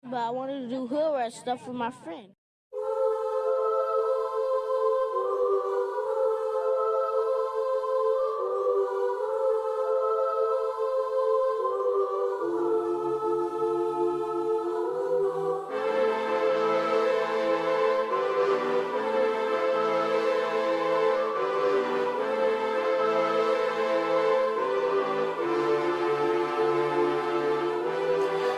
But I wanted to do hood rat stuff with my friend.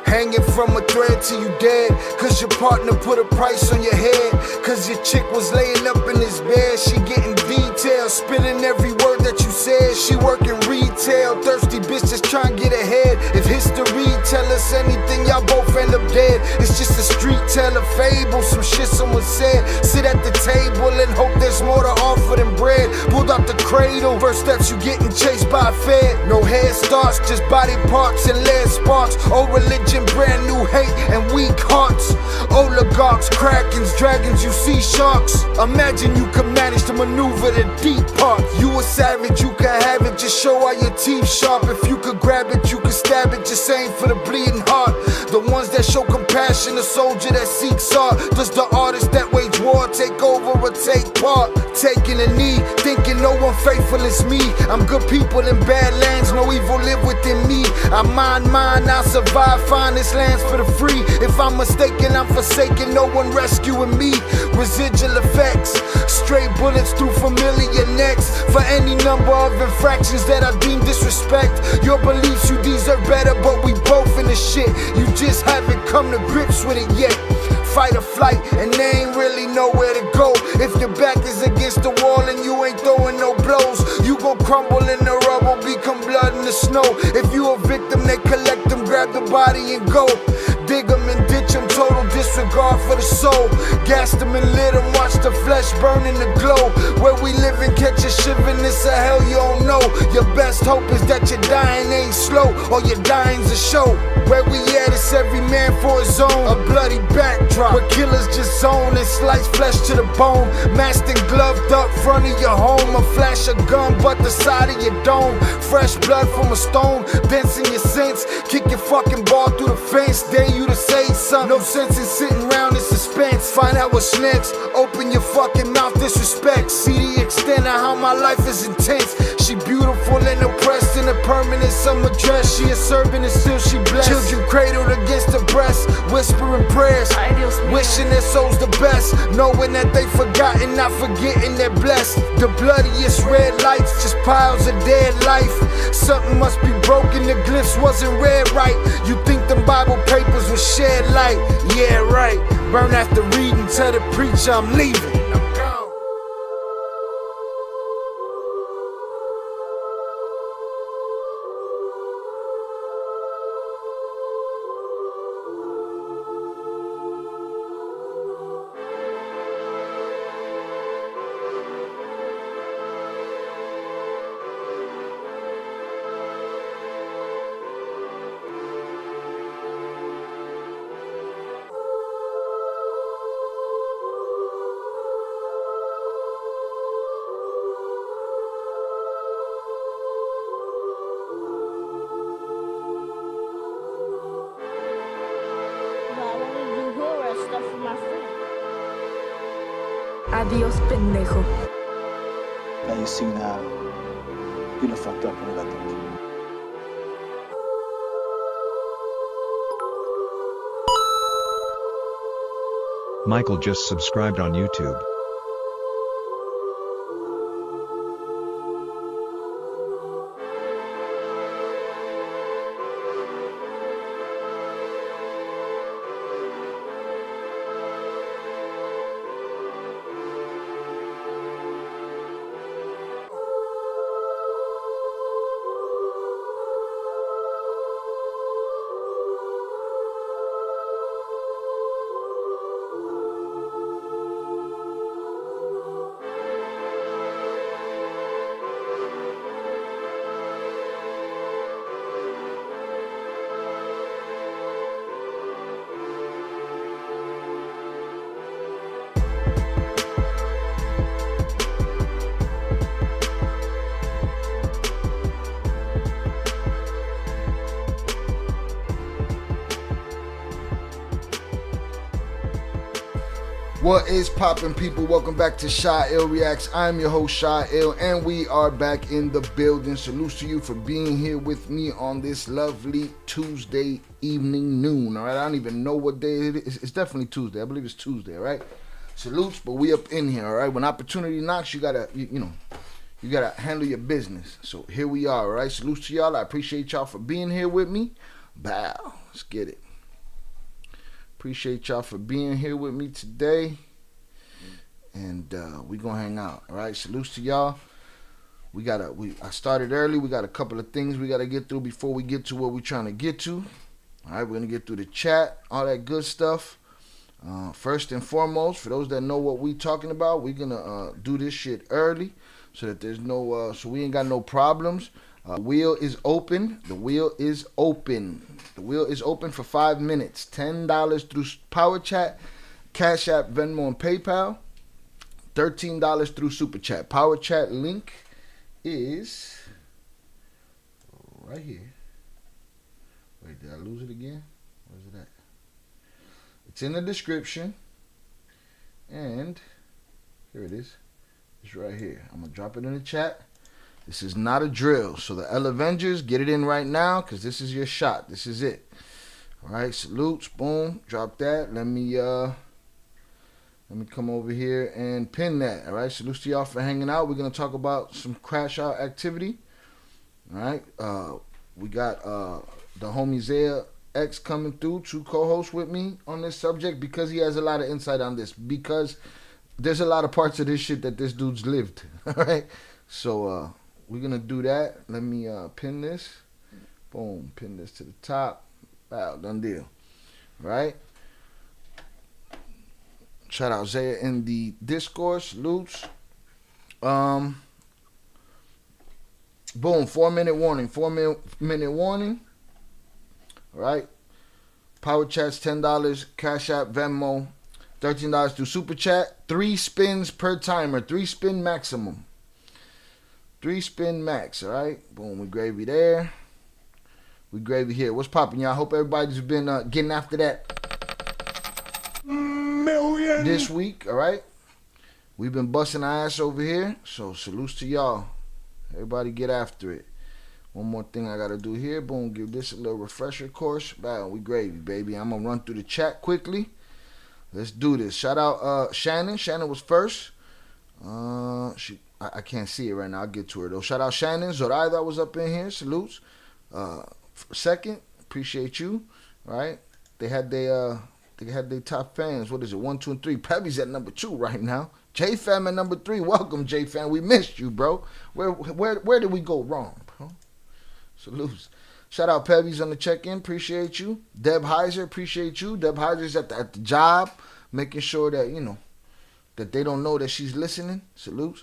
Hanging from a thread till you dead, cause your partner put a price on your head. Cause your chick was laying up in his bed, she getting details, spilling every word that you said. She working retail, thirsty bitch just trying to get ahead. If history tell us anything, y'all both end up dead. It's just a street tale, a fable, some shit someone said. Sit at the table and hope there's more to offer than bread. Pulled out the cradle, first steps you getting chased by a fed. No head starts, just body parts and lead sparks. Old religion, brand new hate and weak hearts. Oligarchs, krakens, dragons, you see sharks. Imagine you could manage to maneuver the deep part. You a savage, you can have it, just show all your teeth sharp. If you could grab it, you could stab it, just aim for the bleeding heart. The ones that show compassion, a soldier that seeks art. Does the artist that wage war take over or take part? Taking a knee, thinking no one faithful is me. I'm good people in bad lands, no evil live within me. I mind mine, I'll survive, find this land's for the free. If I'm mistaken, I'm forsaken, no one rescuing me. Residual effects, stray bullets through familiar necks. For any number of infractions that I deem disrespect. Your beliefs, you deserve better, but we both in the shit. You just haven't come to grips with it yet. Fight or flight, and they ain't really nowhere to go. If your back is against the wall and you ain't throwing no blows, you gon' crumble in the rubble, become blood in the snow. If you a victim, they collect them, grab the body and go. Dig them and ditch them, total disregard for the soul. Gas them and lit them, watch the flesh burn in the glow. Where we live and catch a shiver, this a hell you don't know. Your best hope is that your dying ain't slow, or your dying's a show. Where we at, it's every man for his own. A bloody backdrop, where killers just zone and slice flesh to the bone. Masked and gloved up front of your home. A flash of gun, but the side of your dome. Fresh blood from a stone, dents in your sense. Kick your fucking ball through the fence, dare you to say something. No sense in sitting around in suspense. Find out what's next, open your fucking mouth, disrespect. See the extent of how my life is intense. She beautiful and oppressed in a permanent summer dress. She a servant and still she blessed. Children cradled against her breast, whispering prayers, wishing their souls the best, knowing that they forgotten, not forgetting they're blessed. The bloodiest red lights, just piles of dead life. Something must be broken, the glyphs wasn't read right. You think them Bible papers will shed light? Yeah, right. Burn after reading, tell the preacher I'm leaving. I'm gone. Stuff with my friend. Adiós, pendejo. Now you see now, you done fucked up when I got them. Michael just subscribed on YouTube. What is poppin', people? Welcome back to Shy Ill Reacts. I'm your host, Shy Ill, and we are back in the building. Salutes to you for being here with me on this lovely Tuesday evening noon. All right, I don't even know what day it is. It's definitely Tuesday. I believe it's Tuesday, all right? Salutes, but we up in here, all right? When opportunity knocks, you gotta, you gotta handle your business. So here we are, all right? Salutes to y'all. I appreciate y'all for being here with me. Bow. Let's get it. Appreciate y'all for being here with me today. And we gonna hang out. All right. Salutes to y'all. I started early. We got a couple of things we gotta get through before we get to what we're trying to get to. All right, we're gonna get through the chat, all that good stuff. First and foremost, for those that know what we talking about, we're gonna do this shit early so that there's no so we ain't got no problems. Wheel is open. The wheel is open. The wheel is open for 5 minutes. $10 through Power Chat, Cash App, Venmo, and PayPal. $13 through Super Chat. Power Chat link is right here. Wait, did I lose it again? Where's it at? It's in the description. And here it is. It's right here. I'm going to drop it in the chat. This is not a drill. So the L Avengers, get it in right now because this is your shot. This is it. All right, salutes. Boom. Drop that. Let me come over here and pin that. All right, salutes to y'all for hanging out. We're going to talk about some crash out activity. All right. We got the homie Zaya X coming through, true co-host with me on this subject because he has a lot of insight on this because there's a lot of parts of this shit that this dude's lived. All right. So, we're going to do that. Let me pin this. Boom. Pin this to the top. Wow. Done deal. Right? Shout out Zaya in the Discord. Salutes. Boom. 4-minute warning. 4-minute warning. All right? Power Chat's $10. Cash App, Venmo. $13 through Super Chat. 3 spins per timer. 3 spin maximum. 3 spin max, all right? Boom, we gravy there. We gravy here. What's poppin', y'all? Hope everybody's been getting after that million this week, all right? We've been busting our ass over here, so salutes to y'all. Everybody get after it. One more thing I got to do here. Boom, give this a little refresher course. Bow, we gravy, baby. I'm going to run through the chat quickly. Let's do this. Shout out Shannon. Shannon was first. I can't see it right now. I'll get to her though. Shout out Shannon. Zaya that was up in here. Salutes. Second, appreciate you. Right? They had their top fans. What is it? 1, 2, and 3. Pebby's at number 2 right now. J Fam at number 3. Welcome, J Fam. We missed you, bro. Where did we go wrong, bro? Salutes. Shout out Pebby's on the check-in. Appreciate you. Deb Heiser, appreciate you. Deb Heiser's at the job, making sure that that they don't know that she's listening. Salutes.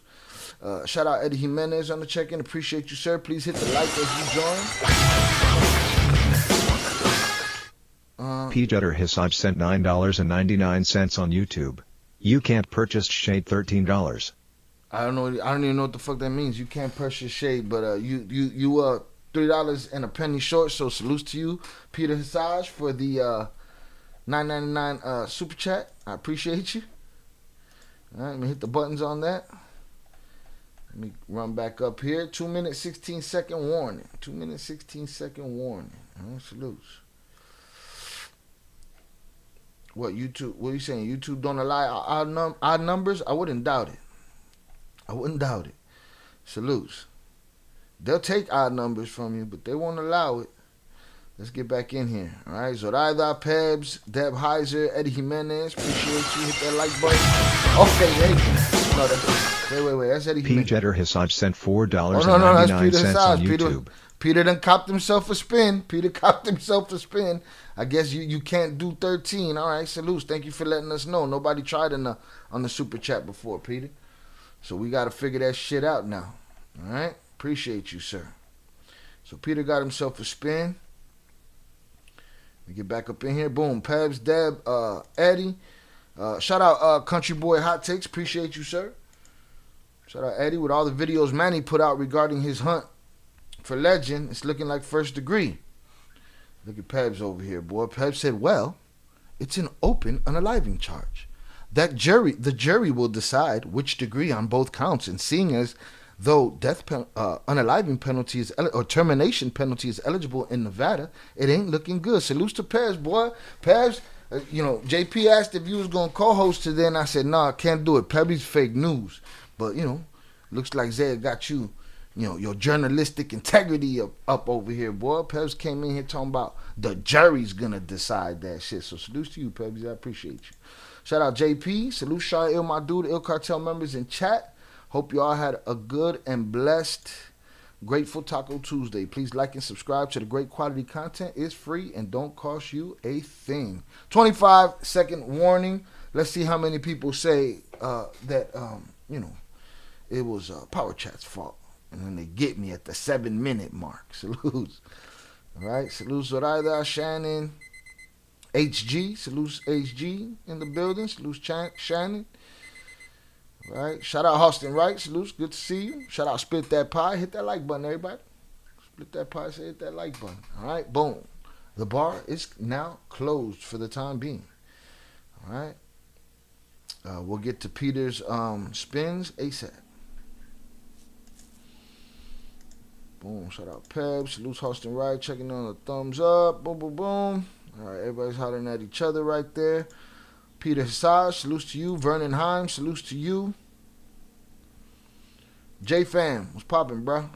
Shout out Eddie Jimenez on the check-in. Appreciate you, sir. Please hit the like as you join. P. Jetter Hisaj sent $9.99 on YouTube. You can't purchase shade $13. I don't know. I don't even know what the fuck that means. You can't purchase shade, but you $3 and a penny short. So salutes to you, Peter Hisaj, for the $9.99 super chat. I appreciate you. All right, let me hit the buttons on that. Let me run back up here. 2 minute 16-second warning. 2 minute 16-second warning. All right, salutes. What YouTube? What are you saying? YouTube don't allow odd numbers? I wouldn't doubt it. I wouldn't doubt it. Salutes. They'll take odd numbers from you, but they won't allow it. Let's get back in here. All right. Zoraida, Pebs, Deb Heiser, Eddie Jimenez. Appreciate you. Hit that like button. Okay, there you go. No, wait. That's Eddie Jimenez. P. Jetter Hisaj sent $4.99 that's on YouTube. Peter done copped himself a spin. I guess you can't do 13. All right, salutes. Thank you for letting us know. Nobody tried on the super chat before, Peter. So we got to figure that shit out now. All right. Appreciate you, sir. So Peter got himself a spin. We get back up in here. Boom. Pebs, Deb, Eddie. Shout out Country Boy Hot Takes. Appreciate you, sir. Shout out Eddie with all the videos Manny put out regarding his hunt for legend. It's looking like first degree. Look at Pebs over here, boy. Pebs said, well, it's an open unaliving charge. the jury will decide which degree on both counts. And seeing as though unaliving penalty or termination penalty is eligible in Nevada, it ain't looking good. Salutes to Pez, boy. Pez, JP asked if you was gonna co-host today, and I said, nah, I can't do it. Pebby's fake news. But looks like Zaya got you, your journalistic integrity up over here, boy. Pebs came in here talking about the jury's gonna decide that shit. So salutes to you, Pebs. I appreciate you. Shout out JP. Salute Shah Il, my dude, Il Cartel members in chat. Hope you all had a good and blessed Grateful Taco Tuesday. Please like and subscribe to the great quality content. It's free and don't cost you a thing. 25-second warning. Let's see how many people say that it was Power Chat's fault. And then they get me at the 7-minute mark. Salutes. All right. Salutes Zoraida, Shannon, HG. Salutes HG in the building. Salutes Shannon. All right. Shout out Austin Wright. Salutes. Good to see you. Shout out Split That Pie. Hit that like button, everybody. Split That Pie. Say hit that like button. All right. Boom. The bar is now closed for the time being. All right. We'll get to Peter's spins ASAP. Boom. Shout out Peb. Salutes Austin Wright. Checking on the thumbs up. Boom, boom, boom. All right. Everybody's hollering at each other right there. Peter Hassad. Salutes to you. Vernon Himes. Salutes to you. J-Fam. What's popping, bro?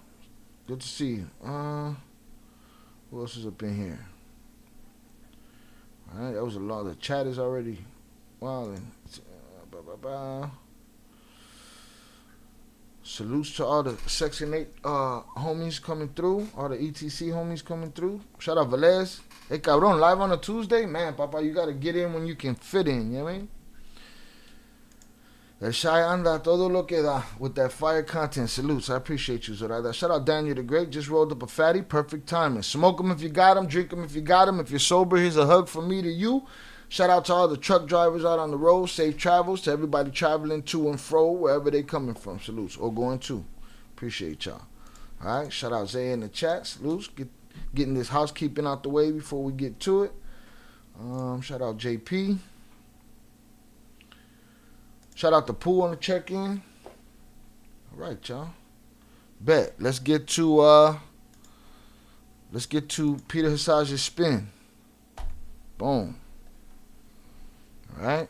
Good to see you. Who else is up in here? All right. That was a lot. The chat is already wilding. Salutes to all the Section 8 homies coming through. All the ETC homies coming through. Shout out Velez. Hey, cabrón, live on a Tuesday? Man, papa, you got to get in when you can fit in, you know what I mean? El Shy anda todo lo que da with that fire content. Salutes. I appreciate you, Zoraida. Shout out Daniel the Great. Just rolled up a fatty. Perfect timing. Smoke them if you got them. Drink them if you got them. If you're sober, here's a hug from me to you. Shout out to all the truck drivers out on the road. Safe travels to everybody traveling to and fro, wherever they coming from. Salutes. Or going to. Appreciate y'all. All right. Shout out Zaya in the chat. Salutes. Getting this housekeeping out the way before we get to it. Shout out JP. Shout out to Pooh on the check-in. All right, y'all. Bet. Let's get to Peter Hassad's spin. Boom. All right.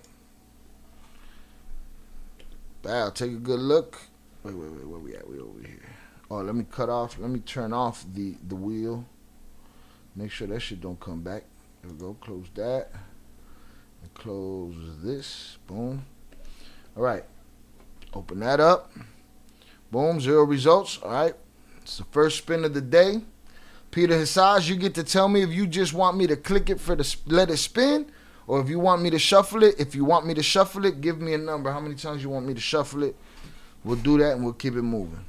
Bow. Take a good look. Wait. Where we at? We over here. Oh, let me turn off the wheel. Make sure that shit don't come back. There we go. Close that. And close this. Boom. All right. Open that up. Boom. 0 results. All right. It's the first spin of the day. Peter Hassad, you get to tell me if you just want me to click it let it spin, or if you want me to shuffle it. If you want me to shuffle it, give me a number. How many times you want me to shuffle it? We'll do that and we'll keep it moving.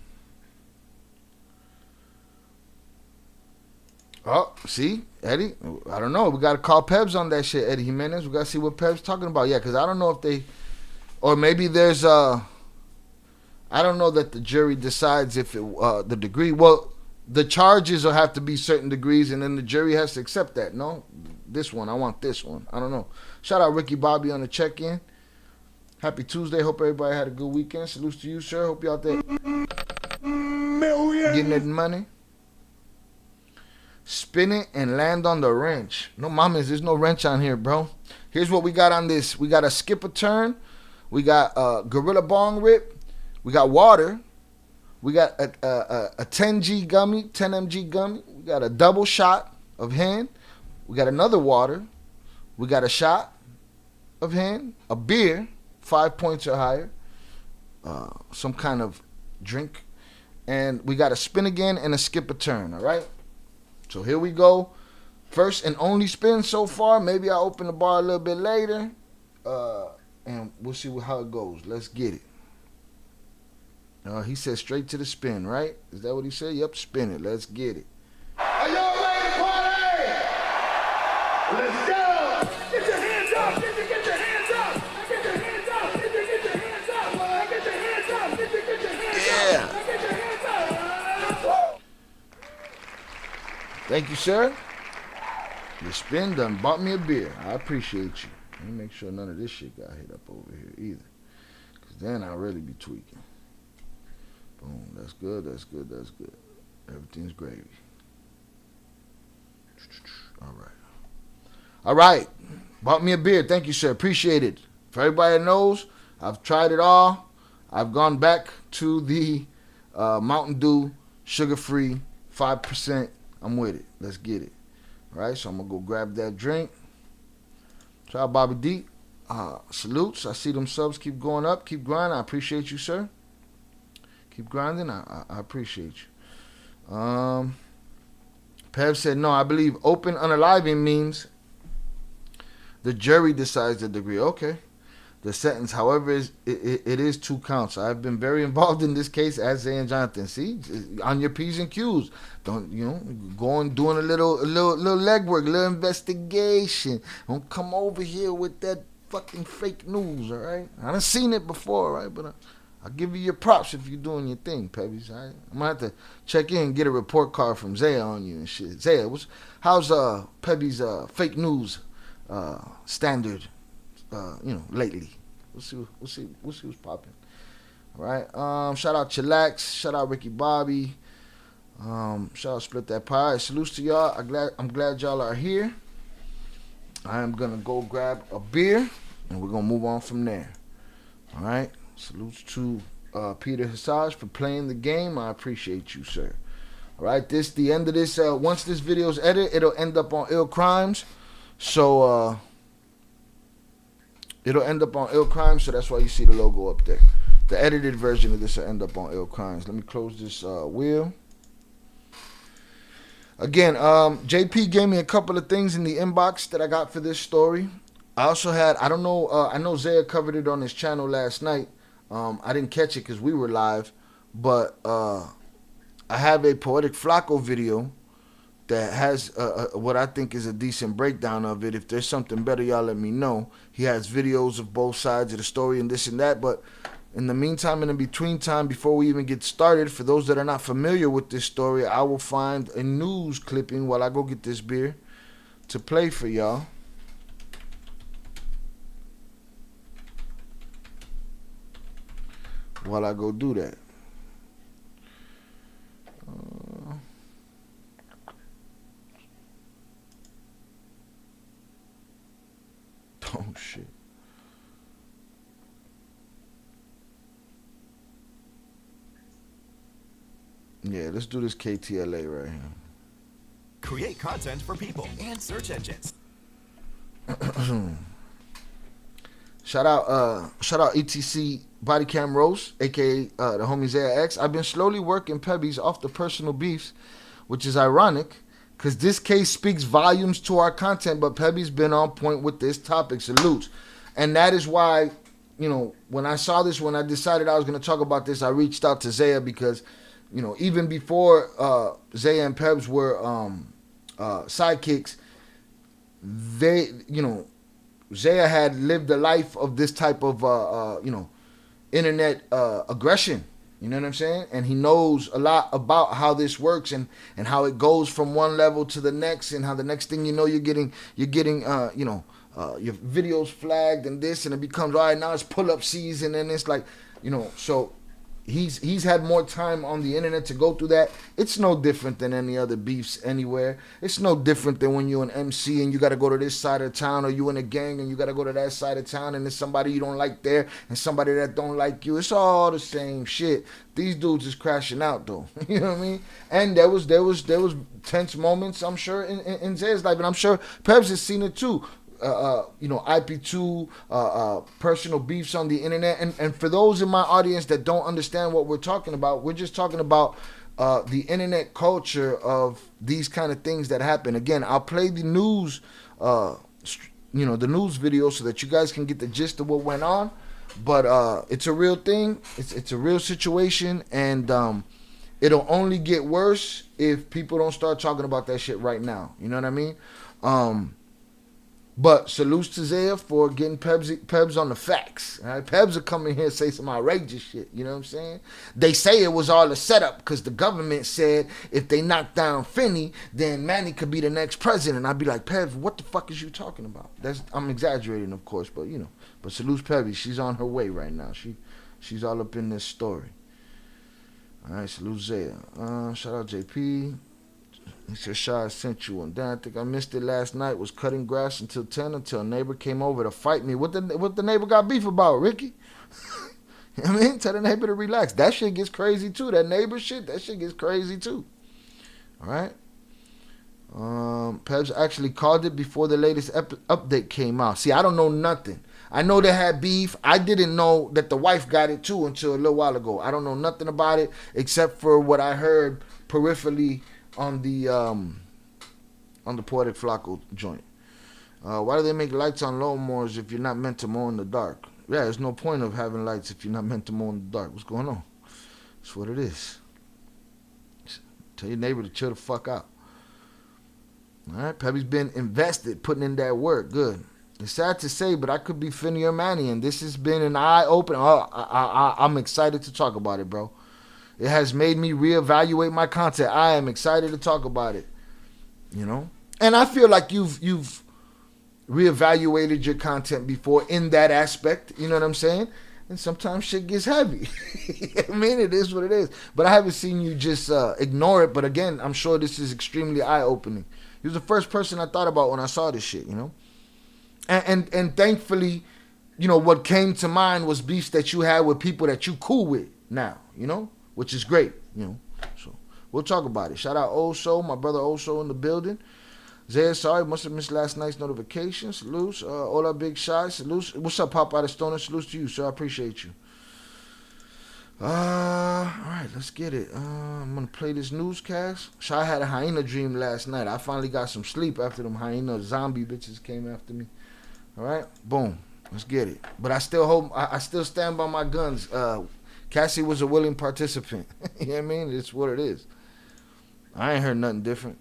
Oh, see, Eddie, I don't know. We got to call Pebs on that shit, Eddie Jimenez. We got to see what Pebs talking about. Yeah, because I don't know if they, or maybe there's I don't know that the jury decides if it, the degree, well, the charges will have to be certain degrees, and then the jury has to accept that. No, this one, I want this one. I don't know. Shout out Ricky Bobby on the check-in. Happy Tuesday. Hope everybody had a good weekend. Salutes to you, sir. Hope you out there getting that money. Spin it and land on the wrench. No mames, there's no wrench on here, bro. Here's what we got on this. We got a skip a turn. We got a gorilla bong rip. We got water. We got a 10G gummy, 10 mg gummy. We got a double shot of hen. We got another water. We got a shot of hen. A beer, 5 points or higher. Some kind of drink. And we got a spin again and a skip a turn, all right? So here we go. First and only spin so far. Maybe I'll open the bar a little bit later. And we'll see how it goes. Let's get it. He said straight to the spin, right? Is that what he said? Yep, spin it. Let's get it. Are y'all ready to party? Let's go! Get your hands up! Get your hands up! Get your hands up! Get your hands up! Get your hands up! Get your hands up! Yeah. Get your hands up! Thank you, sir. Your spin done bought me a beer. I appreciate you. Let me make sure none of this shit got hit up over here either. Because then I'll really be tweaking. Boom. That's good. That's good. That's good. Everything's gravy. All right. All right. Bought me a beer. Thank you, sir. Appreciate it. For everybody that knows, I've tried it all. I've gone back to the Mountain Dew, sugar-free, 5%. I'm with it. Let's get it. All right, so I'm going to go grab that drink. Shout out Bobby D. Salutes. I see them subs keep going up. Keep grinding. I appreciate you, sir. Keep grinding. I appreciate you. Pev said, no, I believe open unaliving means the jury decides the degree. Okay. The sentence, however, it is 2 counts. I've been very involved in this case, as Zaya and Jonathan. See, on your P's and Q's, don't going doing a little legwork, a little investigation. Don't come over here with that fucking fake news. All right, I done seen it before, right? But I'll give you your props if you're doing your thing, Pebbies. Right? I'm gonna have to check in and get a report card from Zaya on you and shit. Zaya, how's Pebby's fake news standard? Lately. We'll see what's popping. All right. Shout out Chillax. Shout out Ricky Bobby. Shout out Split That Pie. Salutes to y'all. I'm glad y'all are here. I am gonna go grab a beer and we're gonna move on from there. All right. Salutes to Peter Hassaj for playing the game. I appreciate you, sir. All right. The end of this. Once this video is edited, it'll end up on Ill Crimes. So it'll end up on Ill Crimes, so that's why you see the logo up there. The edited version of this will end up on Ill Crimes. Let me close this wheel. Again, JP gave me a couple of things in the inbox that I got for this story. I also had, I know Zaya covered it on his channel last night. I didn't catch it because we were live, but I have a Poetic Flacco video that has what I think is a decent breakdown of it. If there's something better, y'all let me know. He has videos of both sides of the story and this and that. But in the meantime, in the between time, before we even get started, for those that are not familiar with this story, I will find a news clipping while I go get this beer to play for y'all. While I go do that. Oh, shit. Yeah, let's do this KTLA right here. Create content for people and search engines. Shout out ETC Body Cam Rose, aka the homie Zaya X. I've been slowly working Pebbies off the personal beefs, which is ironic, because this case speaks volumes to our content, but Pebby's been on point with this topic. Salutes. And that is why, when I saw this, when I decided I was going to talk about this, I reached out to Zaya because, even before Zaya and Pebs were sidekicks, Zaya had lived a life of this type of, internet aggression. You know what I'm saying? And he knows a lot about how this works and how it goes from one level to the next, and how the next thing you know, you're getting your videos flagged and this, and it becomes, all right, now it's pull-up season, and it's like, so he's had more time on the internet to go through that. It's no different than any other beefs anywhere. It's no different than when you're an MC and you got to go to this side of town, or you in a gang and you got to go to that side of town, and there's somebody you don't like there and somebody that don't like you. It's all the same shit. These dudes is crashing out though. You know what I mean? And there was tense moments, I'm sure, in Zaya's life, and I'm sure Pebs has seen it too. IP2, personal beefs on the internet. And for those in my audience that don't understand what we're talking about, we're just talking about the internet culture of these kind of things that happen. Again, I'll play the news, the news video so that you guys can get the gist of what went on. But it's a real thing. It's a real situation, and it'll only get worse if people don't start talking about that shit right now. You know what I mean? But salutes to Zaya for getting Pebs on the facts. All right? Pebs will come in here and say some outrageous shit. You know what I'm saying? They say it was all a setup because the government said if they knock down Finney, then Manny could be the next president. I'd be like, Pebs, what the fuck is you talking about? I'm exaggerating, of course, but you know. But salutes Pebby. She's on her way right now. She's all up in this story. All right, salute Zaya. Shout out JP. He said, Shy, I sent you one. Then I think I missed it last night. Was cutting grass until 10 until a neighbor came over to fight me. What the neighbor got beef about, Ricky? I mean, tell the neighbor to relax. That shit gets crazy too. That neighbor shit, that shit gets crazy too. All right. Pebs actually called it before the latest update came out. See, I don't know nothing. I know they had beef. I didn't know that the wife got it too until a little while ago. I don't know nothing about it except for what I heard peripherally on the Poetic Flacco joint. Why do they make lights on lawnmowers if you're not meant to mow in the dark? Yeah, there's no point of having lights if you're not meant to mow in the dark. What's going on? That's what it is. Tell your neighbor to chill the fuck out. All right, Pebby's been invested, putting in that work. Good. It's sad to say, but I could be Finney or Manny, and this has been an eye-opener. I'm excited to talk about it, bro. It has made me reevaluate my content. I am excited to talk about it, you know? And I feel like you've reevaluated your content before in that aspect, you know what I'm saying? And sometimes shit gets heavy. I mean, it is what it is. But I haven't seen you just ignore it. But again, I'm sure this is extremely eye-opening. He was the first person I thought about when I saw this shit, you know? And thankfully, you know, what came to mind was beefs that you had with people that you cool with now, you know? Which is great, you know. So we'll talk about it. Shout out Oso, my brother Oso in the building. Zaya, sorry, must have missed last night's notification. Salutes. Hola, Big Shy. Salutes. What's up, Pop out of Stoner? Salutes to you, sir. I appreciate you. All right, let's get it. I'm going to play this newscast. Shy had a hyena dream last night. I finally got some sleep after them hyena zombie bitches came after me. All right, boom. Let's get it. But I still stand by my guns. Cassie was a willing participant. You know what I mean? It's what it is. I ain't heard nothing different.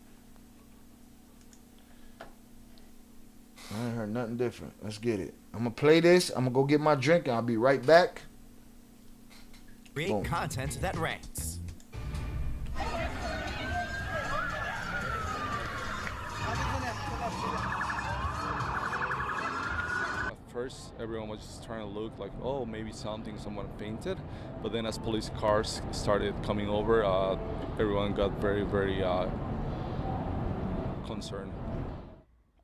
Let's get it. I'm going to play this. I'm going to go get my drink, and I'll be right back. Create Boom. content that ranks. First, everyone was just trying to look like, oh, maybe someone painted. But then as police cars started coming over, everyone got very, very concerned.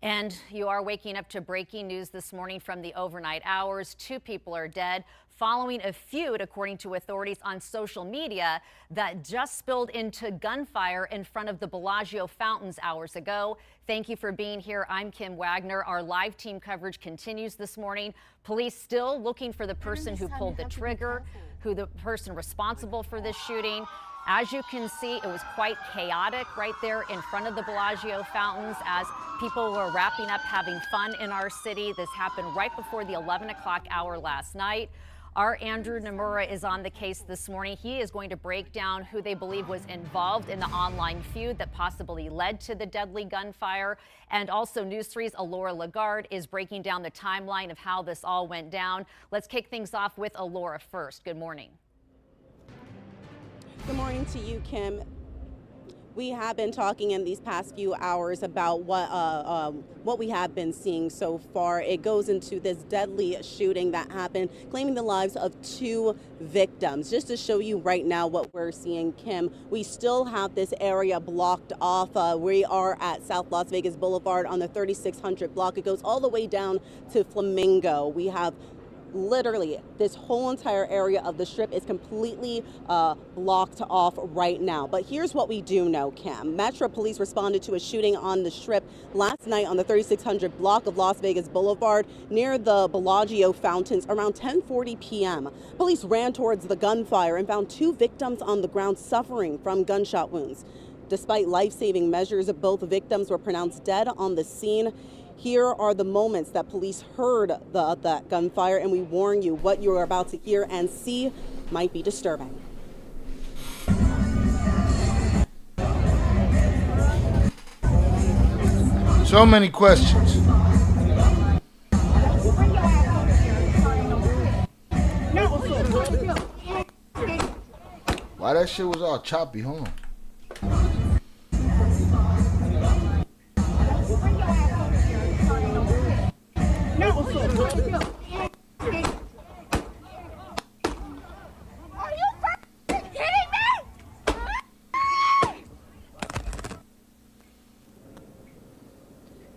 And you are waking up to breaking news this morning from the overnight hours. 2 people are dead following a feud, according to authorities on social media, that just spilled into gunfire in front of the Bellagio fountains hours ago. Thank you for being here. I'm Kim Wagner. Our live team coverage continues this morning. Police still looking for the person who pulled the trigger, who the person responsible for this shooting. As you can see, it was quite chaotic right there in front of the Bellagio fountains as people were wrapping up having fun in our city. This happened right before the 11 o'clock hour last night. Our Andrew Nomura is on the case this morning. He is going to break down who they believe was involved in the online feud that possibly led to the deadly gunfire. And also News 3's Alora Lagarde is breaking down the timeline of how this all went down. Let's kick things off with Alora first. Good morning. Good morning to you, Kim. We have been talking in these past few hours about what we have been seeing so far. It goes into this deadly shooting that happened, claiming the lives of 2 victims. Just to show you right now what we're seeing, Kim, we still have this area blocked off. We are at South Las Vegas Boulevard on the 3600 block. It goes all the way down to Flamingo. We have literally this whole entire area of the strip is completely blocked off right now. But here's what we do know, Kim. Metro Police responded to a shooting on the strip last night on the 3600 block of Las Vegas Boulevard near the Bellagio fountains around 10:40 p.m. Police ran towards the gunfire and found 2 victims on the ground suffering from gunshot wounds. Despite life-saving measures, both victims were pronounced dead on the scene. Here are the moments that police heard that gunfire, and we warn you, what you're about to hear and see might be disturbing. So many questions. Why that shit was all choppy, huh?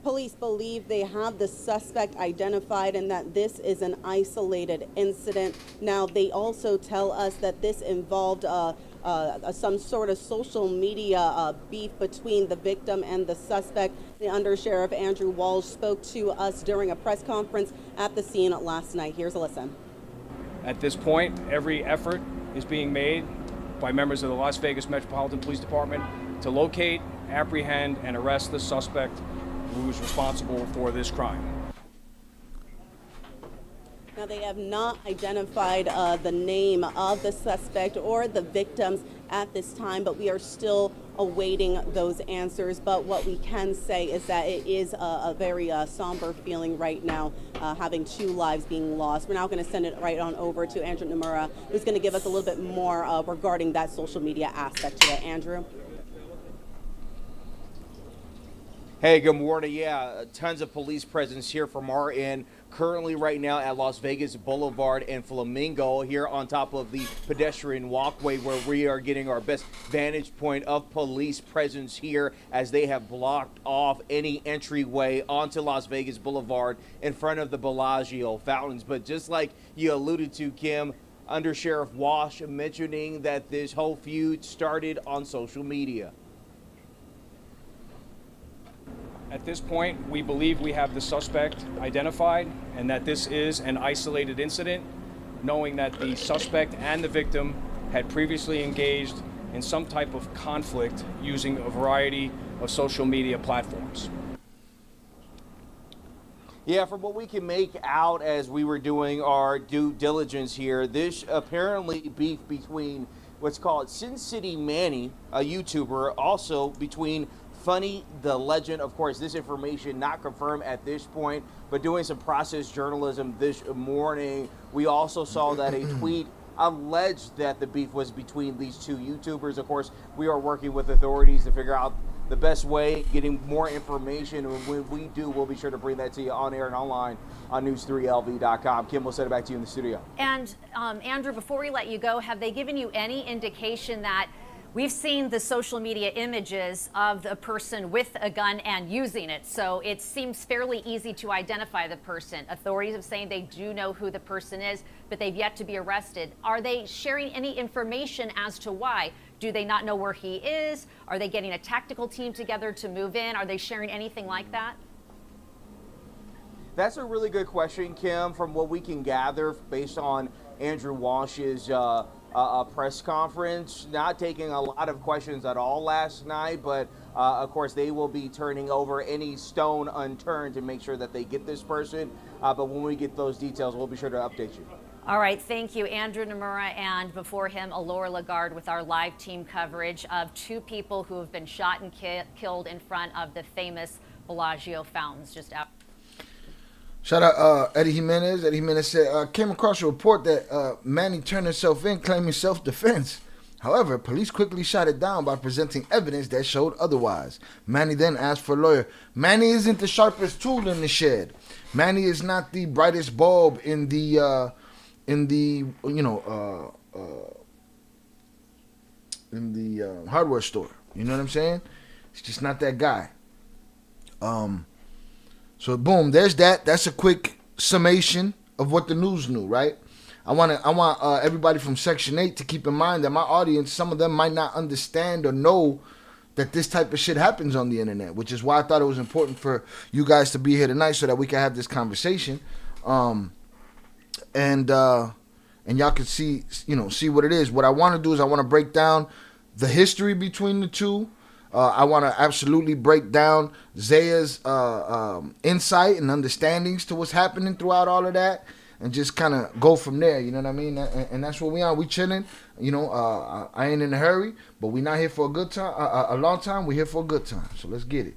Police believe they have the suspect identified and that this is an isolated incident. Now, they also tell us that this involved some sort of social media beef between the victim and the suspect. The Undersheriff Andrew Walsh spoke to us during a press conference at the scene last night. Here's a listen. At this point, every effort is being made by members of the Las Vegas Metropolitan Police Department to locate, apprehend, and arrest the suspect who is responsible for this crime. Now, they have not identified the name of the suspect or the victims at this time, but we are still awaiting those answers. But what we can say is that it is a very somber feeling right now, having 2 lives being lost. We're now going to send it right on over to Andrew Nomura, who's going to give us a little bit more regarding that social media aspect to it. Andrew? Hey, good morning. Yeah, tons of police presence here from our end. Currently right now at Las Vegas Boulevard and Flamingo, here on top of the pedestrian walkway, where we are getting our best vantage point of police presence here, as they have blocked off any entryway onto Las Vegas Boulevard in front of the Bellagio fountains. But just like you alluded to, Kim, Under Sheriff Walsh mentioning that this whole feud started on social media. At this point, we believe we have the suspect identified and that this is an isolated incident, knowing that the suspect and the victim had previously engaged in some type of conflict using a variety of social media platforms. Yeah, from what we can make out as we were doing our due diligence here, this apparently beef between what's called Sin City Manny, a YouTuber, also between Funny the Legend. Of course, this information not confirmed at this point, but doing some process journalism this morning, we also saw that a tweet alleged that the beef was between these 2 YouTubers. Of course, we are working with authorities to figure out the best way, getting more information, and when we do, we'll be sure to bring that to you on air and online on news3lv.com. Kim, we'll send it back to you in the studio. And Andrew, before we let you go, have they given you any indication that we've seen the social media images of the person with a gun and using it, so it seems fairly easy to identify the person. Authorities have saying they do know who the person is, but they've yet to be arrested. Are they sharing any information as to why? Do they not know where he is? Are they getting a tactical team together to move in? Are they sharing anything like that? That's a really good question, Kim. From what we can gather based on Andrew Walsh's press conference, not taking a lot of questions at all last night, but of course they will be turning over any stone unturned to make sure that they get this person. But when we get those details, we'll be sure to update you. All right, thank you, Andrew Nomura, and before him, Alora Lagarde with our live team coverage of 2 people who have been shot and killed in front of the famous Bellagio fountains just out. Shout out Eddie Jimenez. Eddie Jimenez said, came across a report that Manny turned himself in claiming self-defense. However, police quickly shot it down by presenting evidence that showed otherwise. Manny then asked for a lawyer. Manny isn't the sharpest tool in the shed. Manny is not the brightest bulb in the hardware store. You know what I'm saying? It's just not that guy. So boom, there's that. That's a quick summation of what the news knew, right? I want everybody from Section 8 to keep in mind that my audience, some of them might not understand or know that this type of shit happens on the internet, which is why I thought it was important for you guys to be here tonight so that we can have this conversation. And y'all can see what it is. What I want to do is I want to break down the history between the 2. I want to absolutely break down Zaya's insight and understandings to what's happening throughout all of that, and just kind of go from there. You know what I mean? And that's what we are. We chilling. I ain't in a hurry, but we not here for a good time, a long time. We here for a good time. So let's get it.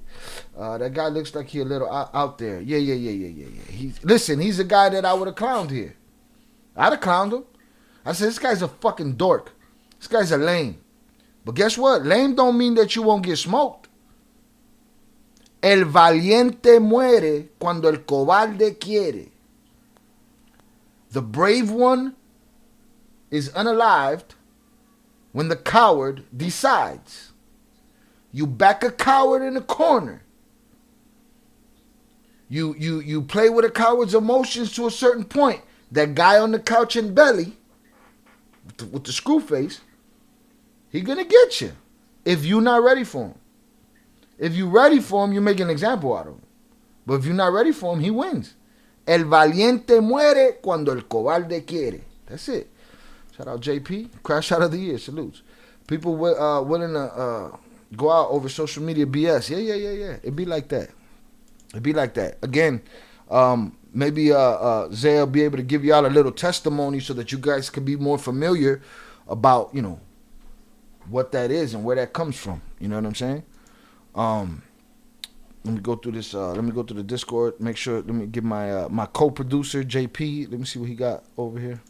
That guy looks like he a little out there. Yeah. He's a guy that I would have clowned here. I'd have clowned him. I said, this guy's a fucking dork. This guy's a lame. But guess what? Lame don't mean that you won't get smoked. El valiente muere cuando el cobarde quiere. The brave one is unalived when the coward decides. You back a coward in a corner. You play with a coward's emotions to a certain point. That guy on the couch in belly with the screw face, he gonna get you if you're not ready for him. If you're ready for him, you make an example out of him. But if you're not ready for him, he wins. El valiente muere cuando el cobarde quiere. That's it. Shout out JP. Crash out of the year. Salutes. People willing to go out over social media BS. Yeah. It'd be like that. Again, maybe Zaya will be able to give y'all a little testimony so that you guys can be more familiar about, you know, what that is and where that comes from. You know what I'm saying? Let me go through this. Let me go through the Discord. Make sure. Let me give my my co-producer JP. Let me see what he got over here.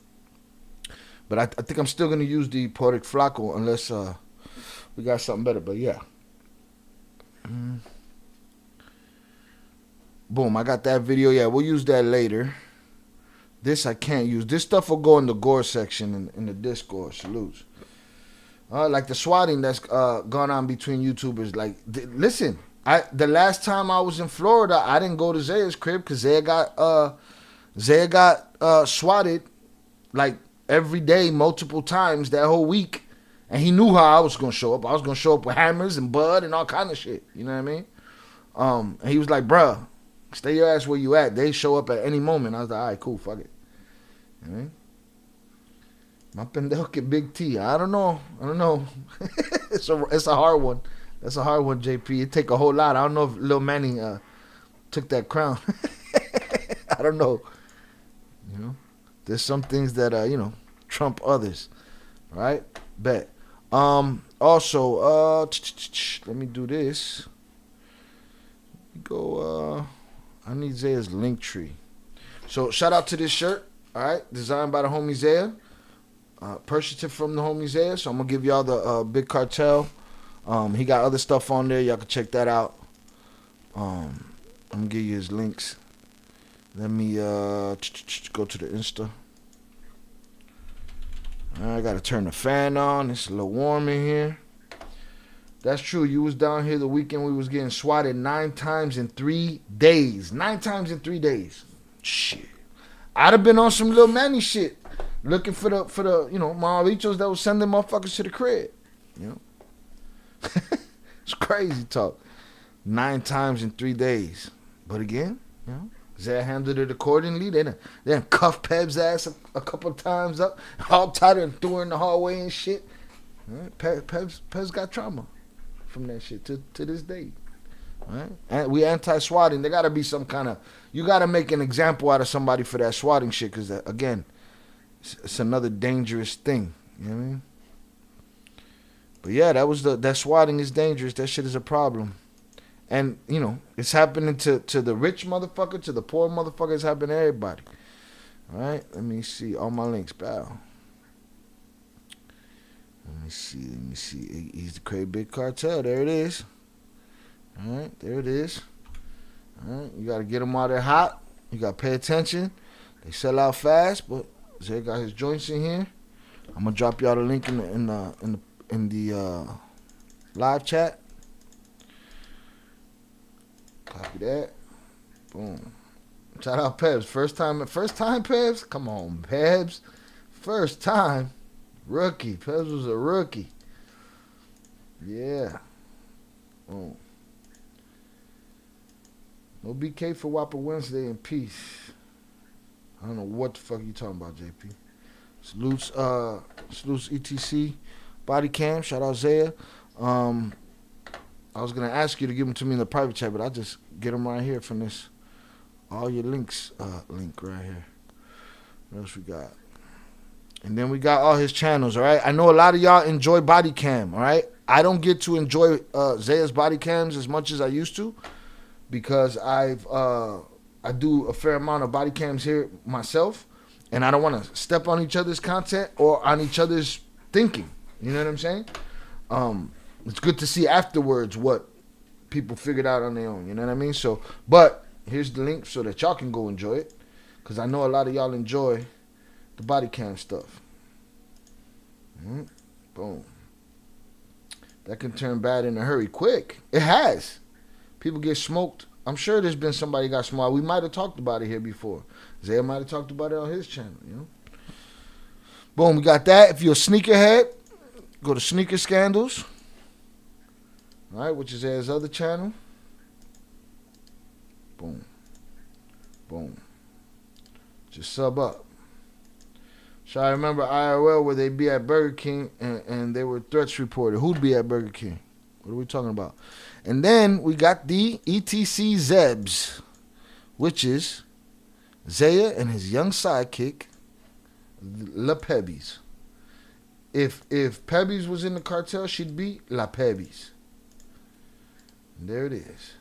But I think I'm still gonna use the Poetic Flaco unless we got something better. But yeah. Boom, I got that video. Yeah, we'll use that later. This I can't use. This stuff will go in the gore section in the Discord. Salutes. Like the swatting that's gone on between YouTubers. Like, listen, the last time I was in Florida, I didn't go to Zaya's crib because Zaya got swatted like every day, multiple times that whole week, and he knew how I was gonna show up. I was gonna show up with hammers and blood and all kind of shit. You know what I mean? And he was like, "Bruh, stay your ass where you at. They show up at any moment." I was like, "All right, cool, fuck it." You know what I mean? My pendejo que Big T. I don't know. It's a hard one. That's a hard one, JP. It take a whole lot. I don't know if Lil Manny took that crown. I don't know. You know, there's some things that you know, trump others. Right? Bet. Also, let me do this. Go. I need Zaya's link tree. So shout out to this shirt. All right, designed by the homie Zaya. Purchased it from the homie Zaya. So I'm gonna give y'all the Big Cartel. He got other stuff on there. Y'all can check that out. I'm gonna give you his links. Let me go to the Insta. I gotta turn the fan on. It's a little warm in here. That's true. You was down here the weekend. We was getting swatted 9 times in 3 days. 9 times in 3 days. Shit. I'd have been on some Lil Manny shit, looking for the you know, Marichos that was sending motherfuckers to the crib. You know, it's crazy talk. 9 times in 3 days. But again, you know, Zaya handled it accordingly. They done cuffed Peb's ass a couple of times up, all tied her and threw her in the hallway and shit. Right? Peb's got trauma from that shit to this day. Right? And we anti-swatting. There gotta be some kind of, you gotta make an example out of somebody for that swatting shit, because again, it's another dangerous thing. You know what I mean? But yeah, that swatting is dangerous. That shit is a problem. And you know, it's happening to the rich motherfucker, to the poor motherfucker. It's happening to everybody. All right, let me see all my links, pal. Let me see. He's the crazy Big Cartel. There it is. All right, there it is. All right, you gotta get them out there hot. You gotta pay attention. They sell out fast, but Zay got his joints in here. I'm gonna drop y'all the link in the live chat. Copy that. Boom. Shout out Pebs. First time Pebs. Come on, Pebs. First time. Rookie. Pebs was a rookie. Yeah. Boom. No BK for Whopper Wednesday in peace. I don't know what the fuck you talking about, JP. Salutes ETC. Body cam. Shout out Zaya. I was going to ask you to give them to me in the private chat, but I'll just get them right here from this. All your links, link right here. What else we got? And then we got all his channels, all right? I know a lot of y'all enjoy body cam, all right? I don't get to enjoy Zaya's body cams as much as I used to, because I do a fair amount of body cams here myself, and I don't want to step on each other's content or on each other's thinking. You know what I'm saying? It's good to see afterwards what people figured out on their own. You know what I mean? So, but here's the link so that y'all can go enjoy it, because I know a lot of y'all enjoy the body cam stuff. Boom. That can turn bad in a hurry quick. It has. People get smoked. I'm sure there's been somebody got smoked. We might have talked about it here before. Zaya might have talked about it on his channel, you know. Boom, we got that. If you're a sneakerhead, go to Sneaker Scandals. All right, which is his other channel. Boom. Boom. Just sub up. So I remember IRL where they be at Burger King and they were threats reported. Who'd be at Burger King? What are we talking about? And then we got the ETC Zebs, which is Zaya and his young sidekick, La Pebbies. If Pebbies was in the cartel, she'd be La Pebbies. And there it is.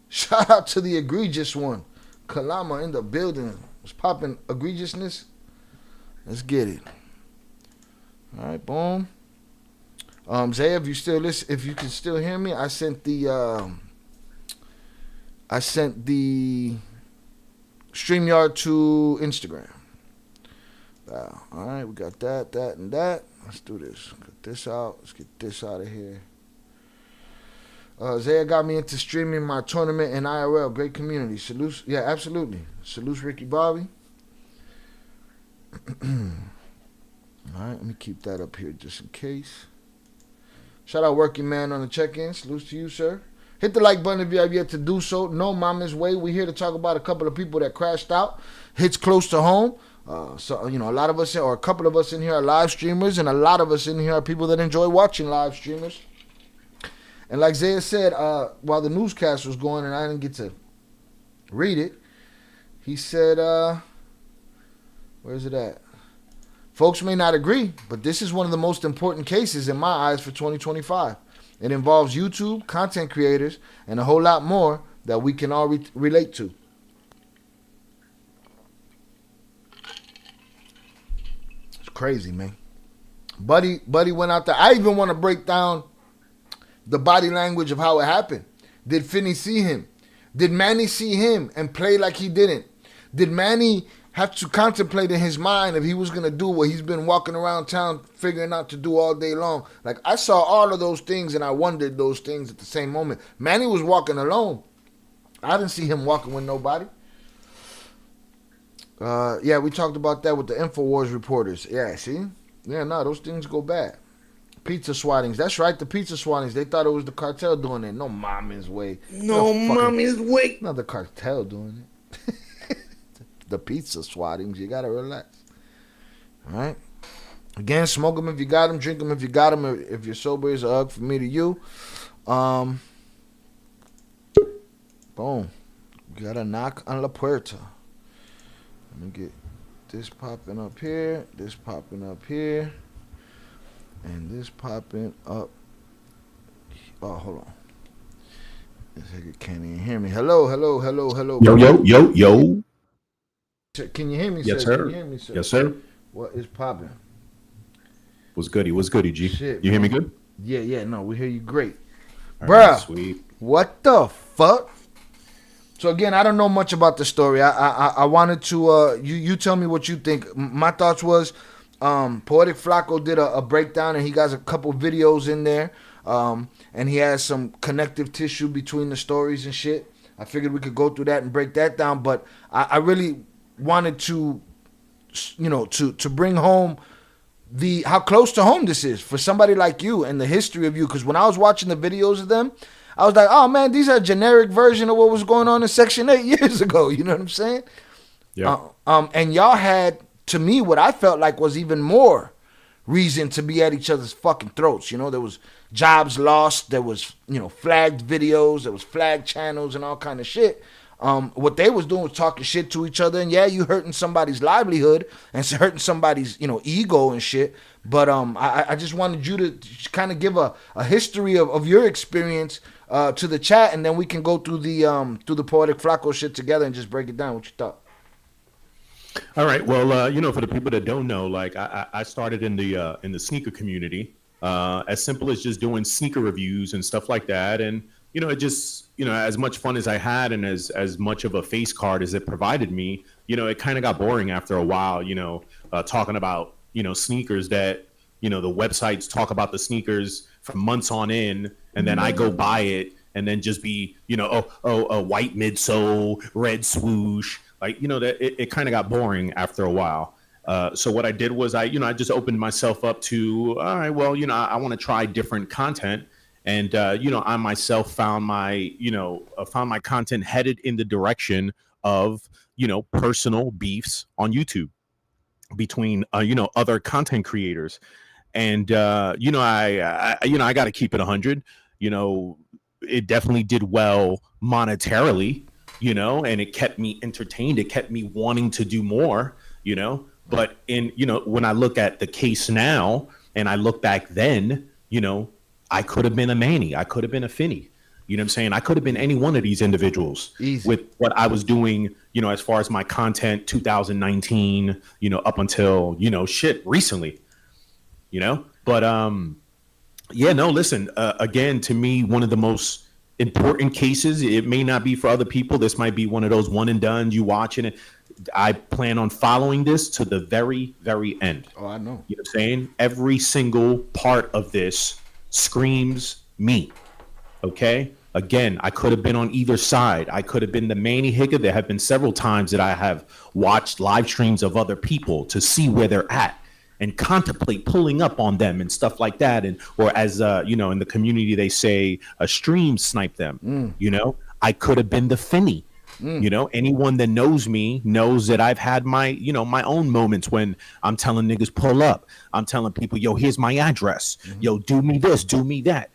Shout out to the egregious one. Kalama in the building. Was popping egregiousness. Let's get it. All right, boom. Zaya, if you still listen, if you can still hear me, I sent the StreamYard to Instagram. Wow. All right, we got that, and that. Let's do this. Get this out. Let's get this out of here. Zaya got me into streaming my tournament in IRL. Great community. Salute. Yeah, absolutely. Salute Ricky Bobby. All right, let me keep that up here just in case. Shout out Working Man on the check-in. Salute to you, sir. Hit the like button if you have yet to do so. No mama's way. We're here to talk about a couple of people that crashed out. Hits close to home. So, you know, a lot of us, or a couple of us in here are live streamers, and a lot of us in here are people that enjoy watching live streamers. And like Zaya said, while the newscast was going and I didn't get to read it, he said, where's it at? Folks may not agree, but this is one of the most important cases in my eyes for 2025. It involves YouTube, content creators, and a whole lot more that we can all relate to. It's crazy, man. Buddy went out there. I even want to break down the body language of how it happened. Did Finney see him? Did Manny see him and play like he didn't? Did Manny have to contemplate in his mind if he was going to do what he's been walking around town figuring out to do all day long? Like, I saw all of those things and I wondered those things at the same moment. Manny was walking alone. I didn't see him walking with nobody. Yeah, we talked about that with the InfoWars reporters. Yeah, see? Yeah, no, those things go bad. Pizza swattings. That's right, the pizza swattings. They thought it was the cartel doing it. No mama's way. No mommy's way. Not the cartel doing it. The pizza swattings. You got to relax. All right? Again, smoke them if you got them. Drink them if you got them. If you're sober, it's a hug from me to you. Boom. We got a knock on la puerta. Let me get this popping up here. This popping up here. And this popping up. Oh, hold on. This nigga can't even hear me. Hello. Yo. Can you hear me, yes, sir? Sir. Can you hear me, sir? Yes, sir. What is popping? What's goody, G? Shit, you hear me good? Yeah, no, we hear you great. All Bruh, right, sweet. What the fuck? So again, I don't know much about the story. I wanted to, you tell me what you think. My thoughts was, Poetic Flacco did a breakdown and he got a couple videos in there. And he has some connective tissue between the stories and shit. I figured we could go through that and break that down, but I really wanted to, you know, to bring home how close to home this is for somebody like you and the history of you. Because when I was watching the videos of them, I was like, oh man, these are a generic version of what was going on in Section 8 years ago. You know what I'm saying? Yeah. And y'all had, to me, what I felt like was even more reason to be at each other's fucking throats. You know, there was jobs lost, there was, you know, flagged videos, there was flagged channels and all kind of shit. What they was doing was talking shit to each other, and yeah, you hurting somebody's livelihood and hurting somebody's, you know, ego and shit. But I just wanted you to kind of give a history of your experience to the chat, and then we can go through the Poetic Flacco shit together and just break it down. What you thought? All right. Well, you know, for the people that don't know, like I started in the sneaker community as simple as just doing sneaker reviews and stuff like that. And, it just, as much fun as I had and as much of a face card as it provided me, it kind of got boring after a while, talking about, sneakers that, the websites talk about the sneakers for months on end. And then I go buy it and then just be, a white midsole, red swoosh. Like, that it kind of got boring after a while. So what I did was I just opened myself up to, all right, well, I want to try different content. And, I myself found my content headed in the direction of, personal beefs on YouTube between, other content creators. And, I got to keep it 100. It definitely did well monetarily, and it kept me entertained. It kept me wanting to do more, But when I look at the case now and I look back then, I could have been a Manny. I could have been a Finney. You know what I'm saying? I could have been any one of these individuals. Easy. With what I was doing, as far as my content 2019, up until, recently, But listen, again, to me, one of the most important cases, it may not be for other people. This might be one of those one and done. You watching it. I plan on following this to the very, very end. Oh, I know. You know what I'm saying? Every single part of this screams me. Okay? Again, I could have been on either side. I could have been the Manny Higga. There have been several times that I have watched live streams of other people to see where they're at and contemplate pulling up on them and stuff like that. And or as in the community they say, a stream snipe them. I could have been the Finney. Anyone that knows me knows that I've had my, my own moments when I'm telling niggas pull up. I'm telling people, yo, here's my address. Yo, do me this, do me that,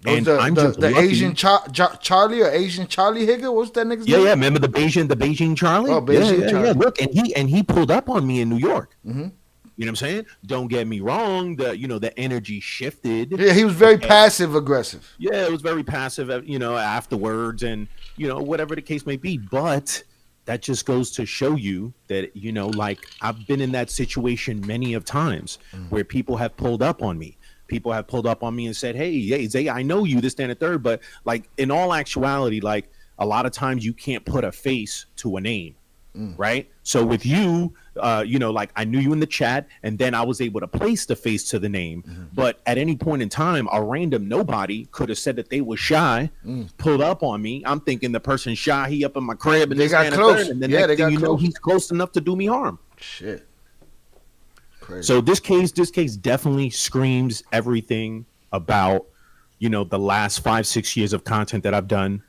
And I'm just the lucky. Asian Charlie or Asian Charlie Higga. What's that nigga's name? Yeah. Remember the Beijing Charlie? Oh, Beijing Charlie. Yeah. Look, and he pulled up on me in New York. You know what I'm saying? Don't get me wrong. The energy shifted. Yeah, he was very passive aggressive. Yeah, it was very passive, afterwards and, whatever the case may be. But that just goes to show you that, like I've been in that situation many of times where people have pulled up on me. People have pulled up on me and said, hey, Zaya, I know you, this, that, and the third. But like in all actuality, like a lot of times you can't put a face to a name. Right. So with you, like I knew you in the chat and then I was able to place the face to the name. But at any point in time, a random nobody could have said that they were shy, pulled up on me. I'm thinking the person shy, he up in my crib and they got close. And the next thing you know, he's close enough to do me harm. Shit. Crazy. So this case definitely screams everything about, the last 5-6 years of content that I've done,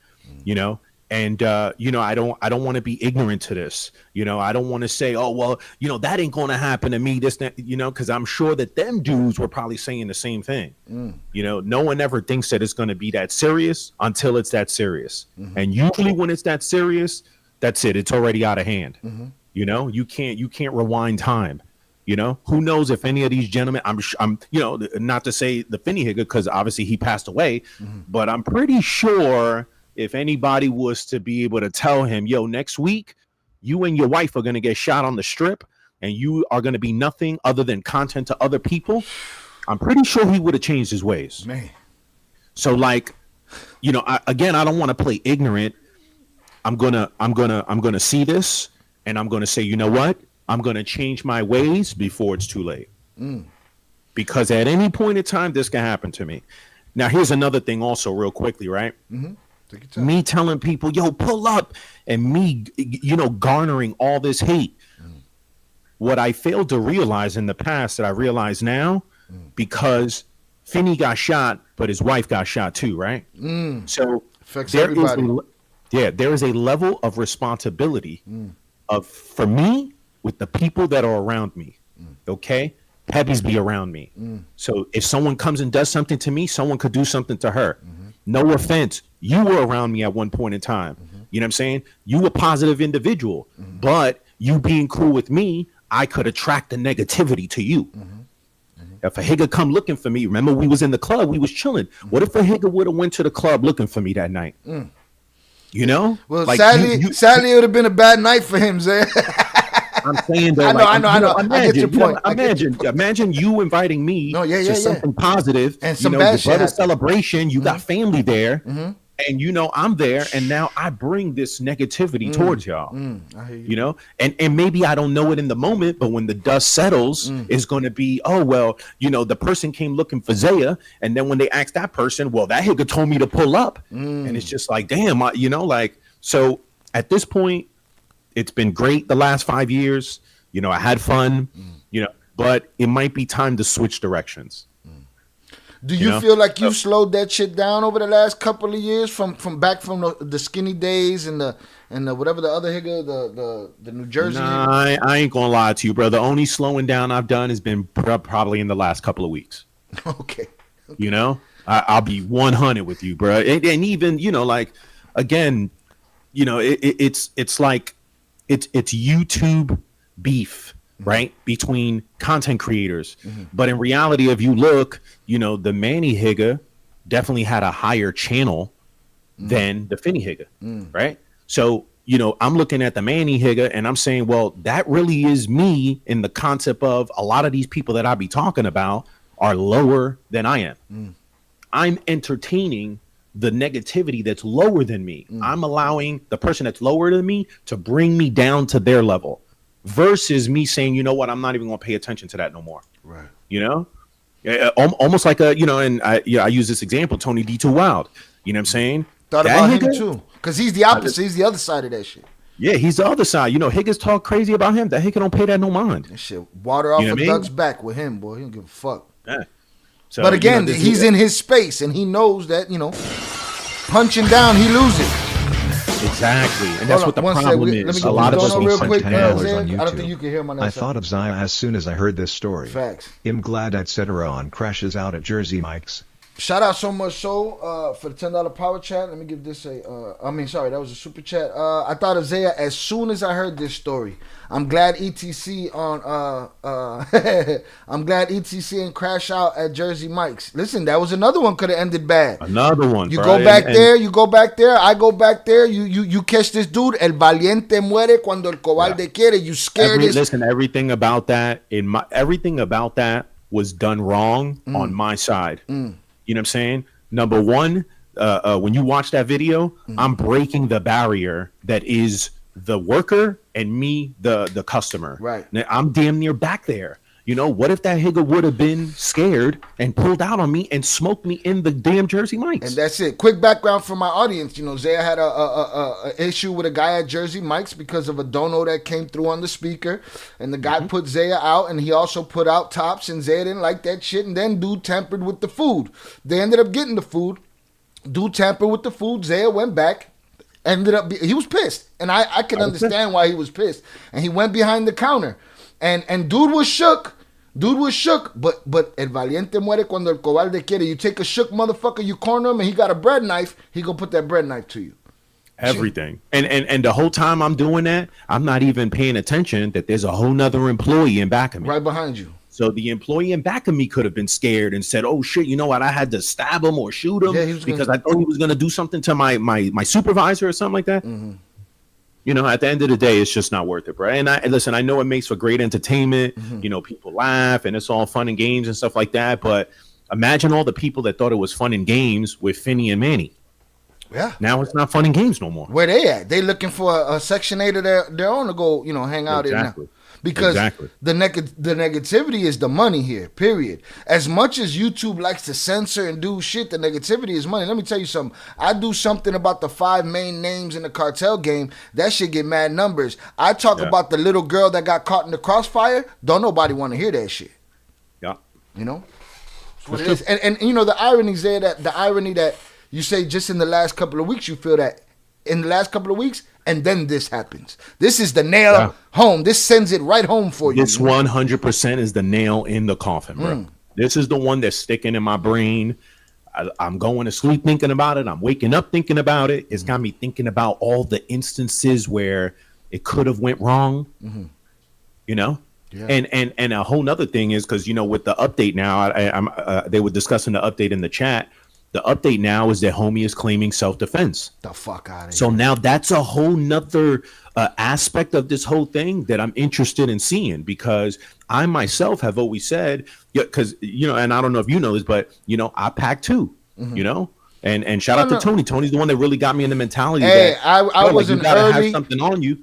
And I don't want to be ignorant to this. I don't want to say, oh well, that ain't gonna happen to me. This, that, because I'm sure that them dudes were probably saying the same thing. No one ever thinks that it's gonna be that serious until it's that serious. And usually when it's that serious, that's it. It's already out of hand. You can't rewind time. Who knows if any of these gentlemen, I'm not to say the Finney Higga because obviously he passed away, but I'm pretty sure. If anybody was to be able to tell him, yo, next week, you and your wife are going to get shot on the strip and you are going to be nothing other than content to other people, I'm pretty sure he would have changed his ways. Man. So like, I don't want to play ignorant. I'm going to see this and I'm going to say, you know what? I'm going to change my ways before it's too late. Because at any point in time, this can happen to me. Now, here's another thing also real quickly, right? Me telling people, yo, pull up, and me, garnering all this hate. What I failed to realize in the past that I realize now, because Finney got shot, but his wife got shot too, right? So affects everybody. There is a level of responsibility for me with the people that are around me. Okay? Pebbies be around me. So if someone comes and does something to me, someone could do something to her. No offense. You were around me at one point in time. You know what I'm saying? You a positive individual, but you being cool with me, I could attract the negativity to you. If a Higga come looking for me, remember we was in the club, we was chilling. What if a Higga would have went to the club looking for me that night? Well, like sadly, it would have been a bad night for him, Zay. I'm saying though, I know. I get your point. Imagine you inviting me to something positive, and some bad shit. Your brother's celebration. You got family there, and I'm there, and now I bring this negativity towards y'all. I hear you. And maybe I don't know it in the moment, but when the dust settles, it's going to be, oh well, the person came looking for Zaya, and then when they asked that person, well, that nigga told me to pull up, and it's just like, damn, so at this point. It's been great the last 5 years. I had fun, but it might be time to switch directions. Do you feel like you slowed that shit down over the last couple of years from the skinny days and the whatever the other higga, the New Jersey? Nah, I ain't gonna lie to you, bro. The only slowing down I've done has been probably in the last couple of weeks. Okay. I'll be 100 with you, bro. And even again, it's like. It's YouTube beef, right, between content creators. But in reality, if you look, the Manny Higa definitely had a higher channel than the Finny Higa, right? So, I'm looking at the Manny Higa and I'm saying, well, that really is me in the concept of a lot of these people that I be talking about are lower than I am. I'm entertaining the negativity that's lower than me. I'm allowing the person that's lower than me to bring me down to their level versus me saying, you know what, I'm not even going to pay attention to that no more. Right. Almost like and I use this example, Tony D. Too Wild. You know what I'm saying? Thought about him too. Because he's the opposite. He's the other side of that shit. Yeah, he's the other side. Higgins talk crazy about him. That Higgins don't pay that no mind. That shit, water off a duck's back with him, boy. He don't give a fuck. Yeah. So, but again, he's in his space, and he knows that, punching down, he loses. Exactly, and that's what the problem is. A lot of us real quick, on YouTube. I don't think you can hear my next I thought of Zaya as soon as I heard this story. Facts. I'm glad etc. on crashes out at Jersey Mike's. Shout out so much for the $10 power chat. Let me give this that was a super chat. I thought of Zaya as soon as I heard this story. I'm glad ETC and crash out at Jersey Mike's. Listen, that was another one, could have ended bad. Another one. You go back there, I go back there, you catch this dude, el valiente muere cuando el cobarde quiere. You scared Listen, everything about that was done wrong on my side. You know what I'm saying? Number one, when you watch that video, I'm breaking the barrier that is the worker and me, the customer. Right. Now, I'm damn near back there. What if that Higa would have been scared and pulled out on me and smoked me in the damn Jersey Mike's? And that's it. Quick background for my audience. Zaya had a issue with a guy at Jersey Mike's because of a dono that came through on the speaker. And the guy put Zaya out, and he also put out Tops, and Zaya didn't like that shit. And then dude tampered with the food. They ended up getting the food. Dude tampered with the food. Zaya went back. He was pissed. And I can understand why he was pissed. And he went behind the counter. And dude was shook. But el valiente muere cuando el cobarde quiere. You take a shook motherfucker, you corner him, and he got a bread knife, he gonna put that bread knife to you. Everything. And the whole time I'm doing that, I'm not even paying attention that there's a whole nother employee in back of me. Right behind you. So the employee in back of me could have been scared and said, oh shit, you know what, I had to stab him or shoot him because I thought he was gonna do something to my supervisor or something like that. At the end of the day, it's just not worth it, bro. And I know it makes for great entertainment. People laugh and it's all fun and games and stuff like that. But imagine all the people that thought it was fun and games with Finny and Manny. Yeah. Now it's not fun and games no more. Where they at? They looking for a Section 8 of their own to go, hang out in now. Because the negativity is the money here, period. As much as YouTube likes to censor and do shit, the negativity is money. Let me tell you something. I do something about the 5 main names in the Cartel game. That shit get mad numbers. I talk about the little girl that got caught in the crossfire. Don't nobody want to hear that shit. Yeah. That's what it is. And the irony is there, that the irony that you say just in the last couple of weeks, you feel that in the last couple of weeks, and then this happens. This is the nail home. This sends it right home for you. This 100% is the nail in the coffin, bro. This is the one that's sticking in my brain. I'm going to sleep thinking about it. I'm waking up thinking about it. It's got me thinking about all the instances where it could have went wrong. Yeah. And a whole nother thing is because with the update now, they were discussing the update in the chat. The update now is that homie is claiming self-defense. The fuck out of here. So now that's a whole nother aspect of this whole thing that I'm interested in seeing, because I myself have always said, because, and I don't know if you know this, but, I pack too, and shout out to Tony. Tony's the one that really got me in the mentality that I was you gotta have something on you.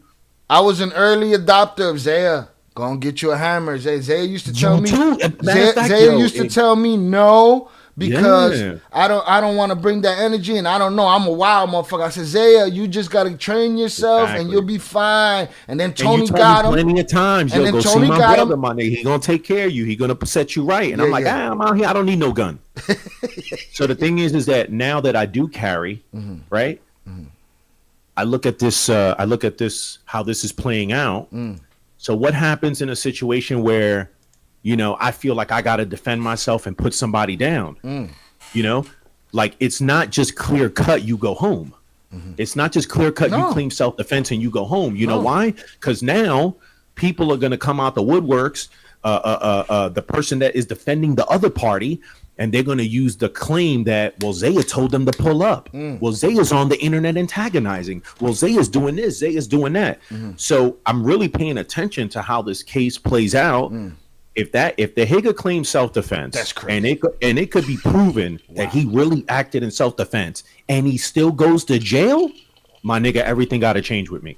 I was an early adopter of Zaya. Go and get you a hammer. Zaya used to tell me. Zaya used to tell me no, because I don't want to bring that energy, and I don't know. I'm a wild motherfucker. I said, Zaya, you just gotta train yourself, and you'll be fine. And then Tony got him plenty of times. And then go Tony see my brother, my nigga. He gonna take care of you. He gonna set you right. And I'm like, I'm out here. I don't need no gun. So the thing is that now that I do carry, right? I look at this. How this is playing out. So what happens in a situation where, I feel like I got to defend myself and put somebody down? Like, it's not just clear cut. You go home. It's not just clear cut. You claim self-defense and you go home. You know why? Because now people are going to come out the woodworks. The person that is defending the other party, and they're going to use the claim that, well, Zaya told them to pull up. Well, Zaya's on the internet antagonizing. Well, Zaya's doing this. Zaya's doing that. So I'm really paying attention to how this case plays out. If the Higa claims self-defense, that's crazy. and it could be proven that he really acted in self-defense, and he still goes to jail, my nigga, everything got to change with me.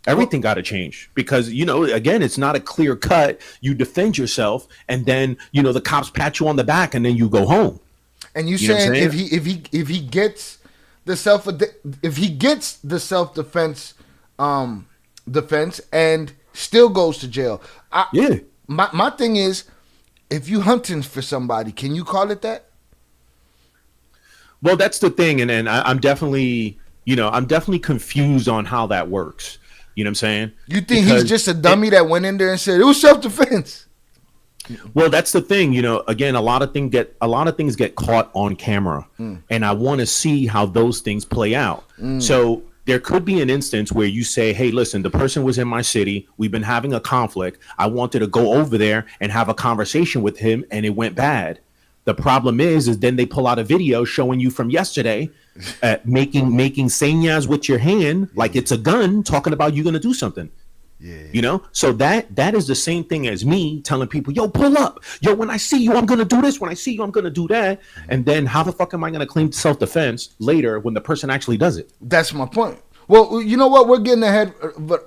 Everything got to change, because, again, it's not a clear cut. You defend yourself, and then, the cops pat you on the back, and then you go home. And you saying if he gets the self-defense defense and still goes to jail. My thing is, if you hunting for somebody, can you call it that? Well, that's the thing, and I'm definitely confused on how that works. You know what I'm saying? You think he's just a dummy that went in there and said it was self-defense? Well, that's the thing. Again, a lot of things get caught on camera, and I want to see how those things play out. So there could be an instance where you say, hey, listen, the person was in my city. We've been having a conflict. I wanted to go over there and have a conversation with him, and it went bad. The problem is then they pull out a video showing you from yesterday making señas with your hand like it's a gun, talking about you're going to do something. So that is the same thing as me telling people, yo, pull up. Yo, when I see you, I'm going to do this. When I see you, I'm going to do that. And then how the fuck am I going to claim self-defense later when the person actually does it? That's my point. Well, you know what? We're getting ahead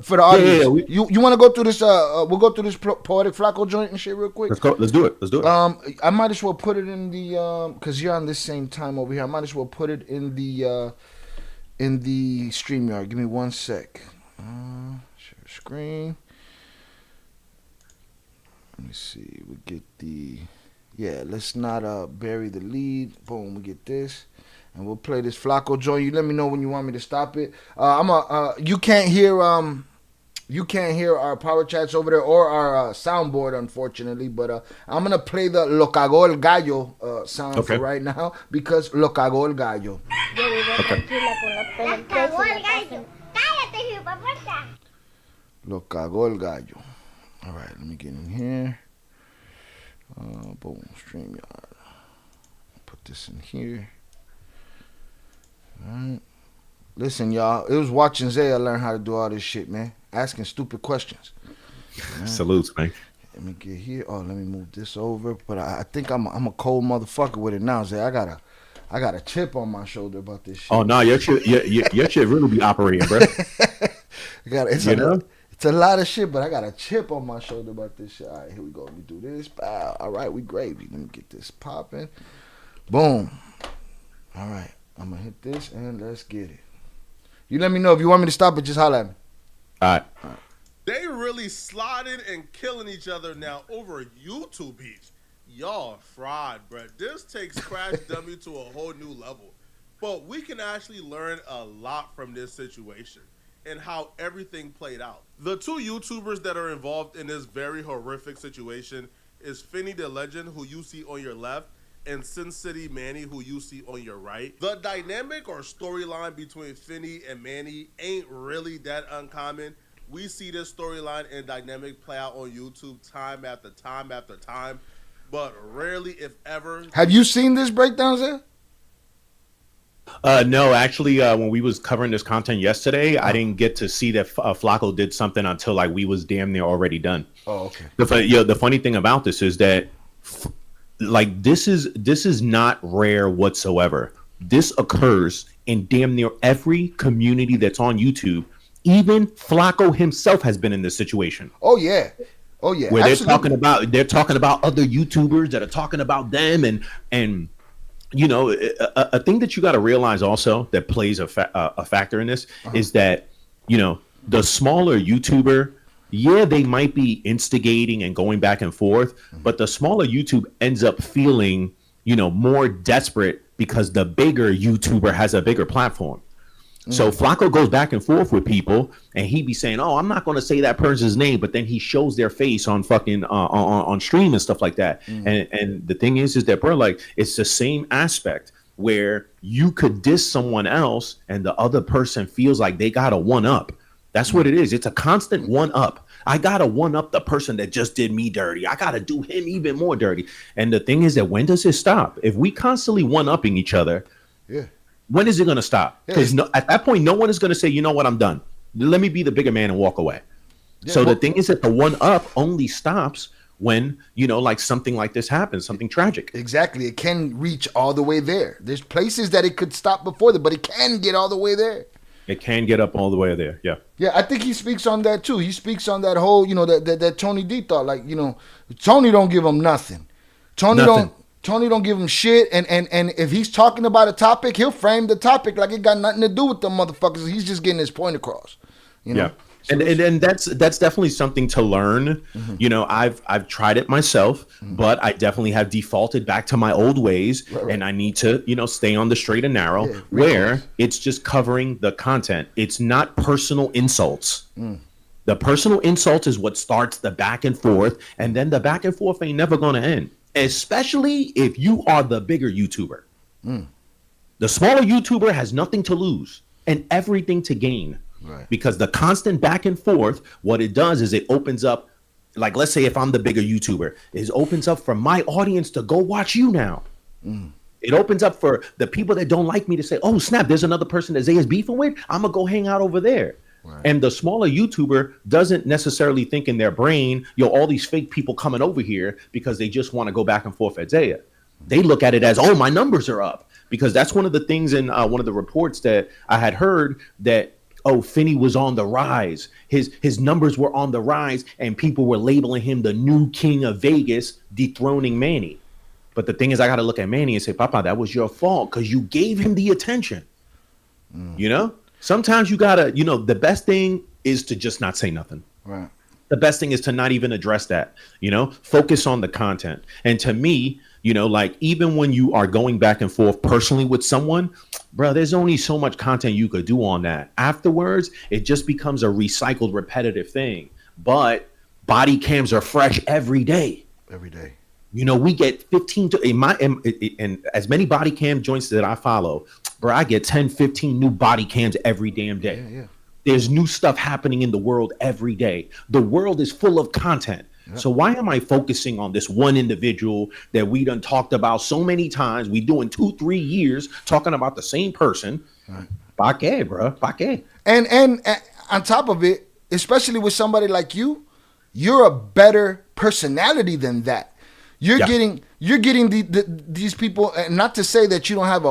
for the audience. You want to go through this? We'll go through this Poetic Flacco joint and shit real quick. Let's go. Let's do it. I might as well put it in the because you're on this same time over here. I might as well put it in the StreamYard. Give me 1 sec. Share screen. Let me see. We get the let's not bury the lead. Boom. We get this. And we'll play this Flacco joint. You let me know when you want me to stop it. You can't hear our power chats over there or our soundboard, unfortunately. But I'm gonna play the Lo Cagó el Gallo sound for right now, because Lo Cagó el Gallo. Lo Cagó el Gallo. All right, let me get in here. Boom, StreamYard. Put this in here. All right. Listen, y'all. It was watching Zaya learn how to do all this shit, man. Asking stupid questions. Salutes, man. Let me get here. Oh, let me move this over. But I think I'm a cold motherfucker with it now, Zaya. I got a chip on my shoulder about this shit. Oh no, your shit really be operating, bro. It's a lot of shit, but I got a chip on my shoulder about this shit. All right, here we go. Let me do this. Bow. All right, we gravy. Let me get this popping. Boom. All right. I'm going to hit this, and let's get it. You let me know if you want me to stop it. Just holler at me. All right. They really slotted and killing each other now over YouTube beats. Y'all fried, bro. This takes Crash Dummy to a whole new level. But we can actually learn a lot from this situation and how everything played out. The two YouTubers that are involved in this very horrific situation is Finny the Legend, who you see on your left, and Sin City Manny, who you see on your right. The dynamic or storyline between Finny and Manny ain't really that uncommon. We see this storyline and dynamic play out on YouTube time after time after time. but rarely, if ever. Have you seen this breakdown, Zaya? No, actually, when we was covering this content yesterday, I didn't get to see that Flacco did something until like we was damn near already done. Oh, okay. The funny thing about this is that like this is not rare whatsoever. This occurs in damn near every community that's on YouTube. Even Flacco himself has been in this situation. Oh yeah. Oh yeah. Where Absolutely. they're talking about other YouTubers that are talking about them and you know, a thing that you got to realize also that plays a factor in this is that, you know, the smaller YouTuber, yeah, they might be instigating and going back and forth, but the smaller YouTube ends up feeling, you know, more desperate because the bigger YouTuber has a bigger platform. So Flacco goes back and forth with people, and he be saying, "Oh, I'm not going to say that person's name," but then he shows their face on fucking on stream and stuff like that. And the thing is that, bro, like it's the same aspect where you could diss someone else, and the other person feels like they got a one up. That's what it is. It's a constant one up. I gotta one up the person that just did me dirty. I gotta do him even more dirty. And the thing is that when does it stop? If we constantly one upping each other, yeah. When is it going to stop? Because at that point, no one is going to say, you know what, I'm done. Let me be the bigger man and walk away. Yeah, so the thing is that the one up only stops when, you know, like something like this happens, something tragic. Exactly. It can reach all the way there. There's places that it could stop before that, but it can get all the way there. It can get up all the way there. Yeah. Yeah, I think he speaks on that too. He speaks on that whole, you know, that Tony D thought. Like, you know, Tony don't give him nothing. Tony don't give him shit, and if he's talking about a topic, he'll frame the topic like it got nothing to do with them motherfuckers. He's just getting his point across. You know? Yeah. So and that's definitely something to learn. You know, I've tried it myself, but I definitely have defaulted back to my old ways, and I need to, you know, stay on the straight and narrow where it's just covering the content. It's not personal insults. The personal insult is what starts the back and forth, and then the back and forth ain't never going to end. Especially if you are the bigger YouTuber. The smaller YouTuber has nothing to lose and everything to gain. Right. Because the constant back and forth, what it does is it opens up, like let's say if I'm the bigger YouTuber, it opens up for my audience to go watch you now. It opens up for the people that don't like me to say, oh snap, there's another person that Zaya's beefing with, I'm gonna go hang out over there. Right. And the smaller YouTuber doesn't necessarily think in their brain, yo, all these fake people coming over here because they just want to go back and forth at Zaya. They look at it as, oh, my numbers are up. Because that's one of the things in one of the reports that I had heard that, oh, Finney was on the rise. His numbers were on the rise and people were labeling him the new king of Vegas, dethroning Manny. But the thing is, I got to look at Manny and say, Papa, that was your fault because you gave him the attention. You know? Sometimes you gotta, you know, the best thing is to just not say nothing. Right. The best thing is to not even address that, you know, focus on the content. And to me, you know, like even when you are going back and forth personally with someone, bro, there's only so much content you could do on that. Afterwards, it just becomes a recycled, repetitive thing. But body cams are fresh every day. Every day. You know, we get 15 to and as many body cam joints that I follow, bro, I get 10, 15 new body cams every damn day. Yeah. There's new stuff happening in the world every day. The world is full of content. Yeah. So why am I focusing on this one individual that we done talked about so many times? We doing 2-3 years talking about the same person. Pa qué, bro? Pa qué? And on top of it, especially with somebody like you, you're a better personality than that. You're getting these people, and not to say that you don't have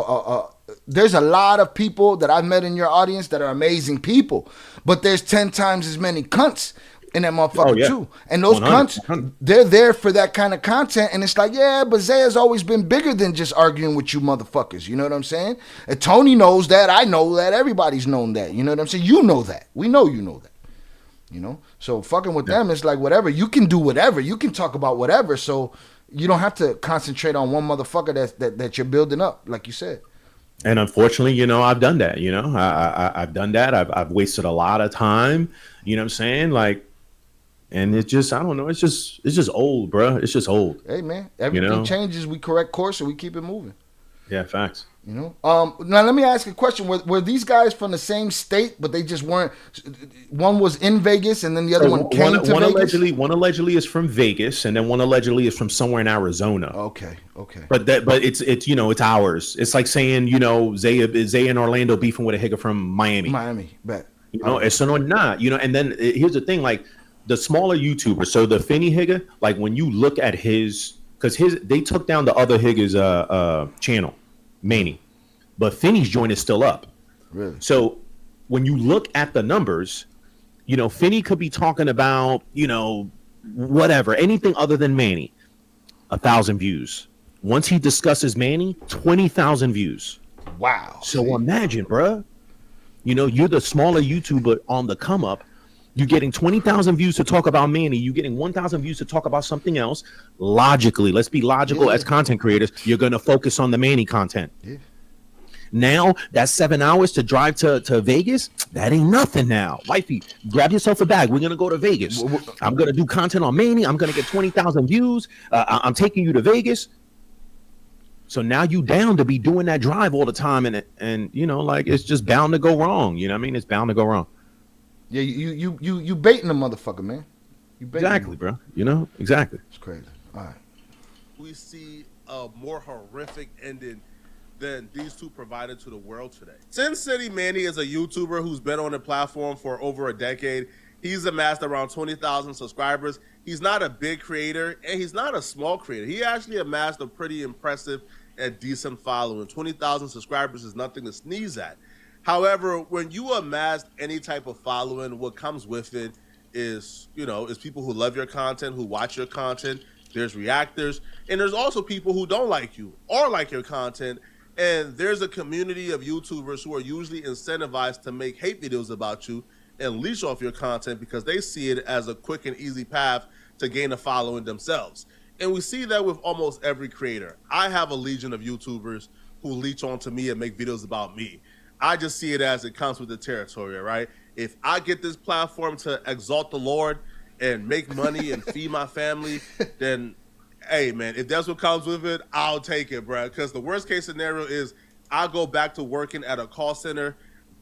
there's a lot of people that I've met in your audience that are amazing people, but there's 10 times as many cunts in that motherfucker too. And those 100%. Cunts, they're there for that kind of content, and it's like, yeah, but Zaya's always been bigger than just arguing with you motherfuckers. You know what I'm saying? And Tony knows that. I know that. Everybody's known that. You know what I'm saying? You know that. We know you know that. You know? So fucking with them, it's like whatever. You can do whatever. You can talk about whatever. So you don't have to concentrate on one motherfucker that you're building up, like you said. And unfortunately, you know, I've done that. You know, I've done that. I've wasted a lot of time. You know what I'm saying? Like, and it just, I don't know. It's just old, bro. It's just old. Hey, man, everything changes. We correct course and we keep it moving. Yeah, facts. You know. Now let me ask a question: Were these guys from the same state, but they just weren't? One was in Vegas, and then the other one came to Vegas. One allegedly is from Vegas, and then one allegedly is from somewhere in Arizona. Okay. But it's you know, it's ours. It's like saying, you know, Zaya in Orlando beefing with a higga from Miami. Bet. You know, it's not. You know, and then here's the thing: like the smaller YouTubers. So the Finney higga, like when you look at they took down the other higga's channel. Manny, but Finney's joint is still up. Really? So when you look at the numbers, you know, Finney could be talking about, you know, whatever, anything other than Manny, 1,000 views. Once he discusses Manny, 20,000 views. Wow. So imagine, bruh, you know, you're the smaller YouTuber on the come up. You're getting 20,000 views to talk about Manny. You're getting 1,000 views to talk about something else. Logically, let's be logical as content creators. You're going to focus on the Manny content. Yeah. Now, that 7 hours to drive to Vegas, that ain't nothing now. Wifey, grab yourself a bag. We're going to go to Vegas. I'm going to do content on Manny. I'm going to get 20,000 views. I'm taking you to Vegas. So now you down to be doing that drive all the time. And you know, like, it's just bound to go wrong. You know what I mean? It's bound to go wrong. Yeah, you baiting the motherfucker, man. You baiting exactly, him. bro. You know, exactly. It's crazy. All right. We see a more horrific ending than these two provided to the world today. Sin City Manny is a YouTuber who's been on the platform for over a decade. He's amassed around 20,000 subscribers. He's not a big creator, and he's not a small creator. He actually amassed a pretty impressive and decent following. 20,000 subscribers is nothing to sneeze at. However, when you amass any type of following, what comes with it is, you know, is people who love your content, who watch your content. There's reactors, and there's also people who don't like you or like your content. And there's a community of YouTubers who are usually incentivized to make hate videos about you and leash off your content because they see it as a quick and easy path to gain a following themselves. And we see that with almost every creator. I have a legion of YouTubers who leech onto me and make videos about me. I just see it as it comes with the territory, right? If I get this platform to exalt the Lord and make money and feed my family, then, hey, man, if that's what comes with it, I'll take it, bro. Because the worst case scenario is I'll go back to working at a call center,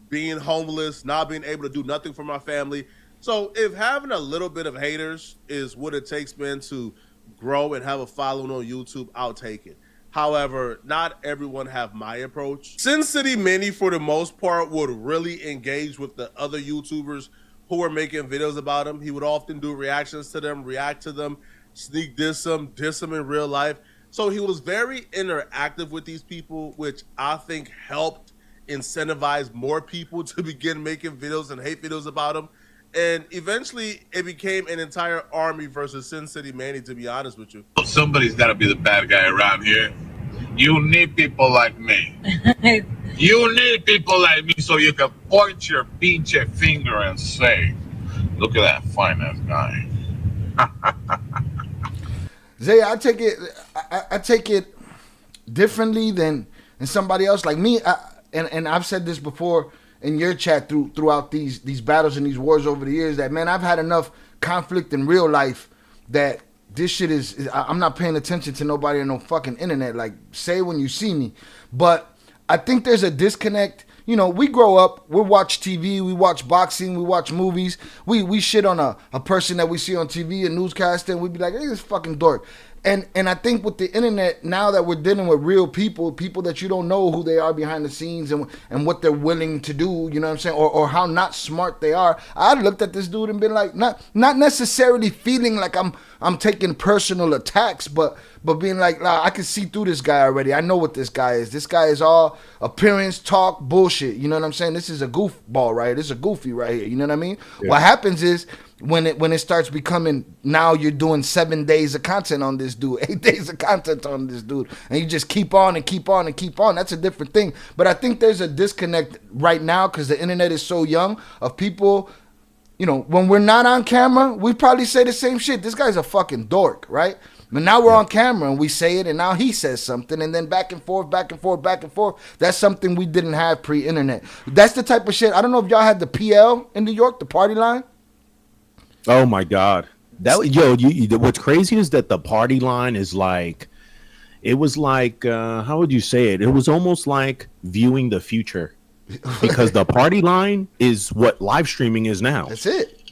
being homeless, not being able to do nothing for my family. So if having a little bit of haters is what it takes, man, to grow and have a following on YouTube, I'll take it. However, not everyone have my approach. Sin City Manny, for the most part, would really engage with the other YouTubers who were making videos about him. He would often do reactions to them, react to them, sneak diss them in real life. So he was very interactive with these people, which I think helped incentivize more people to begin making videos and hate videos about him. And eventually, it became an entire army versus Sin City Manny, to be honest with you. Somebody's got to be the bad guy around here. You need people like me. You need people like me so you can point your pinche finger and say, look at that fine-ass guy. Zaya, I take it differently than somebody else. Like me, and I've said this before in your chat throughout these battles and these wars over the years, that, man, I've had enough conflict in real life that this shit is I'm not paying attention to nobody on no fucking internet. Like, say when you see me. But I think there's a disconnect. You know, we grow up, we watch TV, we watch boxing, we watch movies. We shit on a person that we see on TV, a newscaster, and we be like, hey, this fucking dork. And I think with the internet, now that we're dealing with real people that you don't know who they are behind the scenes and what they're willing to do, you know what I'm saying, or how not smart they are. I looked at this dude and been like, not necessarily feeling like I'm taking personal attacks, but being like, nah, I can see through this guy already. I know what this guy is. This guy is all appearance, talk, bullshit. You know what I'm saying? This is a goofball right here. This is a goofy right here. You know what I mean? Yeah. What happens is, when it starts becoming, now you're doing 7 days of content on this dude, 8 days of content on this dude, and you just keep on and keep on and keep on. That's a different thing. But I think there's a disconnect right now because the internet is so young of people. You know, when we're not on camera, we probably say the same shit. This guy's a fucking dork, right? But now we're on camera and we say it, and now he says something, and then back and forth, back and forth, back and forth. That's something we didn't have pre-internet. That's the type of shit. I don't know if y'all had the PL in New York, the party line. Oh my God, what's crazy is that the party line is like, it was like, how would you say it? It was almost like viewing the future, because the party line is what live streaming is now. That's it.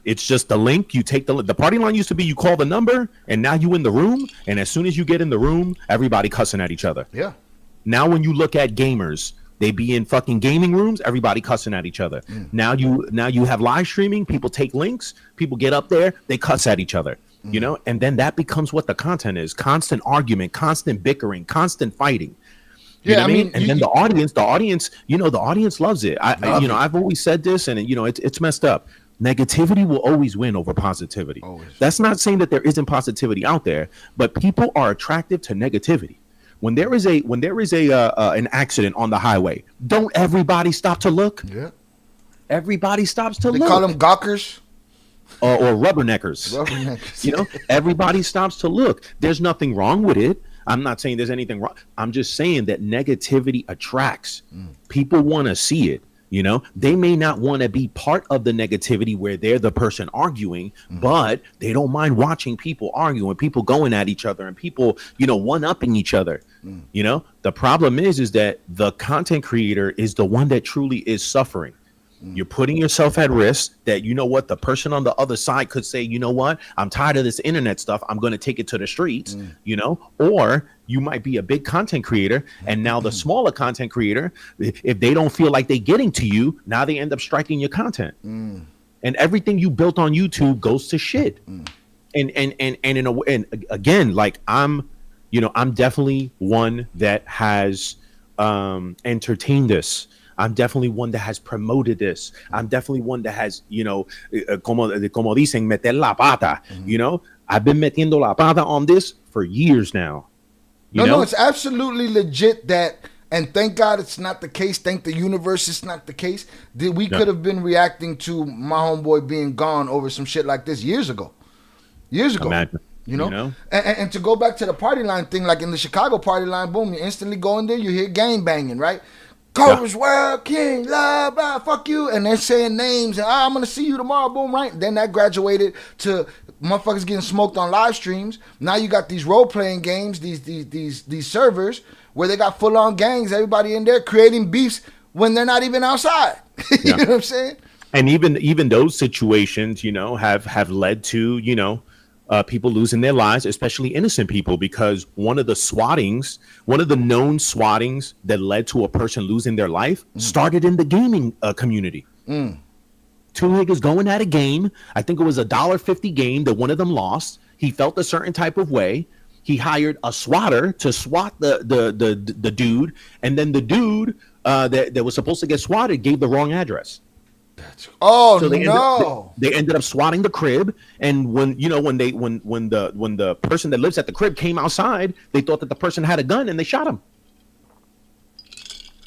It's just the link. You take the party line used to be you call the number, and now you in the room, and as soon as you get in the room, everybody cussing at each other. Yeah. Now when you look at gamers, they be in fucking gaming rooms, everybody cussing at each other. Now you have live streaming, people take links, people get up there, they cuss at each other. You know, and then that becomes what the content is: constant argument, constant bickering, constant fighting. You know what I mean? And then the audience, you know, the audience loves it. I've always said this, and you know, it's messed up. Negativity will always win over positivity. Always. That's not saying that there isn't positivity out there, but people are attractive to negativity. When there is an accident on the highway, don't everybody stop to look? Yeah. Everybody stops to look. They call them gawkers. Or rubberneckers. You know, everybody stops to look. There's nothing wrong with it. I'm not saying there's anything wrong. I'm just saying that negativity attracts. People want to see it. You know, they may not want to be part of the negativity where they're the person arguing, but they don't mind watching people argue and people going at each other and people, you know, one-upping each other. You know, the problem is that the content creator is the one that truly is suffering. You're putting yourself at risk that, you know what, the person on the other side could say, you know what, I'm tired of this internet stuff. I'm going to take it to the streets, you know, or you might be a big content creator. And now the smaller content creator, if they don't feel like they're getting to you, now they end up striking your content. And everything you built on YouTube goes to shit. And again, like I'm definitely one that has entertained this. I'm definitely one that has promoted this. I'm definitely one that has, you know, como dicen, meter la pata. You know, I've been metiendo la pata on this for years now. No, it's absolutely legit that, and thank God it's not the case. Thank the universe it's not the case. We could have been reacting to my homeboy being gone over some shit like this years ago. Imagine. You know? And to go back to the party line thing, like in the Chicago party line, boom, you instantly go in there, you hear gang banging, right? Cobra's World King, blah, blah, fuck you. And they're saying names, and I'm going to see you tomorrow, boom, right? Then that graduated to motherfuckers getting smoked on live streams. Now you got these role-playing games, these servers, where they got full-on gangs, everybody in there creating beefs when they're not even outside. You know what I'm saying? And even those situations, you know, have led to, you know, people losing their lives, especially innocent people, because one of the known swattings that led to a person losing their life started in the gaming community. Two niggas going at a game. I think it was $1.50 game that one of them lost. He felt a certain type of way. He hired a swatter to swat the dude, and then the dude that was supposed to get swatted gave the wrong address. So they ended up swatting the crib, and when the person that lives at the crib came outside, they thought that the person had a gun and they shot him.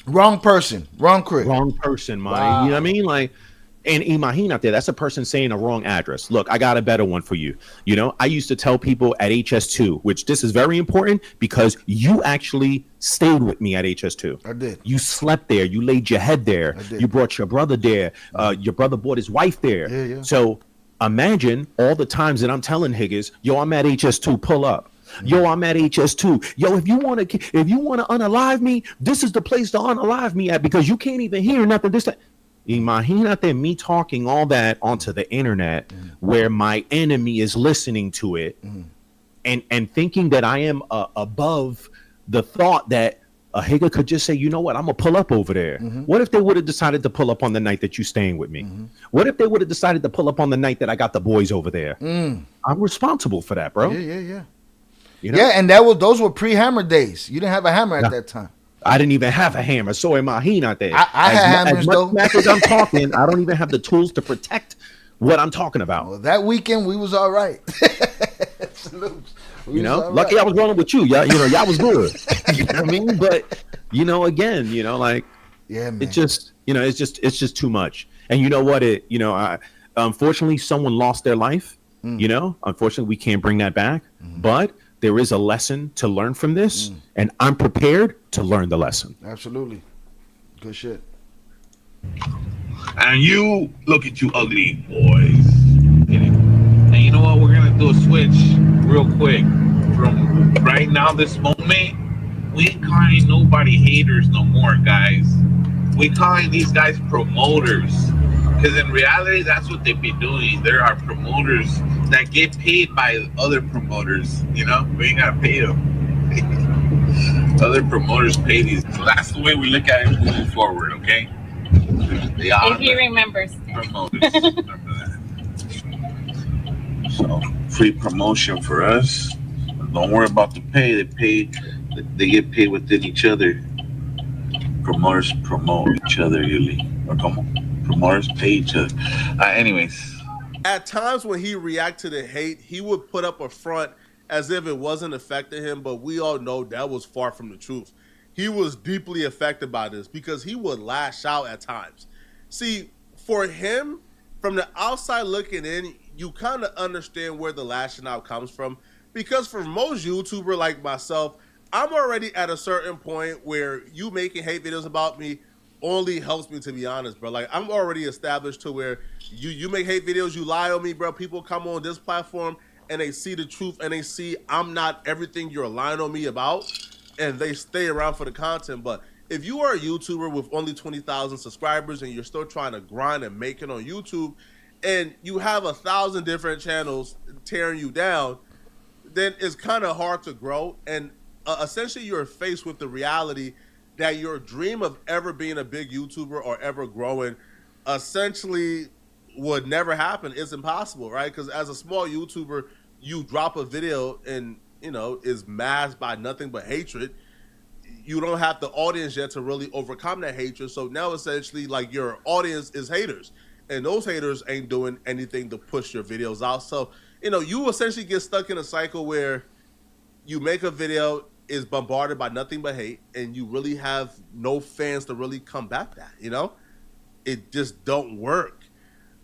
Wrong person, wrong crib, wrong person, man. Wow. You know what I mean? Like, and imagínate, that's a person saying a wrong address. Look, I got a better one for you. You know, I used to tell people at HS2, which this is very important because you actually stayed with me at HS2. I did. You slept there. You laid your head there. You brought your brother there. Your brother brought his wife there. Yeah. So imagine all the times that I'm telling Higgins, yo, I'm at HS2, pull up. Yo, I'm at HS2. Yo, if you want to unalive me, this is the place to unalive me at, because you can't even hear nothing. Imagínate me talking all that onto the internet where my enemy is listening to it and thinking that I am above the thought that a Higa could just say, you know what, I'm going to pull up over there. What if they would have decided to pull up on the night that you staying with me? What if they would have decided to pull up on the night that I got the boys over there? I'm responsible for that, bro. Yeah. You know? Yeah, and those were pre-hammer days. You didn't have a hammer at that time. I didn't even have a hammer, so imagínate. I had hammers, though. As I'm talking, I don't even have the tools to protect what I'm talking about. Well, that weekend, we was all right. You know, lucky I was rolling with you. Y'all was good. You know what I mean? But, you know, again, you know, like, yeah, man. It just, you know, it's just too much. And you know what? Unfortunately, someone lost their life. You know, unfortunately, we can't bring that back. But there is a lesson to learn from this, and I'm prepared to learn the lesson. Absolutely. Good shit. And you, look at you ugly boys. And you know what? We're going to do a switch real quick. from right now, this moment, we ain't calling nobody haters no more, guys. We calling these guys promoters. Because in reality, that's what they be doing. There are promoters that get paid by other promoters. You know, we ain't gotta pay them. Other promoters pay these. So that's the way we look at it moving forward. Okay. They are If he remembers. promoters. Remember that. So free promotion for us. Don't worry about the pay. They get paid within each other. Promoters promote each other, really. Or come on. Promoters pay each other. Anyways. At times when he react to the hate, he would put up a front as if it wasn't affecting him, but we all know that was far from the truth. He was deeply affected by this because he would lash out at times. See, for him, from the outside looking in, you kind of understand where the lashing out comes from. Because for most YouTubers like myself, I'm already at a certain point where you making hate videos about me only helps me, to be honest, bro. Like, I'm already established to where you make hate videos, you lie on me, bro. People come on this platform and they see the truth and they see I'm not everything you're lying on me about, and they stay around for the content. But if you are a YouTuber with only 20,000 subscribers and you're still trying to grind and make it on YouTube, and you have 1,000 different channels tearing you down, then it's kind of hard to grow. And essentially you're faced with the reality that your dream of ever being a big YouTuber or ever growing essentially would never happen. It's impossible, right? Because as a small YouTuber, you drop a video and, you know, is masked by nothing but hatred. You don't have the audience yet to really overcome that hatred. So now essentially like your audience is haters, and those haters ain't doing anything to push your videos out. So, you know, you essentially get stuck in a cycle where you make a video, is bombarded by nothing but hate, and you really have no fans to really combat that, you know? It just don't work.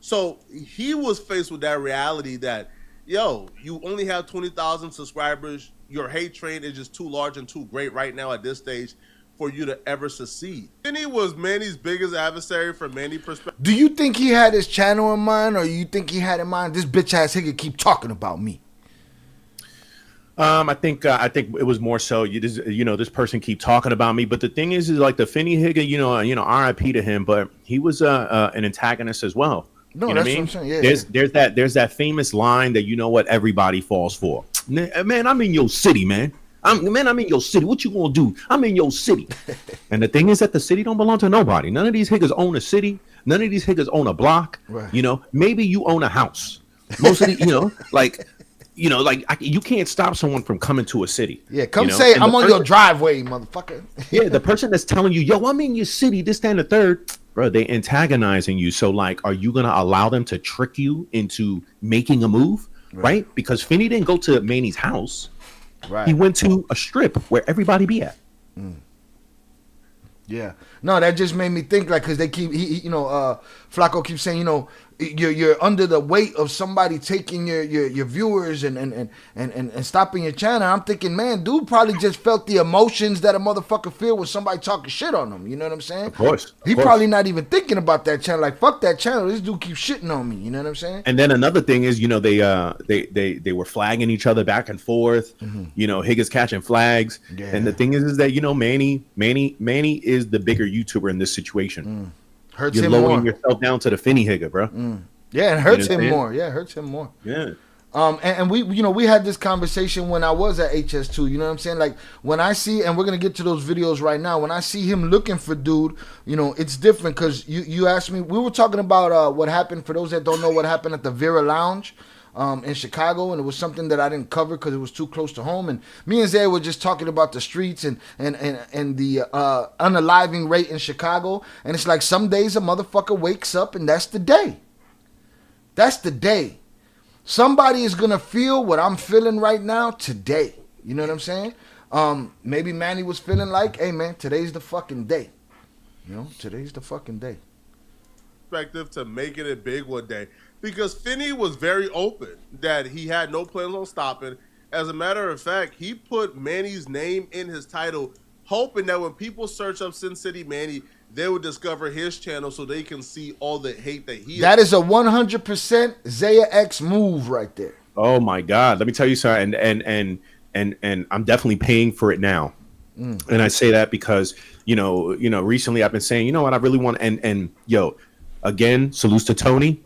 So he was faced with that reality that, yo, you only have 20,000 subscribers. Your hate train is just too large and too great right now at this stage for you to ever succeed. Manny was Manny's biggest adversary from Manny's perspective. Do you think he had his channel in mind, or you think he had in mind this bitch ass nigga keep talking about me? I think it was more so this person keep talking about me, but the thing is like the Finney Higa, R.I.P. to him, but he was an antagonist as well. No, you know that's what I mean? what I'm saying. Yeah, there's that famous line that everybody falls for. Man, I'm in your city, man. I'm in your city. What you gonna do? I'm in your city. And the thing is that the city don't belong to nobody. None of these higgers own a city. None of these higgers own a block. Right. You know, maybe you own a house. Most of the, you can't stop someone from coming to a city. Yeah, say I'm on your driveway, motherfucker. Yeah, the person that's telling you, yo, I'm in your city, this, that, and the third, bro, they antagonizing you. So, like, are you going to allow them to trick you into making a move, right? Because Finney didn't go to Manny's house. Right. He went to a strip where everybody be at. Yeah. No, that just made me think, like, because they keep, Flacco keeps saying, you're under the weight of somebody taking your viewers and stopping your channel. I'm thinking, man, dude probably just felt the emotions that a motherfucker feel when somebody talking shit on him. You know what I'm saying? Of course. He probably not even thinking about that channel. Like, fuck that channel. This dude keeps shitting on me. You know what I'm saying? And then another thing is, they were flagging each other back and forth. Mm-hmm. Higgins catching flags. Yeah. And the thing is that, Manny is the bigger YouTuber in this situation. Hurts You're him lowering more. yourself down to the Finney Higger, bro. Yeah, it hurts him more. Yeah, it hurts him more. Yeah. And we had this conversation when I was at HS2, you know what I'm saying? Like, when I see, and we're going to get to those videos right now, when I see him looking for dude, it's different, because you asked me, we were talking about what happened, for those that don't know what happened at the Vera Lounge in Chicago, and it was something that I didn't cover because it was too close to home, and me and Zaya were just talking about the streets and the unaliving rate in Chicago, and it's like some days a motherfucker wakes up and that's the day. That's the day. Somebody is going to feel what I'm feeling right now today. You know what I'm saying? Maybe Manny was feeling like, hey, man, today's the fucking day. Today's the fucking day. Perspective to making it big one day. Because Finney was very open that he had no plans on stopping. As a matter of fact, he put Manny's name in his title, hoping that when people search up Sin City Manny, they would discover his channel so they can see all the hate that he That is a 100% Zaya X move right there. Oh my God. Let me tell you something. And and I'm definitely paying for it now. And I say that because, recently I've been saying, you know what, I really want, and yo, again, salutes to Tony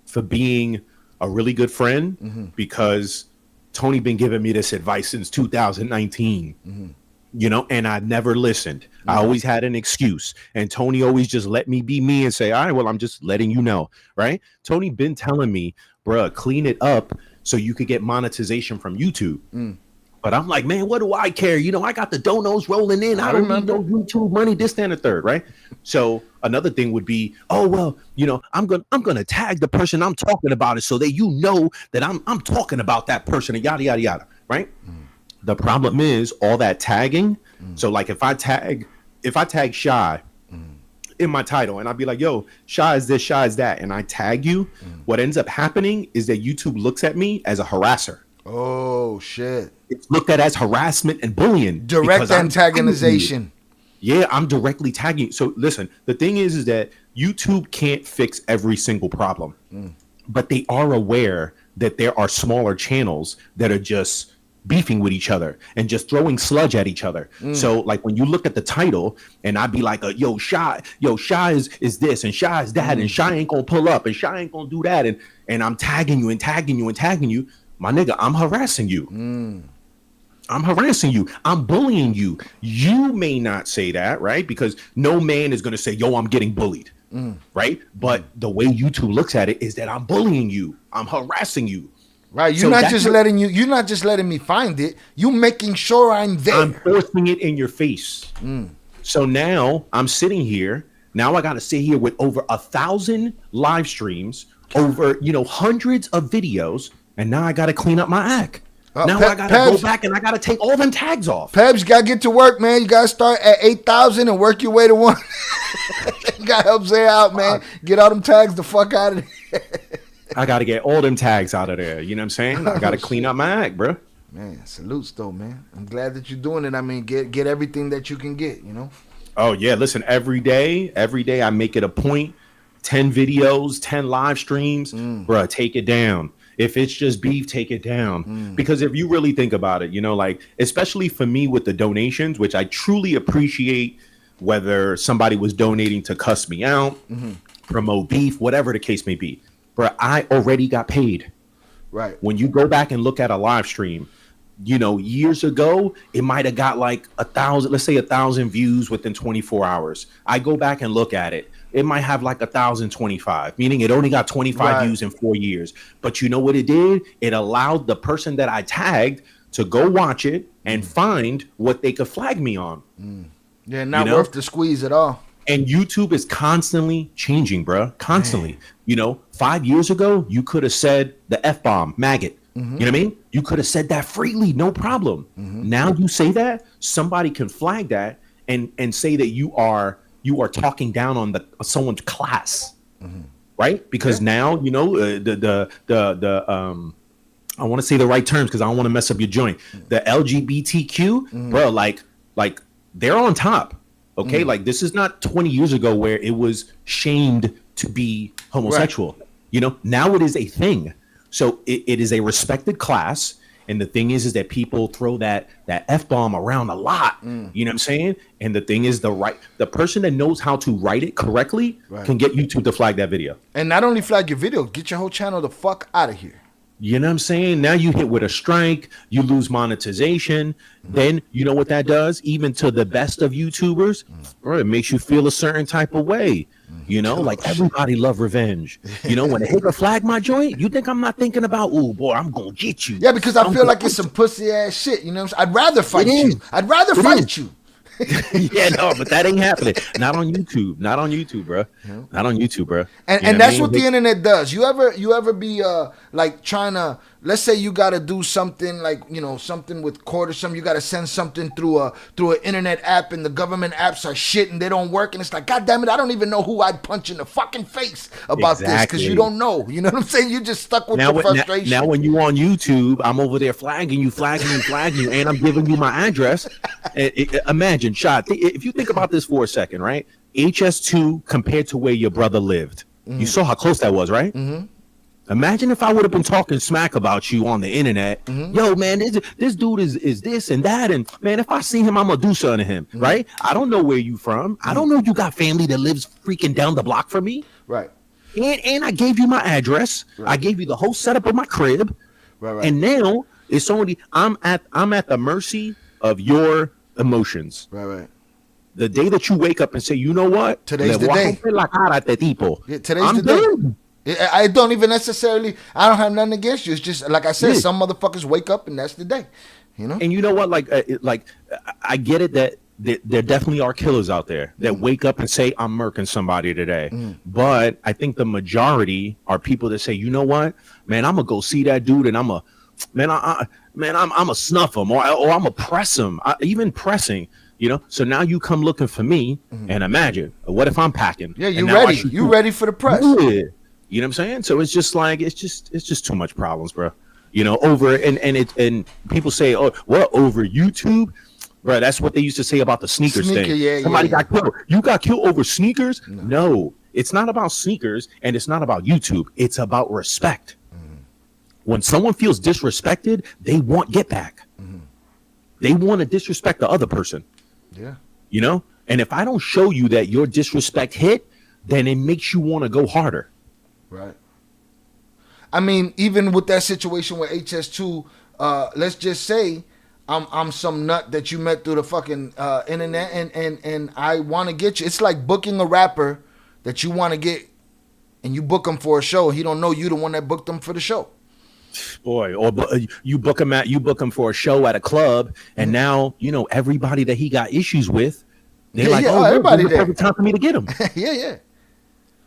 for being a really good friend, because Tony been giving me this advice since 2019, and I never listened. I always had an excuse, and Tony always just let me be me and say, all right, well, I'm just letting you know, right? Tony been telling me, bruh, clean it up so you could get monetization from YouTube. But I'm like, man, what do I care? I got the donos rolling in. I don't need no YouTube money, this, that, and the third, right? So another thing would be, oh, well, I'm gonna tag the person I'm talking about it so that that I'm talking about that person and yada, yada, yada, right? The problem is all that tagging. So like if I tag Shy in my title and I'd be like, yo, Shy is this, Shy is that, and I tag you, what ends up happening is that YouTube looks at me as a harasser. Oh, shit. It's looked at as harassment and bullying. Direct antagonization. Yeah, I'm directly tagging. So listen, the thing is that YouTube can't fix every single problem, but they are aware that there are smaller channels that are just beefing with each other and just throwing sludge at each other. So like when you look at the title and I'd be like, yo, Shy is this and Shy is that and Shy ain't gonna pull up and Shy ain't gonna do that, and I'm tagging you and tagging you and tagging you. My nigga, I'm harassing you. I'm harassing you. I'm bullying you. You may not say that, right? Because no man is going to say, yo, I'm getting bullied, right? But the way YouTube looks at it is that I'm bullying you. I'm harassing you. Right. You're not just letting me find it. You making sure I'm there. I'm forcing it in your face. So now I'm sitting here. Now I got to sit here with over 1,000 live streams, over, hundreds of videos. And now I got to clean up my act. Now I got to go back and I got to take all them tags off. Pebs, you got to get to work, man. You got to start at 8,000 and work your way to 1. You got to help Zaya out, man. Get all them tags the fuck out of there. I got to get all them tags out of there. You know what I'm saying? I got to clean up my act, bro. Man, salutes though, man. I'm glad that you're doing it. I mean, get everything that you can get, Oh, yeah. Listen, every day I make it a point. 10 videos, 10 live streams. Bro, take it down. If it's just beef, take it down. Because if you really think about it, like, especially for me with the donations, which I truly appreciate, whether somebody was donating to cuss me out, promote beef, whatever the case may be. Bro, I already got paid. Right. When you go back and look at a live stream, years ago, it might have got like 1,000, let's say 1,000 views within 24 hours. I go back and look at it. It might have like 1,025, meaning it only got 25 views in 4 years. But you know what it did? It allowed the person that I tagged to go watch it and find what they could flag me on. Yeah, not worth the squeeze at all. And YouTube is constantly changing, bro. Constantly. 5 years ago, you could have said the F-bomb, maggot. You know what I mean? You could have said that freely, no problem. Now you say that, somebody can flag that and say that you are talking down on someone's class, right? Because now the I want to say the right terms because I don't want to mess up your joint. The LGBTQ, bro, like they're on top. Okay, like this is not 20 years ago where it was shamed to be homosexual. Now it is a thing. So it is a respected class. And the thing is that people throw that F-bomb around a lot. You know what I'm saying? And the thing is the person that knows how to write it correctly can get YouTube to flag that video. And not only flag your video, get your whole channel the fuck out of here. You know what I'm saying? Now you hit with a strike, you lose monetization. Then you know what that does? Even to the best of YouTubers, bro, it makes you feel a certain type of way. Like everybody love revenge. When a hitter flag my joint, you think I'm not thinking about, oh boy, I'm gonna get you. Yeah, because I feel like it's some pussy ass shit. You know what I'm saying? I'd rather fight you. I'd rather fight you. Yeah, no, but that ain't happening. Not on YouTube, bro. Not on YouTube, bro. And that's what the internet does. You ever be like trying to, let's say you got to do something like, something with court or something. You got to send something through an internet app, and the government apps are shit and they don't work. And it's like, God damn it, I don't even know who I'd punch in the fucking face about this because you don't know. You know what I'm saying? You're just stuck with the frustration. Now when you on YouTube, I'm over there flagging you, and I'm giving you my address. Imagine, Shot, if you think about this for a second, right? HS2 compared to where your brother lived. You saw how close that was, right? Imagine if I would have been talking smack about you on the internet. Yo, man, this dude is this and that. And man, if I see him, I'm gonna do something to him, right? I don't know where you from. I don't know you got family that lives freaking down the block from me. Right. And I gave you my address. Right. I gave you the whole setup of my crib. Right. And now it's only I'm at the mercy of your emotions. Right. The day that you wake up and say, you know what? Today's the day. Today's the day. I don't even necessarily. I don't have nothing against you. It's just like I said. Some motherfuckers wake up and that's the day. You know. And you know what? Like I get it that there definitely are killers out there that wake up and say, I'm murking somebody today. But I think the majority are people that say, you know what, man, I'm gonna go see that dude and I'm a snuff him or I'm a press him. Even pressing, you know. So now you come looking for me, and imagine what if I'm packing? Yeah, you ready? You ready for the press? Yeah. You know what I'm saying? So it's just like it's just too much problems, bro. You know, over and people say, oh, what, over YouTube? Bro, that's what they used to say about the sneakers thing. Somebody got killed. You got killed over sneakers? No, it's not about sneakers and it's not about YouTube. It's about respect. When someone feels disrespected, they want get back. They want to disrespect the other person. Yeah. You know? And if I don't show you that your disrespect hit, then it makes you want to go harder. Right. I mean, even with that situation with HS2, let's just say I'm some nut that you met through the fucking internet and I want to get you. It's like booking a rapper that you want to get and you book him for a show. He don't know you the one that booked him for the show. Boy, or you book him for a show at a club, and now you know everybody that he got issues with. They're everybody there. Perfect time for me to get him. Yeah.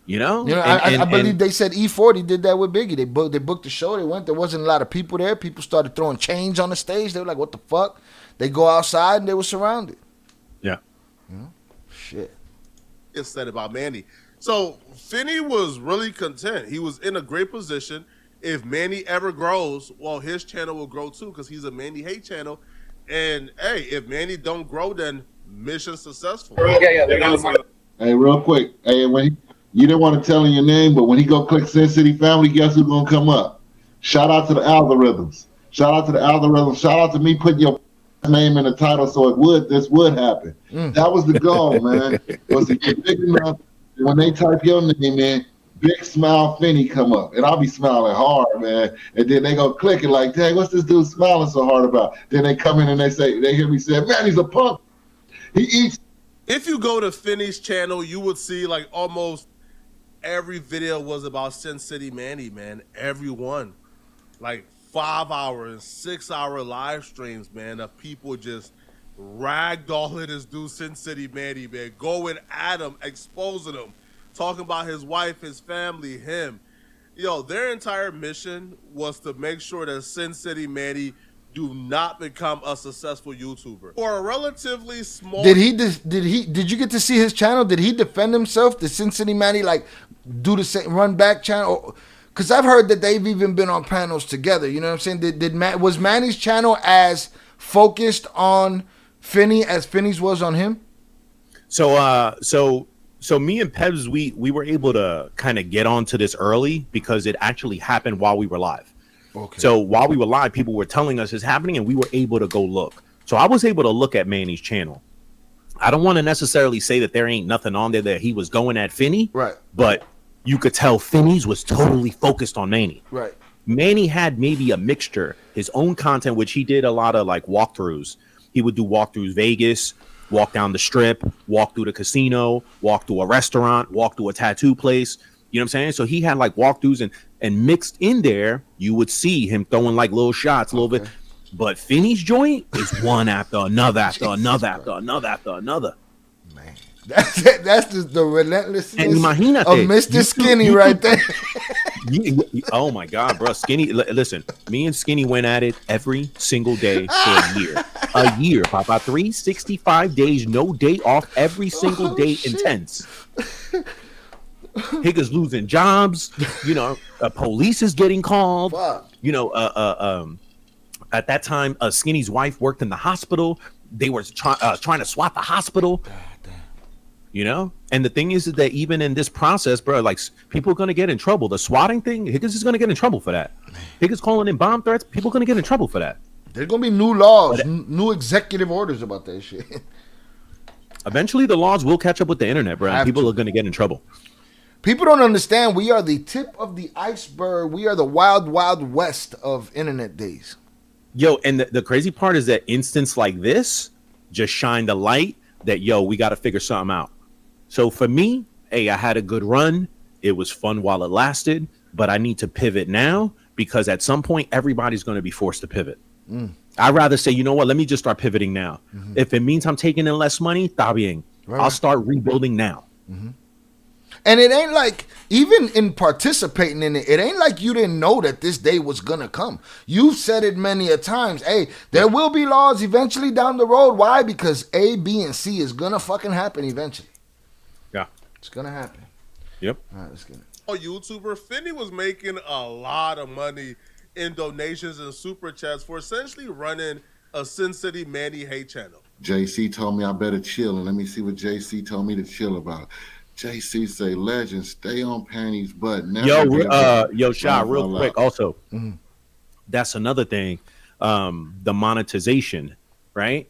You know, I believe they said E40 did that with Biggie. They booked the show. They went. There wasn't a lot of people there. People started throwing change on the stage. They were like, "What the fuck?" They go outside and they were surrounded. Yeah. Shit. It's said about Manny. So Finney was really content. He was in a great position. If Manny ever grows, well, his channel will grow too because he's a Manny hate channel. And hey, if Manny don't grow, then mission successful. Hey, real quick. Hey, you didn't want to tell him your name, but when he go click Sin City Family, guess who's gonna come up? Shout out to the algorithms. Shout out to me putting your name in the title so this would happen. That was the goal, man. Was to get big enough when they type your name in, Big Smile Finney come up, and I'll be smiling hard, man. And then they go click it like, dang, what's this dude smiling so hard about? Then they come in and they hear me say, man, he's a punk. He eats. If you go to Finney's channel, you would see like almost every video was about Sin City Manny, man. Everyone, like 5-hour and 6-hour live streams, man, of people just ragdolling this dude Sin City Manny, man, going at him, exposing him. Talking about his wife, his family, him. Yo, their entire mission was to make sure that Sin City Manny do not become a successful YouTuber. For a relatively small... Did you get to see his channel? Did he defend himself? Did Sin City Manny like do the same run back channel? Because I've heard that they've even been on panels together. You know what I'm saying? Was Manny's channel as focused on Finney as Finney's was on him? So me and Pebs, we were able to kind of get onto this early because it actually happened while we were live. Okay. So while we were live, people were telling us it's happening and we were able to go look. So I was able to look at Manny's channel. I don't want to necessarily say that there ain't nothing on there that he was going at Finney. Right. But you could tell Finney's was totally focused on Manny. Right. Manny had maybe a mixture, his own content, which he did a lot of like walkthroughs. He would do walkthroughs Vegas, walk down the strip, walk through the casino, walk through a restaurant, walk through a tattoo place. You know what I'm saying? So he had like walkthroughs and mixed in there, you would see him throwing like little shots a little bit. But Finney's joint is one after another, after another, after another, after another. Man, that's the relentlessness of Mr. Skinny right there. Oh my God, bro. Skinny, listen, me and Skinny went at it every single day for a year. A year, Papa. 365 days, no day off, every single day intense. Higgins losing jobs, you know, police is getting called. Wow. You know, at that time, Skinny's wife worked in the hospital. They were trying to swat the hospital. You know, and the thing is that even in this process, bro, like people are gonna get in trouble. The swatting thing, Higgins is gonna get in trouble for that. Higgins calling in bomb threats, people are gonna get in trouble for that. There's gonna be new laws, new executive orders about that shit. Eventually, the laws will catch up with the internet, bro, and people are gonna get in trouble. People don't understand. We are the tip of the iceberg. We are the wild, wild west of internet days. Yo, and the crazy part is that instance like this just shined a light that, yo, we got to figure something out. So for me, hey, I had a good run. It was fun while it lasted, but I need to pivot now because at some point, everybody's going to be forced to pivot. I'd rather say, you know what, let me just start pivoting now. If it means I'm taking in less money, está bien. I'll start rebuilding now. And it ain't like, even in participating in it, it ain't like you didn't know that this day was gonna come. You've said it many a times. Hey, there will be laws eventually down the road. Why? Because A, B, and C is gonna fucking happen eventually. Yeah. It's gonna happen. Yep. All right, let's get it. A YouTuber, Finney was making a lot of money in donations and super chats for essentially running a Sin City Manny hate channel. JC told me I better chill, and let me see what JC told me to chill about. JC say, legend, stay on Panty's butt. Yo, Sha, real quick, also, that's another thing. The monetization, right?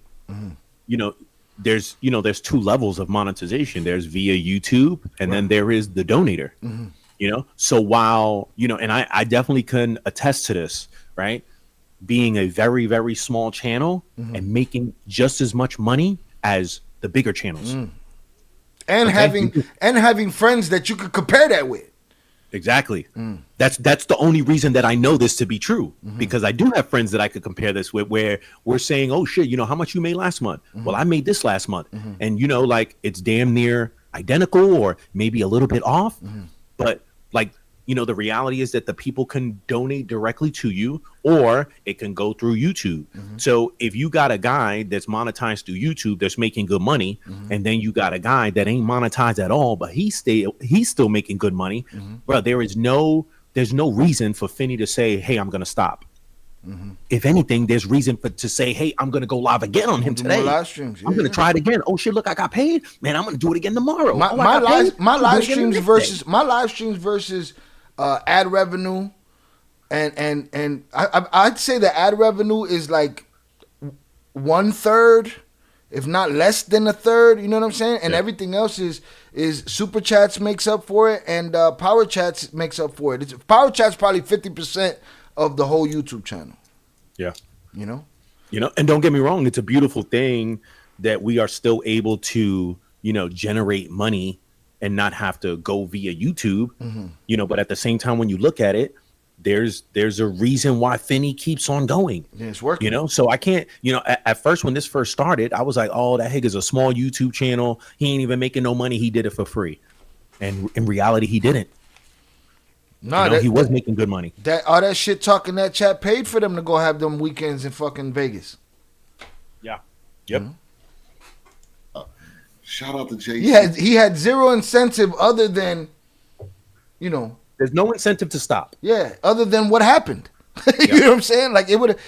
You know, there's two levels of monetization. There's via YouTube, and then there is the donator. You know, so while, you know, and I definitely can attest to this, right? Being a very, very small channel and making just as much money as the bigger channels. And having friends that you could compare that with. Exactly. That's the only reason that I know this to be true, because I do have friends that I could compare this with, where we're saying, oh shit, you know how much you made last month? Well, I made this last month. And you know, like it's damn near identical or maybe a little bit off. But like, you know, the reality is that the people can donate directly to you, or it can go through YouTube. So if you got a guy that's monetized through YouTube that's making good money, and then you got a guy that ain't monetized at all, but he's still making good money, bro, there's no reason for Finney to say, hey, I'm gonna stop. If anything, there's reason to say, hey, I'm gonna go live again on him today. Live streams, I'm gonna try it again. Oh shit, look, I got paid. Man, I'm gonna do it again tomorrow. My live streams versus ad revenue, and I'd say the ad revenue is like 1/3, if not less than a third. You know what I'm saying? And everything else is super chats makes up for it, and power chats makes up for it. Power chats probably 50% of the whole YouTube channel. Yeah, you know, and don't get me wrong, it's a beautiful thing that we are still able to, you know, generate money and not have to go via YouTube, you know, but at the same time, when you look at it, there's a reason why Finney keeps on going. Yeah, it's working. You know, so I can't, you know, at first when this first started, I was like, oh, that Hig is a small YouTube channel. He ain't even making no money. He did it for free. And in reality, he didn't. No, you know, he was making good money. That all that shit talking that chat paid for them to go have them weekends in fucking Vegas. Yeah. Yep. Shout out to JC. He had zero incentive other than, you know, there's no incentive to stop. Yeah, other than what happened. You know what I'm saying? Like it would,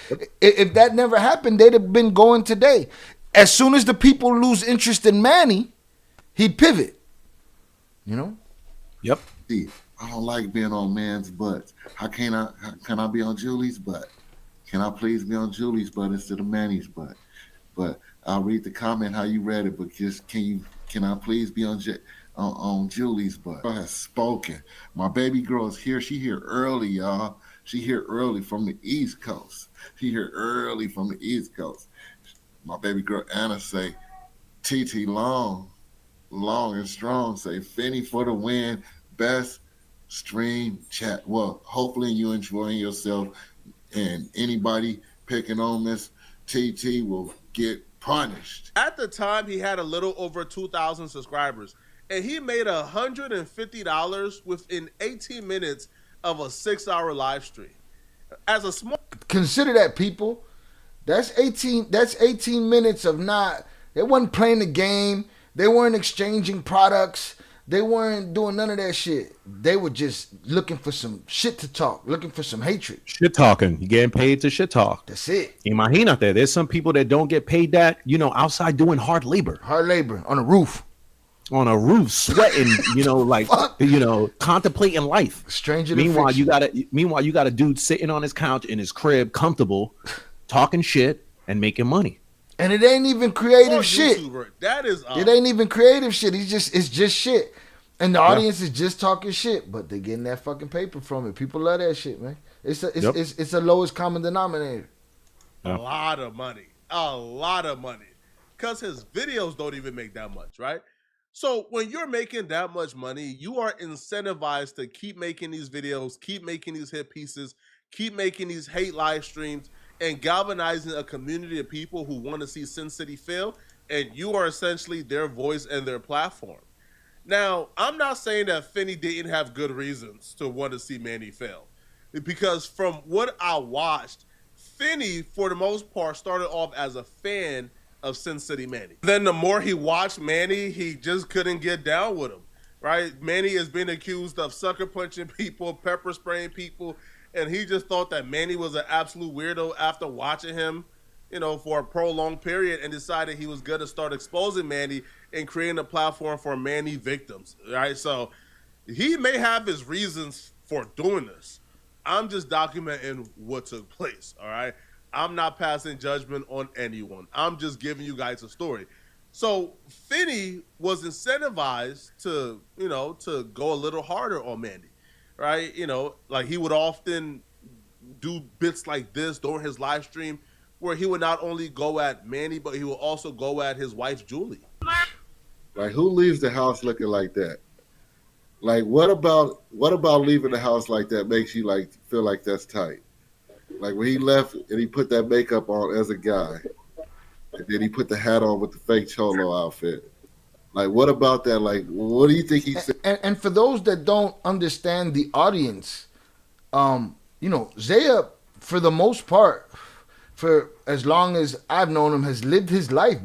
if that never happened, they'd have been going today. As soon as the people lose interest in Manny, he'd pivot. You know? Yep. See, I don't like being on man's butt. Can I be on Julie's butt? Can I please be on Julie's butt instead of Manny's butt? But I'll read the comment how you read it, but just can I please be on Julie's butt? I have spoken. My baby girl is here. She here early, y'all. She here early from the East Coast. My baby girl Anna say, TT long and strong. Say, Finney for the win. Best stream chat. Well, hopefully you enjoying yourself, and anybody picking on Miss TT will get punished. At the time, he had a little over 2,000 subscribers, and he made $150 within 18 minutes of a 6-hour live stream. As a small, consider that, people. That's 18 minutes of not. They wasn't playing the game. They weren't exchanging products. They weren't doing none of that shit. They were just looking for some shit to talk, looking for some hatred. Shit talking. You're getting paid to shit talk. That's it. Imagínate, there's some people that don't get paid that, you know, outside doing hard labor. Hard labor on a roof. on a roof sweating, like contemplating life. Stranger. Meanwhile, you got a dude sitting on his couch in his crib, comfortable, talking shit and making money. And it ain't even creative shit. That is it ain't even creative shit. It's just shit. And the audience is just talking shit, but they're getting that fucking paper from it. People love that shit, man. It's the lowest common denominator. A lot of money. Because his videos don't even make that much, right? So when you're making that much money, you are incentivized to keep making these videos, keep making these hit pieces, keep making these hate live streams, and galvanizing a community of people who want to see Sin City fail, and you are essentially their voice and their platform. Now, I'm not saying that Finney didn't have good reasons to want to see Manny fail, because from what I watched, Finney, for the most part, started off as a fan of Sin City Manny. Then the more he watched Manny, he just couldn't get down with him, right? Manny is being accused of sucker punching people, pepper spraying people, and he just thought that Manny was an absolute weirdo after watching him, for a prolonged period, and decided he was going to start exposing Manny and creating a platform for Manny victims, right? So he may have his reasons for doing this. I'm just documenting what took place, all right? I'm not passing judgment on anyone. I'm just giving you guys a story. So Finney was incentivized to, to go a little harder on Manny, right? Like he would often do bits like this during his live stream where he would not only go at Manny, but he would also go at his wife, Julie. Like, who leaves the house looking like that? Like, what about leaving the house like that makes you like feel like that's tight? Like when he left and he put that makeup on as a guy, and then he put the hat on with the fake cholo outfit. Like, what about that? Like, what do you think he said? And for those that don't understand the audience, Zaya, for the most part, for as long as I've known him, has lived his life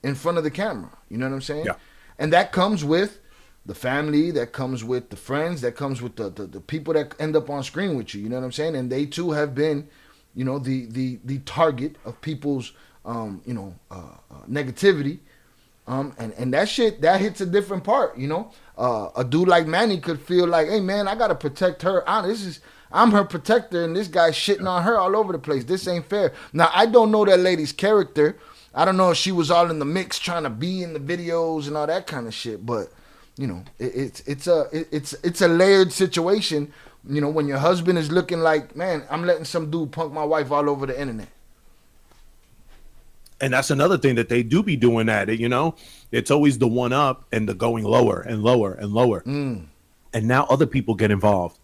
in front of the camera. You know what I'm saying? Yeah. And that comes with the family, that comes with the friends, that comes with the people that end up on screen with you. You know what I'm saying? And they too have been, the target of people's, negativity. And that shit, that hits a different part, A dude like Manny could feel like, hey man, I gotta protect her. I'm her protector, and this guy's shitting on her all over the place. This ain't fair. Now, I don't know that lady's character. I don't know if she was all in the mix trying to be in the videos and all that kind of shit, but it's a layered situation. When your husband is looking like, man, I'm letting some dude punk my wife all over the internet. And that's another thing that they do be doing at it, It's always the one up and the going lower and lower and lower. And now other people get involved,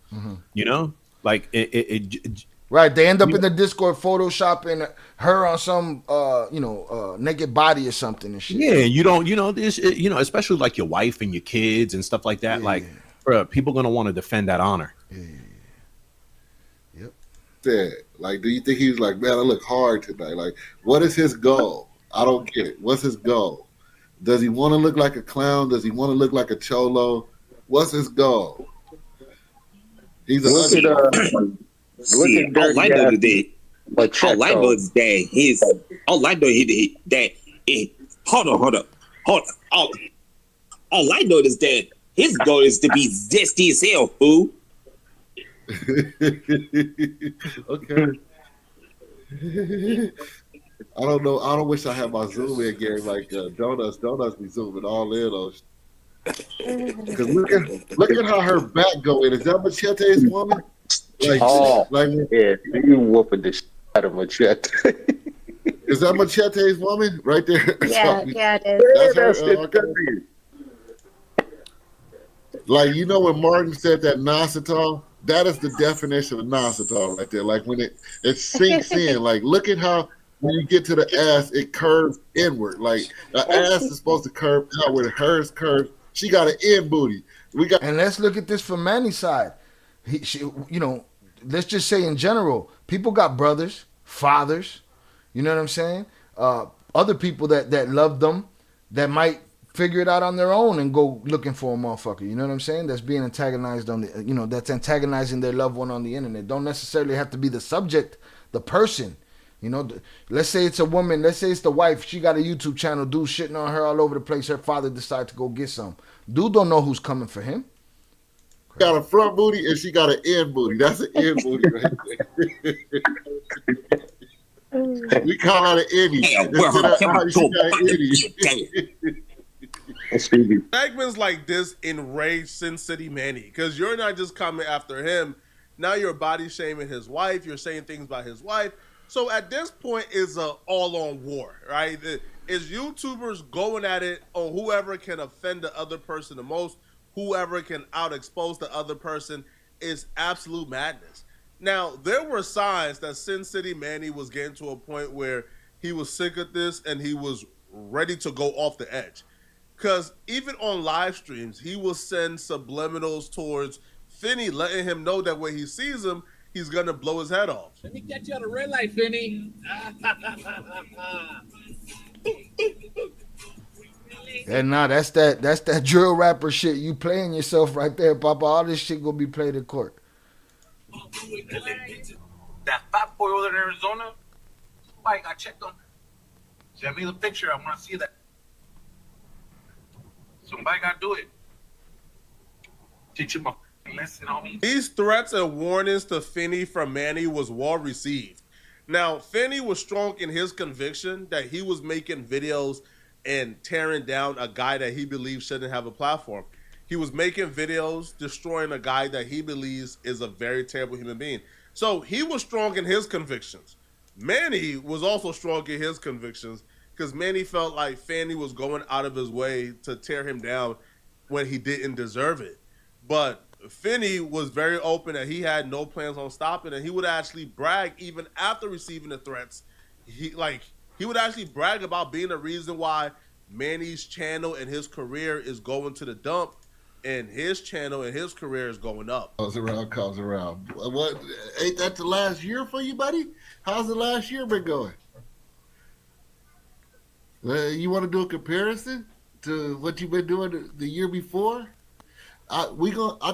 Like it right. They end up in the Discord photoshopping her on some, naked body or something and shit. Yeah, you don't, this, especially like your wife and your kids and stuff like that. Yeah. Like, people gonna want to defend that honor. Yeah. Yep. Said, like, do you think he was like, man, I look hard tonight? Like, what is his goal? I don't get it. What's his goal? Does he want to look like a clown? Does he want to look like a cholo? What's his goal? He's look at all I know today. All I know is that he's. All I know is that. Hold on. All I know is that his goal is to be zesty as hell, fool. Okay. I don't know. I don't wish I had my zoom in game like donuts. Donuts be zooming all in on. Because look at how her back going. Is that Machete's woman? Yeah, you whooping the shit out of Machete. Is that Machete's woman right there? Yeah, it is. That's her. Okay. Like, when Martin said that Nasatal, that is the definition of Nasatal right there. Like when it sinks in. Like, look at how when you get to the ass, it curves inward. Like the ass is supposed to curve outward. Hers curves. She got an in booty. And let's look at this from Manny's side. Let's just say in general, people got brothers, fathers. You know what I'm saying? Other people that love them, that might figure it out on their own and go looking for a motherfucker. You know what I'm saying? That's being antagonized on that's antagonizing their loved one on the internet. Don't necessarily have to be the subject, the person. You know, let's say it's a woman. Let's say it's the wife. She got a YouTube channel. Dude shitting on her all over the place. Her father decides to go get some. Dude don't know who's coming for him. Got a front booty and she got an end booty. That's an end booty right there. We call that an Eddie. Segments like this enrage Sin City Manny because you're not just coming after him. Now you're body shaming his wife. You're saying things about his wife. So at this point, it's an all-on war, right? It's YouTubers going at it on whoever can offend the other person the most, whoever can out-expose the other person. Is absolute madness. Now, there were signs that Sin City Manny was getting to a point where he was sick of this and he was ready to go off the edge. Because even on live streams, he will send subliminals towards Finney, letting him know that when he sees him, he's going to blow his head off. Let me catch you on a red light, Finney. And nah, that's that drill rapper shit. You playing yourself right there, Papa. All this shit gonna be played in court. That fat boy over there in Arizona, somebody got checked on. Send me the picture. I want to see that. Somebody got to do it. Teach him a lesson, homie. These threats and warnings to Finney from Manny was well received. Now, Finney was strong in his conviction that he was making videos and tearing down a guy that he believes shouldn't have a platform. He was making videos destroying a guy that he believes is a very terrible human being. So he was strong in his convictions. Manny was also strong in his convictions because Manny felt like Fanny was going out of his way to tear him down when he didn't deserve it. But Finney was very open that he had no plans on stopping, and he would actually brag even after receiving the threats. He would actually brag about being the reason why Manny's channel and his career is going to the dump, and his channel and his career is going up. Comes around. What? Ain't that the last year for you, buddy? How's the last year been going? You want to do a comparison to what you've been doing the year before? I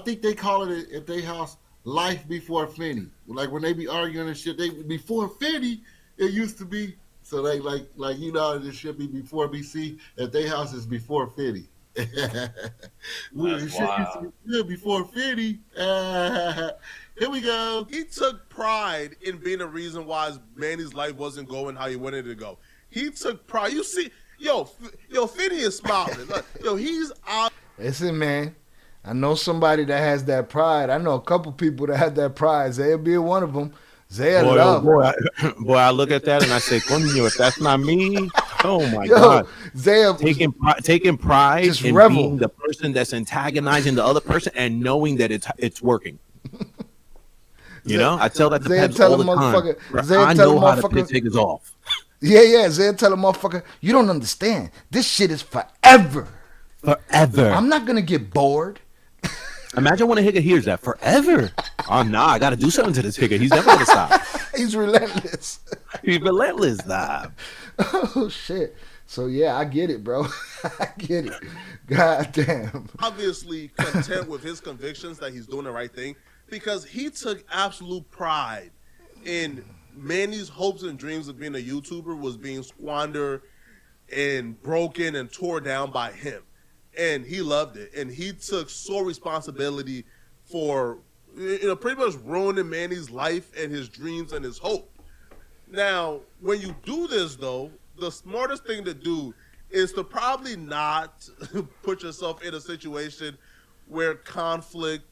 think they call it at their house life before Finney. Like when they be arguing and shit, before Finney, it used to be. So they like you know, this should be before BC. At their house is before Finney. Before Finney. Here we go. He took pride in being the reason why Manny's life wasn't going how he wanted it to go. He took pride. You see, Finney is smiling. Like, he's out. Listen, man. I know somebody that has that pride. I know a couple people that have that pride. Zaya being one of them. Zaya love. Boy, I look at that and I say, Coño, if that's not me, oh my God. Zaya taking pride in being the person that's antagonizing the other person and knowing that it's working. You know, I tell that to Peps all the time. I know how to pick niggas off. Yeah. Zaya tell a motherfucker, you don't understand. This shit is forever. Forever. I'm not gonna get bored. Imagine when a hicker hears that. Forever. Oh, nah, I got to do something to this hicker. He's never going to stop. He's relentless. He's relentless, nah. Oh, shit. So, yeah, I get it, bro. I get it. God damn. Obviously content with his convictions that he's doing the right thing because he took absolute pride in Manny's hopes and dreams of being a YouTuber was being squandered and broken and tore down by him. And he loved it. And he took sole responsibility for, pretty much ruining Manny's life and his dreams and his hope. Now, when you do this, though, the smartest thing to do is to probably not put yourself in a situation where conflict,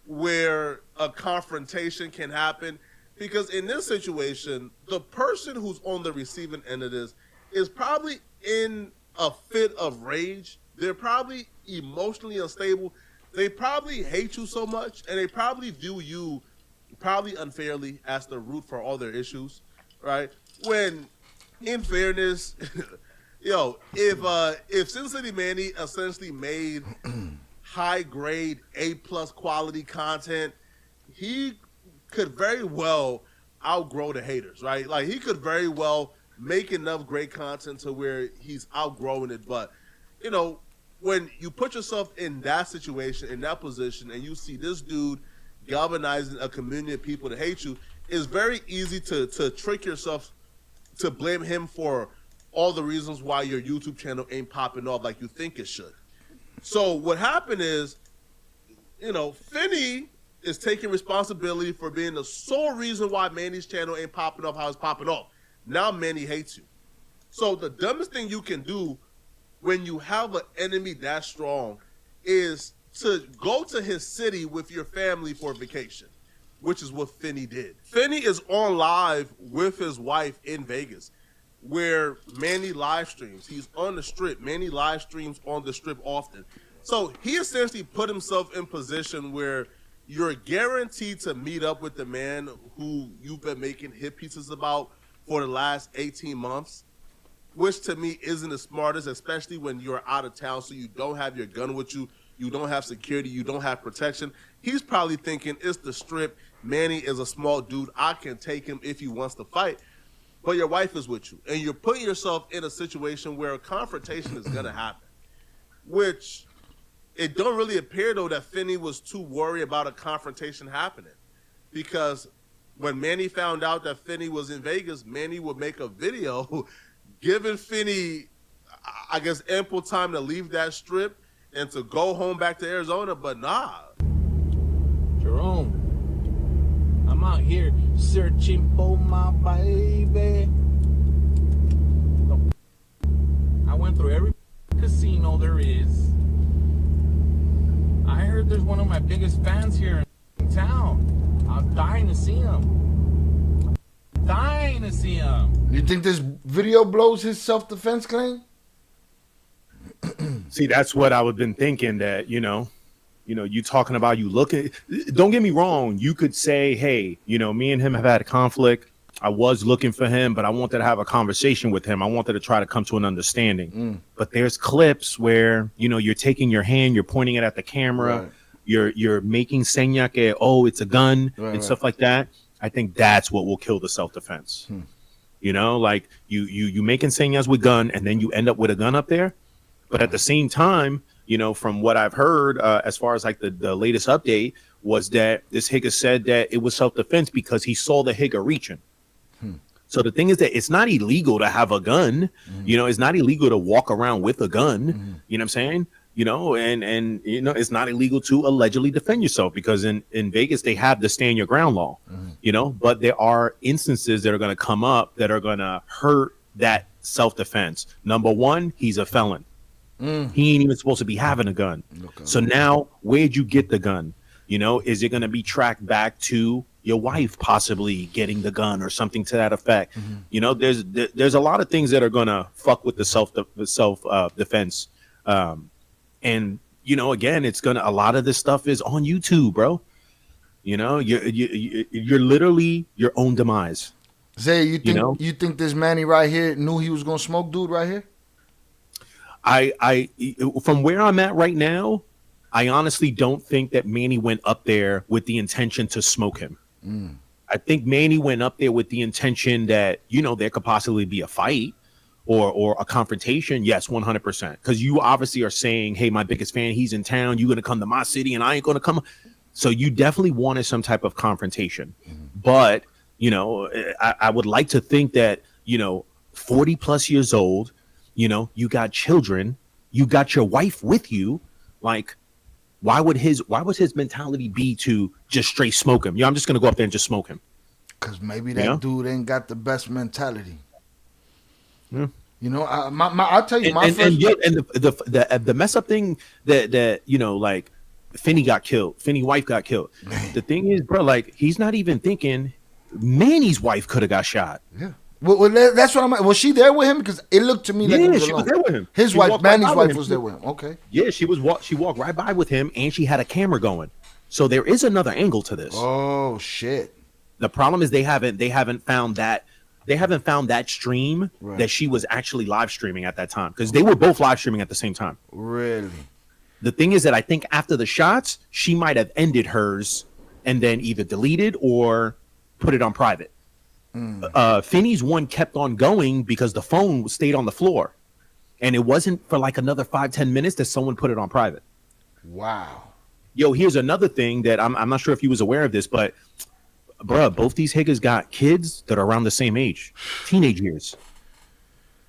where a confrontation can happen. Because in this situation, the person who's on the receiving end of this is probably in a fit of rage. They're probably emotionally unstable. They probably hate you so much, and they probably view you probably unfairly as the root for all their issues, right? When, in fairness, if Sin City Manny essentially made high-grade, A+ quality content, he could very well outgrow the haters, right? Like, he could very well make enough great content to where he's outgrowing it, but when you put yourself in that situation, in that position, and you see this dude galvanizing a community of people to hate you, it's very easy to trick yourself to blame him for all the reasons why your YouTube channel ain't popping off like you think it should. So what happened is, Finney is taking responsibility for being the sole reason why Manny's channel ain't popping off how it's popping off. Now Manny hates you. So the dumbest thing you can do when you have an enemy that strong is to go to his city with your family for a vacation, which is what Finney did. Finney is on live with his wife in Vegas, where Manny live streams. He's on the strip. Manny live streams on the strip often. So he essentially put himself in position where you're guaranteed to meet up with the man who you've been making hit pieces about for the last 18 months, which to me isn't the smartest, especially when you're out of town, so you don't have your gun with you, you don't have security, you don't have protection. He's probably thinking, it's the strip, Manny is a small dude, I can take him if he wants to fight, but your wife is with you, and you're putting yourself in a situation where a confrontation is going to happen, which it don't really appear, though, that Finney was too worried about a confrontation happening, because when Manny found out that Finney was in Vegas, Manny would make a video giving Finney, I guess, ample time to leave that strip and to go home back to Arizona, but nah. Jerome, I'm out here searching for my baby. I went through every casino there is. I heard there's one of my biggest fans here in town. I'm dying to see him. Dying to see him. You think this video blows his self-defense claim? See, that's what I would have been thinking, that, you talking about, you looking, don't get me wrong. You could say, hey, me and him have had a conflict. I was looking for him, but I wanted to have a conversation with him. I wanted to try to come to an understanding. But there's clips where, you're taking your hand, you're pointing it at the camera. Right. You're making seña que, oh, it's a gun, and stuff like that. I think that's what will kill the self-defense. Like you making señas with gun, and then you end up with a gun up there. But at the same time, from what I've heard, as far as like the latest update, was that this Higga said that it was self-defense because he saw the Higga reaching. So the thing is that it's not illegal to have a gun. It's not illegal to walk around with a gun. You know what I'm saying? And it's not illegal to allegedly defend yourself, because in Vegas they have the stand your ground law. But there are instances that are going to come up that are going to hurt that self-defense. Number one, he's a felon. He ain't even supposed to be having a gun. So now, where'd you get the gun? Is it going to be tracked back to your wife possibly getting the gun or something to that effect? There's a lot of things that are going to fuck with the self defense. And again, it's gonna, a lot of this stuff is on YouTube, bro. You're literally your own demise. Zay, you think this Manny right here knew he was gonna smoke dude right here? I from where I'm at right now, I honestly don't think that Manny went up there with the intention to smoke him. I think Manny went up there with the intention that, there could possibly be a fight or a confrontation. Yes, 100%. Because you obviously are saying, hey, my biggest fan, he's in town. You're going to come to my city and I ain't going to come. So you definitely wanted some type of confrontation. But, I would like to think that, 40 plus years old, you got children, you got your wife with you. Like, why would his mentality be to just straight smoke him? I'm just going to go up there and just smoke him. Because maybe that dude ain't got the best mentality. Yeah. I'll tell you, the mess up thing that like Finney wife got killed. The thing is, bro, like, he's not even thinking Manny's wife could have got shot. Yeah. Well, that's what I'm. Was she there with him? Because it looked to me like she was there with him. His wife, Manny's wife, was there with him. Okay. Yeah, she walked right by with him, and she had a camera going. So there is another angle to this. Oh shit! The problem is they haven't found that stream that she was actually live streaming at that time, because they were both live streaming at the same time. Really? The thing is that I think after the shots, she might have ended hers and then either deleted or put it on private. Finney's one kept on going because the phone stayed on the floor, and it wasn't for like another 5-10 minutes that someone put it on private. Wow. Yo, here's another thing that I'm not sure if you was aware of this, but bruh, both these niggas got kids that are around the same age, teenage years.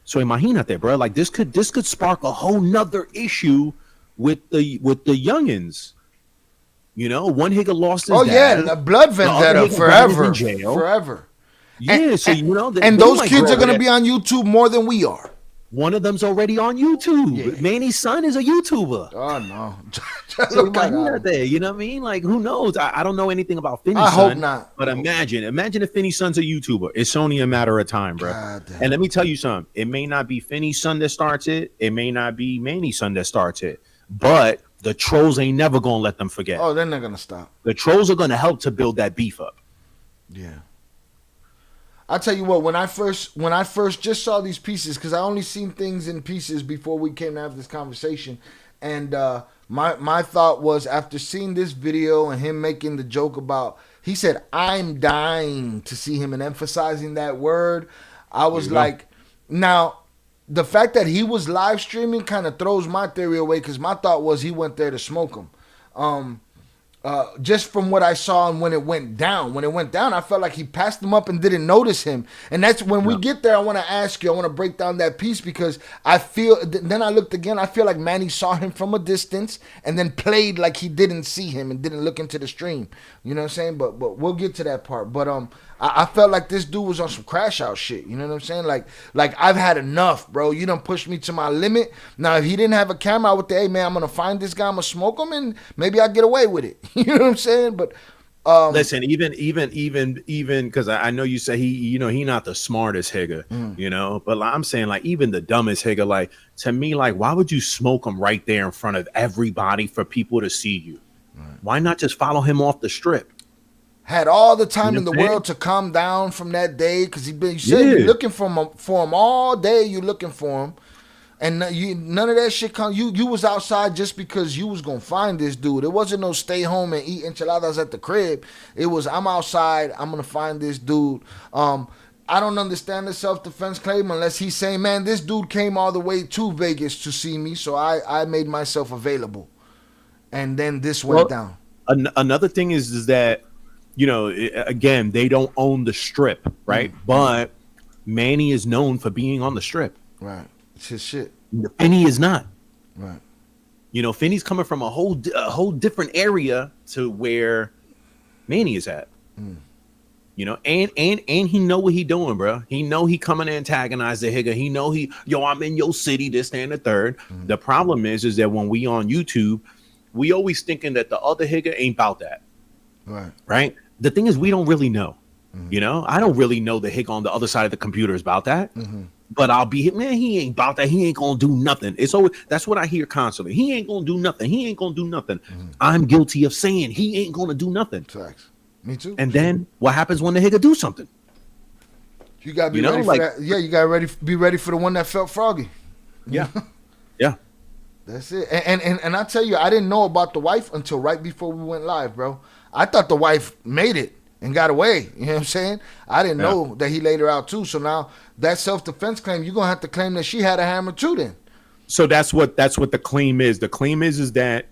So imagínate, bro. Like this could spark a whole nother issue with the youngins. You know, one nigga lost his dad. Yeah, blood vendetta forever, forever. Yeah, so you know, and those kids are gonna be on YouTube more than we are. One of them's already on YouTube. Yeah. Manny's son is a YouTuber. Oh no! So there, you know what I mean? Like, who knows? I don't know anything about Finney's son. I hope not. But imagine if Finney's son's a YouTuber. It's only a matter of time, bro. And let me tell you something. It may not be Finney's son that starts it. It may not be Manny's son that starts it. But the trolls ain't never gonna let them forget. Oh, they're not gonna stop. The trolls are gonna help to build that beef up. Yeah. I'll tell you what, when I first just saw these pieces, because I only seen things in pieces before we came to have this conversation, and my thought was, after seeing this video and him making the joke about, he said, "I'm dying to see him," and emphasizing that word, I was like, now, the fact that he was live streaming kind of throws my theory away, because my thought was he went there to smoke him. Just from what I saw and when it went down. I felt like he passed him up and didn't notice him. And that's when we get there, I want to ask you, I want to break down that piece, because I feel, then I looked again, I feel like Manny saw him from a distance and then played like he didn't see him and didn't look into the stream. You know what I'm saying? But we'll get to that part. But I felt like this dude was on some crash out shit. You know what I'm saying? Like I've had enough, bro. You done pushed me to my limit. Now, if he didn't have a camera, I would say, hey, man, I'm going to find this guy. I'm going to smoke him and maybe I'll get away with it. You know what I'm saying? But listen, even because I know you say he not the smartest higger, you know, but I'm saying, like, even the dumbest higger, like, to me, like, why would you smoke him right there in front of everybody for people to see you? Right. Why not just follow him off the strip? Had all the time in the world to calm down from that day, because you said you're looking for him all day. You looking for him, and none of that shit come. You was outside just because you was gonna find this dude. It wasn't no stay home and eat enchiladas at the crib. It was, I'm outside. I'm gonna find this dude. I don't understand the self-defense claim unless he's saying, man, this dude came all the way to Vegas to see me, so I made myself available, and then this went down. Another thing is that, you know, again, they don't own the strip, right? But Manny is known for being on the strip. Right. It's his shit. Finney is not. Right. You know, Finney's coming from a whole different area to where Manny is at. You know, and he know what he doing, bro. He know he coming to antagonize the higger. He know I'm in your city, this, that, and the third. The problem is that when we on YouTube, we always thinking that the other higger ain't about that. Right. The thing is, we don't really know. You know, I don't really know the hick on the other side of the computer is about that. But I'll be, man, he ain't about that. He ain't gonna do nothing. It's always, that's what I hear constantly. He ain't gonna do nothing. He ain't gonna do nothing. I'm guilty of saying he ain't gonna do nothing. Facts. Me too. And then what happens when the higger do something? You gotta be ready for that. Yeah, you gotta be ready for the one that felt froggy. Yeah. Yeah. That's it. And I tell you, I didn't know about the wife until right before we went live, bro. I thought the wife made it and got away. You know what I'm saying? I didn't know that he laid her out too. So now that self-defense claim, you're gonna have to claim that she had a hammer too then. So that's what the claim is. The claim is that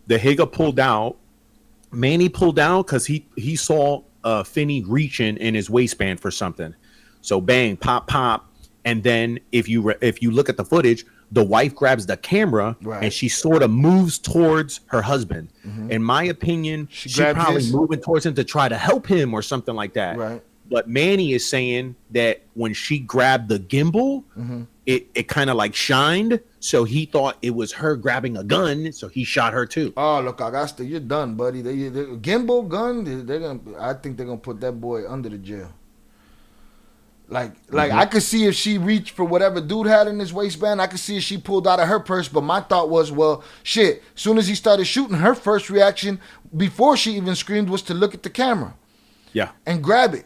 the higger pulled out. Manny pulled out because he saw Finney reaching in his waistband for something. So bang, pop, pop. And then if you look at the footage, the wife grabs the camera and she sort of moves towards her husband. In my opinion, she probably moving towards him to try to help him or something like that. Right. But Manny is saying that when she grabbed the gimbal, it kind of like shined. So he thought it was her grabbing a gun. So he shot her too. Oh, look, you're done, buddy. They gimbal gun. I think they're gonna put that boy under the jail. Like I could see if she reached for whatever dude had in his waistband. I could see if she pulled out of her purse. But my thought was, well, shit. As soon as he started shooting, her first reaction before she even screamed was to look at the camera. Yeah. And grab it.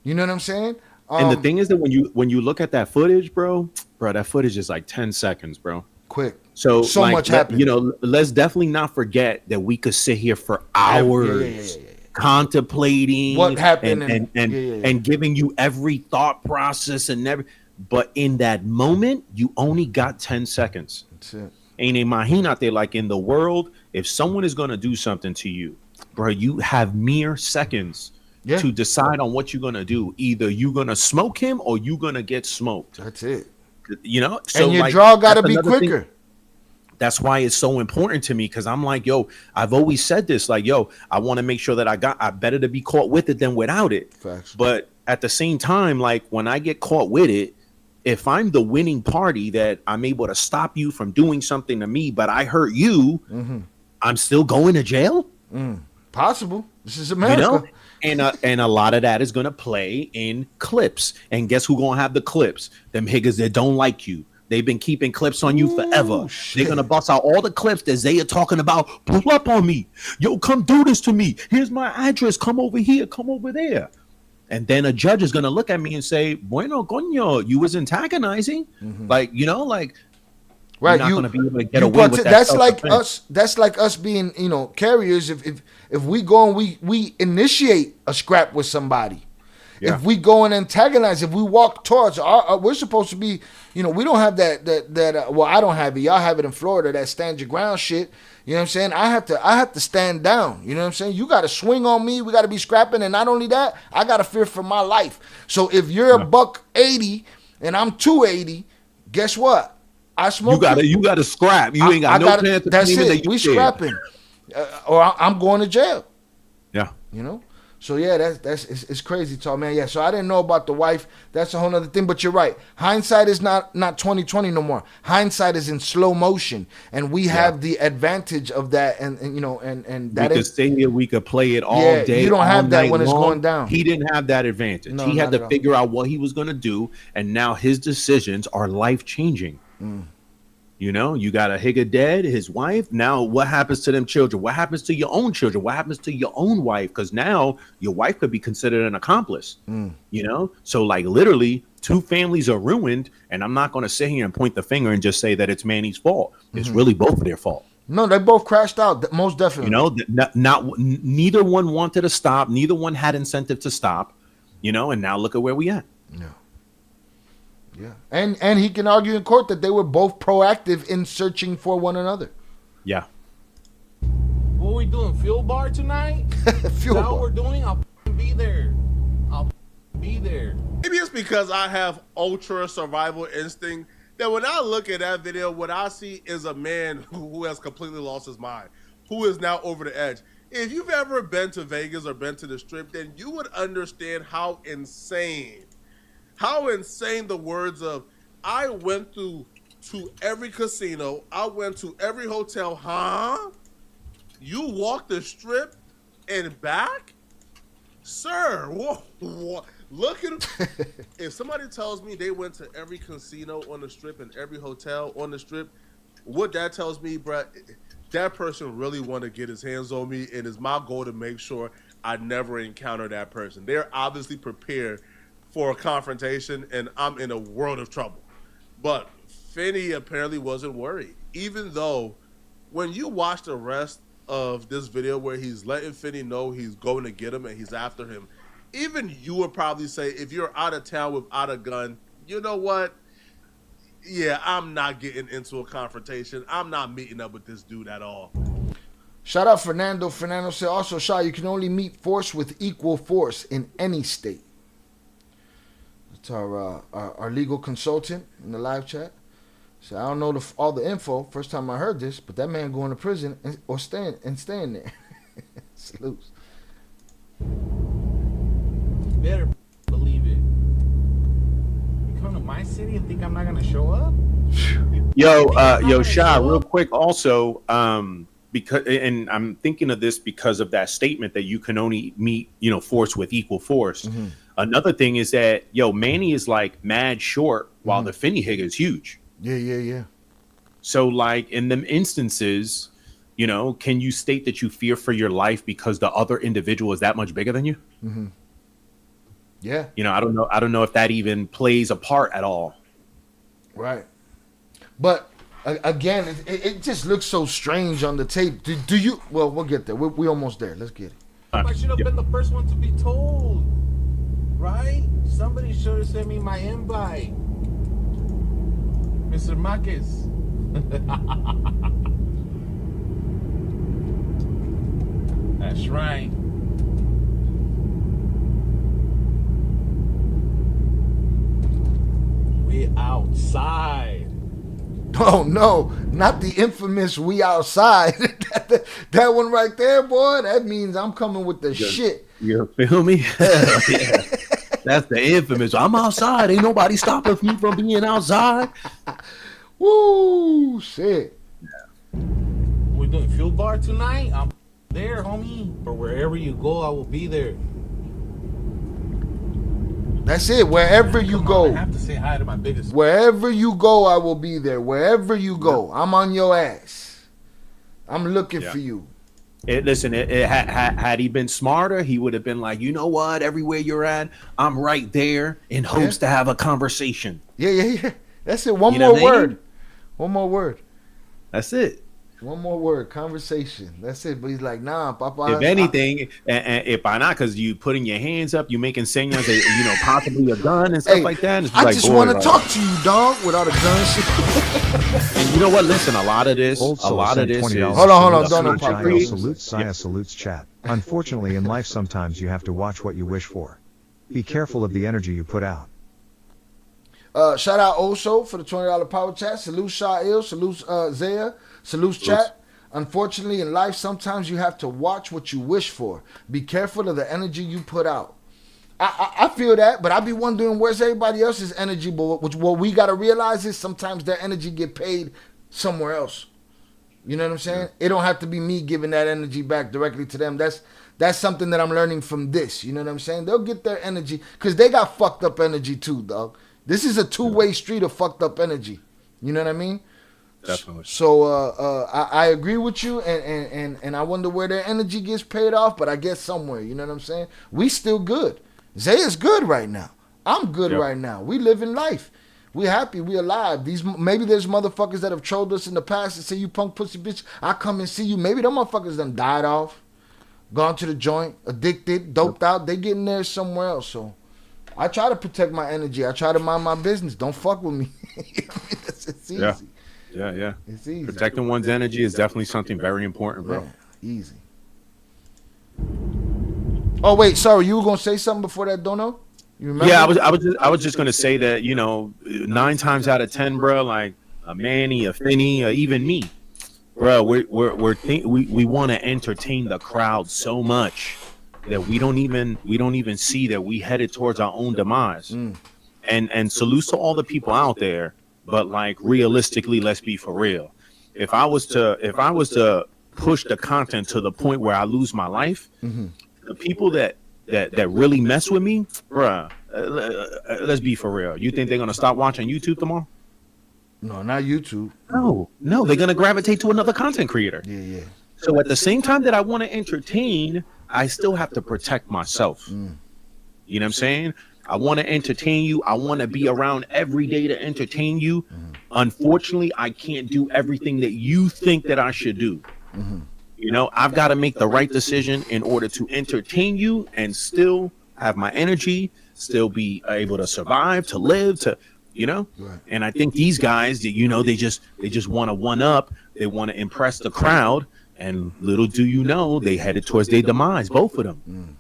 You know what I'm saying? And the thing is that when you look at that footage, bro, that footage is like 10 seconds, bro. Quick. So like, much happened. You know, let's definitely not forget that we could sit here for hours. Contemplating what happened and giving you every thought process and every, but in that moment you only got 10 seconds. That's it. Ain't imagínate, like in the world, if someone is going to do something to you, bro, you have mere seconds to decide on what you're gonna do. Either you're gonna smoke him or you're gonna get smoked. That's it. You know, so and your like, draw got to that's be another thing. quicker. That's why it's so important to me, because I'm like, yo, I've always said this, like, yo, I want to make sure that I better to be caught with it than without it. Facts. But at the same time, like, when I get caught with it, if I'm the winning party, that I'm able to stop you from doing something to me, but I hurt you, I'm still going to jail. Possible. This is America. You know? And a lot of that is going to play in clips. And guess who going to have the clips? Them higgers that don't like you. They've been keeping clips on you forever. They're going to bust out all the clips that Zaya talking about. Pull up on me. Yo, come do this to me. Here's my address. Come over here. Come over there. And then a judge is going to look at me and say, bueno, coño, you was antagonizing. Like, you know, like, right, you're not going to be able to get away with that. That's like us. That's like us being, you know, carriers. If we go and we initiate a scrap with somebody, if we go and antagonize, if we walk towards, we're supposed to be, you know, we don't have that. Well, I don't have it. Y'all have it in Florida. That stand your ground shit. You know what I'm saying? I have to stand down. You know what I'm saying? You got to swing on me. We got to be scrapping, and not only that, I got to fear for my life. So if you're a $180 and I'm 280, guess what? I smoke. You got to scrap. You ain't got no chance. That's it. We scrapping, or I'm going to jail. Yeah. You know. So yeah, it's crazy talk, man. Yeah. So I didn't know about the wife. That's a whole nother thing. But you're right. Hindsight is not 2020 no more. Hindsight is in slow motion, and we have the advantage of that. And you know, and that we could stay here. We could play it all day. You don't have that when it's long. going down. He didn't have that advantage. No, he had to figure out what he was going to do, and now his decisions are life changing. You know, you got a Higga dead, his wife. Now, what happens to them children? What happens to your own children? What happens to your own wife? Because now your wife could be considered an accomplice. You know, so like literally 2 families are ruined. And I'm not going to sit here and point the finger and just say that it's Manny's fault. It's really both of their fault. No, they both crashed out. Most definitely. You know, neither one wanted to stop. Neither one had incentive to stop. You know, and now look at where we at. Yeah. Yeah, and he can argue in court that they were both proactive in searching for one another. Yeah. What are we doing? Fuel bar tonight? Fuel bar. What we're doing? I'll be there. I'll be there. Maybe it's because I have ultra survival instinct that when I look at that video, what I see is a man who has completely lost his mind, who is now over the edge. If you've ever been to Vegas or been to the Strip, then you would understand how insane the words of, I went to every casino, I went to every hotel, huh? You walked the Strip and back? Sir, what? Look at if somebody tells me they went to every casino on the Strip and every hotel on the Strip, what that tells me, bruh, that person really want to get his hands on me, and it's my goal to make sure I never encounter that person. They're obviously prepared for a confrontation, and I'm in a world of trouble. But Finney apparently wasn't worried, even though when you watch the rest of this video where he's letting Finney know he's going to get him and he's after him, even you would probably say, if you're out of town without a gun, you know what? Yeah, I'm not getting into a confrontation. I'm not meeting up with this dude at all. Shout out Fernando. Fernando said also, Shaw, you can only meet force with equal force in any state. That's our legal consultant in the live chat. So I don't know all the info. First time I heard this, but that man going to prison or staying there. Salutes. Better believe it. You come to my city and think I'm not gonna show up? Yo, Sha, real quick also, because, and I'm thinking of this because of that statement that you can only meet, force with equal force. Mm-hmm. Another thing is that, Manny is like mad short while the Finney Higga is huge. Yeah. So like in them instances, can you state that you fear for your life because the other individual is that much bigger than you? Mm-hmm. Yeah. I don't know if that even plays a part at all. Right. But again, it just looks so strange on the tape. Do you? Well, we'll get there. We're almost there. Let's get it. I should have been the first one to be told, right? Somebody should have sent me my invite, Mr. Marquez. That's right. outside. Oh no, not the infamous "we outside." that one right there, boy. That means I'm coming with the shit. You feel me? Hell yeah. That's the infamous. I'm outside. Ain't nobody stopping me from being outside. Woo, shit. We're doing fuel bar tonight. I'm there, homie. Or wherever you go, I will be there. That's it. Wherever you go. I have to say hi to my biggest. Wherever you go, I will be there. Wherever you go, I'm on your ass. I'm looking for you. Had he been smarter, he would have been like, you know what? Everywhere you're at, I'm right there in hopes to have a conversation. Yeah. That's it. One more word. One more word. That's it. One more word. Conversation. That's it. But he's like, nah, Papa. If anything, if by not, because you putting your hands up, you making signals that, possibly a gun and stuff like that. I just want to talk to you, dog, without a gun. And you know what? Listen, a lot of this is... Hold on. Don't Salute Zaya, salutes chat. Unfortunately, in life, sometimes you have to watch what you wish for. Be careful of the energy you put out. Shout out Osho for the $20 power chat. Salute Sha'il. Salute Zaya. Salute chat. Unfortunately, in life, sometimes you have to watch what you wish for. Be careful of the energy you put out. I feel that, but I be wondering where's everybody else's energy. But what we got to realize is sometimes their energy get paid somewhere else. You know what I'm saying? It don't have to be me giving that energy back directly to them. That's something that I'm learning from this. You know what I'm saying? They'll get their energy because they got fucked up energy too, dog. This is a two-way street of fucked up energy. You know what I mean? Definitely. So I agree with you, and I wonder where their energy gets paid off, but I guess somewhere. You know what I'm saying? We still good. Zaya's good right now. I'm good right now. We living life. We happy. We alive. Maybe there's motherfuckers that have trolled us in the past and say, you punk pussy bitch, I come and see you. Maybe them motherfuckers done died off, gone to the joint, addicted, doped out. They getting there somewhere else. So I try to protect my energy. I try to mind my business. Don't fuck with me. It's easy. Yeah. It's easy. Protecting one's energy is definitely something very important, bro. Yeah, easy. Oh wait, sorry, you were gonna say something before that, Dono? You remember? Yeah, I was just gonna say that 9 times out of 10, bro, like a Manny, a Finney, even me, bro, we want to entertain the crowd so much that we don't even see that we headed towards our own demise. And salute to all the people out there. But like realistically, let's be for real. If I was to push the content to the point where I lose my life, the people that really mess with me, bruh, let's be for real. You think they're gonna stop watching YouTube tomorrow? No, not YouTube. No, they're gonna gravitate to another content creator. Yeah. So at the same time that I want to entertain, I still have to protect myself. You know what I'm saying? I want to entertain you. I want to be around every day to entertain you. Unfortunately, I can't do everything that you think that I should do. I've got to make the right decision in order to entertain you and still have my energy, still be able to survive, to live, Right. And I think these guys, they just want to one up. They want to impress the crowd. And little do you know, they headed towards their demise, both of them.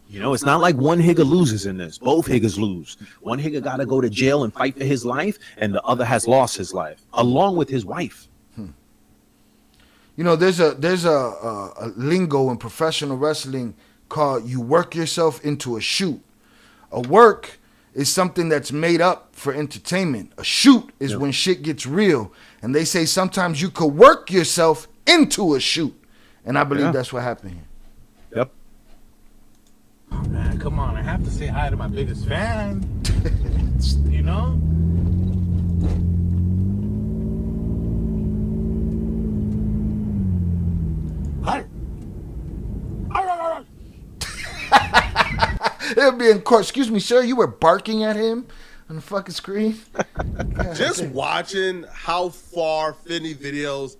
It's not like one Higga loses in this. Both Higgas lose. One Higga got to go to jail and fight for his life, and the other has lost his life, along with his wife. There's a lingo in professional wrestling called you work yourself into a shoot. A work is something that's made up for entertainment. A shoot is when shit gets real. And they say sometimes you could work yourself into a shoot. And I believe that's what happened here. Yep. Oh, man, come on. I have to say hi to my biggest fan. Hi. It'll be in court. Excuse me, sir. You were barking at him on the fucking screen. Just watching how far Finney videos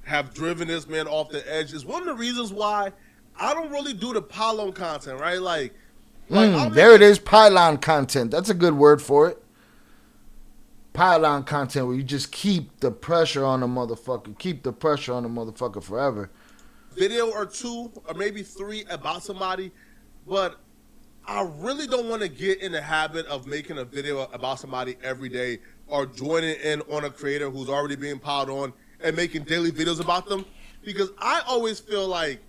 have driven this man off the edge is one of the reasons why I don't really do the pylon content, right? Like there it is, pylon content. That's a good word for it. Pylon content where you just keep the pressure on the motherfucker. Keep the pressure on the motherfucker forever. Video or 2 or maybe 3 about somebody, but I really don't want to get in the habit of making a video about somebody every day are joining in on a creator who's already being piled on and making daily videos about them. Because I always feel like,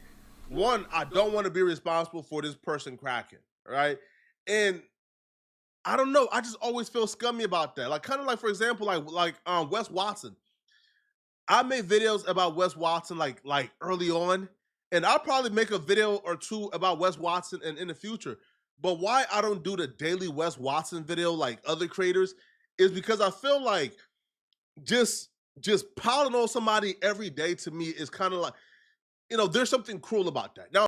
one, I don't want to be responsible for this person cracking, right? And I don't know, I just always feel scummy about that. Like, kind of like, for example, like Wes Watson. I made videos about Wes Watson like early on, and I'll probably make a video or two about Wes Watson in the future. But why I don't do the daily Wes Watson video like other creators is because I feel like just piling on somebody every day to me is kind of like, there's something cruel about that. Now,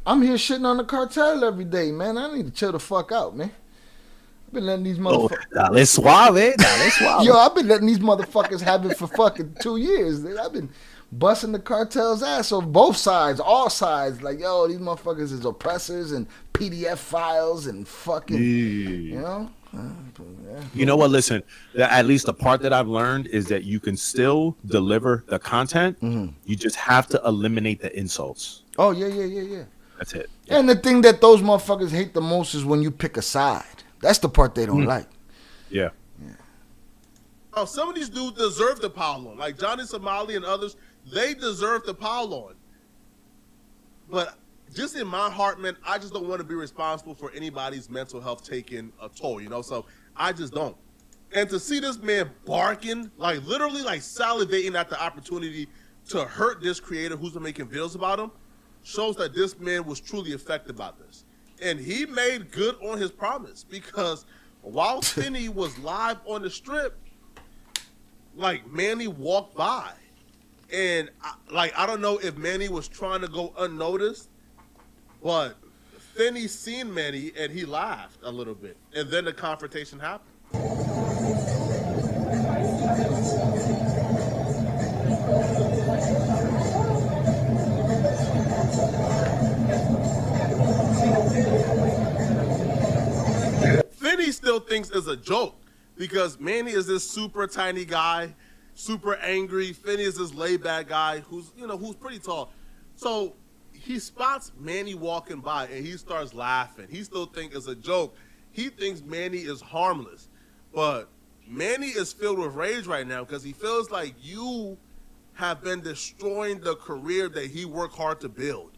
I'm here shitting on the cartel every day, man. I need to chill the fuck out, man. I've been letting these motherfuckers. Dale suave, dale suave. Yo, I've been letting these motherfuckers have it for fucking 2 years. I've been busting the cartel's ass on both sides, all sides. Like, yo, these motherfuckers is oppressors and PDF files and fucking, you know? You know what? Listen, at least the part that I've learned is that you can still deliver the content. You just have to eliminate the insults. Oh, yeah. That's it. And the thing that those motherfuckers hate the most is when you pick a side. That's the part they don't like. Yeah. Oh, some of these dudes deserve the pile on. Like Johnny Somali and others, they deserve the pile on. But just in my heart, man, I just don't want to be responsible for anybody's mental health taking a toll, So I just don't. And to see this man barking, like literally like salivating at the opportunity to hurt this creator who's been making videos about him, shows that this man was truly affected by this. And he made good on his promise, because while Finney was live on the strip, like Manny walked by, and I don't know if Manny was trying to go unnoticed, but Finney seen Manny and he laughed a little bit, and then the confrontation happened. Finney still thinks it's a joke because Manny is this super tiny guy, super angry. Finney is this laid back guy who's pretty tall. So he spots Manny walking by and he starts laughing. He still thinks it's a joke. He thinks Manny is harmless. But Manny is filled with rage right now because he feels like you have been destroying the career that he worked hard to build.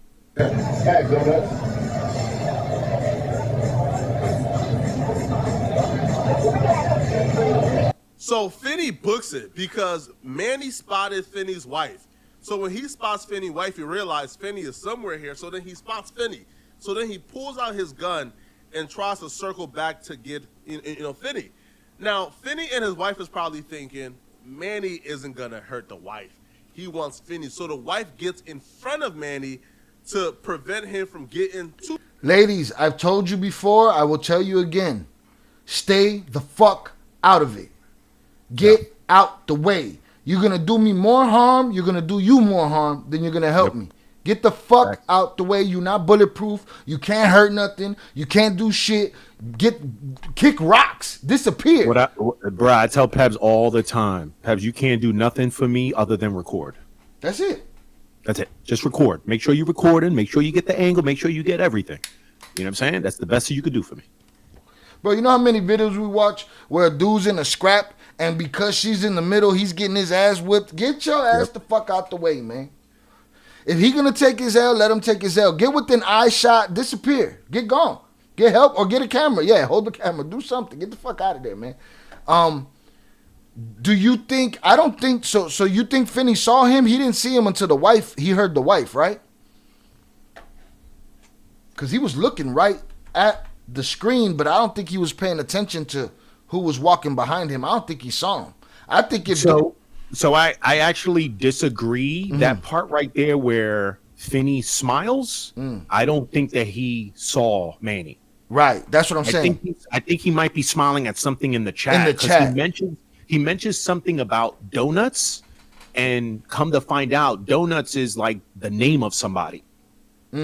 So Finney books it because Manny spotted Finney's wife. So when he spots Finney's wife, he realizes Finney is somewhere here. So then he spots Finney. So then he pulls out his gun and tries to circle back to get Finney. Now Finney and his wife is probably thinking Manny isn't gonna hurt the wife. He wants Finney. So the wife gets in front of Manny to prevent him from getting too. Ladies, I've told you before, I will tell you again. Stay the fuck out of it. Get out the way. You're going to do me more harm. You're going to do you more harm than you're going to help me. Get the fuck out the way. You're not bulletproof. You can't hurt nothing. You can't do shit. Kick rocks. Disappear. Bro, I tell Pebs all the time. Pebs, you can't do nothing for me other than record. That's it. That's it. Just record. Make sure you're recording. Make sure you get the angle. Make sure you get everything. You know what I'm saying? That's the best you could do for me. Bro, you know how many videos we watch where a dude's in a scrap and because she's in the middle, he's getting his ass whipped? Get your ass the fuck out the way, man. If he gonna take his L, let him take his L. Get within eye shot, disappear. Get gone. Get help or get a camera. Yeah, hold the camera. Do something. Get the fuck out of there, man. Do you think, I don't think so. So you think Finney saw him? He didn't see him until he heard the wife, right? Because he was looking right at the screen, but I don't think he was paying attention to who was walking behind him. I don't think he saw him. I think if So I actually disagree. That part right there where Finney smiles, I don't think that he saw Manny. Right. That's what I'm saying. I think he might be smiling at something in the chat. In the chat. He mentions something about donuts, and come to find out, donuts is like the name of somebody. You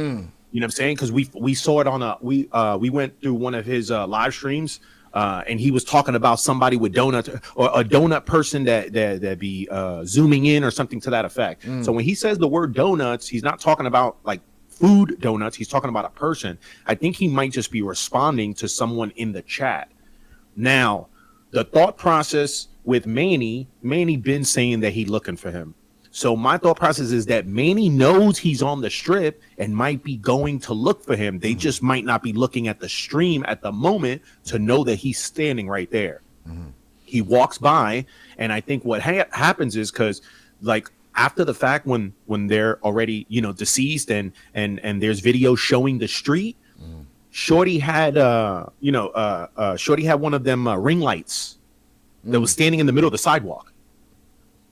know what I'm saying? Because we saw it on we went through one of his live streams, and he was talking about somebody with donuts or a donut person that be zooming in or something to that effect. So when he says the word donuts, he's not talking about like food donuts. He's talking about a person. I think he might just be responding to someone in the chat. Now, the thought process with Manny been saying that he looking for him. So my thought process is that Manny knows he's on the strip and might be going to look for him. They just might not be looking at the stream at the moment to know that he's standing right there. He walks by, and I think what happens is because, like, after the fact, when they're already, you know, deceased and there's video showing the street, Shorty had Shorty had one of them ring lights that was standing in the middle of the sidewalk.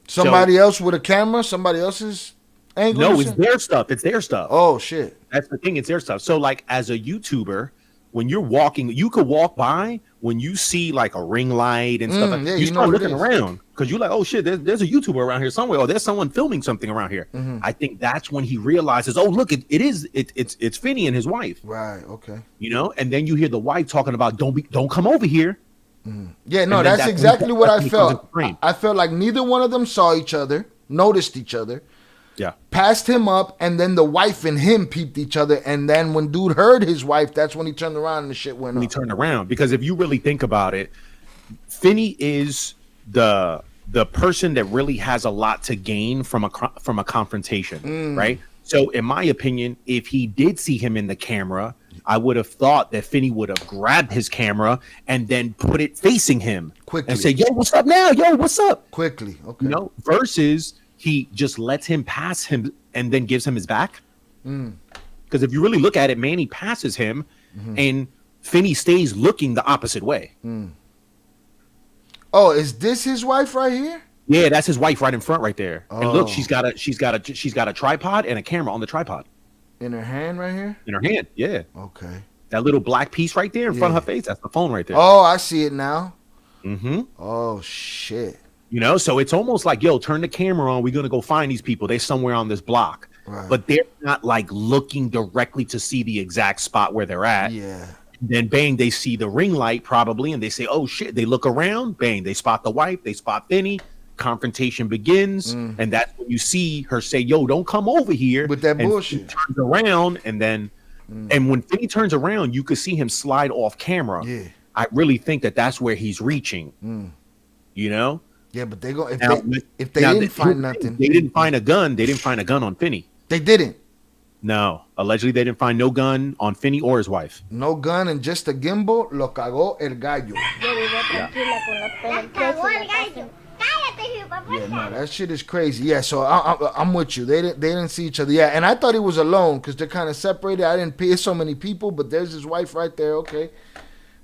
Somebody else with a camera? Somebody else's angle? No, it's their stuff. It's their stuff. Oh, shit. That's the thing. It's their stuff. So, like, as a YouTuber, when you're walking, you could walk by when you see, like, a ring light and stuff. Yeah, you start know looking around because you're like, oh, shit, there's a YouTuber around here somewhere. Or there's someone filming something around here. I think that's when he realizes, oh, look, it's Finney and his wife. Right, okay. You know? And then you hear the wife talking about, don't come over here. Yeah, no, that's exactly what I felt. I felt like neither one of them saw each other, noticed each other. Yeah. Passed him up, and then the wife and him peeped each other, and then when dude heard his wife, that's when he turned around and the shit went up. He turned around, because if you really think about it, Finney is the person that really has a lot to gain from a confrontation, right? So in my opinion, if he did see him in the camera, I would have thought that Finney would have grabbed his camera and then put it facing him quickly and say, yo, what's up now? Yo, what's up? Quickly, okay. You know, versus he just lets him pass him and then gives him his back. Because if you really look at it, Manny passes him and Finney stays looking the opposite way. Oh, is this his wife right here? Yeah, that's his wife right in front right there. And look, she's got a tripod and a camera on the tripod. In her hand right here? In her hand, yeah. Okay. That little black piece right there in front of her face, that's the phone right there. Oh, I see it now. Oh, shit. You know, so it's almost like, yo, turn the camera on. We're going to go find these people. They're somewhere on this block. Right. But they're not, like, looking directly to see the exact spot where they're at. Yeah. Then, bang, they see the ring light probably, and they say, oh, shit. They look around. Bang, they spot the wife. They spot Finney. Confrontation begins, and that's when you see her say, yo, don't come over here with that and bullshit. Turns around, and then and when Finney turns around, you could see him slide off camera. Yeah, I really think that that's where he's reaching. You know? Yeah, but they go if they now, didn't find nothing. They didn't find a gun. They didn't find a gun on Finney. They didn't. No, allegedly they didn't find no gun on Finney or his wife. No gun and just a gimbal. Lo cagó el gallo. Yeah, no, that shit is crazy. Yeah, so I'm with you. They didn't see each other. Yeah, and I thought he was alone because they're kind of separated. I didn't pay so many people, but there's his wife right there. Okay,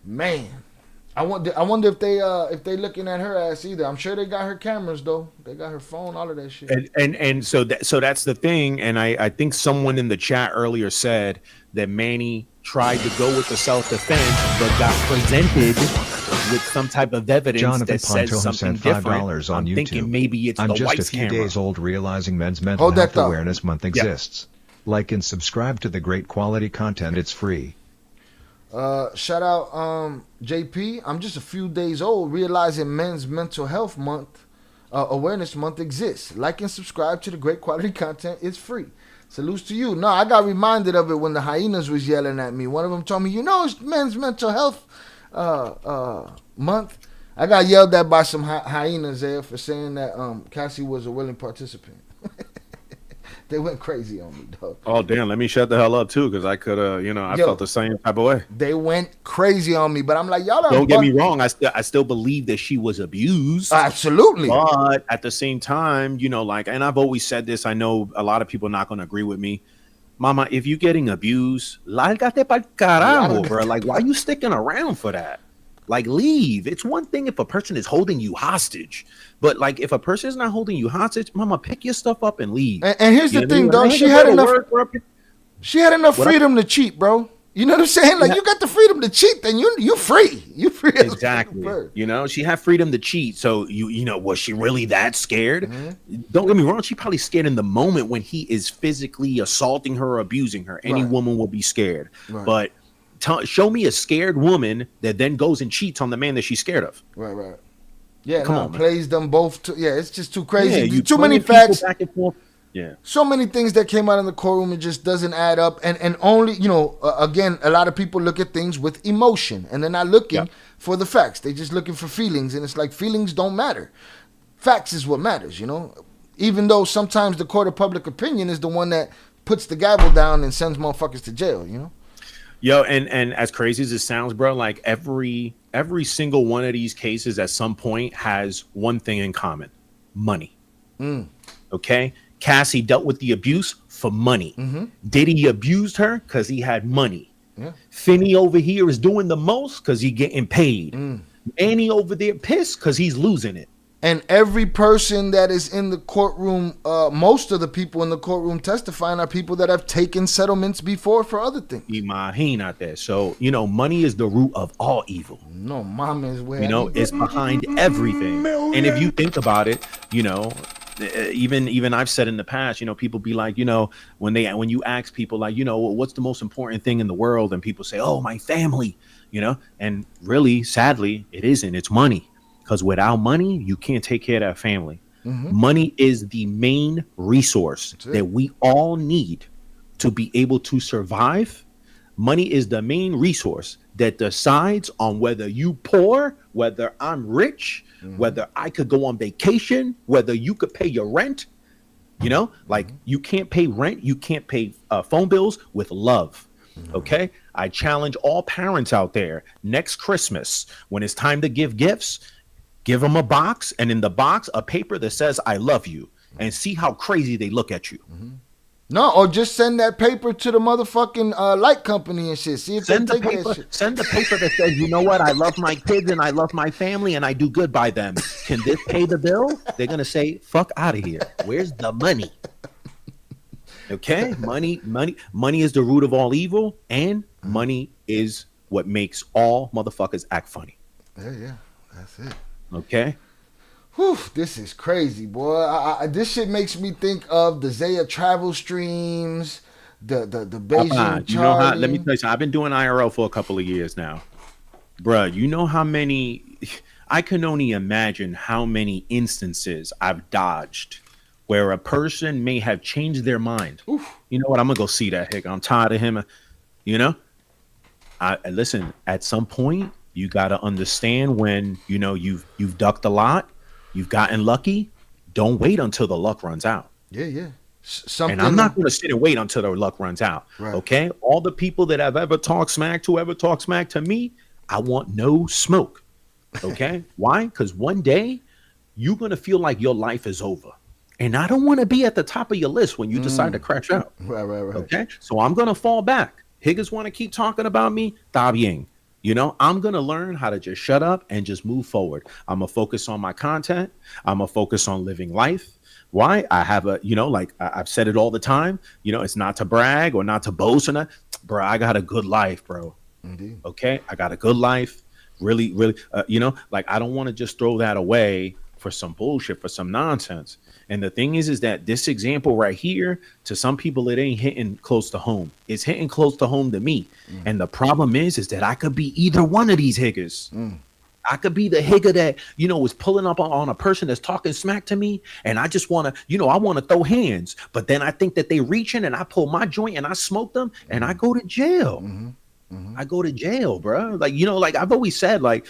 man, I wonder if they looking at her ass either. I'm sure they got her cameras though. They got her phone, all of that shit. And so that's the thing. And I think someone in the chat earlier said that Manny tried to go with the self-defense, but got presented with some type of evidence Jonathan that says Ponto something sent $5 different. on I'm YouTube. thinking maybe it's I'm the just a wife's few camera. days old realizing Men's Mental Hold that Health thought. Awareness Month exists. Like and subscribe to the great quality content. It's free. Shout out JP. I'm just a few days old realizing Men's Mental Health Month Awareness Month exists. Like and subscribe to the great quality content. It's free. Salutes to you. No, I got reminded of it when the hyenas was yelling at me. One of them told me, it's Men's Mental Health Month. I got yelled at by some hyenas there for saying that Cassie was a willing participant. They went crazy on me, dog. Oh, damn. Let me shut the hell up, too, because I could I felt the same type of way. They went crazy on me, but I'm like, y'all don't get me wrong. I still believe that she was abused. Absolutely. But at the same time, and I've always said this, I know a lot of people are not going to agree with me. Mama, if you're getting abused, lárgate pa'l carajo, bro. Like, why are you sticking around for that? Like, leave. It's one thing if a person is holding you hostage, but like if a person is not holding you hostage, mama, pick your stuff up and leave. And here's the thing, dog. She had enough freedom to cheat, bro. You know what I'm saying? Like, you got the freedom to cheat, then you free. You free. Exactly. She had freedom to cheat. So was she really that scared? Don't get me wrong. She probably scared in the moment when he is physically assaulting her or abusing her. Any woman will be scared, but. Show me a scared woman that then goes and cheats on the man that she's scared of. Right. Yeah, Come on, plays them both. It's just too crazy. Yeah, too many facts. Back and forth. Yeah. So many things that came out in the courtroom, it just doesn't add up. And only, again, a lot of people look at things with emotion, and they're not looking for the facts. They're just looking for feelings, and it's like feelings don't matter. Facts is what matters, Even though sometimes the court of public opinion is the one that puts the gavel down and sends motherfuckers to jail, Yo, and as crazy as it sounds, bro, like every single one of these cases at some point has one thing in common: money. Okay? Cassie dealt with the abuse for money. Diddy abused her because he had money. Finney over here is doing the most because he getting paid. Annie over there pissed because he's losing it. And every person that is in the courtroom, most of the people in the courtroom testifying are people that have taken settlements before for other things. There. So, money is the root of all evil. No, mama is where it's behind everything. And if you think about it, even I've said in the past, people be like, when you ask people like, what's the most important thing in the world, and people say, oh, my family, and really, sadly, it isn't. It's money. Because without money, you can't take care of that family. Money is the main resource that we all need to be able to survive. Money is the main resource that decides on whether you poor, whether I'm rich, whether I could go on vacation, whether you could pay your rent. Like you can't pay rent, you can't pay phone bills with love. Okay? I challenge all parents out there, next Christmas, when it's time to give gifts, give them a box, and in the box, a paper that says, I love you, and see how crazy they look at you. No, or just send that paper to the motherfucking light company and shit. See if send they the take paper. that shit. Send the paper that says, you know what? I love my kids and I love my family and I do good by them. Can this pay the bill? They're gonna say, fuck out of here. Where's the money? Okay, money is the root of all evil, and money is what makes all motherfuckers act funny. Yeah, that's it. Okay. Whew, this is crazy, boy. This shit makes me think of the Zaya travel streams, the Beijing Charlie. Let me tell you something. I've been doing IRL for a couple of years now. Bruh, you know how many, I can only imagine how many instances I've dodged where a person may have changed their mind. Oof. You know what? I'm going to go see that hick. I'm tired of him. Listen, at some point, you got to understand when, you've ducked a lot, you've gotten lucky. Don't wait until the luck runs out. Yeah. And I'm not going to sit and wait until the luck runs out. Right. Okay? All the people that have ever talked smack to me, I want no smoke. Okay? Why? Because one day you're going to feel like your life is over. And I don't want to be at the top of your list when you decide to crash out. Right. Okay? So I'm going to fall back. Higgins want to keep talking about me? Da bien. I'm going to learn how to just shut up and just move forward. I'm going to focus on my content. I'm going to focus on living life. Why? I have I've said it all the time. It's not to brag or not to boast or not. Bro, I got a good life, bro. Indeed. Okay? I got a good life. Really, really, I don't want to just throw that away for some bullshit, for some nonsense. And the thing is that this example right here, to some people, it ain't hitting close to home. It's hitting close to home to me. And the problem is that I could be either one of these higgers. I could be the higger that, was pulling up on a person that's talking smack to me. And I just want to, I want to throw hands. But then I think that they reaching and I pull my joint and I smoke them and I go to jail. I go to jail, bro. I've always said, I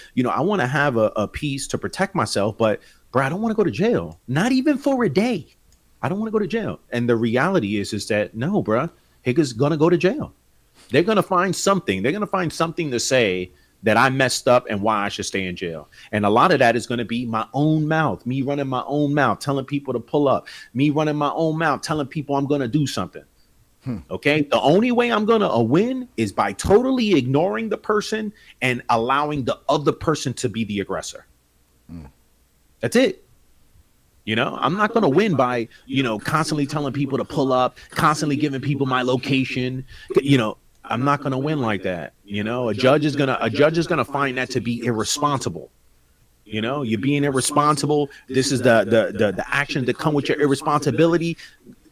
want to have a piece to protect myself, but bro, I don't want to go to jail. Not even for a day. I don't want to go to jail. And the reality is that no, bro, Higgins gonna go to jail. They're gonna find something. They're gonna find something to say that I messed up and why I should stay in jail. And a lot of that is gonna be my own mouth, me running my own mouth, telling people to pull up, me running my own mouth, telling people I'm gonna do something. Okay, the only way I'm gonna win is by totally ignoring the person and allowing the other person to be the aggressor. That's it. I'm not going to win by, constantly telling people to pull up, constantly giving people my location. I'm not going to win like that. A judge is going to find that to be irresponsible. You're being irresponsible. This is the action that come with your irresponsibility.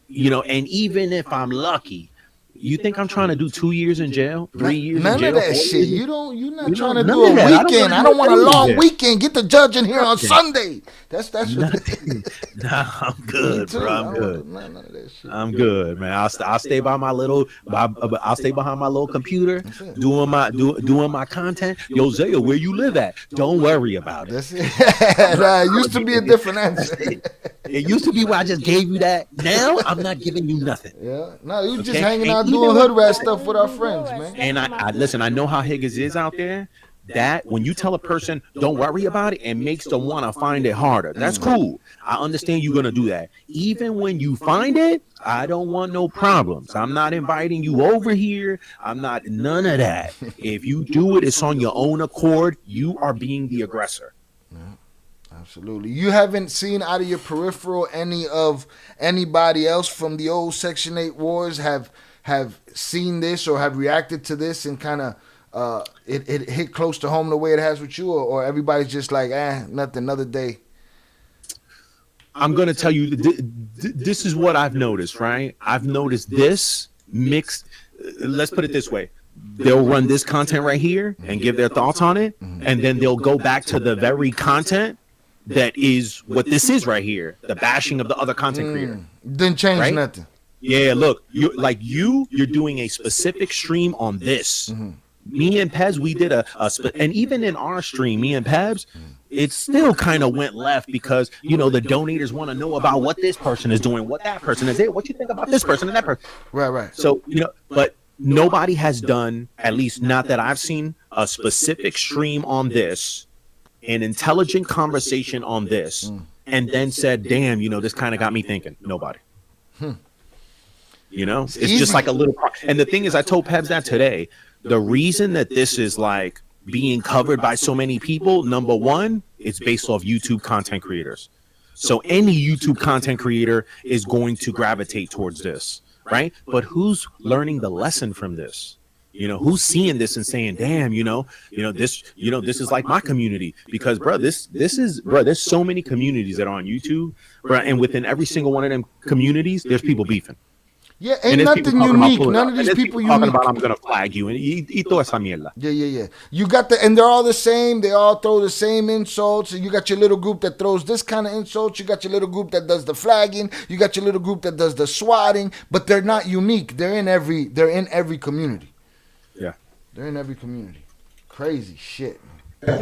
And even if I'm lucky, you think I'm trying to do 2 years in jail, 3 years in jail? None of that shit. You We're not trying to none do of a that. weekend. I don't want a long weekend. Get the judge in here on Sunday. That's Nah, I'm good, too. bro. I I'm don't good. want none of that shit. I'm good, man. I'll stay by my little. I'll stay behind my little computer, doing my content. Yo, Zaya, where you live at? Don't worry about it. That's it. Nah, it used to be a different answer. It used to be where I just gave you that. Now I'm not giving you nothing. Yeah. No, you just Okay? hanging And out even doing when- hood rat stuff with our friends, man. And I listen. I know how Higgins is out there. That when you tell a person don't worry about it, it makes them want to find it harder. That's cool. I understand you're gonna do that. Even when you find it, I don't want no problems. I'm not inviting you over here. I'm not none of that. If you do it, it's on your own accord. You are being the aggressor. Absolutely. You haven't seen out of your peripheral any of anybody else from the old Section 8 wars have seen this or have reacted to this and kind of it hit close to home the way it has with you, or everybody's just like, nothing, another day? I'm going to tell you, this is what I've noticed, right? I've noticed this mixed, let's put it this way. They'll run this content right here and give their thoughts on it, and then they'll go back to the very content that is what this is right here, the bashing of the other content creator. Didn't change right? nothing. Yeah, look, you're doing a specific stream on this. Me and Pez, we did and even in our stream, me and Pez, it still kind of went left because, the donators want to know about what this person is doing, what that person is doing, what you think about this person and that person. Right. So, but nobody has done, at least not that I've seen, a specific stream on this, an intelligent conversation on this, and then said, damn, this kind of got me thinking. Nobody. It's just like a little. And the thing is, I told Pebs that today. The reason that this is like being covered by so many people, number one, it's based off YouTube content creators. So any YouTube content creator is going to gravitate towards this, right? But who's learning the lesson from this? Who's seeing this and saying, damn, this is like my community, because there's so many communities that are on YouTube, bro, and within every single one of them communities, there's people beefing. Yeah, ain't nothing unique. None of these people talking unique. about I'm gonna flag you and toda esa mierda. Yeah. You got and they're all the same. They all throw the same insults. And you got your little group that throws this kind of insults. You got your little group that does the flagging. You got your little group that does the swatting. But they're not unique. They're in every community. Yeah, they're in every community. Crazy shit, man.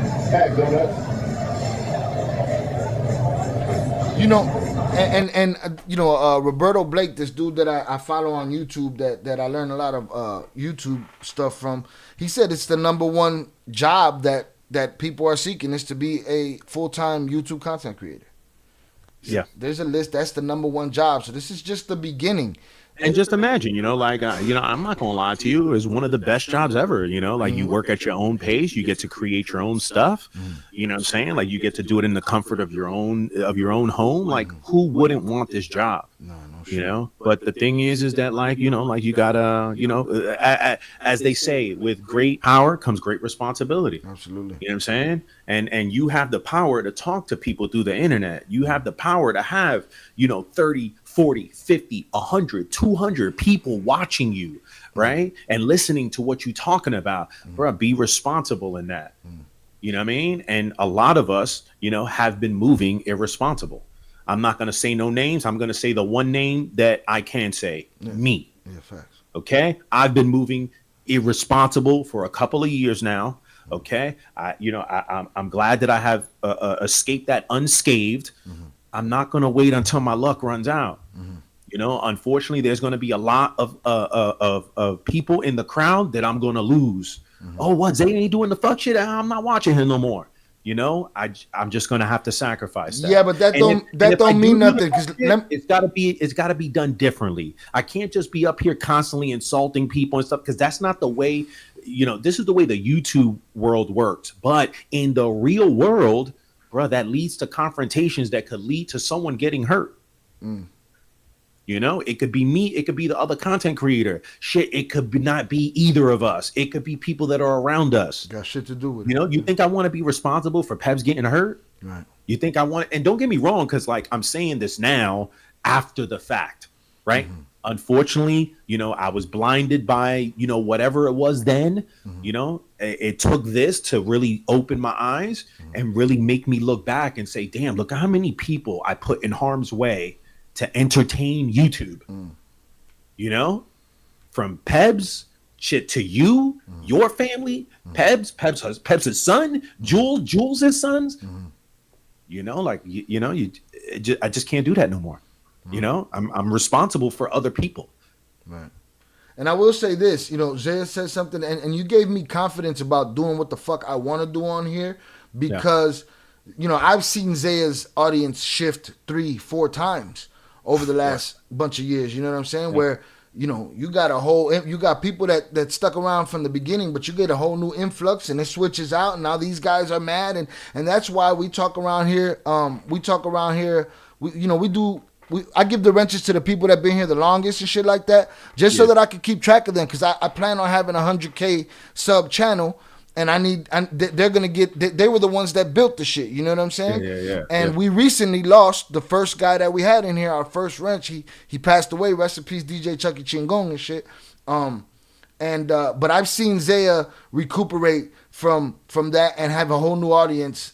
Roberto Blake, this dude that I follow on YouTube that I learn a lot of YouTube stuff from, he said it's the number one job that people are seeking is to be a full-time YouTube content creator. Yeah. There's a list. That's the number one job. So this is just the beginning. And just imagine, I'm not gonna lie to you, it's one of the best jobs ever. You work at your own pace, you get to create your own stuff. You know what I'm saying? Like you get to do it in the comfort of your own home. Like who wouldn't want this job? But the thing is that you gotta, as they say, with great power comes great responsibility. Absolutely. You know what I'm saying? And you have the power to talk to people through the internet. You have the power to have, 30, 40, 50, 100, 200 people watching you, right? And listening to what you're talking about. Bro, be responsible in that. You know what I mean? And a lot of us, have been moving irresponsible. I'm not going to say no names. I'm going to say the one name that I can say, me. Yeah, facts. Okay? I've been moving irresponsible for a couple of years now. Okay? I'm glad that I have escaped that unscathed. I'm not going to wait until my luck runs out. Unfortunately, there's going to be a lot of people in the crowd that I'm going to lose. Oh, what? Zay ain't doing the fuck shit. I'm not watching him no more. I'm just going to have to sacrifice that. Yeah, but that don't mean nothing. It's got to be done differently. I can't just be up here constantly insulting people and stuff, because that's not the way. This is the way the YouTube world works. But in the real world, bro, that leads to confrontations that could lead to someone getting hurt. It could be me. It could be the other content creator. Shit, it could not be either of us. It could be people that are around us. Got shit to do with it. You think I want to be responsible for Pebs getting hurt? Right. You think I want, and don't get me wrong, because I'm saying this now after the fact, right? Unfortunately, I was blinded by, whatever it was then. It took this to really open my eyes and really make me look back and say, damn, look how many people I put in harm's way to entertain YouTube. From Pebs shit to you, your family, Pebs' son, Jules' sons. I just can't do that no more. I'm responsible for other people. Right. And I will say this, Zaya said something, and you gave me confidence about doing what the fuck I want to do on here, because, I've seen Zaya's audience shift 3-4 times over the last bunch of years. You know what I'm saying? Where, you got people that stuck around from the beginning, but you get a whole new influx and it switches out, and now these guys are mad, and that's why we talk around here. I give the wrenches to the people that been here the longest and shit like that, just so that I can keep track of them, because I plan on having 100K sub channel, and they're gonna get. They were the ones that built the shit. You know what I'm saying? Yeah. And we recently lost the first guy that we had in here, our first wrench. He passed away. Rest in peace, DJ Chucky Chingong and shit. But I've seen Zaya recuperate from that and have a whole new audience.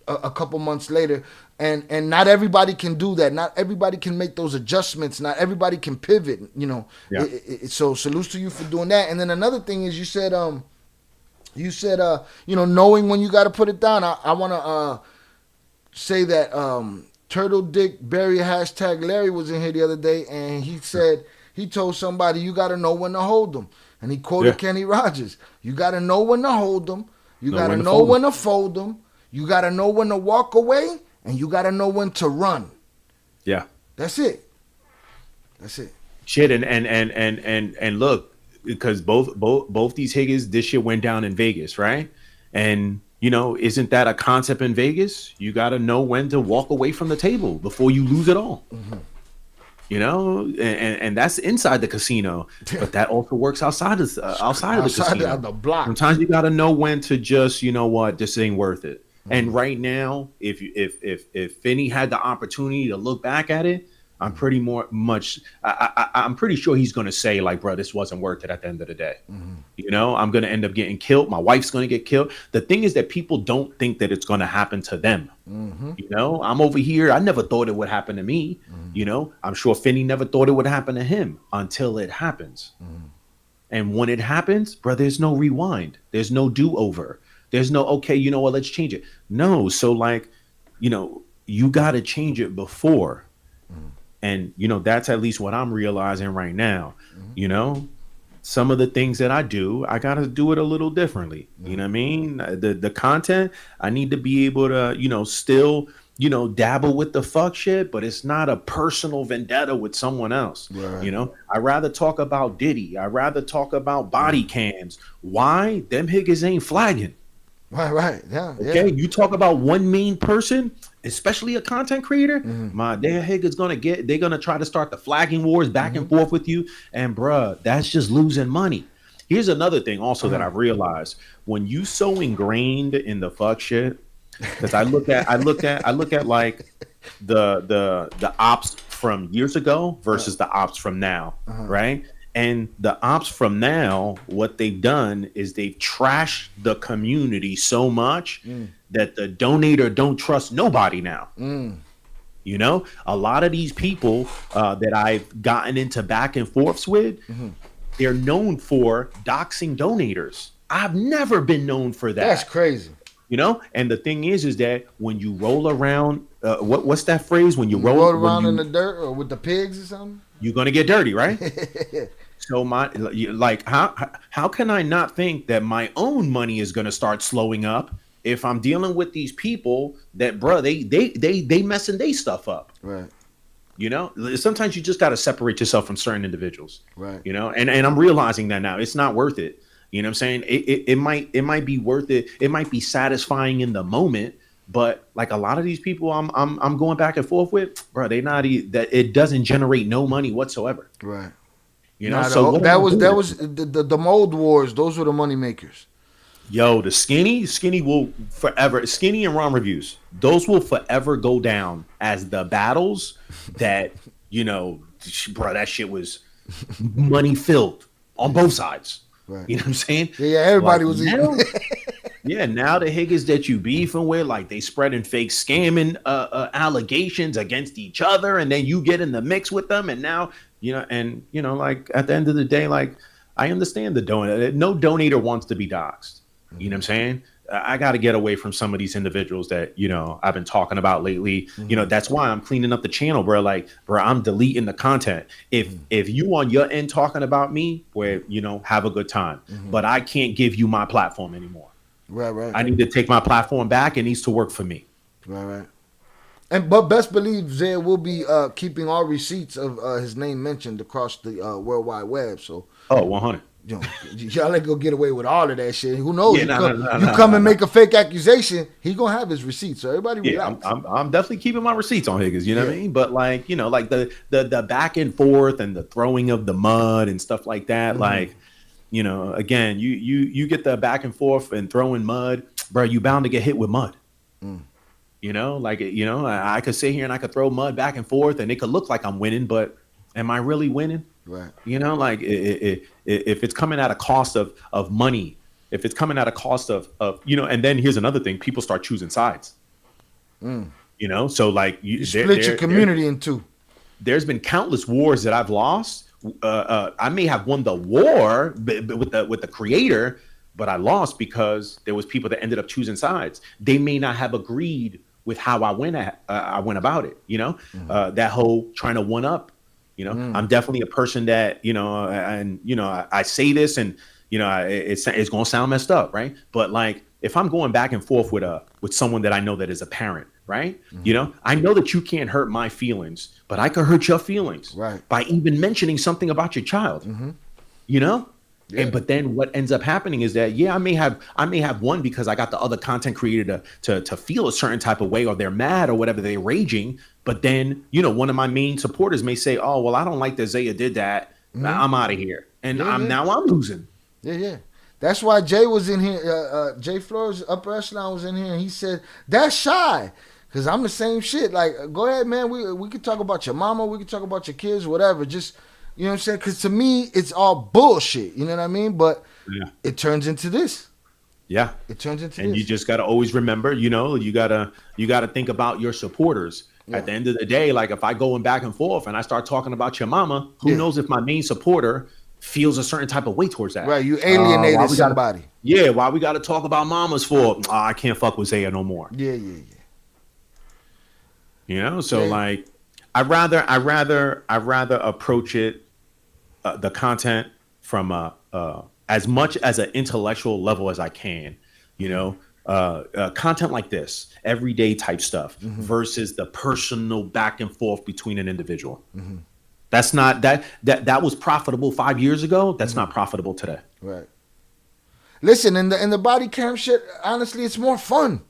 A couple months later. And not everybody can do that. Not everybody can make those adjustments. Not everybody can pivot. So salute to you for doing that. And then another thing is you said knowing when you got to put it down. I want to say that Turtle Dick Berry #Larry was in here the other day, and he said he told somebody you got to know when to hold them, and he quoted Kenny Rogers. You got to know when to hold them. You got to know when to fold them. You got to know when to walk away. And you got to know when to run. Yeah. That's it. Shit, and look, because both these Higgins, this shit went down in Vegas, right? And, isn't that a concept in Vegas? You got to know when to walk away from the table before you lose it all. And that's inside the casino, but that also works outside of the casino. The block. Sometimes you got to know when to just, this ain't worth it. And right now, if Finney had the opportunity to look back at it, I'm pretty sure he's going to say, like, bro, this wasn't worth it at the end of the day. I'm going to end up getting killed. My wife's going to get killed. The thing is that people don't think that it's going to happen to them. I'm over here. I never thought it would happen to me. I'm sure Finney never thought it would happen to him until it happens. And when it happens, bro, there's no rewind. There's no do-over. There's no, okay, let's change it. No. So you got to change it before. And, that's at least what I'm realizing right now. Some of the things that I do, I got to do it a little differently. You know what I mean? The content, I need to be able to, still, dabble with the fuck shit, but it's not a personal vendetta with someone else. Right. I'd rather talk about Diddy. I'd rather talk about body cams. Why? Them Higgins ain't flagging. Right. Yeah. Okay. You talk about one main person, especially a content creator. Their Higgins they're gonna try to start the flagging wars back and forth with you. And bruh, that's just losing money. Here's another thing also that I've realized: when you so ingrained in the fuck shit, because I look at like the ops from years ago versus the ops from now, right? And the ops from now, what they've done is they've trashed the community so much that the donator don't trust nobody now. A lot of these people that I've gotten into back and forths with, they're known for doxing donators. I've never been known for that. That's crazy. And the thing is that when you roll around, what's that phrase? When you roll around in the dirt or with the pigs or something, you're gonna get dirty, right? So how can I not think that my own money is gonna start slowing up if I'm dealing with these people that, bro, they messing they stuff up, right? Sometimes you just got to separate yourself from certain individuals, right? And I'm realizing that now. It's not worth it. You know what I'm saying? It might be worth it. It might be satisfying in the moment, but like a lot of these people I'm going back and forth with, bro, that it doesn't generate no money whatsoever. Right. So that was the mold wars. Those were the money makers. Yo, the skinny will forever. Skinny and Ron reviews. Those will forever go down as the battles that bro, that shit was money filled on both sides. Right. You know what I'm saying? Yeah, everybody was now, eating. yeah, now the niggas that you beefing with, like they spreading fake scamming allegations against each other, and then you get in the mix with them, and now like at the end of the day, like I understand the donor. No donator wants to be doxxed. You know what I'm saying? I got to get away from some of these individuals that, I've been talking about lately. That's why I'm cleaning up the channel, bro. Like, bro, I'm deleting the content. If you on your end talking about me, where, have a good time, but I can't give you my platform anymore. Right. I need to take my platform back. It needs to work for me. Right. But best believe Zaya will be keeping all receipts of his name mentioned across the World Wide Web. So 100. Y'all ain't gonna get away with all of that shit. Who knows? Yeah, you come and make a fake accusation, he gonna have his receipts. So everybody relax. I'm definitely keeping my receipts on Higgins. You know what I mean? But like, like the back and forth and the throwing of the mud and stuff like that. Like, again, you get the back and forth and throwing mud, bro. You bound to get hit with mud. I could sit here and I could throw mud back and forth, and it could look like I'm winning, but am I really winning? Right. If it's coming at a cost of money, if it's coming at a cost of and then here's another thing, people start choosing sides. So like you split your community in two. There's been countless wars that I've lost. I may have won the war with the creator, but I lost because there was people that ended up choosing sides. They may not have agreed with how I went about it. That whole trying to one up. I'm definitely a person that, I say this and, it's going to sound messed up. Right. But like, if I'm going back and forth with someone that I know that is a parent, right. I know that you can't hurt my feelings, but I could hurt your feelings by even mentioning something about your child, Yeah. But then what ends up happening is that, I may have one because I got the other content creator to feel a certain type of way, or they're mad or whatever, they're raging. But then, one of my main supporters may say, oh, well, I don't like that Zaya did that. I'm out of here. And I'm losing. Yeah. That's why Jay was in here. Jay Flores, Upper Echelon, was in here, and he said, that's shy. Because I'm the same shit. Like, go ahead, man. We could talk about your mama. We could talk about your kids, whatever. Just, you know what I'm saying? Because to me, it's all bullshit. You know what I mean? But it turns into this. Yeah. It turns into and this. You just got to always remember, you got to think about your supporters. Yeah. At the end of the day, like if I go back and forth and I start talking about your mama, who knows if my main supporter feels a certain type of way towards that. Right. You alienated somebody. Why we got to talk about mamas for? I can't fuck with Zaya no more. Yeah. Like I'd rather approach it, the content from as much as an intellectual level as I can, content like this, everyday type stuff, versus the personal back and forth between an individual. That's not that was profitable 5 years ago. That's not profitable today. Right. Listen, in the body cam shit, honestly, it's more fun.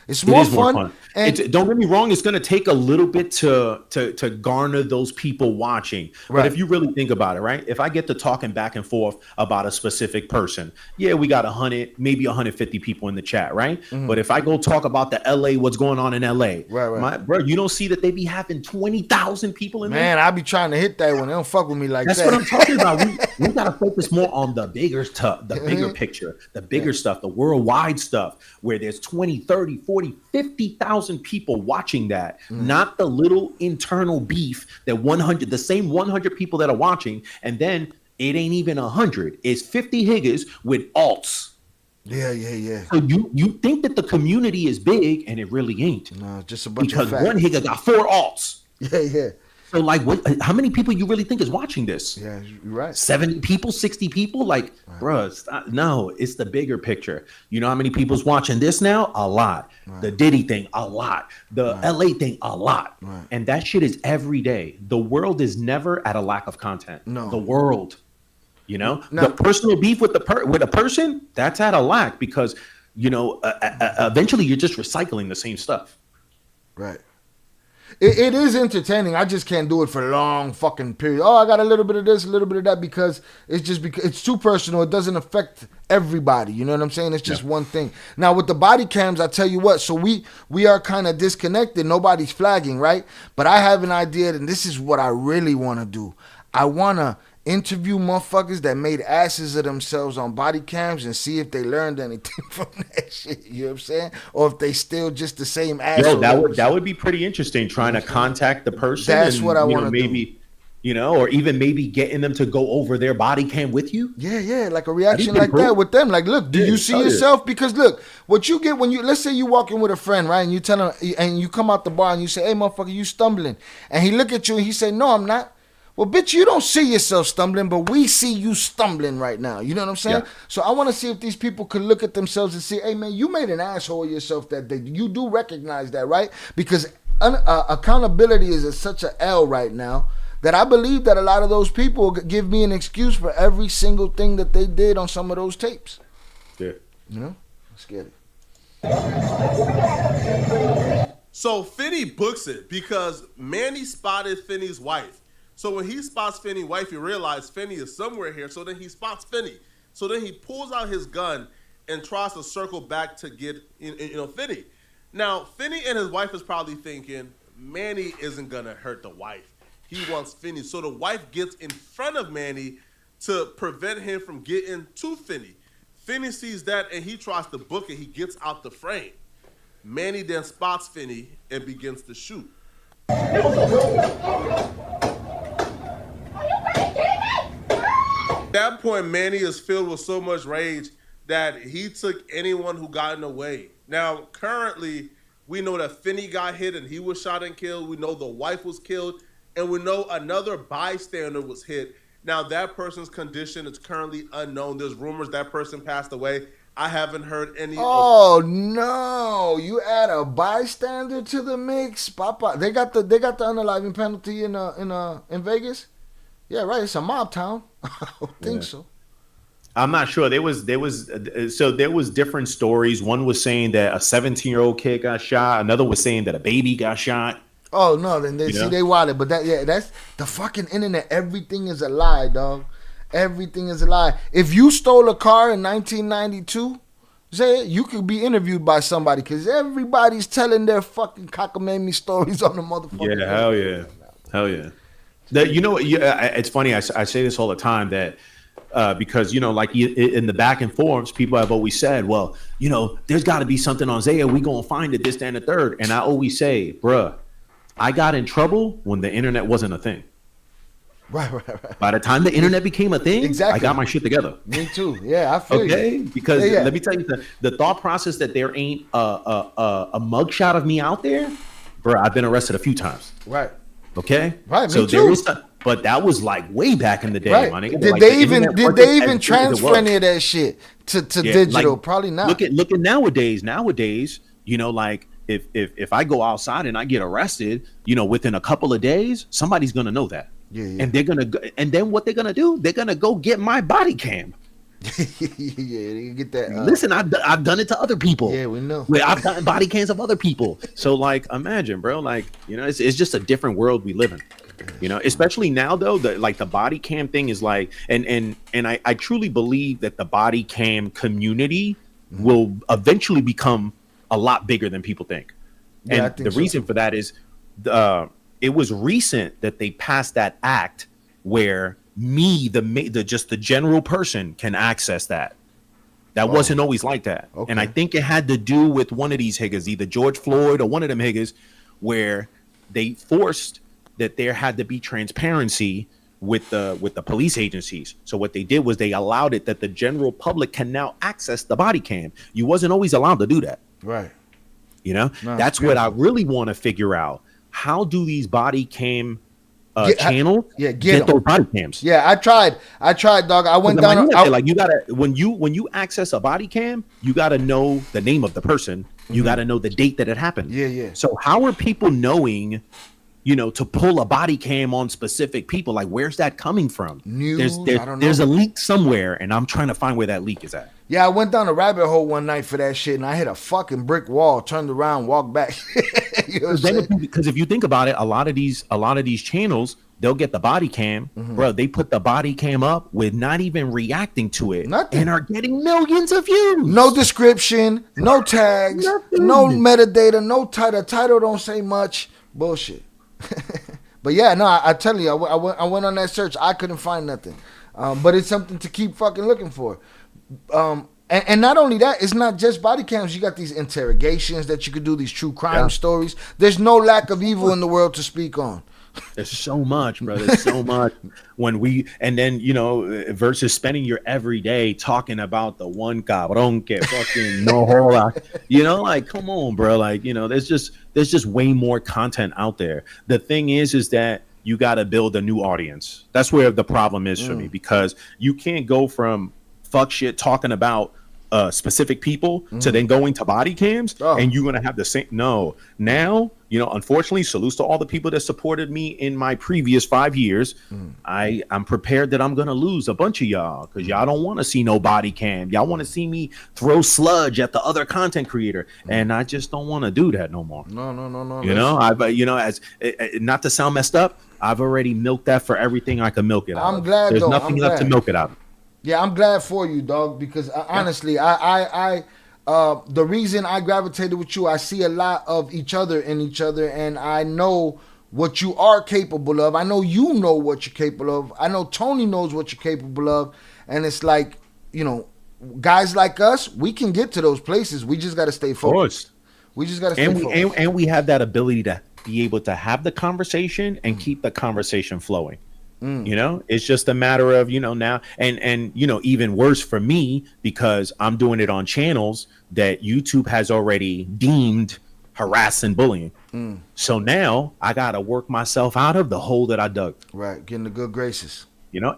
It's more fun. And don't get me wrong, it's going to take a little bit to garner those people watching. But if you really think about it, right? If I get to talking back and forth about a specific person, we got 100, maybe 150 people in the chat, right? But if I go talk about the LA, what's going on in LA, bro, you don't see that they be having 20,000 people in there? Man, I be trying to hit that one. They don't fuck with me like That's that. That's what I'm talking about. We got to focus more on the bigger stuff, the bigger picture, the bigger stuff, the worldwide stuff, where there's 20, 30, 40, 50,000 people watching that, not the little internal beef that the same 100 people that are watching, and then it ain't even 100. It's 50 higgers with alts. Yeah. So you think that the community is big, and it really ain't. No, just a bunch because of facts. One higger got 4 alts. Yeah. So like, how many people you really think is watching this? Yeah, you're right. 70 people, 60 people? Like, bro, no, it's the bigger picture. You know how many people's watching this now? A lot. The Diddy thing, a lot. The LA thing, a lot. And that shit is every day. The world is never at a lack of content. No. The world, the personal beef with a person, that's at a lack because, eventually you're just recycling the same stuff. Right. It is entertaining. I just can't do it for long fucking period. Oh, I got a little bit of this, a little bit of that, because it's too personal. It doesn't affect everybody. You know what I'm saying? It's just one thing. Now with the body cams, I tell you what. So we are kind of disconnected. Nobody's flagging, right? But I have an idea, and this is what I really want to do. I want to interview motherfuckers that made asses of themselves on body cams and see if they learned anything from that shit. You know what I'm saying? Or if they still just the same asshole. Yo, that would be pretty interesting. Trying to contact the person. That's what I want to maybe do. Or even maybe getting them to go over their body cam with you. Yeah, like a reaction like that with them. Like, look, do you see yourself? Because look, what you get when let's say you walk in with a friend, right? And you tell him, and you come out the bar and you say, "Hey, motherfucker, you stumbling," and he look at you and he say, "No, I'm not." Well, bitch, you don't see yourself stumbling, but we see you stumbling right now. You know what I'm saying? Yeah. So I want to see if these people could look at themselves and say, hey, man, you made an asshole of yourself that day. You do recognize that, right? Because accountability is such an L right now that I believe that a lot of those people give me an excuse for every single thing that they did on some of those tapes. Yeah. You know? Let's get it. So Finney books it because Manny spotted Finney's wife. So when he spots Finney's wife, he realizes Finney is somewhere here. So then he spots Finney. So then he pulls out his gun and tries to circle back to get Finney. Now, Finney and his wife is probably thinking, Manny isn't going to hurt the wife. He wants Finney. So the wife gets in front of Manny to prevent him from getting to Finney. Finney sees that and he tries to book it. He gets out the frame. Manny then spots Finney and begins to shoot. At that point, Manny is filled with so much rage that he took anyone who got in the way. Now, currently, we know that Finney got hit and he was shot and killed. We know the wife was killed, and we know another bystander was hit. Now, that person's condition is currently unknown. There's rumors that person passed away. I haven't heard any. Oh no! You add a bystander to the mix, Papa. They got the unaliving penalty in Vegas. Yeah, right. It's a mob town. I don't think so. I'm not sure. There was different stories. One was saying that a 17-year-old kid got shot. Another was saying that a baby got shot. Oh no! Then they wilded. But that's the fucking internet. Everything is a lie, dog. Everything is a lie. If you stole a car in 1992, Zaya, you could be interviewed by somebody because everybody's telling their fucking cockamamie stories on the motherfucker. Yeah, hell yeah. It's funny. I say this all the time that because like in the back and forths, people have always said, well, there's got to be something on Zaya. We gonna find it, this, that, and the third. And I always say, bruh, I got in trouble when the internet wasn't a thing. Right. By the time the internet became a thing, exactly. I got my shit together. Me too. Yeah, I feel you. Because let me tell you, the thought process that there ain't a mugshot of me out there, bruh, I've been arrested a few times. Right. Okay. Right. So me too. there is, but that was like way back in the day, right. my nigga. Did they even transfer any of that shit to digital? Like, probably not. Look at nowadays. Nowadays, like if I go outside and I get arrested, within a couple of days, somebody's gonna know that. Yeah. And they're gonna go, and then what they're gonna do? They're gonna go get my body cam. You get that. Listen, I've done it to other people. Yeah, we know. Where I've gotten body cams of other people. So like, imagine, bro. Like, it's just a different world we live in. Especially now though, the body cam thing is like, and I truly believe that the body cam community will eventually become a lot bigger than people think. Yeah, and the reason for that is, it was recent that they passed that act where the general person can access that. That wasn't always like that. Okay. And I think it had to do with one of these higgers, either George Floyd or one of them higgers, where they forced that there had to be transparency with the police agencies. So what they did was they allowed it that the general public can now access the body cam. You wasn't always allowed to do that. Right. That's what I really want to figure out. How do these body cam channels get those body cams? Yeah, I tried, dog. I went down. Like you gotta when you access a body cam, you gotta know the name of the person. You gotta know the date that it happened. Yeah. So how are people knowing, to pull a body cam on specific people. Like, where's that coming from? News, I don't know. There's a leak somewhere, and I'm trying to find where that leak is at. Yeah, I went down a rabbit hole one night for that shit, and I hit a fucking brick wall, turned around, walked back. You know what I'm saying? Because if you think about it, a lot of these channels, they'll get the body cam, bro. They put the body cam up with not even reacting to it, and are getting millions of views. No description, no tags, no metadata, no title. Title don't say much. Bullshit. But yeah, no, I tell you, I went on that search. I couldn't find nothing. But it's something to keep fucking looking for. And not only that, it's not just body cams. You got these interrogations that you could do, these true crime stories. There's no lack of evil in the world to speak on. There's so much, bro. There's so much versus spending your every day talking about the one cabrón que fucking no joda. Like, come on, bro. Like, there's just way more content out there. The thing is that you got to build a new audience. That's where the problem is for me, because you can't go from fuck shit talking about specific people to then going to body cams and you're gonna have the same. No, now unfortunately, salutes to all the people that supported me in my previous 5 years. I'm prepared that I'm gonna lose a bunch of y'all because y'all don't want to see no body cam. Y'all want to see me throw sludge at the other content creator, and I just don't want to do that no more. No. I've as not to sound messed up, I've already milked that for everything I can milk it out. I'm glad there's nothing left to milk it out. Yeah, I'm glad for you, dog, because honestly, I the reason I gravitated with you, I see a lot of each other in each other, and I know what you are capable of. I know you know what you're capable of. I know Tony knows what you're capable of, and it's like, guys like us, we can get to those places. We just got to stay focused. We just got to stay focused. And we have that ability to be able to have the conversation and keep the conversation flowing. It's just a matter of now and even worse for me, because I'm doing it on channels that YouTube has already deemed harassing, bullying. So now I gotta work myself out of the hole that I dug. Right, get in the good graces.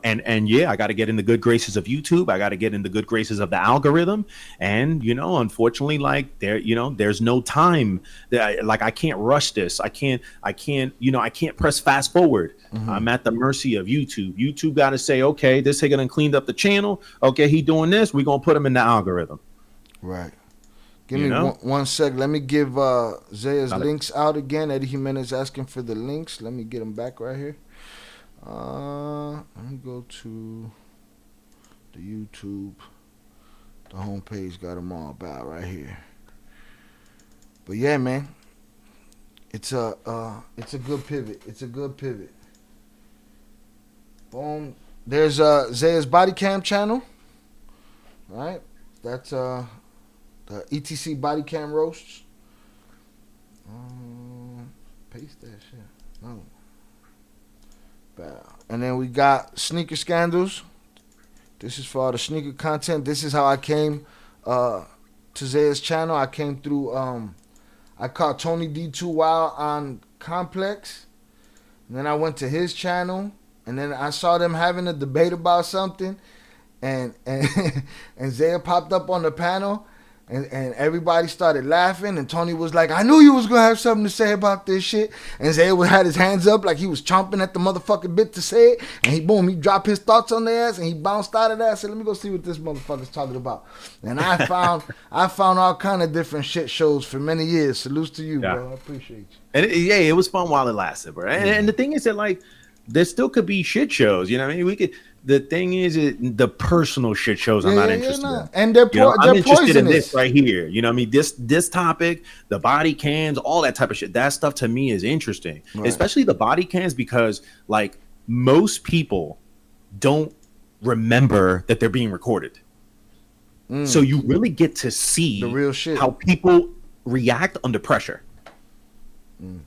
And yeah, I got to get in the good graces of YouTube. I got to get in the good graces of the algorithm. And, unfortunately, like there's no time that I can't rush this. I can't press fast forward. I'm at the mercy of YouTube. YouTube got to say, okay, this nigga done cleaned up the channel. Okay, he doing this. We're going to put him in the algorithm. Right. Give me one sec. Let me give Zaya's links out again. Eddie Jimenez asking for the links. Let me get them back right here. Let me go to the YouTube. The homepage got them all about right here. But yeah, man, it's a good pivot. It's a good pivot. Boom. There's Zaya's body cam channel. Right. That's the ETC body cam roasts. Paste that shit. No. And then we got sneaker scandals. This is for all the sneaker content. This is how I came to Zaya's channel. I came through I caught Tony D2 Wild on Complex, and then I went to his channel, and then I saw them having a debate about something, and Zaya popped up on the panel, and everybody started laughing, and Tony was like, I knew you was gonna have something to say about this shit. And Zaya had his hands up like he was chomping at the motherfucking bit to say it, and he dropped his thoughts on their ass, and he bounced out of that. I said, let me go see what this motherfucker's talking about. And I found all kind of different shit shows for many years. Salutes to you, bro. I appreciate you. And it was fun while it lasted, bro. And the thing is that, like, there still could be shit shows, you know what I mean? The thing is, the personal shit shows I'm not interested in. And they're I'm interested poisonous. in this right here. You know what I mean? This topic, the body cams, all that type of shit. That stuff to me is interesting. Right. Especially the body cams, because like most people don't remember that they're being recorded. So you really get to see the real shit, how people react under pressure.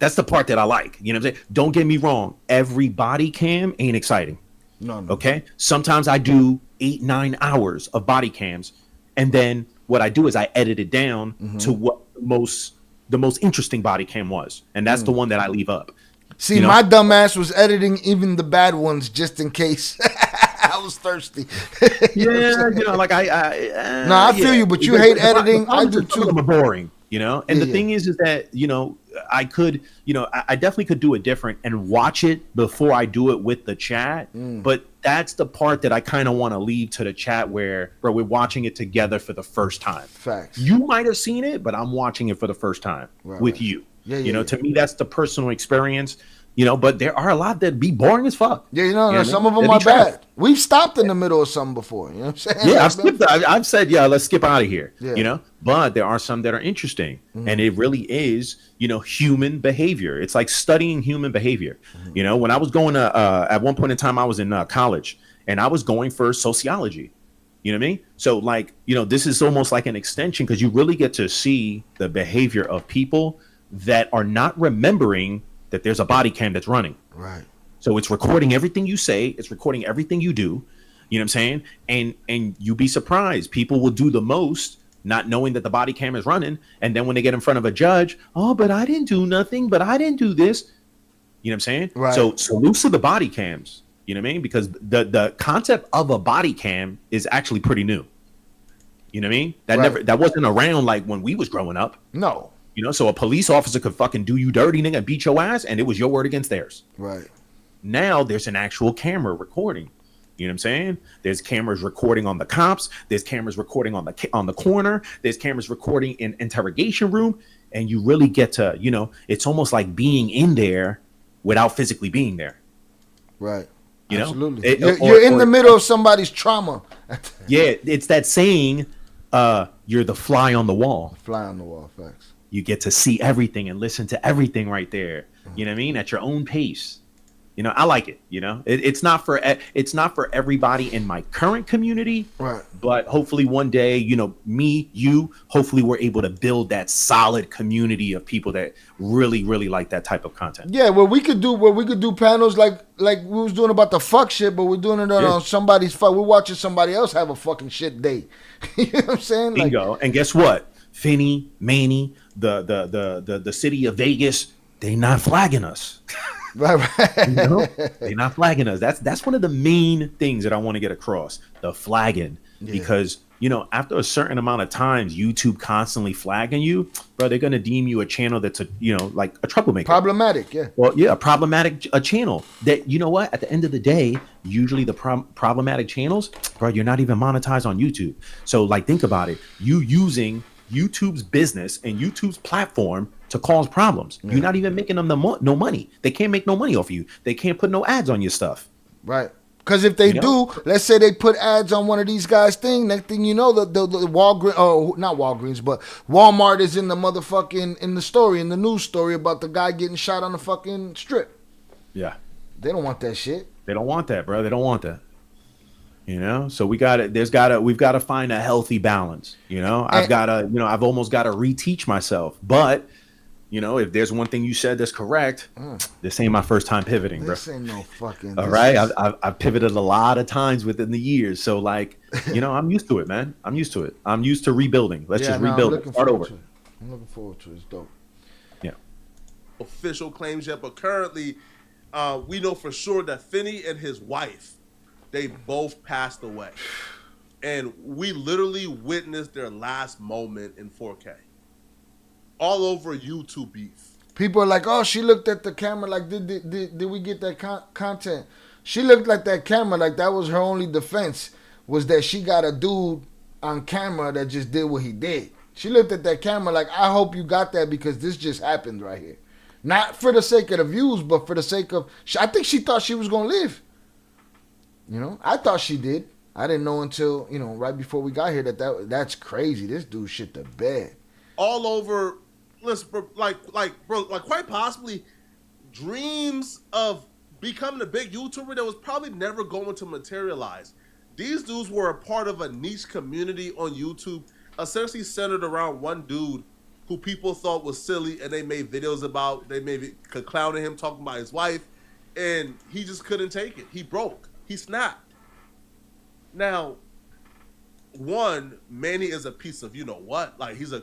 That's the part that I like. You know what I'm saying? Don't get me wrong. Every body cam ain't exciting. No. Okay. Sometimes I do 8-9 hours of body cams, and then what I do is I edit it down to what the most interesting body cam was, and that's the one that I leave up. See, my dumb ass was editing even the bad ones just in case. I was thirsty. I feel you, but you hate editing. I do too. Some of them are boring. You know, and the thing is that, you know, I could, you know, I definitely could do it different and watch it before I do it with the chat. But that's the part that I kind of want to leave to the chat where we're watching it together for the first time. Facts. You might have seen it, but I'm watching it for the first time with you. You know, to me, that's the personal experience. You know, but there are a lot that be boring as fuck. Yeah, you know some of them are bad. We've stopped in the middle of something before. You know what I'm saying? Yeah, I've said, let's skip out of here. Yeah. You know, but there are some that are interesting, and it really is, you know, human behavior. It's like studying human behavior. You know, when I was going to, at one point in time, I was in college, and I was going for sociology. You know what I mean? So, like, you know, this is almost like an extension because you really get to see the behavior of people that are not remembering that there's a body cam that's running. Right. So it's recording everything you say. It's recording everything you do. You know what I'm saying? And you'd be surprised. People will do the most not knowing that the body cam is running. And then when they get in front of a judge, oh, but I didn't do nothing. But I didn't do this. You know what I'm saying? Right. So salute to the body cams. You know what I mean? Because the concept of a body cam is actually pretty new. You know what I mean? That wasn't around like when we was growing up. No. You know, so a police officer could fucking do you dirty, nigga, and beat your ass, and it was your word against theirs. Right. Now there's an actual camera recording. You know what I'm saying? There's cameras recording on the cops. There's cameras recording on the corner. There's cameras recording in interrogation room, and you really get to, you know, it's almost like being in there without physically being there. Right. You know, absolutely. You're in the middle of somebody's trauma. Yeah, it's that saying, you're the fly on the wall. Fly on the wall, facts. You get to see everything and listen to everything right there. You know what I mean? At your own pace. You know, I like it. You know, it's not for everybody in my current community. Right. But hopefully one day, you know, me, you, hopefully we're able to build that solid community of people that really, really like that type of content. Yeah, we could do panels like we was doing about the fuck shit, but we're doing it on somebody's fuck. We're watching somebody else have a fucking shit day. You know what I'm saying? Bingo. And guess what? Finney, Manny, the city of Vegas, they not flagging us. Right. You know? They not flagging us. That's one of the main things that I want to get across, the flagging. Because, you know, after a certain amount of times, YouTube constantly flagging you, bro, they're going to deem you a channel that's a, you know, like a troublemaker. Problematic, yeah. Well, yeah, a channel that, you know what, at the end of the day, usually the problematic channels, bro, you're not even monetized on YouTube. So, like, think about it. You using YouTube's business and YouTube's platform to cause problems. You're not even making them no money. They can't make no money off of you. They can't put no ads on your stuff. Right. Because if they do, let's say they put ads on one of these guys' thing, next thing you know, the Walgreens, not Walgreens, but Walmart is in the motherfucking, in the story, in the news story about the guy getting shot on the fucking strip. Yeah. They don't want that shit. They don't want that, bro. They don't want that. You know, so we've got to find a healthy balance. You know, I've almost got to reteach myself. But, you know, if there's one thing you said that's correct, this ain't my first time pivoting, bro. This ain't no fucking. All right. I've pivoted a lot of times within the years. So, like, you know, I'm used to it, man. I'm used to it. I'm used to rebuilding. Let's just rebuild it. Start over. I'm looking forward to it. It's dope. Yeah. Official claims yet, but currently, we know for sure that Finney and his wife, they both passed away. And we literally witnessed their last moment in 4K. All over YouTube beef. People are like, oh, she looked at the camera like, did we get that content? She looked like that camera like that was her only defense, was that she got a dude on camera that just did what he did. She looked at that camera like, I hope you got that because this just happened right here. Not for the sake of the views, but for the sake of, I think she thought she was going to live. You know, I thought she did. I didn't know until, you know, right before we got here that's crazy. This dude shit the bed. All over, listen, bro, like quite possibly dreams of becoming a big YouTuber that was probably never going to materialize. These dudes were a part of a niche community on YouTube, essentially centered around one dude who people thought was silly and they made videos about. They maybe clowning him, talking about his wife, and he just couldn't take it. He broke. He snapped. Now, one, Manny is a piece of you know what? Like, he's a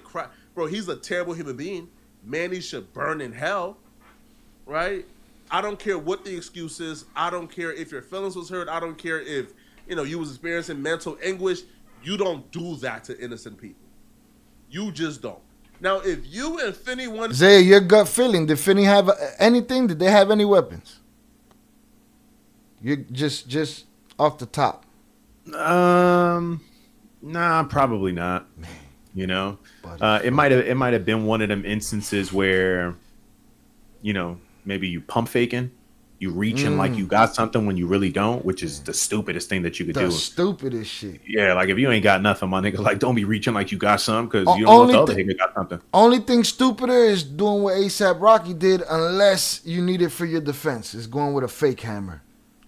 bro, he's a terrible human being. Manny should burn in hell, right? I don't care what the excuse is. I don't care if your feelings was hurt. I don't care if, you know, you was experiencing mental anguish. You don't do that to innocent people. You just don't. Now, if you and Finney want Zaya, your gut feeling, did Finney have anything? Did they have any weapons? You just off the top. Nah, probably not. You know, it might have been one of them instances where, you know, maybe you pump faking, you reaching like you got something when you really don't, which is the stupidest thing that you could do. The stupidest shit. Yeah, like if you ain't got nothing, my nigga, like don't be reaching like you got something because you don't know if the other nigga got something. Only thing stupider is doing what ASAP Rocky did, unless you need it for your defense. Is going with a fake hammer.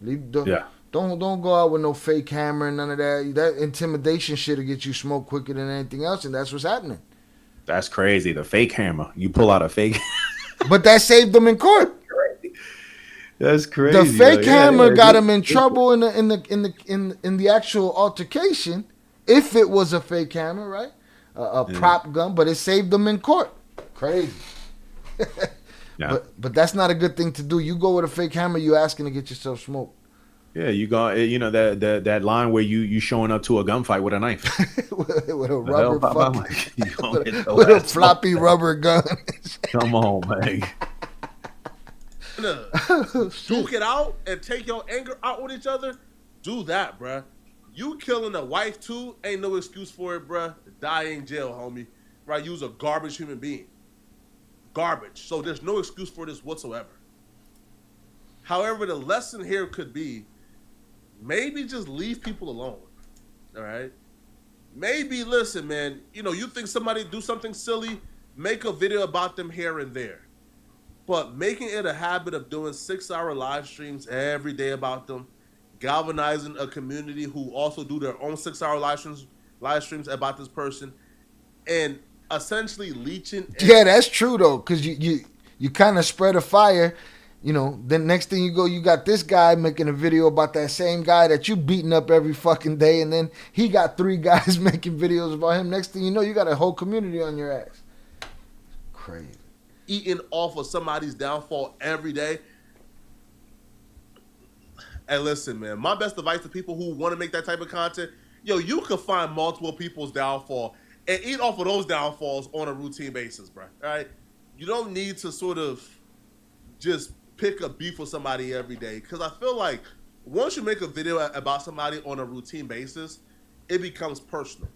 Don't go out with no fake hammer and none of that. That intimidation shit will get you smoked quicker than anything else, and that's what's happening. That's crazy. The fake hammer. You pull out a fake. But that saved them in court. That's crazy. The fake hammer got him in trouble in the actual altercation. If it was a fake hammer, right? A prop gun, but it saved them in court. Crazy. Yeah. But that's not a good thing to do. You go with a fake hammer, you asking to get yourself smoked. Yeah, you go. You know that line where you showing up to a gunfight with a knife, with a rubber with a floppy rubber gun. Come on, man. Duke it out and take your anger out with each other. Do that, bruh. You killing a wife too ain't no excuse for it, bruh. Die in jail, homie. Right? You's a garbage human being. Garbage. So there's no excuse for this whatsoever. However, the lesson here could be maybe just leave people alone. All right? Maybe, listen, man, you know, you think somebody do something silly, make a video about them here and there. But making it a habit of doing 6-hour live streams every day about them, galvanizing a community who also do their own 6-hour live streams about this person, and essentially leeching. Yeah, that's true though, because you kind of spread a fire. You know, then next thing you got this guy making a video about that same guy that you beating up every fucking day, and then he got 3 guys making videos about him. Next thing you know, you got a whole community on your ass. Crazy. Eating off of somebody's downfall every day. And listen, man, my best advice to people who want to make that type of content, yo, you could find multiple people's downfall and eat off of those downfalls on a routine basis, bro. All right? You don't need to sort of just pick a beef with somebody every day, because I feel like once you make a video about somebody on a routine basis, it becomes personal,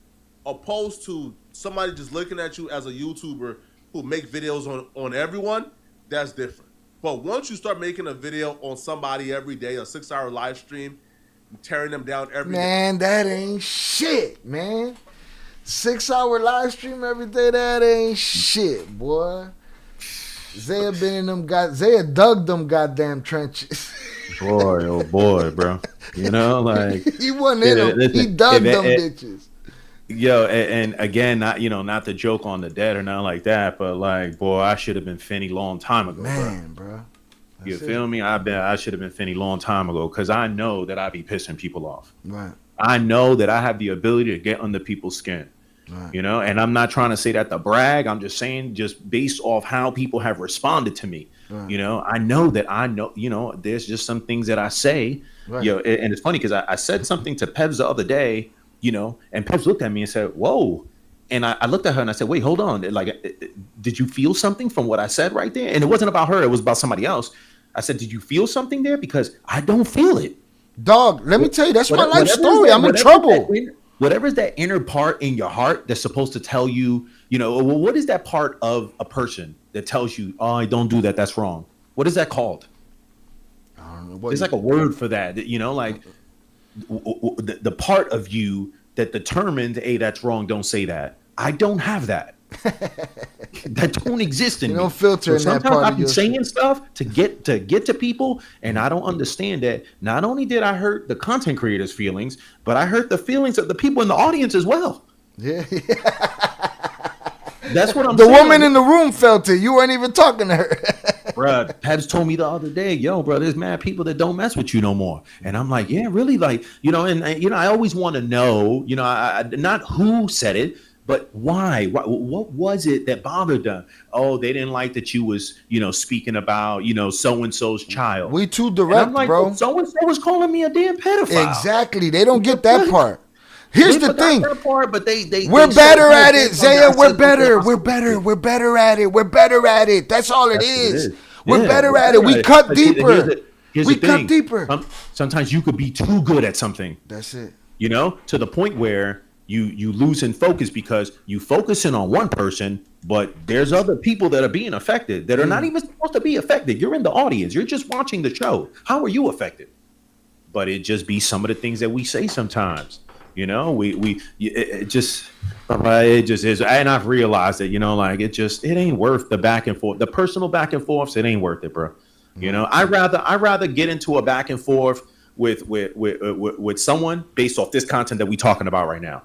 opposed to somebody just looking at you as a YouTuber who make videos on everyone. That's different. But once you start making a video on somebody every day, a 6-hour live stream, tearing them down every day. Man, that ain't shit, man. 6-hour live stream every day, that ain't shit, boy. Zaya been in them Zaya dug them goddamn trenches. Boy, oh boy, bro. You know, like he wasn't in them. Listen, he dug them bitches. Yo, and again, not to joke on the dead or nothing like that, but like, boy, I should have been Finney long time ago, man, bro. You feel me? I should have been Finney long time ago, because I know that I be pissing people off. Right. I know that I have the ability to get under people's skin. Right. You know, and I'm not trying to say that to brag. I'm just saying, just based off how people have responded to me. Right. You know, I know, you know, there's just some things that I say. Right. You know, and it's funny because I said something to Pebs the other day, you know, and Pebs looked at me and said, "Whoa." And I looked at her and I said, "Wait, hold on. Like, did you feel something from what I said right there?" And it wasn't about her. It was about somebody else. I said, "Did you feel something there? Because I don't feel it." Dog, let me tell you, that's my life story. I'm in trouble. Whatever is that inner part in your heart that's supposed to tell you, you know, well, what is that part of a person that tells you, "Oh, don't do that. That's wrong." What is that called? I don't know. There's like a word for that, you know, like the part of you that determines, "Hey, that's wrong. Don't say that." I don't have that. That don't exist in me. Don't filter in that part. I'm saying stuff to get to people, and I don't understand that. Not only did I hurt the content creators' feelings, but I hurt the feelings of the people in the audience as well. Yeah. That's what I'm saying. The like, woman in the room felt it. You weren't even talking to her. Bruh, Pabs told me the other day, "Yo, bro, there's mad people that don't mess with you no more." And I'm like, "Yeah, really?" Like, you know, and you know, I always want to know, you know, not who said it, but why? What was it that bothered them? Oh, they didn't like that you was, you know, speaking about, you know, so-and-so's child. We too direct, I'm like, bro. well, so-and-so was calling me a damn pedophile. Exactly. They don't get that part. Here's the thing. That part, but we're better at it, Zaya. We're better. We're better. We're better at it. We're better at it. That's all it is. We're better at it. We cut deeper. We cut deeper. Sometimes you could be too good at something. That's it. You know, to the point where you lose in focus because you focusing on one person, but there's other people that are being affected that are not even supposed to be affected. You're in the audience. You're just watching the show. How are you affected? But it just be some of the things that we say sometimes. You know, it just is. And I've realized that, you know, like it ain't worth the back and forth, the personal back and forths. It ain't worth it, bro. You know, I rather get into a back and forth with someone based off this content that we talking about right now.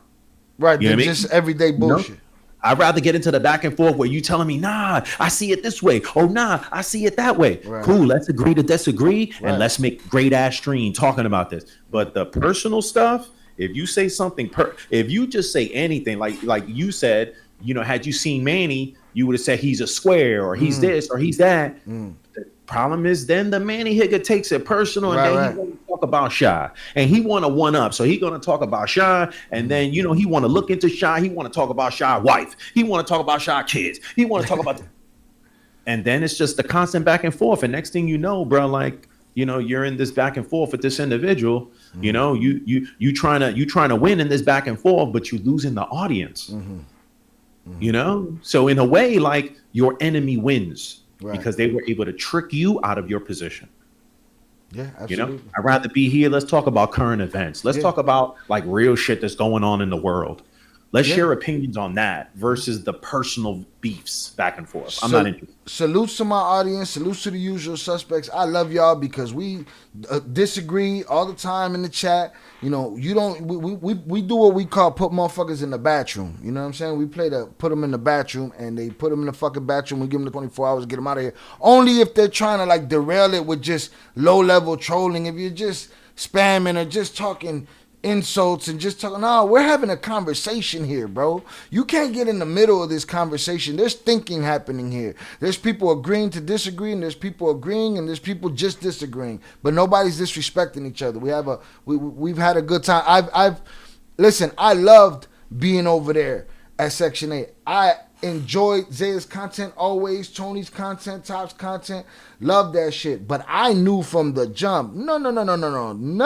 Right. You know just everyday bullshit. You know? I'd rather get into the back and forth where you telling me, nah, I see it this way. Oh, nah, I see it that way. Right. Cool. Let's agree to disagree and let's make great ass stream talking about this. But the personal stuff, if you say something, if you just say anything, like you said, you know, had you seen Manny, you would have said he's a square or he's this or he's that. The problem is then the Manny Higga takes it personal and then he want to talk about Shy and he want to one up. So he going to talk about Shy and then, you know, he want to look into Shy. He want to talk about Shy wife. He want to talk about Shy kids. He want to talk about and then it's just the constant back and forth. And next thing you know, bro, like, you know, you're in this back and forth with this individual, you know, you trying to win in this back and forth, but you losing the audience, you know? So in a way, like your enemy wins because they were able to trick you out of your position. Yeah, absolutely. You know, I'd rather be here. Let's talk about current events. Let's talk about like real shit that's going on in the world. Let's share opinions on that versus the personal beefs back and forth. I'm not interested. Salutes to my audience. Salutes to the usual suspects. I love y'all because we disagree all the time in the chat. You know, we do what we call put motherfuckers in the bathroom. You know what I'm saying? We put them in the bathroom and they put them in the fucking bathroom. We give them the 24 hours, get them out of here. Only if they're trying to like derail it with just low level trolling. If you're just spamming or just talking insults and just talking, no, we're having a conversation here, bro. You can't get in the middle of this conversation. There's thinking happening here. There's people agreeing to disagree, and there's people agreeing, and there's people just disagreeing. But nobody's disrespecting each other. We've had a good time. Listen, I loved being over there at Section 8. I enjoyed Zaya's content always, Tony's content, Top's content. Love that shit. But I knew from the jump, no. None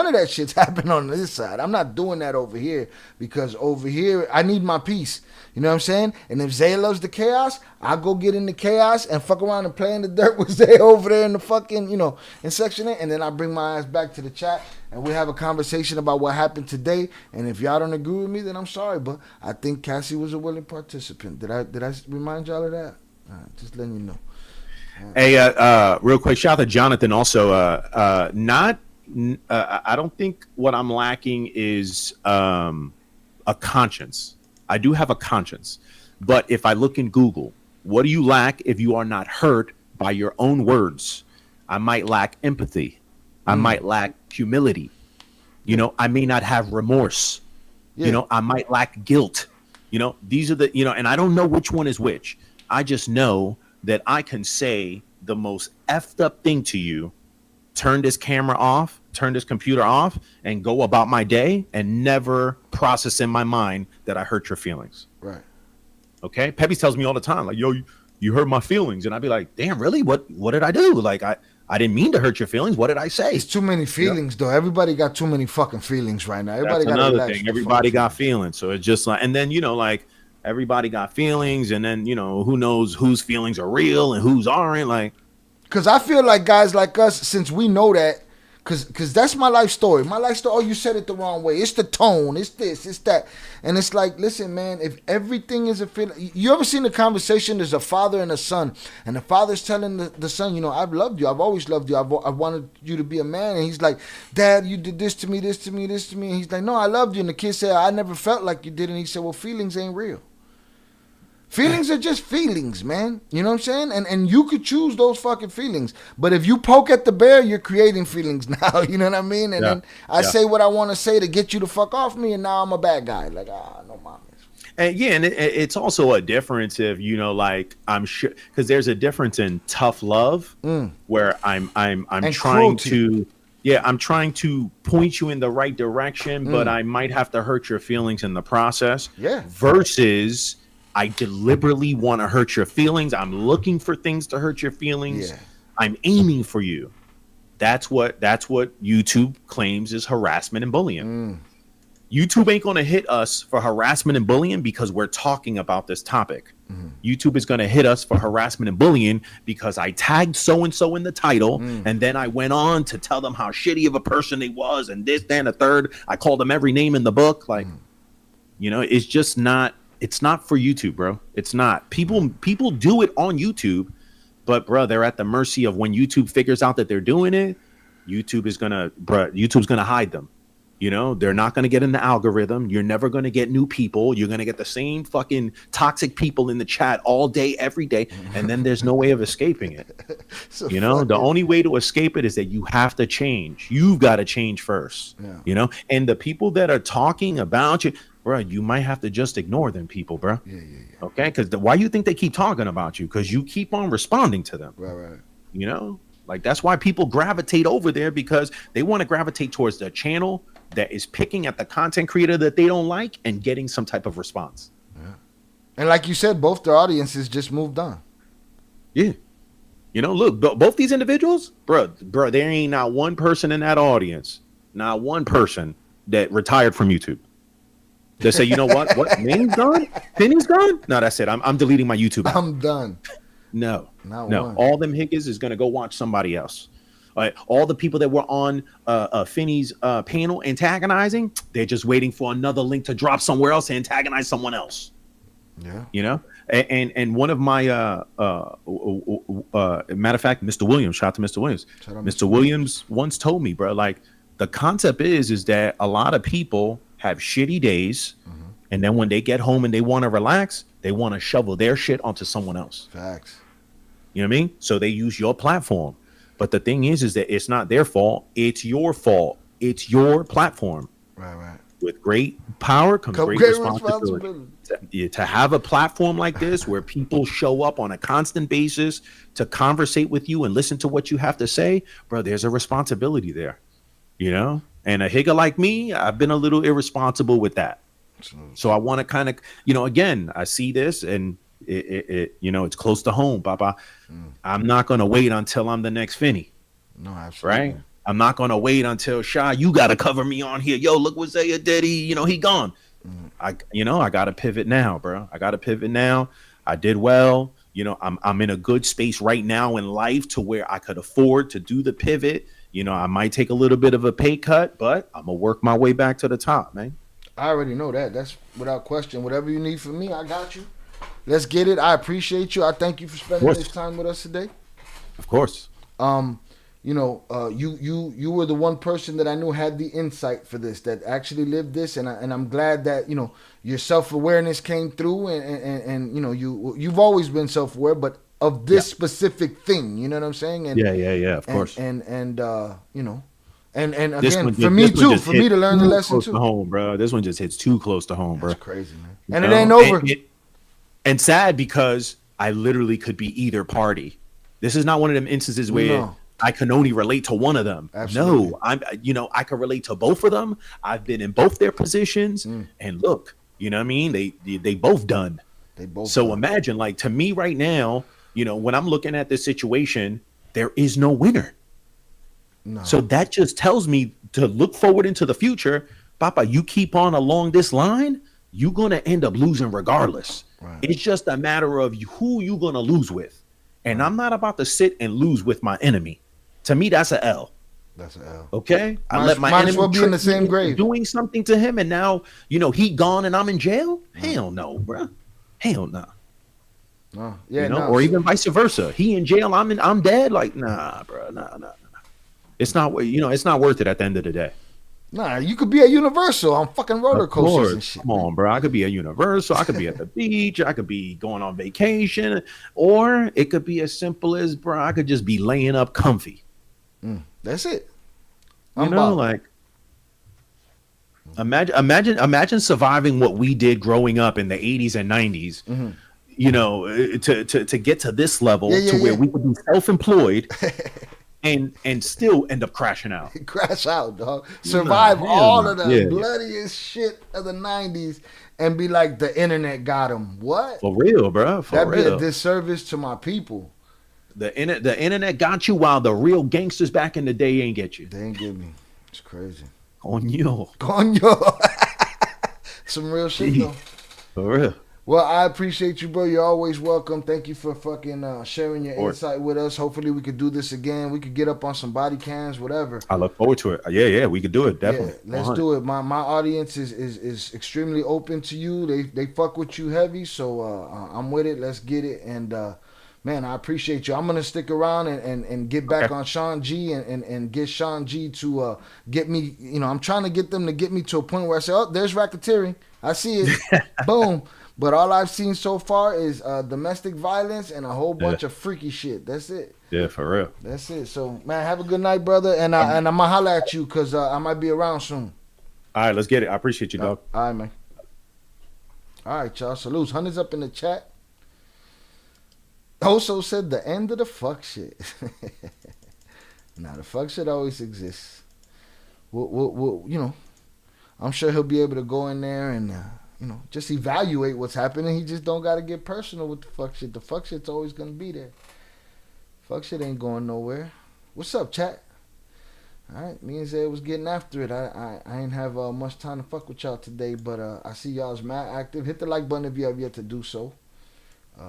of that shit's happening on this side. I'm not doing that over here because over here, I need my peace. You know what I'm saying? And if Zaya loves the chaos, I'll go get in the chaos and fuck around and play in the dirt with Zaya over there in the fucking, you know, in Section 8. And then I bring my ass back to the chat and we have a conversation about what happened today. And if y'all don't agree with me, then I'm sorry. But I think Cassie was a willing participant. Did I remind y'all of that? Just letting you know. Hey, real quick, shout out to Jonathan also. I don't think what I'm lacking is a conscience. I do have a conscience. But if I look in Google, what do you lack if you are not hurt by your own words? I might lack empathy. I might lack humility. You know, I may not have remorse. You know, I might lack guilt. You know, these are the, you know, and I don't know which one is which. I just know that I can say the most effed up thing to you, turn this camera off, turn this computer off, and go about my day and never process in my mind that I hurt your feelings. Right. Okay? Peppy tells me all the time, like, yo, you hurt my feelings. And I'd be like, damn, really? What did I do? Like, I didn't mean to hurt your feelings. What did I say? It's too many feelings, though. Everybody got too many fucking feelings right now. Everybody That's got another thing. Everybody got feelings. So it's just like, and then, you know, like, everybody got feelings, and then, you know, who knows whose feelings are real and whose aren't, like. Because I feel like guys like us, since we know that, because that's my life story. My life story, oh, you said it the wrong way. It's the tone. It's this. It's that. And it's like, listen, man, if everything is a feeling. You ever seen the conversation? There's a father and a son. And the father's telling the son, you know, I've loved you. I've always loved you. I've wanted you to be a man. And he's like, Dad, you did this to me, this to me, this to me. And he's like, no, I loved you. And the kid said, I never felt like you did. And he said, well, feelings ain't real. Feelings are just feelings, man. You know what I'm saying? And you could choose those fucking feelings. But if you poke at the bear, you're creating feelings now. You know what I mean? And then I say what I want to say to get you to fuck off me, and now I'm a bad guy. Like, no mames. And yeah, and it's also a difference if, you know, like, I'm sure, because there's a difference in tough love where I'm trying to, yeah, I'm trying to point you in the right direction, but I might have to hurt your feelings in the process. Yeah. Versus I deliberately want to hurt your feelings. I'm looking for things to hurt your feelings. Yeah. I'm aiming for you. That's what YouTube claims is harassment and bullying. YouTube ain't going to hit us for harassment and bullying because we're talking about this topic. YouTube is going to hit us for harassment and bullying because I tagged so-and-so in the title, and then I went on to tell them how shitty of a person they was, and this, that, and the third. I called them every name in the book. Like, you know, it's just not, it's not for YouTube, bro. It's not. People do it on YouTube, but, bro, they're at the mercy of when YouTube figures out that they're doing it. YouTube's going to hide them. You know, they're not going to get in the algorithm. You're never going to get new people. You're going to get the same fucking toxic people in the chat all day, every day. And then there's no way of escaping it. So you know, the only way to escape it is that you have to change. You've got to change first, you know, and the people that are talking about you, bro, you might have to just ignore them people, bro. Yeah. Okay. Because why you think they keep talking about you? Because you keep on responding to them. Right. You know, like that's why people gravitate over there, because they want to gravitate towards the channel that is picking at the content creator that they don't like and getting some type of response. Yeah. And like you said, both their audiences just moved on. Yeah. You know, look, both these individuals, bro, there ain't not one person in that audience, not one person that retired from YouTube. They say, you know what? Manny's gone? Finney's gone? No, that's it. I'm deleting my YouTube app. I'm done. No. Not no. one. All them hickers is going to go watch somebody else. All the people that were on Finney's panel antagonizing, they're just waiting for another link to drop somewhere else to antagonize someone else. Yeah. You know, and one of my matter of fact, Mr. Williams, shout out to Mr. Williams. Mr. Williams once told me, bro, like the concept is that a lot of people have shitty days, and then when they get home and they want to relax, they want to shovel their shit onto someone else. Facts. You know what I mean? So they use your platform. But the thing is that it's not their fault. It's your fault. It's your platform. Right. With great power comes great responsibility. To have a platform like this where people show up on a constant basis to conversate with you and listen to what you have to say, bro, there's a responsibility there. You know? And a higger like me, I've been a little irresponsible with that. So I want to kind of, you know, again, I see this and it you know, it's close to home, Papa. I'm not going to wait until I'm the next Finney. No, absolutely. Right? I'm not going to wait until Shy, you got to cover me on here. Yo, look what Zaya did. He gone. I got to pivot now, bro. I got to pivot now. I did well. You know, I'm in a good space right now in life to where I could afford to do the pivot. You know, I might take a little bit of a pay cut, but I'm going to work my way back to the top, man. I already know that. That's without question. Whatever you need from me, I got you. Let's get it. I appreciate you. I thank you for spending this time with us today. Of course. You know, you were the one person that I knew had the insight for this, that actually lived this, and I'm glad that, you know, your self-awareness came through, and you know, you've always been self-aware, but of this specific thing, you know what I'm saying? And yeah, of course. And you know, and again, for me to learn the lesson too. Close to home, bro. This one just hits too close to home, bro. That's crazy, man. And it ain't over. And sad because I literally could be either party. This is not one of them instances where I can only relate to one of them. Absolutely. No, I can relate to both of them. I've been in both their positions, and look, you know what I mean? They both done. So imagine, like, to me right now, you know, when I'm looking at this situation, there is no winner. No. So that just tells me to look forward into the future. Papa, you keep on along this line, you're gonna end up losing regardless. Right. It's just a matter of who you gonna lose with. And I'm not about to sit and lose with my enemy. To me, that's an L. That's an L. Okay? I let my enemy well be in the same grave. Doing something to him, and now, you know, he gone and I'm in jail? Hell no, bro. Hell no. No. Yeah, you know? Or even vice versa. He in jail, I'm dead. Like, nah, bro. Nah. It's not, you know, it's not worth it at the end of the day. Nah, you could be at Universal on fucking roller coasters and shit. Come on, bro. I could be at Universal. I could be at the beach. I could be going on vacation. Or it could be as simple as, bro, I could just be laying up comfy. That's it. You know, like, imagine surviving what we did growing up in the 80s and 90s, you know, to get to this level where we could be self-employed and still end up crashing out. Crash out, dog. Survive Nah, all of the yeah. bloodiest shit of the 90s and be like, the internet got him. What? For real, bro. For That'd be real. a disservice to my people. The internet got you while the real gangsters back in the day ain't get you. They ain't get me. It's crazy. Coño. Some real shit, though. For real. Well, I appreciate you, bro. You're always welcome. Thank you for fucking sharing your insight with us. Hopefully, we could do this again. We could get up on some body cams, whatever. I look forward to it. Yeah, we could do it. Definitely. Yeah, let's 100. do it. My audience is extremely open to you. They fuck with you heavy, so I'm with it. Let's get it. And man, I appreciate you. I'm gonna stick around and get back on Sean G and get Sean G to get me. You know, I'm trying to get them to get me to a point where I say, oh, there's racketeering. I see it. Boom. But all I've seen so far is domestic violence and a whole bunch of freaky shit. That's it. Yeah, for real. That's it. So, man, have a good night, brother. And I'm going to holler at you because I might be around soon. All right, let's get it. I appreciate you, dog. All right, man. All right, y'all. Salutes. Hunter's up in the chat. Also said the end of the fuck shit. Nah, the fuck shit always exists. We'll, you know, I'm sure he'll be able to go in there and... you know, just evaluate what's happening. He just don't got to get personal with the fuck shit. The fuck shit's always going to be there. Fuck shit ain't going nowhere. What's up, chat? All right, me and Zaya was getting after it. I ain't have much time to fuck with y'all today, but I see y'all's mad active. Hit the like button if you have yet to do so.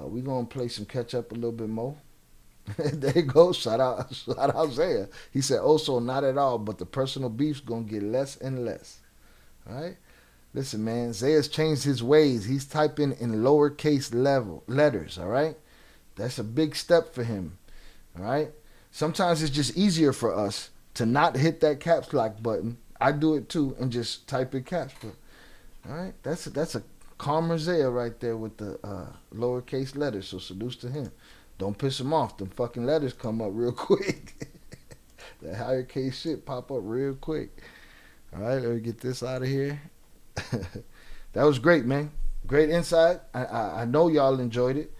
We going to play some catch up a little bit more. There you go. Shout out Zaya. He said, also, not at all, but the personal beef's going to get less and less. All right? Listen, man, Zaya's changed his ways. He's typing in lowercase letters, all right? That's a big step for him, all right? Sometimes it's just easier for us to not hit that caps lock button. I do it too and just type in caps. But, all right? That's a calmer Zaya right there with the lowercase letters, so salutes to him. Don't piss him off. Them fucking letters come up real quick. That higher case shit pop up real quick. All right, let me get this out of here. That was great, man. Great insight. I know y'all enjoyed it.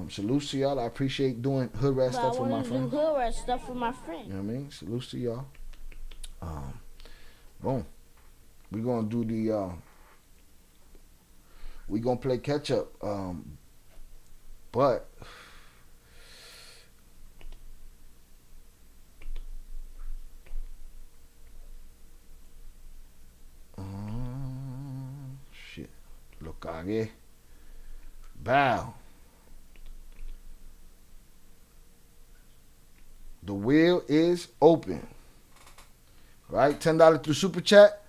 Salutes to y'all. I appreciate doing hood rat stuff with my friends. Hood rat stuff with my friends. You know what I mean? Salutes to y'all. Boom. We're gonna do the we're gonna play catch up. But shit. Lo cagué. Bow. The wheel is open. Right? $10 through Super Chat.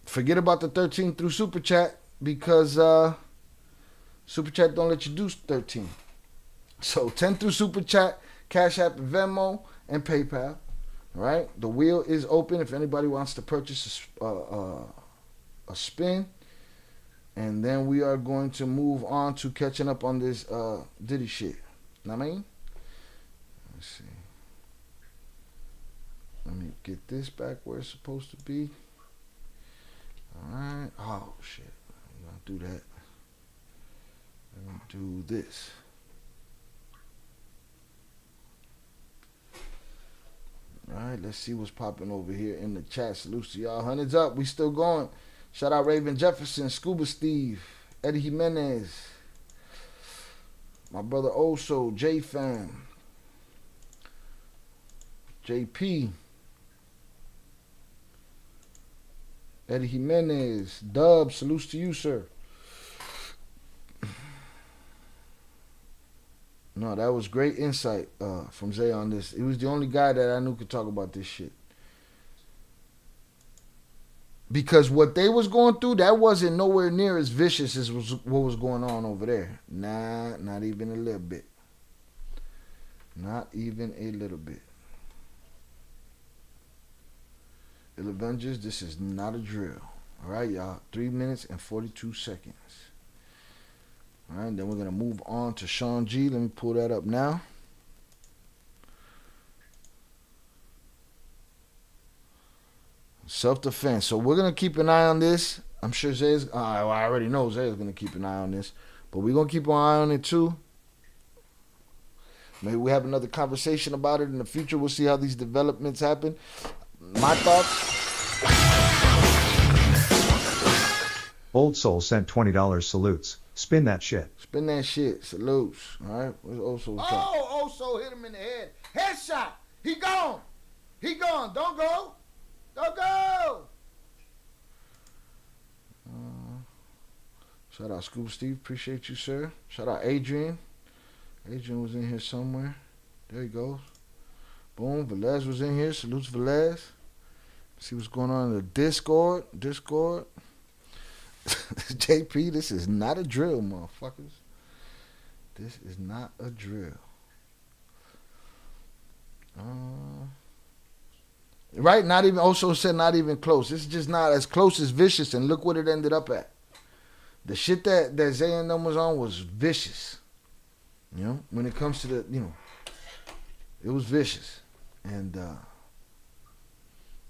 Forget about the 13 through Super Chat because Super Chat don't let you do 13. So 10 through Super Chat, Cash App, Venmo, and PayPal. All right? The wheel is open if anybody wants to purchase a spin. And then we are going to move on to catching up on this Diddy shit. Know what I mean? Let's see. Let me get this back where it's supposed to be. Alright. Oh, shit. I'm going to do that. Let me do this. Alright, let's see what's popping over here in the chat. Salutes to y'all. Hundreds up. We still going. Shout out Raven Jefferson, Scuba Steve, Eddie Jimenez, my brother Oso, J-Fam, JP, Eddie Jimenez, Dub, salutes to you, sir. No, that was great insight from Zay on this. He was the only guy that I knew could talk about this shit. Because what they was going through, that wasn't nowhere near as vicious as what was going on over there. Nah, not even a little bit. Not even a little bit. Ill Avengers, this is not a drill. All right, y'all. 3 minutes and 42 seconds. All right, then we're going to move on to Sean G. Let me pull that up now. Self-defense. So we're going to keep an eye on this. I'm sure Zay's... I already know Zay's going to keep an eye on this. But we're going to keep an eye on it too. Maybe we have another conversation about it in the future. We'll see how these developments happen. My thoughts. Old Soul sent $20 salutes. Spin that shit. Spin that shit. Salutes. All right. Where's Old Soul? Oh, Old Soul hit him in the head. Headshot. He gone. He gone. Don't go. Don't go. Shout out Scuba Steve. Appreciate you, sir. Shout out Adrian. Adrian was in here somewhere. There he goes. Boom. Velez was in here. Salutes Velez. See what's going on in the Discord. JP, this is not a drill, motherfuckers. This is not a drill. Right? Not even, also said not even close. This is just not as close as vicious, and look what it ended up at. The shit that Zaya and them was on was vicious. You know, when it comes to the, you know, it was vicious. And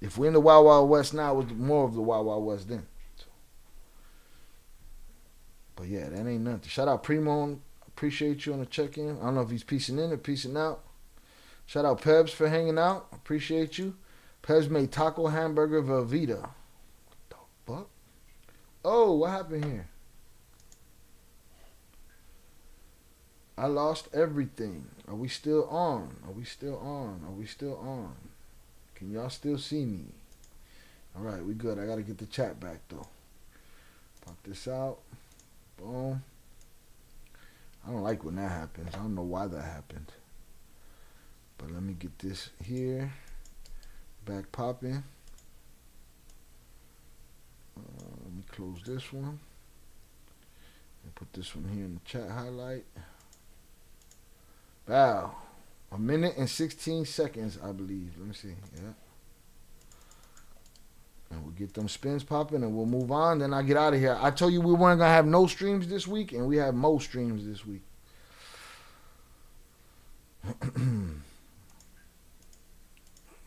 if we're in the Wild Wild West now, it was more of the Wild Wild West then. So. But yeah, that ain't nothing. Shout out Primo. Appreciate you on the check-in. I don't know if he's peacing in or peacing out. Shout out Pebs for hanging out. Appreciate you. Pebs made taco hamburger Velveeta. What the fuck? Oh, what happened here? I lost everything. Are we still on? Are we still on? Are we still on? Can y'all still see me? All right, we good. I got to get the chat back, though. Pop this out. Boom. I don't like when that happens. I don't know why that happened. But let me get this here. Back popping. Let me close this one. And put this one here in the chat highlight. Wow. 1 minute and 16 seconds, I believe. Let me see. Yeah. And we'll get them spins popping and we'll move on. Then I get out of here. I told you we weren't going to have no streams this week, and we have more streams this week.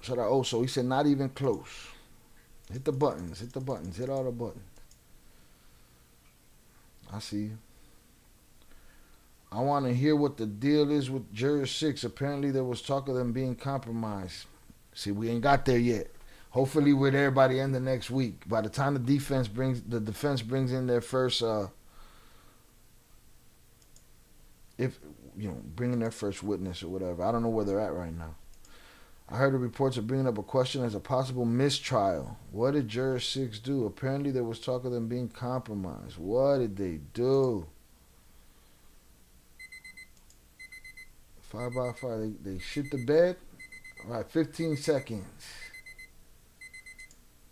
Shout out Oso. He said not even close. Hit the buttons. Hit the buttons. Hit all the buttons. I see you. I want to hear what the deal is with Juror 6. Apparently there was talk of them being compromised. See, we ain't got there yet. Hopefully we're there by the end of next week. By the time the defense brings in their first bringing their first witness or whatever. I don't know where they're at right now. I heard the reports are bringing up a question as a possible mistrial. What did Juror 6 do? Apparently there was talk of them being compromised. What did they do? 5x5. They shit the bed. All right, 15 seconds.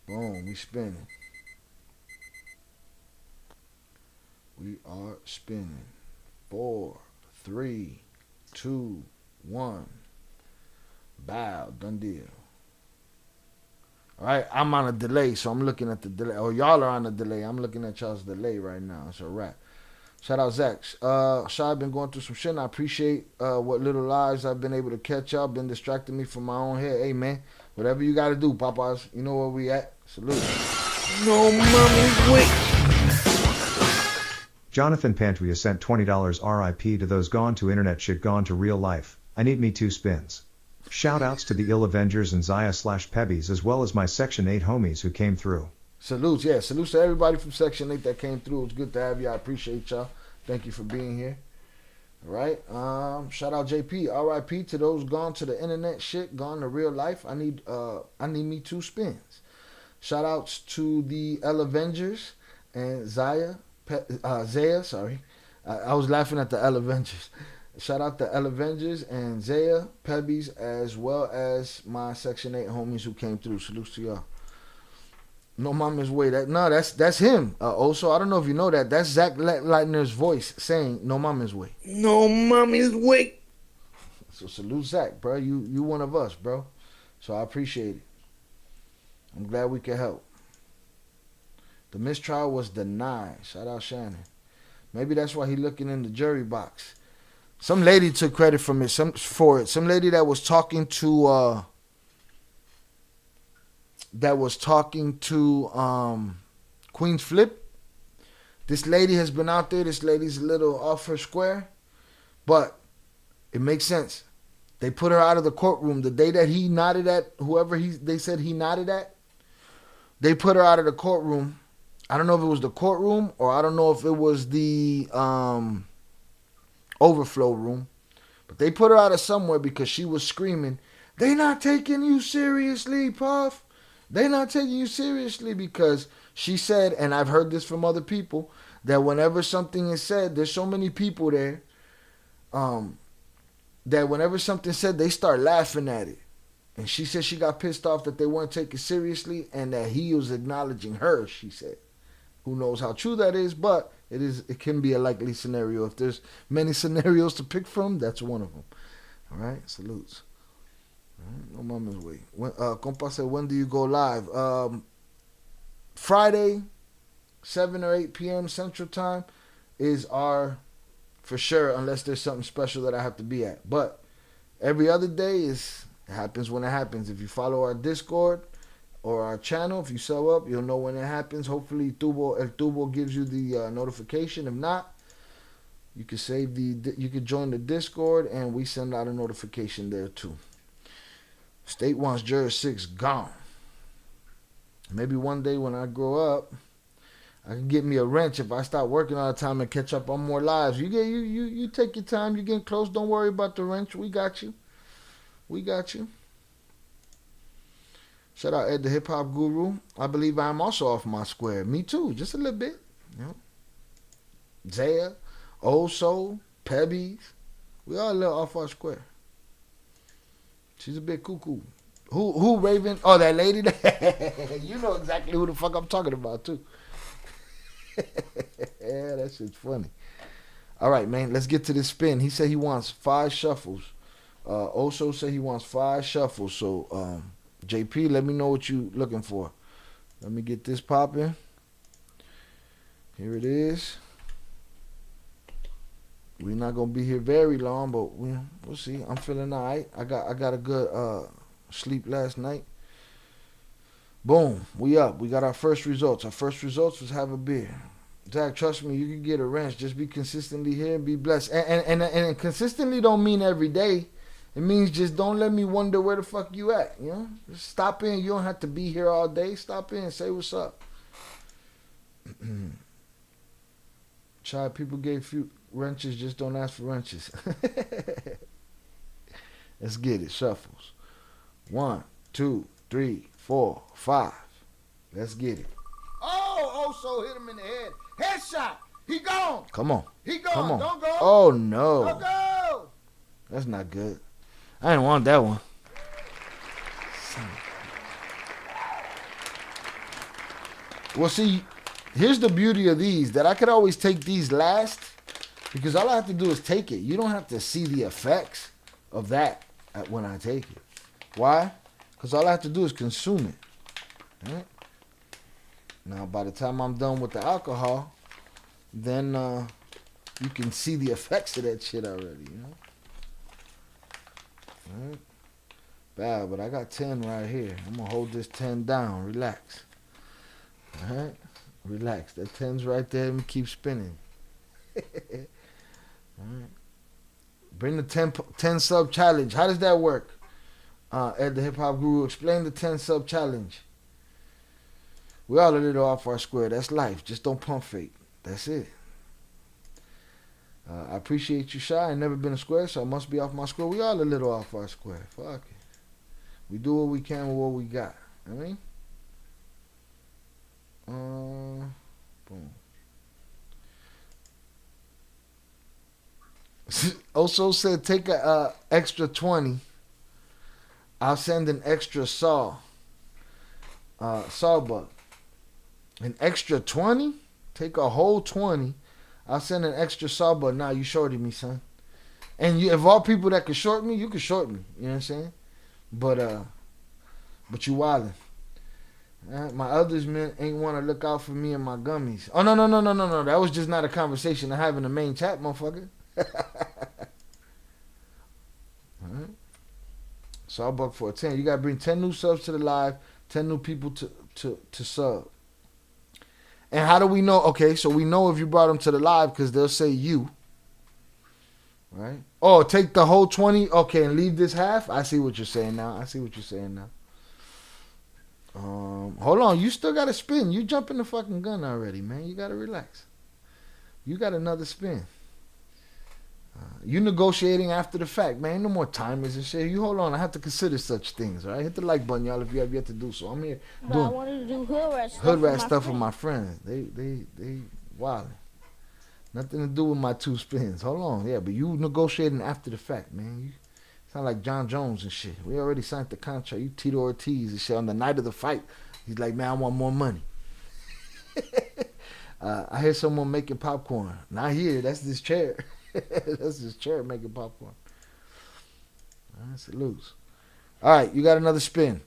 Boom, we spinning. We are spinning. 4, 3, 2, 1. Bow, done deal. All right, I'm on a delay, so I'm looking at the delay. Oh, y'all are on a delay. I'm looking at y'all's delay right now. It's a wrap. Shout out Zach. I've been going through some shit, and I appreciate what little lives I've been able to catch up. Been distracting me from my own head. Hey, man, whatever you got to do, Popeyes. You know where we at. Salute. No mommy's weak. Jonathan Pantria sent $20 RIP to those gone to internet shit gone to real life. I need me 2 spins. Shout outs to the Ill Avengers and Zaya/Pebbies, as well as my Section 8 homies who came through. Salutes, yeah. Salutes to everybody from Section 8 that came through. It was good to have you. I appreciate y'all. Thank you for being here. All right. Shout out JP. RIP to those gone to the internet shit, gone to real life. I need me 2 spins. Shout outs to the L Avengers and Zaya, sorry. I was laughing at the L Avengers. Shout out to L Avengers and Zaya, Pebbies, as well as my Section 8 homies who came through. Salutes to y'all. No mama's way. That's him. Also, I don't know if you know that. That's Zach Leitner's voice saying "No mama's way." No mommy's way. So salute Zach, bro. You one of us, bro. So I appreciate it. I'm glad we could help. The mistrial was denied. Shout out Shannon. Maybe that's why he looking in the jury box. Some lady took credit from it. Some lady that was talking to Queen's Flip. This lady has been out there. This lady's a little off her square, but It makes sense. They put her out of the courtroom the day that he nodded at whoever they said he nodded at. They put her out of the courtroom. I don't know if it was the courtroom or I don't know if it was the overflow room. But they put her out of somewhere because she was screaming, "They not taking you seriously, Puff. They not taking you seriously," because she said, and I've heard this from other people, that whenever something is said, there's so many people there, that whenever something's said, they start laughing at it. And she said she got pissed off that they weren't taking seriously and that he was acknowledging her, she said. Who knows how true that is, but it can be a likely scenario. If there's many scenarios to pick from, that's one of them. All right, salutes. All right, no mama's way. Compa said, when do you go live? Friday, 7 or 8 p.m. Central Time is our, for sure, unless there's something special that I have to be at. But every other day it happens when it happens. If you follow our Discord or our channel, if you sub up, you'll know when it happens. Hopefully El Tubo gives you the notification. If not, you can you can join the Discord and we send out a notification there too. State wants Juror 6 gone. Maybe one day when I grow up, I can get me a wrench if I start working all the time and catch up on more lives. You take your time. You're getting close. Don't worry about the wrench. We got you. We got you. Shout out Ed the Hip Hop Guru. I believe I'm also off my square. Me too. Just a little bit. You know. Zaya, Old Soul, Pebbies. We all a little off our square. She's a bit cuckoo. Who Raven? Oh, that lady. You know exactly who the fuck I'm talking about too. Yeah, that shit's funny. All right, man. Let's get to this spin. He said he wants 5 shuffles. Also said he wants 5 shuffles. So, JP, let me know what you looking for. Let me get this popping. Here it is. We're not gonna be here very long, but we'll see. I'm feeling all right. I got a good sleep last night. Boom, we up. We got our first results. Our first results was have a beer. Zach, trust me, you can get a wrench. Just be consistently here and be blessed. And consistently don't mean every day. It means just don't let me wonder where the fuck you at. You know, just stop in. You don't have to be here all day. Stop in. Say what's up. Child, people gave few wrenches. Just don't ask for wrenches. Let's get it. Shuffles. 1, 2, 3, 4, 5. Let's get it. Oh, so hit him in the head. Headshot. He gone. Come on. He gone. Come on. Don't go. Oh no. Don't go. That's not good. I didn't want that one. Well, see, here's the beauty of these, that I could always take these last because all I have to do is take it. You don't have to see the effects of that when I take it. Why? Because all I have to do is consume it. Right? Now, by the time I'm done with the alcohol, then you can see the effects of that shit already, you know? All right. Bad, but I got 10 right here. I'm going to hold this 10 down. Relax. All right? Relax. That 10's right there. Let me keep spinning. All right. Bring the 10 sub challenge. How does that work? Ed the Hip Hop Guru, explain the 10 sub challenge. We all a little off our square. That's life. Just don't pump fake. That's it. I appreciate you, Shy. I never been a square, so I must be off my square. We all a little off our square. Fuck it. We do what we can with what we got. I mean, boom. Also said take a extra 20. I'll send an extra sawbuck. An extra 20? Take a whole 20. I'll send an extra sawbuck. Nah, you shorted me, son. And you, of all people that could short me, you could short me. You know what I'm saying? But you wildin'. My others men ain't want to look out for me and my gummies. Oh, no. That was just not a conversation I have in the main chat, motherfucker. Alright. Sawbuck for a 10. You got to bring 10 new subs to the live, 10 new people to sub. And how do we know? Okay, so we know if you brought them to the live because they'll say you. Right? Oh, take the whole 20, okay, and leave this half? I see what you're saying now. Hold on, you still got to spin. You jumping the fucking gun already, man. You got to relax. You got another spin. You negotiating after the fact, man. Ain't no more timers and shit. You hold on. I have to consider such things, all right? Hit the like button, y'all, if you have yet to do so. I'm here But doing I wanted to do hood rat stuff with my friends. They wildin'. Nothing to do with my two spins. Hold on, yeah, but you negotiating after the fact, man. You sound like John Jones and shit. We already signed the contract. You Tito Ortiz and shit on the night of the fight. He's like, man, I want more money. I hear someone making popcorn. Not here. That's this chair. That's this chair making popcorn. All right, salutes. All right, you got another spin.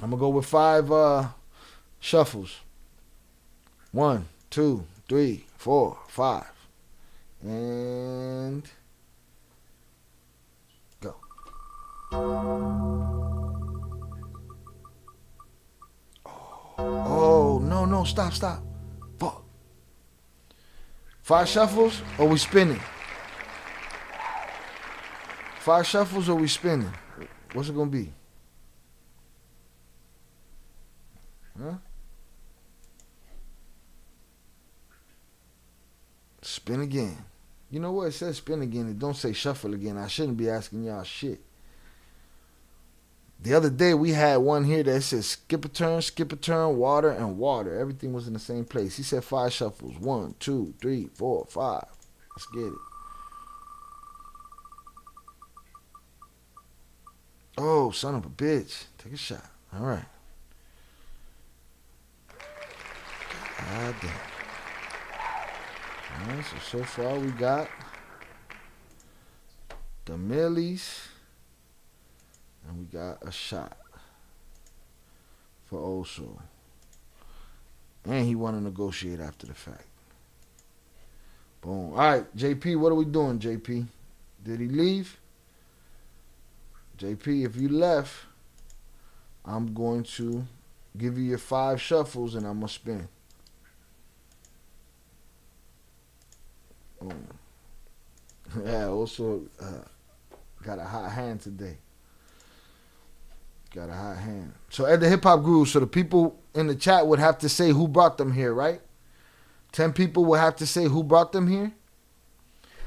I'm going to go with 5 shuffles. 1, 2, 3, 4, 5. And go. Oh, no, stop. Fuck. 5 shuffles or we spinning? 5 shuffles or we spinning? What's it gonna be? Huh? Spin again. You know what? It says spin again. It don't say shuffle again. I shouldn't be asking y'all shit. The other day we had one here that says skip a turn, water, and water. Everything was in the same place. He said 5 shuffles. 1, 2, 3, 4, 5. Let's get it. Oh, son of a bitch. Take a shot. All right. God damn. All right, so far we got the Millies, and we got a shot for Oso. And he want to negotiate after the fact. Boom. All right, JP, what are we doing, JP? Did he leave? JP, if you left, I'm going to give you your 5 shuffles and I'm going to spin. Boom. Yeah, also got a hot hand today. Got a hot hand. So at the Hip Hop Guru, so the people in the chat would have to say who brought them here, right? 10 people would have to say who brought them here.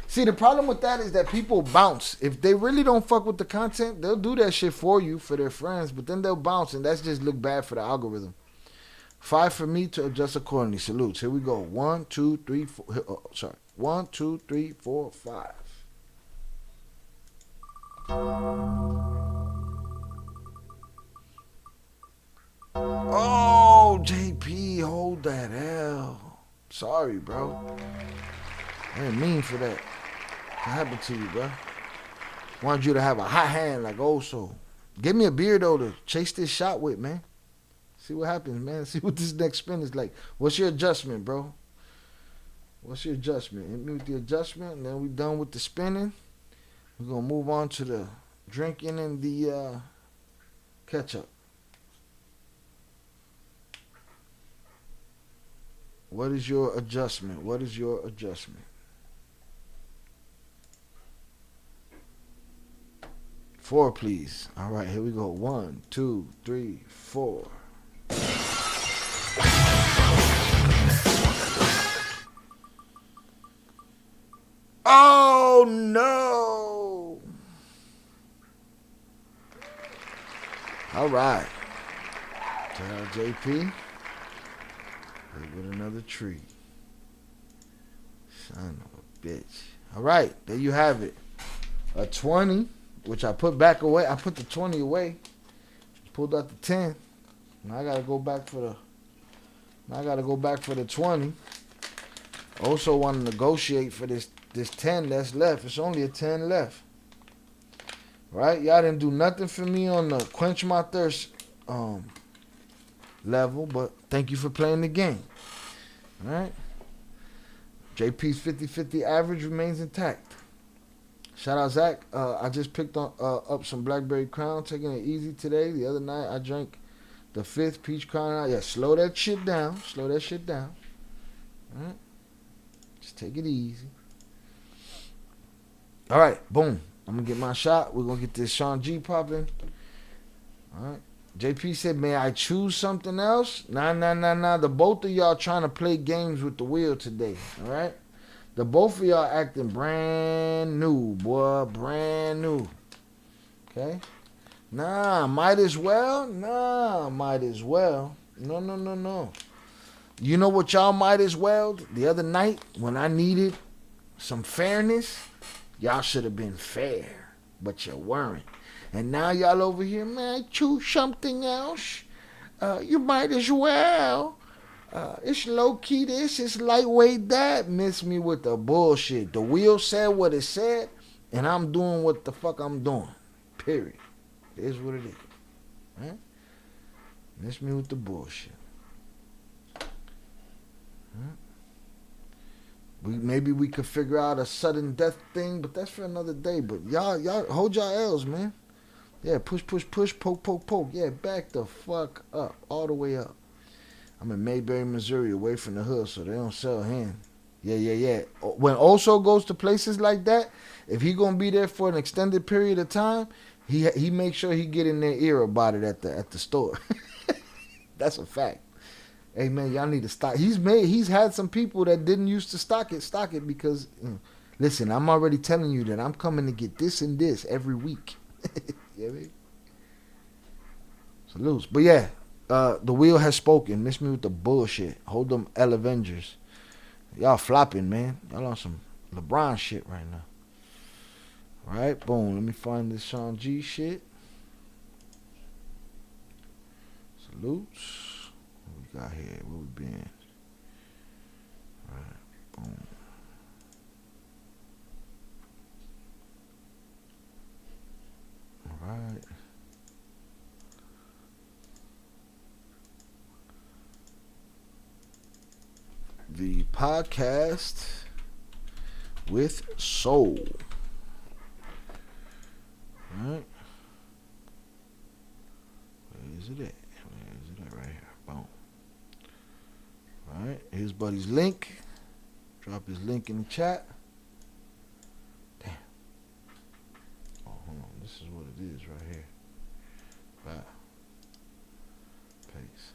See, the problem with that is that people bounce. If they really don't fuck with the content, they'll do that shit for you, for their friends, but then they'll bounce, and that's just look bad for the algorithm. 5 for me to adjust accordingly. Salutes. Here we go. 1, 2, 3, 4. Oh, sorry. 1, 2, 3, 4, 5. Oh, JP, hold that L. Sorry, bro. I didn't mean for that. What happened to you, bro? Wanted you to have a hot hand like Oso. Give me a beer, though, to chase this shot with, man. See what happens, man. See what this next spin is like. What's your adjustment, bro? What's your adjustment? Hit me with the adjustment, and then we done with the spinning. We're going to move on to the drinking and the ketchup. What is your adjustment? What is your adjustment? 4, please. All right, here we go. 1, 2, 3, 4. Oh, no. All right. Tell JP. With another tree. Son of a bitch. All right, there you have it. A 20, which I put back away. I put the 20 away. Pulled out the 10. Now I gotta go back for the 20. Also want to negotiate for this 10 that's left. It's only a 10 left. Right? Y'all didn't do nothing for me on the quench my thirst level, but thank you for playing the game. All right. JP's 50-50 average remains intact. Shout out Zach. I just picked up some Blackberry Crown, taking it easy today. The other night I drank the 5th Peach Crown. Yeah, slow that shit down. Slow that shit down. All right. Just take it easy. All right, boom. I'm gonna get my shot. We're gonna get this Sean G popping. All right. JP said, may I choose something else? Nah. The both of y'all trying to play games with the wheel today. All right. The both of y'all acting brand new, boy. Brand new. Okay. Nah, might as well. Nah, might as well. No. You know what y'all might as well? The other night when I needed some fairness, y'all should have been fair, but you weren't. And now y'all over here, man, choose something else. You might as well. It's low-key this, it's lightweight that. Miss me with the bullshit. The wheel said what it said, and I'm doing what the fuck I'm doing. Period. It is what it is. Right? Miss me with the bullshit. Maybe we could figure out a sudden death thing, but that's for another day. But y'all hold y'all L's, man. Yeah, push, poke. Yeah, back the fuck up, all the way up. I'm in Mayberry, Missouri, away from the hood, so they don't sell hand. Yeah. When Oso goes to places like that, if he gonna be there for an extended period of time, he makes sure he get in their ear about it at the store. That's a fact. Hey man, y'all need to stock. He's had some people that didn't used to stock it because listen, I'm already telling you that I'm coming to get this and this every week. Yeah, baby. Salutes. But yeah, the wheel has spoken. Miss me with the bullshit. Hold them L Avengers. Y'all flopping, man. Y'all on some LeBron shit right now. Alright, boom. Let me find this Sean G shit. Salutes. What we got here? Where we been? Alright, boom. Alright. The podcast with soul. Alright. Where is it at? Right here. Boom. Alright. Here's Buddy's link. Drop his link in the chat. Damn. Oh, hold on. This is what it is right here. Wow. Paste.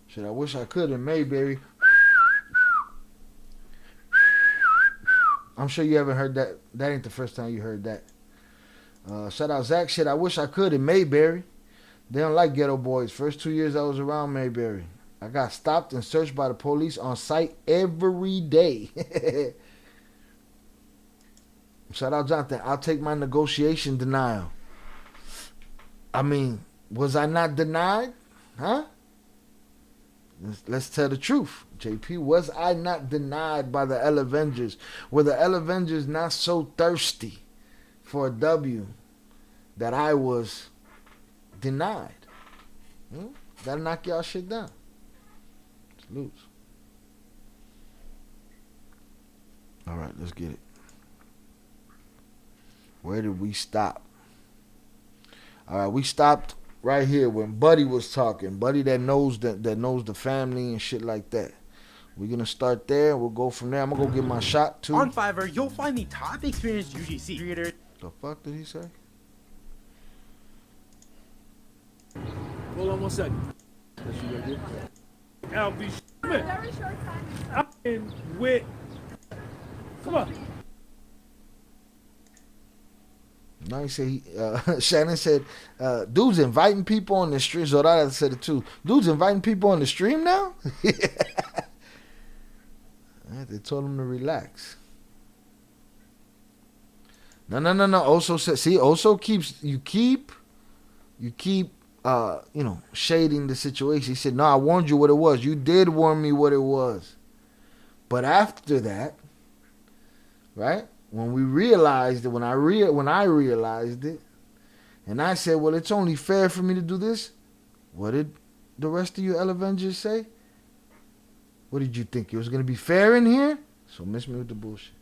Shit, I wish I could in Mayberry. I'm sure you haven't heard that. That ain't the first time you heard that. Shout out Zach. Shit, I wish I could in Mayberry. They don't like ghetto boys. First 2 years I was around Mayberry, I got stopped and searched by the police on site every day. Shout out Jonathan. I'll take my negotiation denial. I mean, was I not denied? Huh? Let's tell the truth. JP, was I not denied by the L Avengers? Were the L Avengers not so thirsty for a W that I was denied? That'll knock y'all shit down. Salutes. All right, let's get it. Where did we stop? All right, we stopped right here when Buddy was talking. Buddy that knows the family and shit like that. We're gonna start there. We'll go from there. I'm gonna go get my shot too. On Fiverr, you'll find the top experienced UGC creators. The fuck did he say? Hold on 1 second. I'll be very short time. I'm with. Come on. No, he said Shannon said, dude's inviting people on the stream. Zorada said it too. Dude's inviting people on the stream now? They told him to relax. No. Oso said, see, Oso keep shading the situation. He said, no, I warned you what it was. You did warn me what it was. But after that, right? When we realized it, when I realized it, and I said, well, it's only fair for me to do this. What did the rest of you L Avengers say? What did you think? It was going to be fair in here? So miss me with the bullshit.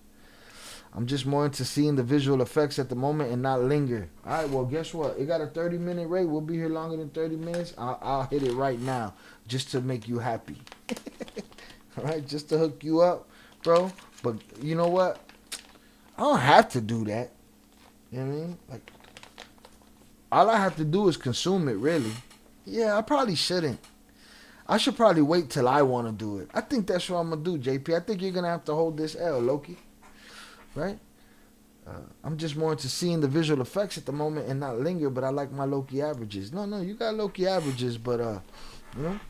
I'm just more into seeing the visual effects at the moment and not linger. All right, well, guess what? It got a 30-minute rate. We'll be here longer than 30 minutes. I'll hit it right now just to make you happy. All right, just to hook you up, bro. But you know what? I don't have to do that. You know what I mean? Like, all I have to do is consume it, really. Yeah, I probably shouldn't. I should probably wait till I want to do it. I think that's what I'm going to do, JP. I think you're going to have to hold this L, Loki. Right? I'm just more into seeing the visual effects at the moment and not linger, but I like my Loki averages. No, you got Loki averages, but, you know,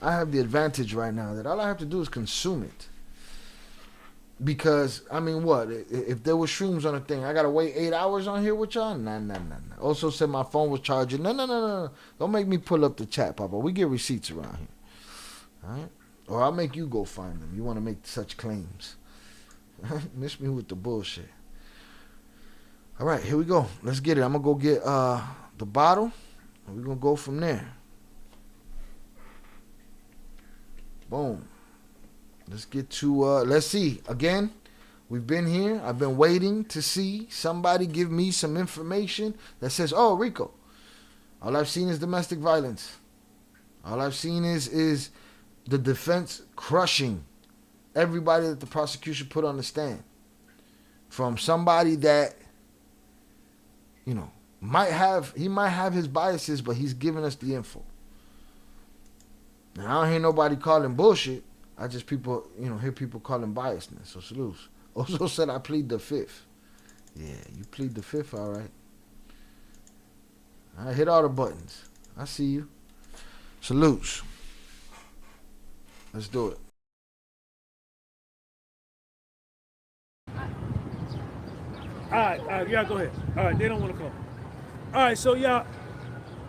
I have the advantage right now that all I have to do is consume it. Because, I mean, what? If there was shrooms on a thing, I got to wait 8 hours on here with y'all? Nah. Also said my phone was charging. No. Don't make me pull up the chat, Papa. We get receipts around here. All right? Or I'll make you go find them. You want to make such claims. Miss me with the bullshit. All right, here we go. Let's get it. I'm going to go get the bottle, and we're going to go from there. Boom. Let's get to, let's see. Again, we've been here. I've been waiting to see somebody give me some information that says, oh, Rico. All I've seen is domestic violence. All I've seen is the defense crushing everybody that the prosecution put on the stand. From somebody that, you know, might have his biases, but he's giving us the info. Now, I don't hear nobody calling bullshit. I just hear people calling biasness. So salutes. Also said I plead the fifth. Yeah, you plead the fifth, all right. I hit all the buttons. I see you. Salutes. Let's do it. All right, y'all go ahead. All right, they don't want to come. All right, so y'all,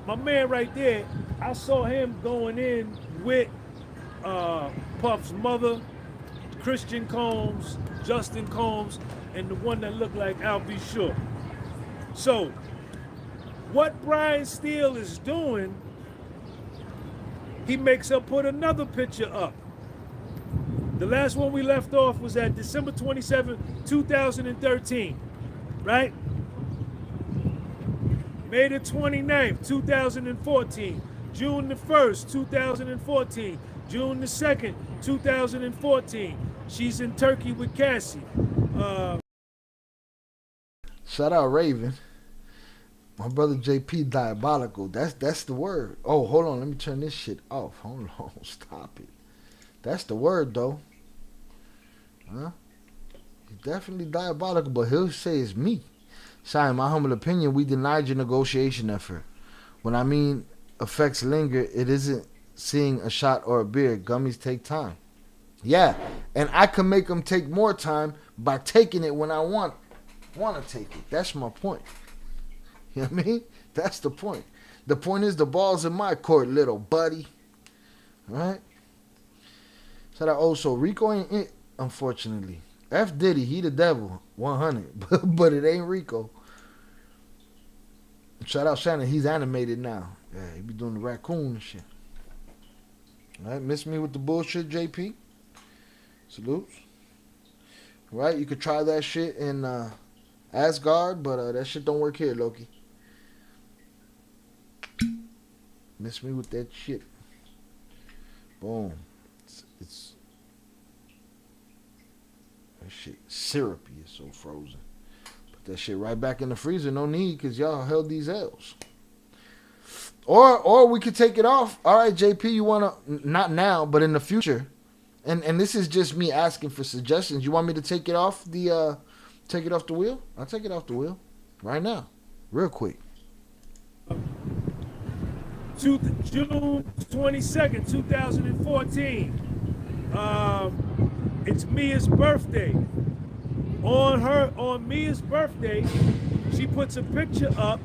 my man right there, I saw him going in with Puff's mother, Christian Combs, Justin Combs, and the one that looked like Albie Shore. So, what Brian Steele is doing, he makes her put another picture up. The last one we left off was at December 27, 2013, right? May the 29th, 2014, June the 1st, 2014, June the 2nd, 2014. She's in Turkey with Cassie. Shout out Raven. My brother JP diabolical. That's the word. Oh, hold on. Let me turn this shit off. Hold on. Stop it. That's the word, though. Huh? He's definitely diabolical, but he'll say it's me. Sorry, in my humble opinion, we denied your negotiation effort. When I mean effects linger, it isn't seeing a shot or a beer. Gummies take time. Yeah, and I can make them take more time by taking it when I want to take it. That's my point. You know what I mean? That's the point. The point is the ball's in my court, little buddy. All right? So that also Rico ain't it, unfortunately. F Diddy, he the devil, 100. But it ain't Rico. Shout out Shannon, he's animated now. Yeah, he be doing the raccoon and shit. All right, miss me with the bullshit, JP. Salutes. All right, you could try that shit in Asgard, but that shit don't work here, Loki. Miss me with that shit. Boom. It's that shit syrupy. It's so frozen. Put that shit right back in the freezer. No need, because y'all held these L's. Or we could take it off. All right, JP, you want to, not now, but in the future. And this is just me asking for suggestions. You want me to take it off the wheel? I'll take it off the wheel right now. Real quick. June 22nd, 2014. It's Mia's birthday. On Mia's birthday, she puts a picture up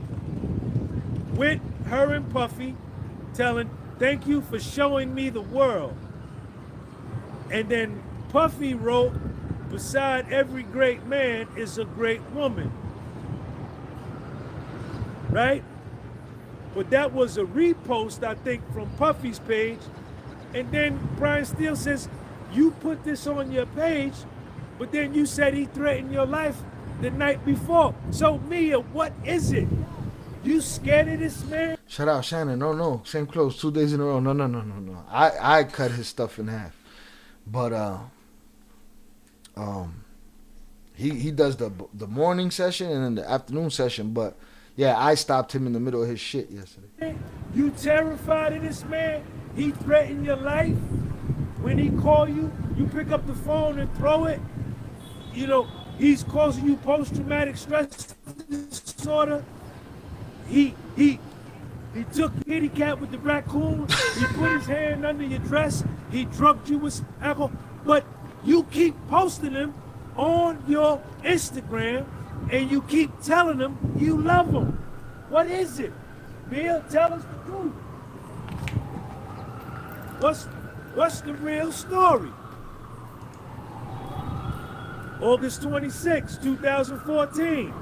with her and Puffy telling, "Thank you for showing me the world." And then Puffy wrote, "Beside every great man is a great woman." Right? But that was a repost, I think, from Puffy's page. And then Brian Steele says, "You put this on your page. But then you said he threatened your life the night before. So Mia, what is it? You scared of this man? Shout out Shannon. No. Same clothes 2 days in a row. No. I cut his stuff in half. But he does the morning session and then the afternoon session. But yeah, I stopped him in the middle of his shit yesterday. You terrified of this man? He threatened your life? When he call you, you pick up the phone and throw it? You know, he's causing you post-traumatic stress disorder. He took kitty cat with the raccoon. He put his hand under your dress. He drugged you with alcohol. But you keep posting him on your Instagram and you keep telling him you love him. What is it? Bill, tell us the truth. What's the real story? August 26, 2014.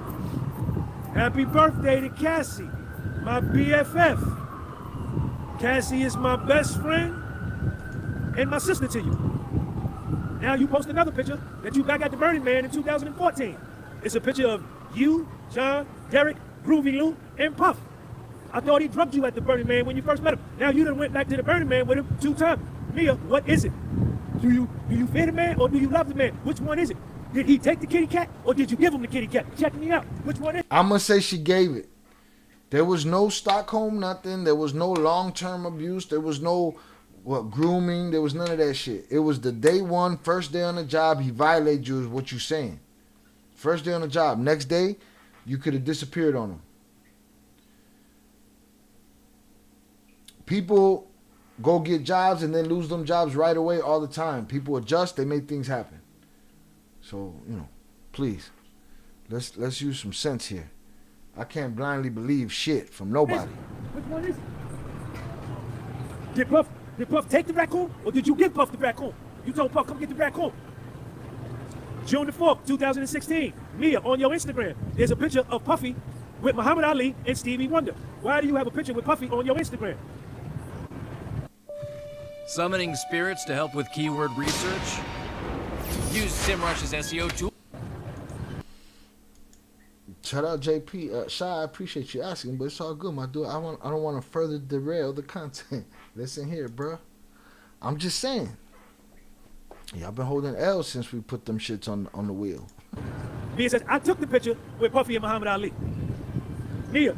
Happy birthday to Cassie, my BFF. Cassie is my best friend and my sister to you. Now you post another picture that you back at the Burning Man in 2014. It's a picture of you, John, Derek, Groovy Lou, and Puff. I thought he drugged you at the Burning Man when you first met him. Now you done went back to the Burning Man with him 2 times. Mia, what is it? Do you fear the man or do you love the man? Which one is it? Did he take the kitty cat or did you give him the kitty cat? Check me out. Which one is it? I'm going to say she gave it. There was no Stockholm nothing. There was no long-term abuse. There was no grooming. There was none of that shit. It was the day one, first day on the job, he violated you is what you saying. First day on the job. Next day, you could have disappeared on him. People go get jobs and then lose them jobs right away all the time. People adjust. They make things happen. So, please, let's use some sense here. I can't blindly believe shit from nobody. Which one is it? Did Puff take the raccoon or did you give Puff the raccoon? You told Puff, come get the raccoon. June the 4th, 2016. Mia, on your Instagram, there's a picture of Puffy with Muhammad Ali and Stevie Wonder. Why do you have a picture with Puffy on your Instagram? Summoning spirits to help with keyword research. Use SEMrush's SEO tool. Shout out JP. Shy, I appreciate you asking, but it's all good, my dude. I don't want to further derail the content. Listen here, bro. I'm just saying. Y'all been holding L since we put them shits on the wheel. Mia says, I took the picture with Puffy and Muhammad Ali. Mia,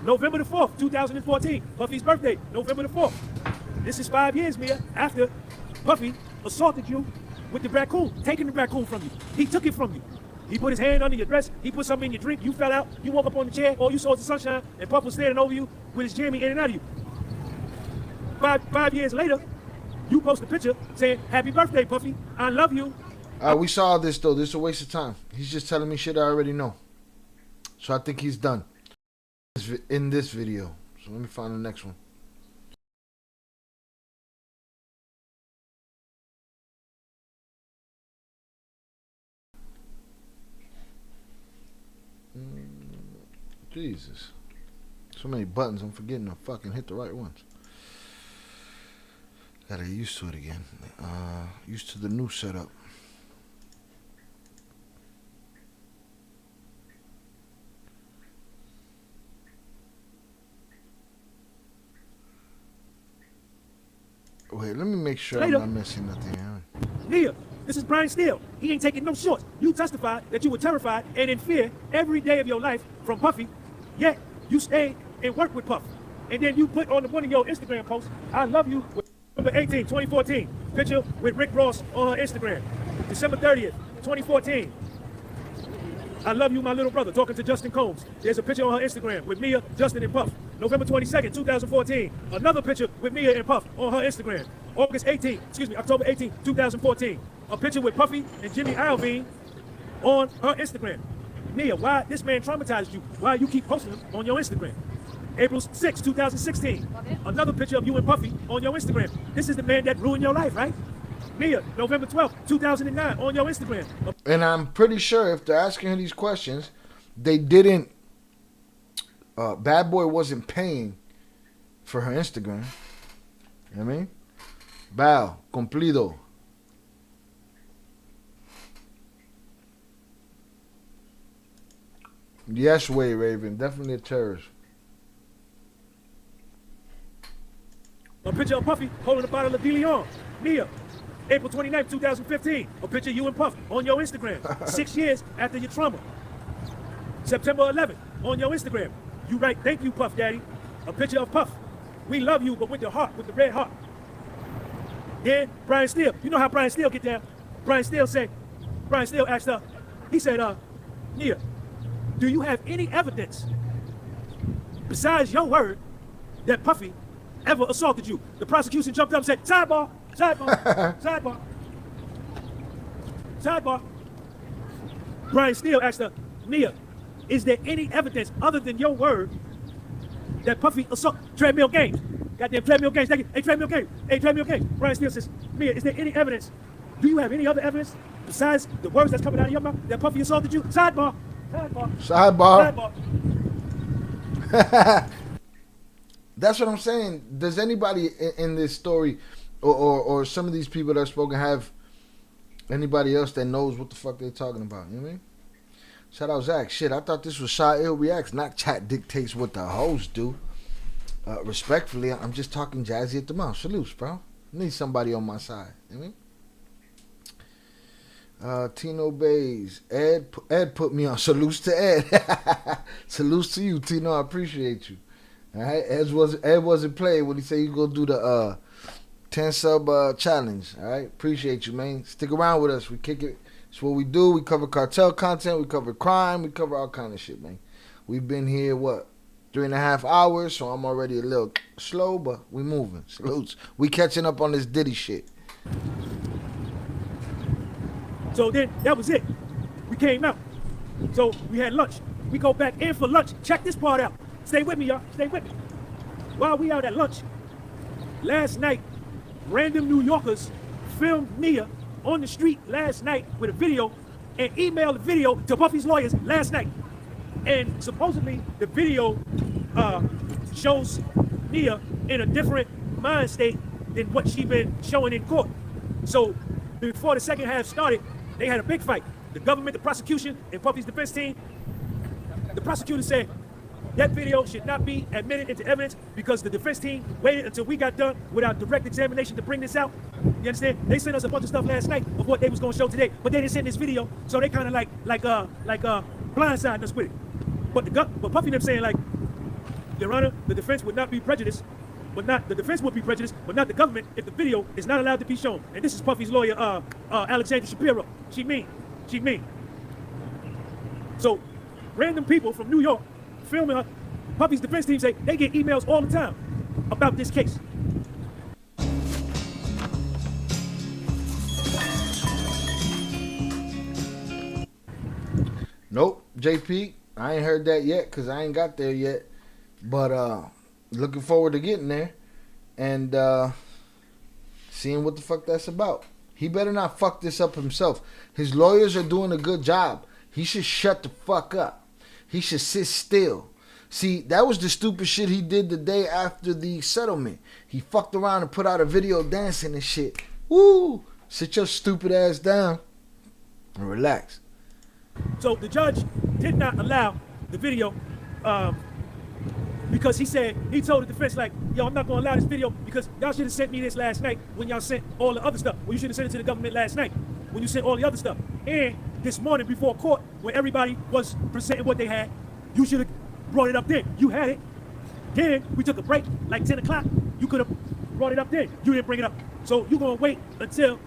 November the 4th, 2014. Puffy's birthday, November the 4th. This is 5 years, Mia, after Puffy assaulted you with the raccoon, taking the raccoon from you. He took it from you. He put his hand under your dress. He put something in your drink. You fell out. You woke up on the chair. All you saw was the sunshine, and Puff was standing over you with his jammy in and out of you. Five years later, you post a picture saying, happy birthday, Puffy. I love you. We saw this, though. This is a waste of time. He's just telling me shit I already know. So I think he's done in this video. So let me find the next one. Jesus. So many buttons, I'm forgetting to fucking hit the right ones. Gotta get used to it again. Used to the new setup. Wait, let me make sure I'm not missing nothing. Nia, this is Brian Steele. He ain't taking no shorts. You testified that you were terrified and in fear every day of your life from Puffy, yet you stayed and worked with Puff. And then you put on one of your Instagram posts, I love you, with November 18, 2014. Picture with Rick Ross on her Instagram. December 30th, 2014. I love you, my little brother, talking to Justin Combs. There's a picture on her Instagram with Mia, Justin, and Puff. November 22nd, 2014. Another picture with Mia and Puff on her Instagram. October 18, 2014. A picture with Puffy and Jimmy Iovine on her Instagram. Mia, why this man traumatized you? Why you keep posting him on your Instagram? April 6, 2016. Another picture of you and Puffy on your Instagram. This is the man that ruined your life, right? Mia, November 12th, 2009 on your Instagram. And I'm pretty sure if they're asking her these questions, they didn't, Bad Boy wasn't paying for her Instagram. You know what I mean? Bow, cumplido. Yes, way, Raven. Definitely a terrorist. A picture of Puffy holding a bottle of De Leon. Nia, April 29th, 2015. A picture of you and Puff on your Instagram. 6 years after your trauma. September 11th, on your Instagram. You write, thank you, Puff Daddy. A picture of Puff. We love you, but with the heart, with the red heart. Then Brian Steele. You know how Brian Steele get down. Brian Steele asked her, he said, Nia, do you have any evidence besides your word that Puffy ever assaulted you? The prosecution jumped up and said, sidebar, sidebar, sidebar, sidebar. Brian Steele asked her, Nia, is there any evidence other than your word that Puffy assaulted? Treadmill games. Goddamn treadmill games. Hey, treadmill games. Hey, treadmill games. Brian Steele says, Nia, is there any evidence? Do you have any other evidence besides the words that's coming out of your mouth that Puffy assaulted you? Sidebar. Sidebar. That's what I'm saying. Does anybody in this story or some of these people that have spoken have anybody else that knows what the fuck they're talking about? You know what I mean? Shout out Zach. Shit, I thought this was Shy Ill Reacts, not Chat Dictates what the hosts do. Respectfully, I'm just talking jazzy at the mouth. Salutes, bro. Need somebody on my side. You know what I mean? Tino Bays. Ed put me on. Salutes to Ed. Salutes to you, Tino. I appreciate you. All right, Ed wasn't playing when he said you go do the 10 sub challenge. All right, appreciate you, man. Stick around with us. We kick it. It's what we do. We cover cartel content. We cover crime. We cover all kind of shit, man. We've been here 3.5 hours, so I'm already a little slow, but we moving. Salutes. We catching up on this Diddy shit. So then that was it. We came out. So we had lunch. We go back in for lunch. Check this part out. Stay with me, y'all. Stay with me. While we out at lunch, last night, random New Yorkers filmed Nia on the street last night with a video and emailed the video to Puffy's lawyers last night. And supposedly the video shows Nia in a different mind state than what she been showing in court. So before the second half started, they had a big fight. The government, the prosecution, and Puffy's defense team. The prosecutor said that video should not be admitted into evidence because the defense team waited until we got done with our direct examination to bring this out. You understand? They sent us a bunch of stuff last night of what they was gonna show today, but they didn't send this video, so they kind of like blindsiding us with it. But Puffy them saying like, Your Honor, the defense would not be prejudiced, the defense would be prejudiced, but not the government if the video is not allowed to be shown. And this is Puffy's lawyer, Alexandra Shapiro. She mean. So random people from New York filming her. Puffy's defense team say they get emails all the time about this case. Nope, JP, I ain't heard that yet because I ain't got there yet. But looking forward to getting there and seeing what the fuck that's about. He better not fuck this up himself. His lawyers are doing a good job. He should shut the fuck up. He should sit still. See, that was the stupid shit he did the day after the settlement. He fucked around and put out a video dancing and shit. Woo! Sit your stupid ass down and relax. So the judge did not allow the video because he told the defense like, yo, I'm not gonna allow this video because y'all should have sent me this last night when y'all sent all the other stuff. Well, you should have sent it to the government last night when you sent all the other stuff. And this morning before court, when everybody was presenting what they had, you should have brought it up then. You had it. Then we took a break, like 10 o'clock. You could have brought it up then. You didn't bring it up. So you're gonna wait until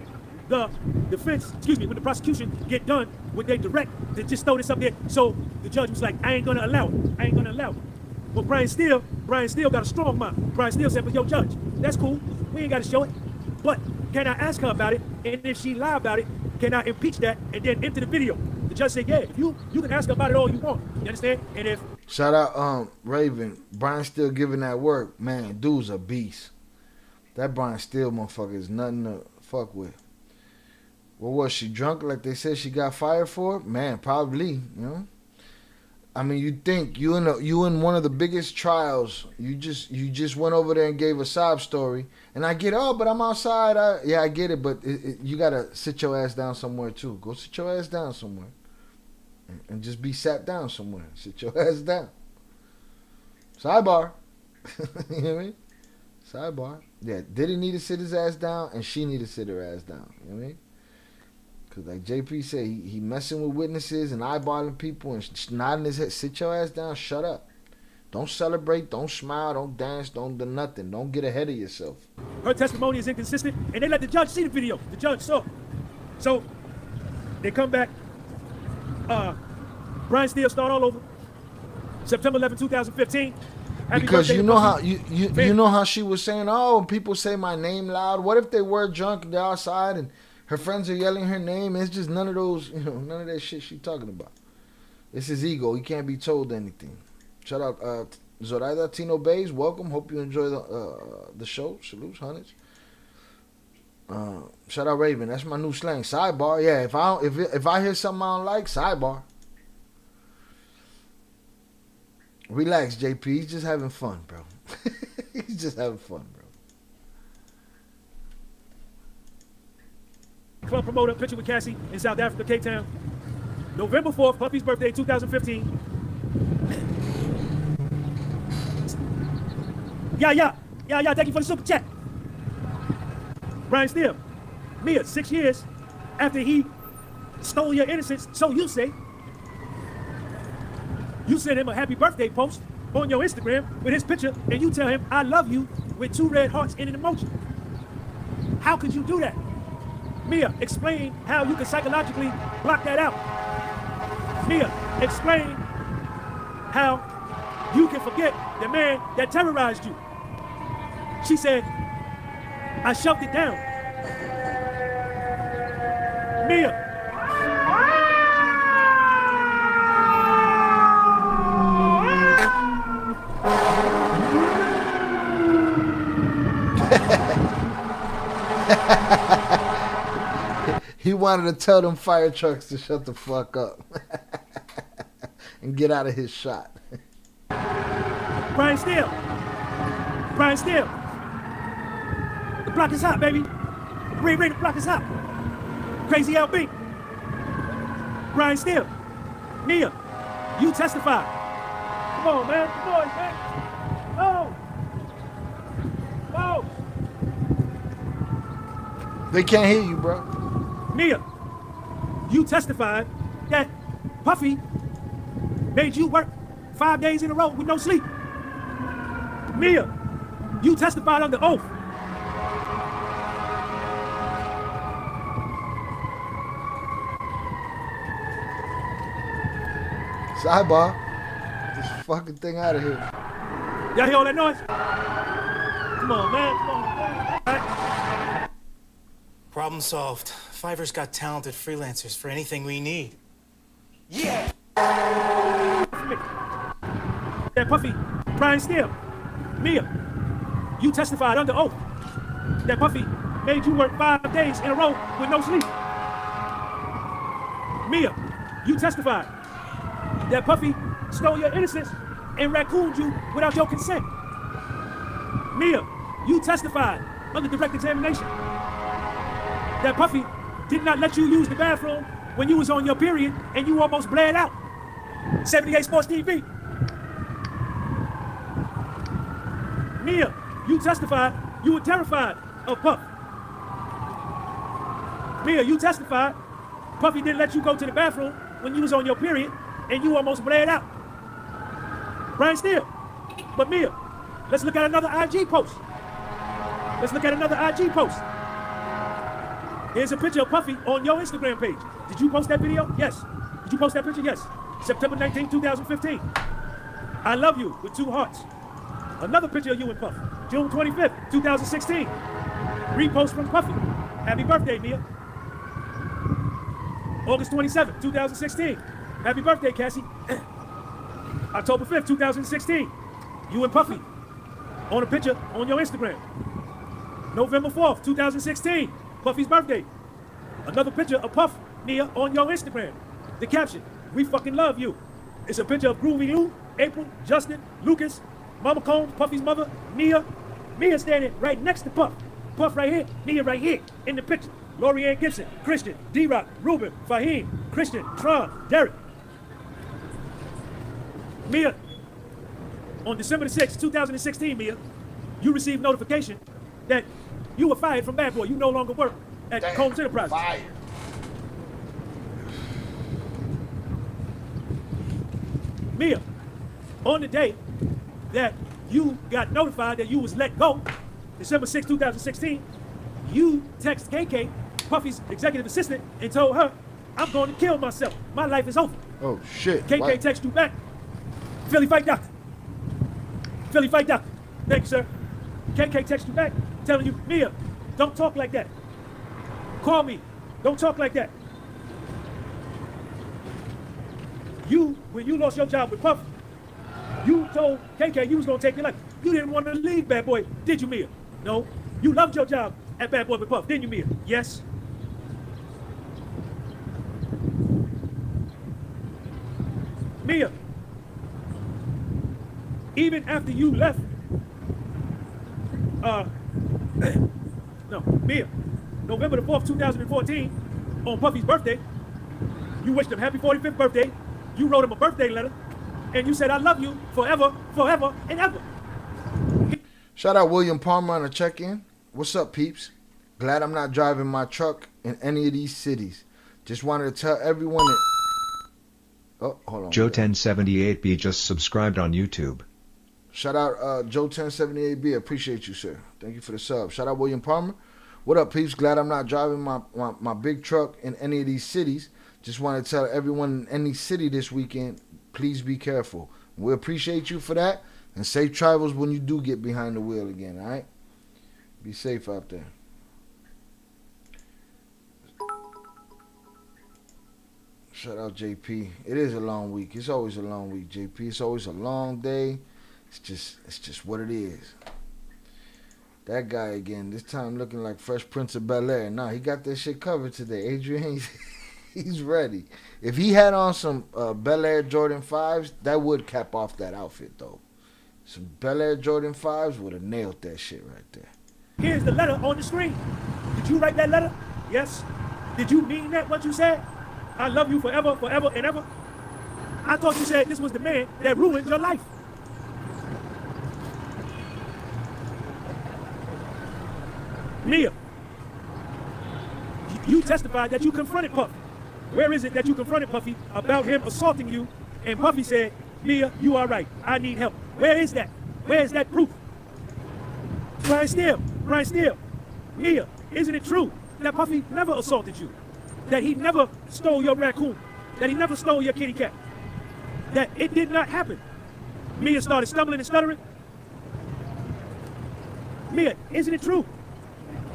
the defense, when the prosecution get done with their direct to just throw this up there. So the judge was like, I ain't gonna allow it. Well, Brian Steele got a strong mind. Brian Steele said, but yo, judge, that's cool. We ain't gotta show it. But can I ask her about it? And if she lie about it, can I impeach that and then enter the video? The judge said, yeah, if you can ask her about it all you want. You understand? And if shout out Raven, Brian Steele giving that work, man, dude's a beast. That Brian Steele motherfucker is nothing to fuck with. Well, was she drunk like they said she got fired for? Man, probably, you know. I mean, you think you in one of the biggest trials. You just went over there and gave a sob story. And I get, but I'm outside. I get it, but you gotta sit your ass down somewhere too. Go sit your ass down somewhere. and just be sat down somewhere. Sit your ass down. Sidebar. You know what I mean? Sidebar. Yeah, Diddy need to sit his ass down, and she need to sit her ass down. You know what I mean? Because like JP said, he messing with witnesses and eyeballing people and nodding his head. Sit your ass down. Shut up. Don't celebrate. Don't smile. Don't dance. Don't do nothing. Don't get ahead of yourself. Her testimony is inconsistent, and they let the judge see the video. The judge saw. So they come back. Brian Steele start all over. September 11, 2015. Because you know how you know how she was saying, oh, people say my name loud. What if they were drunk and they're outside and her friends are yelling her name? It's just none of those, none of that shit she talking about. It's his ego. He can't be told anything. Shout out Zoraida Tino Bays. Welcome. Hope you enjoy the show. Salutes, hundreds. Shout out Raven. That's my new slang. Sidebar. Yeah, if I hear something I don't like, sidebar. Relax, JP. He's just having fun, bro. He's just having fun, bro. Club promoter, picture with Cassie in South Africa, Cape Town. November 4th, Puffy's birthday, 2015. Yeah, thank you for the super chat. Brian Steele, Mia, 6 years after he stole your innocence, so you say. You sent him a happy birthday post on your Instagram with his picture, and you tell him, I love you, with 2 red hearts and an emoji. How could you do that? Mia, explain how you can psychologically block that out. Mia, explain how you can forget the man that terrorized you. She said, I shoved it down. Mia. He wanted to tell them fire trucks to shut the fuck up and get out of his shot. Brian Steele. The block is hot, baby. Ring, the block is hot. Crazy LB. Brian Steele. Mia, you testify. Come on, man. Come on, man. Oh. They can't hear you, bro. Mia, you testified that Puffy made you work 5 days in a row with no sleep. Mia, you testified under oath. Sidebar. Get this fucking thing out of here. Y'all hear all that noise? Come on, man. All right. Problem solved. Fiverr's got talented freelancers for anything we need. Yeah! That Puffy, Brian Steele, Mia, you testified under oath that Puffy made you work 5 days in a row with no sleep. Mia, you testified that Puffy stole your innocence and raccooned you without your consent. Mia, you testified under direct examination that Puffy did not let you use the bathroom when you was on your period and you almost bled out. 78 Sports TV. Mia, you testified you were terrified of Puff. Mia, you testified Puffy didn't let you go to the bathroom when you was on your period and you almost bled out. Brian Steele. But Mia, let's look at another IG post. Here's a picture of Puffy on your Instagram page. Did you post that video? Yes. Did you post that picture? Yes. September 19, 2015. I love you with 2 hearts. Another picture of you and Puff. June 25th, 2016. Repost from Puffy. Happy birthday, Mia. August 27th, 2016. Happy birthday, Cassie. October 5th, 2016. You and Puffy on a picture on your Instagram. November 4th, 2016. Puffy's birthday. Another picture of Puff, Mia, on your Instagram. The caption, we fucking love you. It's a picture of Groovy Lou, April, Justin, Lucas, Mama Combs, Puffy's mother, Mia. Mia standing right next to Puff. Puff right here, Mia right here in the picture. Lori Ann Gibson, Christian, D-Rock, Ruben, Fahim, Christian, Tron, Derek. Mia, on December the 6th, 2016, Mia, you received notification that you were fired from Bad Boy. You no longer work at Combs Enterprises. Fired. Mia, on the day that you got notified that you was let go, December 6, 2016, you text KK, Puffy's executive assistant, and told her, I'm going to kill myself. My life is over. Oh, shit. KK text you back, Philly Fight Doctor. Philly Fight Doctor. Thank you, sir. KK text you back, telling you, Mia, don't talk like that. Call me. Don't talk like that. When you lost your job with Puff, you told KK you was gonna take your life. You didn't want to leave Bad Boy, did you, Mia? No. You loved your job at Bad Boy with Puff, didn't you, Mia? Yes. Mia, even after you left, Mia, November the 4th, 2014, on Puffy's birthday, you wished him happy 45th birthday. You wrote him a birthday letter, and you said, I love you forever, forever, and ever. Shout out William Palmer on a check-in. What's up, peeps? Glad I'm not driving my truck in any of these cities. Just wanted to tell everyone that... Oh, hold on. Joe 1078B just subscribed on YouTube. Shout out Joe 1078B. Appreciate you, sir. Thank you for the sub. Shout out William Palmer. What up, peeps? Glad I'm not driving my big truck in any of these cities. Just want to tell everyone in any city this weekend, please be careful. We appreciate you for that. And safe travels when you do get behind the wheel again, all right? Be safe out there. Shout out JP. It is a long week. It's always a long week, JP. It's always a long day. It's just what it is. That guy again, this time looking like Fresh Prince of Bel-Air. Nah, he got that shit covered today. Adrian, he's ready. If he had on some Bel-Air Jordan 5s, that would cap off that outfit, though. Some Bel-Air Jordan 5s would have nailed that shit right there. Here's the letter on the screen. Did you write that letter? Yes. Did you mean that, what you said? I love you forever, forever, and ever. I thought you said this was the man that ruined your life. Mia, you testified that you confronted Puffy. Where is it that you confronted Puffy about him assaulting you? And Puffy said, Mia, you are right. I need help. Where is that? Where is that proof? Brian Steele. Mia, isn't it true that Puffy never assaulted you? That he never stole your raccoon? That he never stole your kitty cat? That it did not happen? Mia started stumbling and stuttering. Mia, isn't it true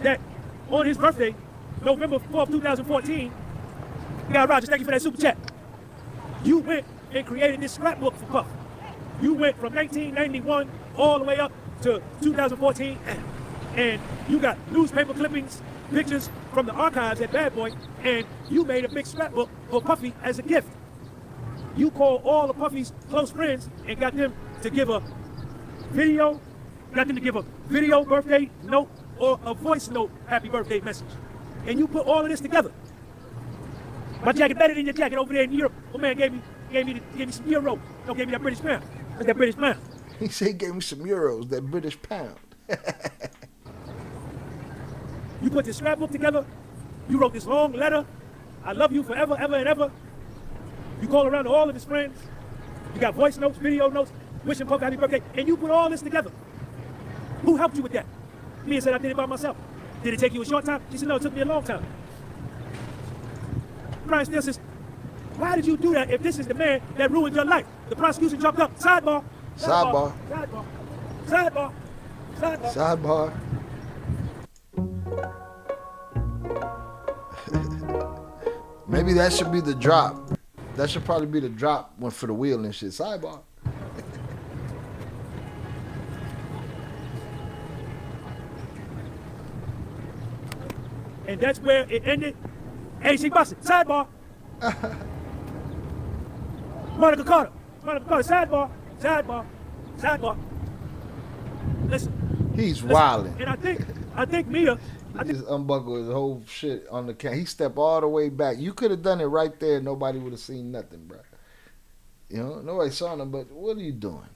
that on his birthday, November 4th, 2014, Guy Rogers, thank you for that super chat. You went and created this scrapbook for Puff. You went from 1991 all the way up to 2014, and you got newspaper clippings, pictures from the archives at Bad Boy, and you made a big scrapbook for Puffy as a gift. You called all of Puffy's close friends and got them to give a video birthday note or a voice note happy birthday message. And you put all of this together. My jacket better than your jacket over there in Europe. My man gave me some euros. No, gave me that British pound. That's that British pound. He said he gave me some euros, that British pound. You put this scrapbook together. You wrote this long letter. I love you forever, ever, and ever. You call around to all of his friends. You got voice notes, video notes, wishing Puff happy birthday, and you put all this together. Who helped you with that? Mia said I did it by myself. Did it take you a short time? She said, no, it took me a long time. Brian Steele says, why did you do that if this is the man that ruined your life? The prosecution jumped up. Sidebar. Maybe that should be the drop. That should probably be the drop one for the wheel and shit. Sidebar. And that's where it ended. AC Busted, sidebar. Monica Carter, sidebar. Listen. He's wilding. And I think Mia. He just unbuckled his whole shit on the camera. He stepped all the way back. You could have done it right there. Nobody would have seen nothing, bro. You know, nobody saw them, but what are you doing?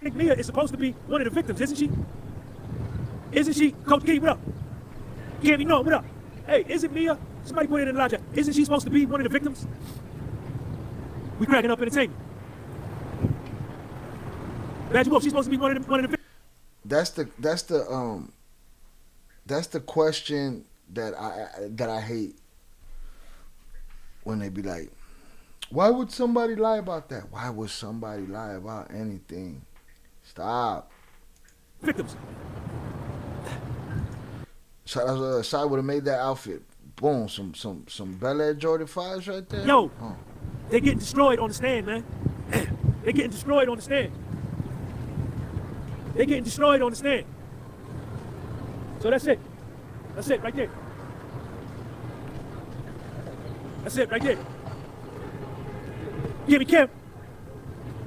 I think Mia is supposed to be one of the victims, isn't she? Isn't she? Coach Key, what up? Candy, no, what up? Hey, isn't Mia? Somebody put it in the live chat. Isn't she supposed to be one of the victims? We cracking up entertainment. Badger Wolf, she's supposed to be one of the victims. That's the question that I hate when they be like, why would somebody lie about that? Why would somebody lie about anything? Stop. Victims. Sai would have made that outfit. Boom, some Bel Air Jordan 5s right there. Yo, they getting destroyed on the stand, man. They getting destroyed on the stand. They getting destroyed on the stand. So that's it. That's it right there. That's it right there. Kimmy Kemp.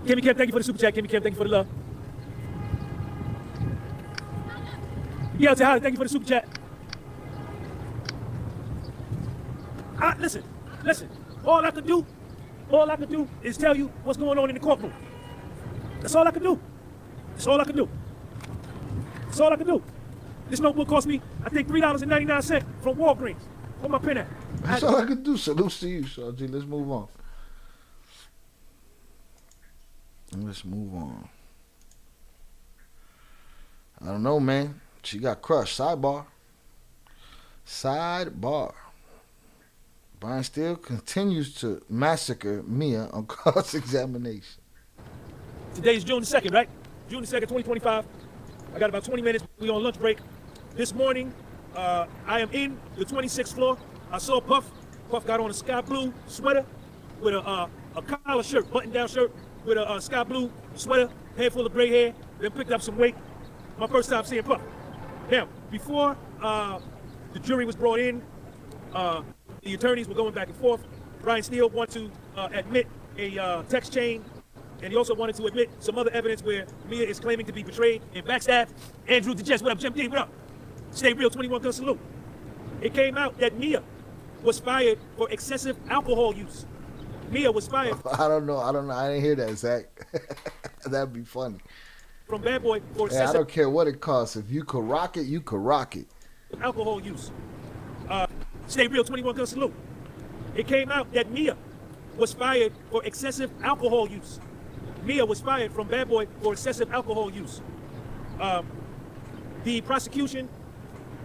Kimmy Kemp, thank you for the super chat. Kimmy Kemp, thank you for the love. Yeah, Tejada, thank you for the super chat. Listen. All I can do is tell you what's going on in the courtroom. That's all I can do. That's all I can do. That's all I can do. This notebook cost me, I think, $3.99 from Walgreens. Where my pen at? That's all I can do. Salutes to you, G. Let's move on. Let's move on. I don't know, man. She got crushed. Sidebar. Brian Steele continues to massacre Mia on cross-examination. Today is June the 2nd, right? June the 2nd, 2025. I got about 20 minutes. We on lunch break. This morning, I am in the 26th floor. I saw Puff. Puff got on a sky blue sweater with a collar shirt, button-down shirt with a sky blue sweater, head full of gray hair, then picked up some weight. My first time seeing Puff. Now, before the jury was brought in, the attorneys were going back and forth. Brian Steele wanted to admit a text chain, and he also wanted to admit some other evidence where Mia is claiming to be betrayed and backstabbed. Andrew DeJess, what up? Jim D, what up? Stay Real 21 gun salute. It came out that Mia was fired for excessive alcohol use. Mia was fired. I don't know. I didn't hear that, Zach. That'd be funny. From Bad Boy for excessive. I don't care what it costs. If you could rock it, you could rock it. Alcohol use. Stay Real 21 gun salute. It came out that Mia was fired for excessive alcohol use. Mia was fired from Bad Boy for excessive alcohol use. The prosecution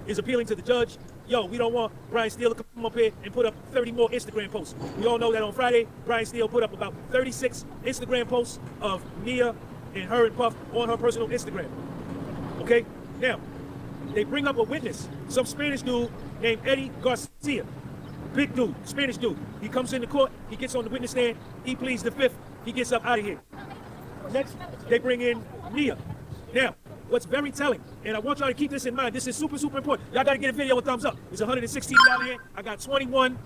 is appealing to the judge. Yo, we don't want Brian Steele to come up here and put up 30 more Instagram posts. We all know that on Friday, Brian Steele put up about 36 Instagram posts of Mia and her and Puff on her personal Instagram. Okay? Now, they bring up a witness, some Spanish dude named Eddie Garcia. Big dude, Spanish dude. He comes into court, he gets on the witness stand, he pleads the fifth, he gets up out of here. Next, they bring in Mia. Now, what's very telling, and I want y'all to keep this in mind, this is super, super important. Y'all gotta get a video a thumbs up. It's 116 down here. I got 21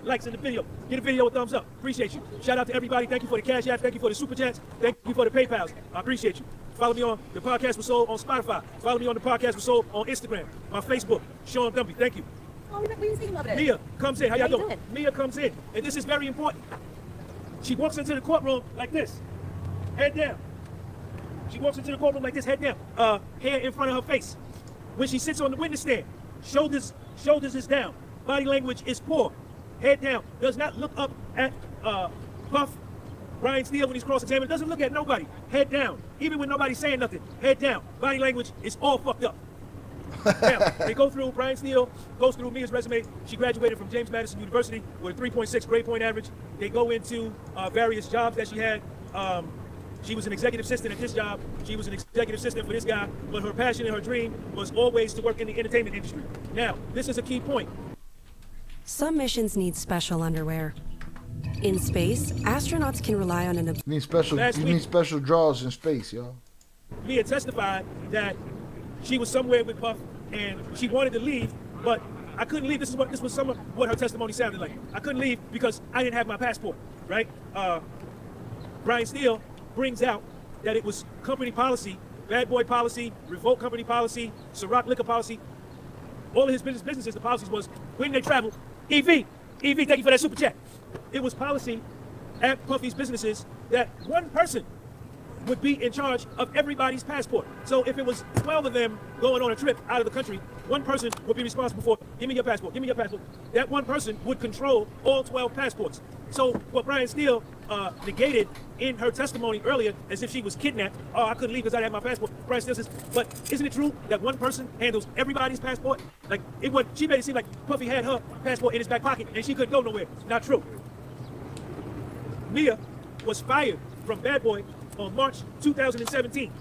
likes in the video. Get a video a thumbs up. Appreciate you. Shout out to everybody. Thank you for the cash app. Thank you for the super chats. Thank you for the PayPals. I appreciate you. Follow me on the podcast was sold on Spotify. Follow me on the podcast was sold on Instagram. My Facebook, Sean Dumpy. Thank you. Mia comes in. How y'all doing? Mia comes in, and this is very important. She walks into the courtroom like this, head down. She walks into the courtroom like this, head down. Hair in front of her face. When she sits on the witness stand, shoulders is down. Body language is poor. Head down. Does not look up at Puff, Brian Steele when he's cross-examined. Doesn't look at nobody. Head down. Even when nobody's saying nothing. Head down. Body language is all fucked up. Now, they go through, Brian Steele goes through Mia's resume. She graduated from James Madison University with a 3.6 grade point average. They go into various jobs that she had. She was an executive assistant at this job. She was an executive assistant for this guy. But her passion and her dream was always to work in the entertainment industry. Now, this is a key point. Some missions need special underwear. In space, astronauts can rely on an... You need special drawers in space, y'all. Mia testified that she was somewhere with Puff and she wanted to leave, but I couldn't leave. This was some of what her testimony sounded like. I couldn't leave because I didn't have my passport, right? Brian Steele brings out that it was company policy, Bad Boy policy, Revolt company policy, Ciroc liquor policy. All of his businesses, the policies was when they travel. EV, thank you for that super chat. It was policy at Puffy's businesses that one person would be in charge of everybody's passport. So if it was 12 of them going on a trip out of the country, one person would be responsible for, give me your passport, give me your passport. That one person would control all 12 passports. So what Brian Steele negated in her testimony earlier, as if she was kidnapped, oh, I couldn't leave because I didn't have my passport. Brian Steele says, but isn't it true that one person handles everybody's passport? Like, she made it seem like Puffy had her passport in his back pocket and she couldn't go nowhere. Not true. Mia was fired from Bad Boy on March 2017.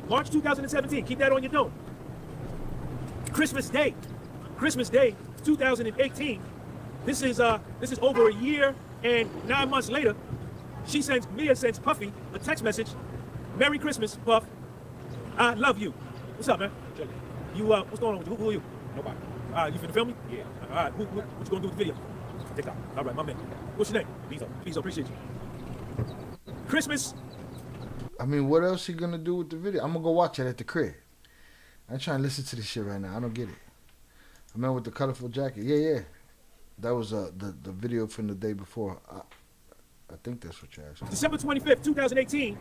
March 2017, keep that on your dome. Christmas Day, 2018. This is over a year and 9 months later. Mia sends Puffy a text message. Merry Christmas, Puff. I love you. What's up, man? You what's going on with you? Who are you? Nobody. You finna film me? Yeah. All right. What you gonna do with the video? TikTok. All right, my man. What's your name? Bezo, appreciate you. Christmas. I mean, what else he gonna do with the video? I'm gonna go watch it at the crib. I ain't trying to listen to this shit right now. I don't get it. I man with the colorful jacket. Yeah. That was the video from the day before. I think that's what you're asking. December 25th, 2018,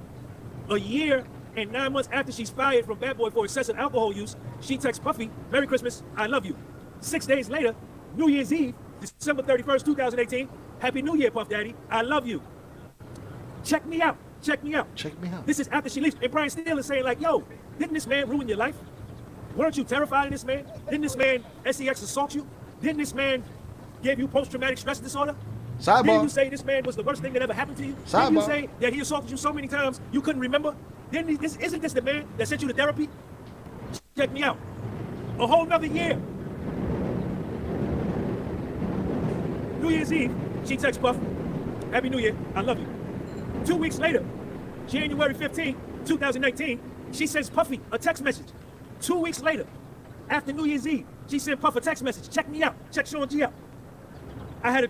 a year and 9 months after she's fired from Bad Boy for excessive alcohol use, she texts Puffy, Merry Christmas, I love you. 6 days later, New Year's Eve, December 31st, 2018, Happy New Year, Puff Daddy, I love you. Check me out. This is after she leaves. And Brian Steele is saying like, yo, didn't this man ruin your life? Weren't you terrified of this man? Didn't this man sex assault you? Didn't this man give you post-traumatic stress disorder? Sidebar. Didn't you say this man was the worst thing that ever happened to you? Sidebar. Didn't you say that he assaulted you so many times you couldn't remember? Isn't this the man that sent you to therapy? Check me out. A whole nother year. New Year's Eve, she texts Puff, Happy New Year, I love you. 2 weeks later, January 15, 2019, she sends Puffy a text message. 2 weeks later, after New Year's Eve, she sent Puff a text message. Check me out. Check Sean G out. I had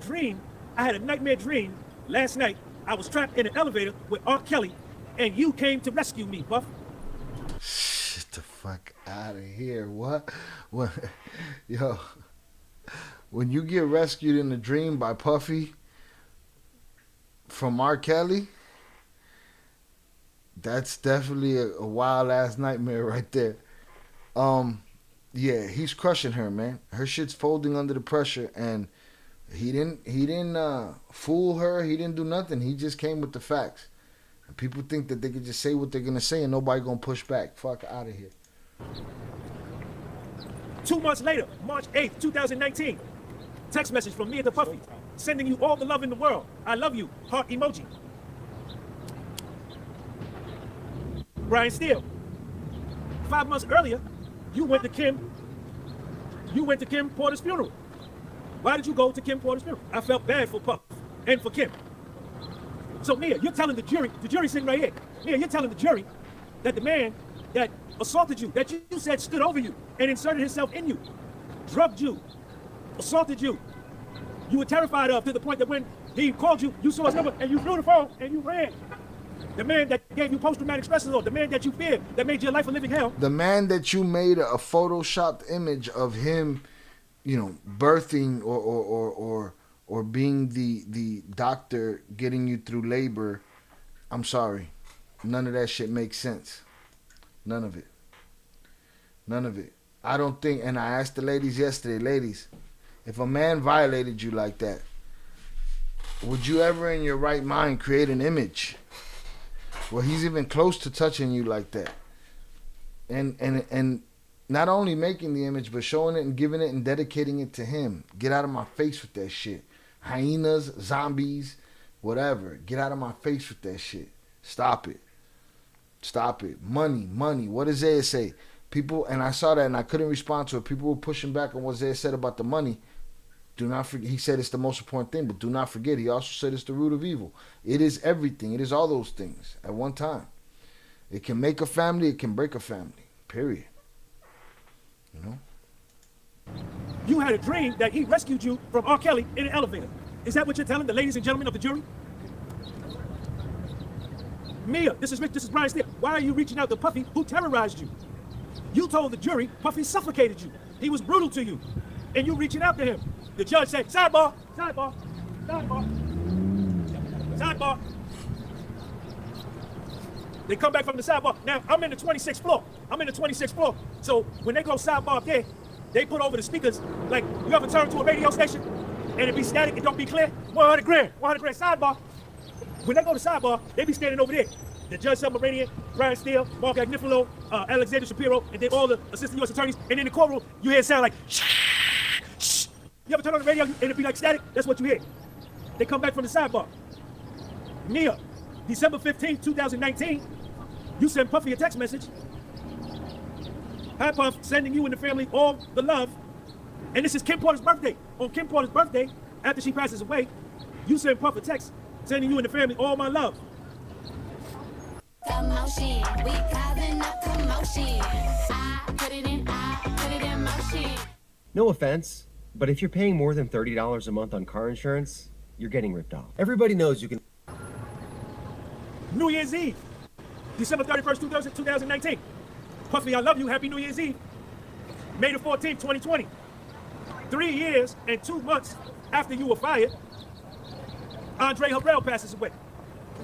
a nightmare dream last night. I was trapped in an elevator with R. Kelly, and you came to rescue me, Puff. Shit the fuck out of here. What? Yo, when you get rescued in a dream by Puffy from R. Kelly, that's definitely a wild ass nightmare right there. Yeah, he's crushing her, man. Her shit's folding under the pressure, and he didn't fool her. He didn't do nothing. He just came with the facts. And people think that they can just say what they're gonna say and nobody gonna push back. Fuck out of here. 2 months later, March 8th, 2019, text message from Mia to Puffy, sending you all the love in the world. I love you. Heart emoji. Brian Steele. 5 months earlier, you went to Kim Porter's funeral. Why did you go to Kim Porter's funeral? I felt bad for Puff and for Kim. So Mia, you're telling the jury sitting right here. Mia, you're telling the jury that the man that assaulted you, that you said stood over you and inserted himself in you, drugged you, assaulted you, you were terrified of, to the point that when he called you, you saw his number and you threw the phone and you ran. The man that gave you post-traumatic stress disorder, the man that you feared, that made your life a living hell. The man that you made a photoshopped image of him, you know, birthing or being the doctor getting you through labor. I'm sorry. None of that shit makes sense. None of it. I don't think, and I asked the ladies yesterday, ladies, if a man violated you like that, would you ever in your right mind create an image where he's even close to touching you like that? And not only making the image, but showing it and giving it and dedicating it to him. Get out of my face with that shit. Hyenas, zombies, whatever. Get out of my face with that shit. Stop it. Money. What does Zaya say? People, and I saw that and I couldn't respond to it. People were pushing back on what Zaya said about the money. Do not forget, he said it's the most important thing, but do not forget, he also said it's the root of evil. It is everything. It is all those things at one time. It can make a family, it can break a family. Period. You know? You had a dream that he rescued you from R. Kelly in an elevator. Is that what you're telling the ladies and gentlemen of the jury? Mia, this is Brian Steele. Why are you reaching out to Puffy, who terrorized you? You told the jury Puffy suffocated you. He was brutal to you. And you reaching out to him. The judge said, sidebar. Sidebar. They come back from the sidebar. Now, I'm in the 26th floor. So when they go sidebar up there, they put over the speakers, like, you ever turn to a radio station and it be static, it don't be clear? 100 grand sidebar. When they go to sidebar, they be standing over there. The Judge Submarinian, Brian Steele, Mark Agnifilo, Alexander Shapiro, and then all the assistant U.S. attorneys. And in the courtroom, you hear it sound like, shh, shh. You ever turn on the radio and it be like static? That's what you hear. They come back from the sidebar. Mia, December 15th, 2019, you send Puffy a text message. Hi, Puff, sending you and the family all the love. And this is Kim Porter's birthday. On Kim Porter's birthday, after she passes away, you send Puff a text, sending you and the family all my love. Commotion, we causing a commotion. I put it in motion. No offense, but if you're paying more than $30 a month on car insurance, you're getting ripped off. Everybody knows you can. New Year's Eve, December 31st, 2019. Puffy, I love you. Happy New Year's Eve. May the 14th, 2020. 3 years and 2 months after you were fired, Andre Harrell passes away.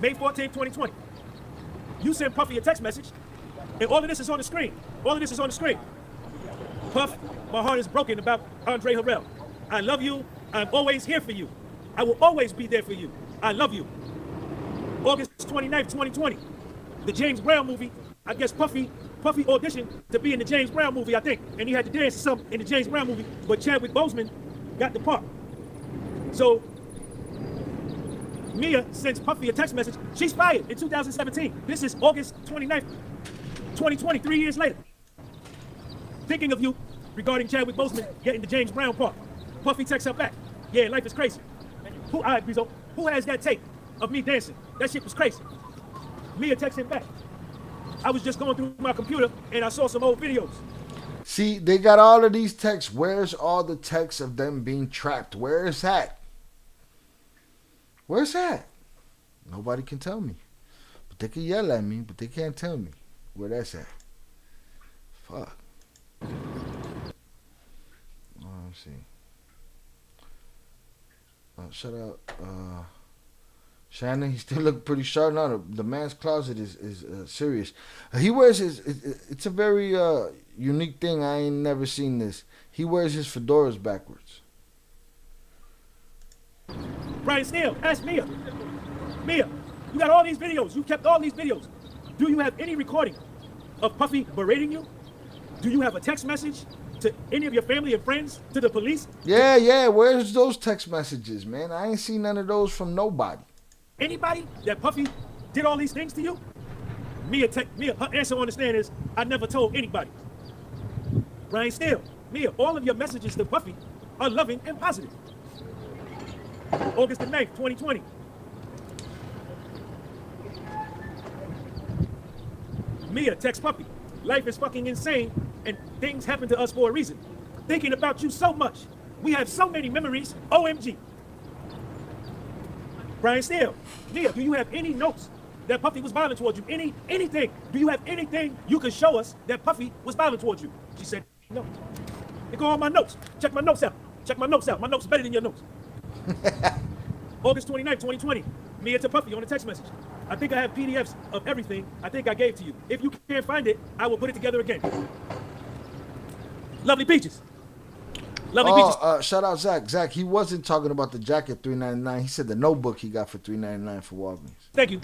May 14th, 2020. You send Puffy a text message, and all of this is on the screen. Puff, my heart is broken about Andre Harrell. I love you. I'm always here for you. I will always be there for you. I love you. August 29th, 2020. The James Brown movie. I guess Puffy auditioned to be in the James Brown movie, I think. And he had to dance or something in the James Brown movie. But Chadwick Boseman got the part. So Mia sends Puffy a text message. She's fired in 2017. This is August 29th, 2020, 3 years later. Thinking of you regarding Chadwick Boseman getting the James Brown part. Puffy texts her back. Yeah, life is crazy. Who has that tape of me dancing? That shit was crazy. Mia texts him back. I was just going through my computer and I saw some old videos. See, they got all of these texts. Where's all the texts of them being trapped? Where is that? Where's that? Nobody can tell me. But they can yell at me, but they can't tell me where that's at. Fuck. Oh, let's see. Shout out Shannon. He still look pretty sharp now. The man's closet is serious. He wears his. It's a very unique thing. I ain't never seen this. He wears his fedoras backwards. Brian Steele, ask Mia. Mia, you got all these videos. You kept all these videos. Do you have any recording of Puffy berating you? Do you have a text message to any of your family and friends, to the police? Yeah. Where's those text messages, man? I ain't seen none of those from nobody. Anybody that Puffy did all these things to you? Mia, her answer on the stand is, I never told anybody. Brian Steele, Mia, all of your messages to Puffy are loving and positive. August the 9th, 2020. Mia texts Puffy. Life is fucking insane and things happen to us for a reason. Thinking about you so much. We have so many memories. OMG. Brian Steele. Mia, do you have any notes that Puffy was violent towards you? Anything? Do you have anything you can show us that Puffy was violent towards you? She said, no. They go on my notes. Check my notes out. My notes are better than your notes. August 29th, 2020. Mia to Puffy on a text message. I think I have PDFs of everything I think I gave to you. If you can't find it, I will put it together again. Lovely peaches. Peaches. Shout out Zach. Zach, he wasn't talking about the jacket $3.99. He said the notebook he got for $3.99 for Walgreens. Thank you.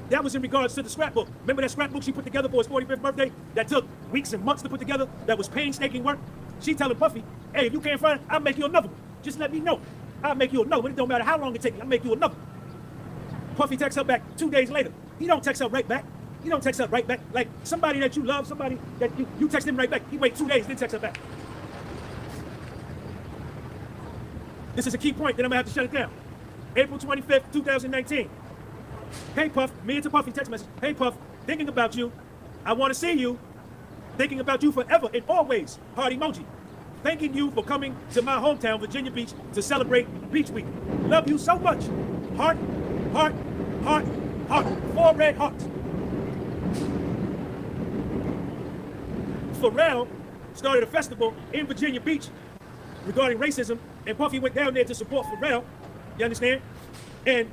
That was in regards to the scrapbook. Remember that scrapbook she put together for his 45th birthday? That took weeks and months to put together? That was painstaking work? She telling Puffy, hey, if you can't find it, I'll make you another one. Just let me know. I'll make you another one. It don't matter how long it takes. I'll make you another one. Puffy texts her back 2 days later. He don't text her right back. Like somebody that you love, somebody that you text him right back. He wait 2 days, then text her back. This is a key point, then I'm gonna have to shut it down. April 25th, 2019. Hey Puff, Mia to Puffy text message. Hey Puff, thinking about you. I wanna see you. Thinking about you forever and always. Heart emoji. Thanking you for coming to my hometown, Virginia Beach, to celebrate Beach Week. Love you so much. Heart, heart, heart, heart. 4 red hearts. Pharrell started a festival in Virginia Beach regarding racism, and Puffy went down there to support Pharrell. You understand? And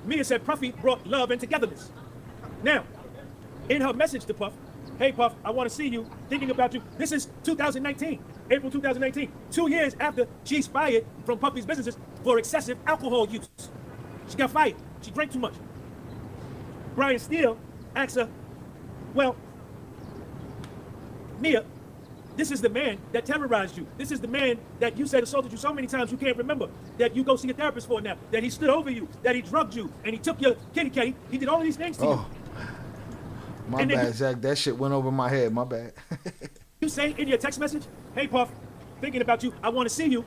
Mia said Puffy brought love and togetherness. Now, in her message to Puff, hey Puff, I want to see you, thinking about you. This is 2019, April 2019, 2 years after she's fired from Puffy's businesses for excessive alcohol use. She got fired. She drank too much. Brian Steele asks her, well, Mia, this is the man that terrorized you. This is the man that you said assaulted you so many times you can't remember, that you go see a therapist for now, that he stood over you, that he drugged you, and he took your kitty cat. He did all of these things to you. My bad, Zach. That shit went over my head. My bad. You say in your text message, hey, Puff, thinking about you, I want to see you.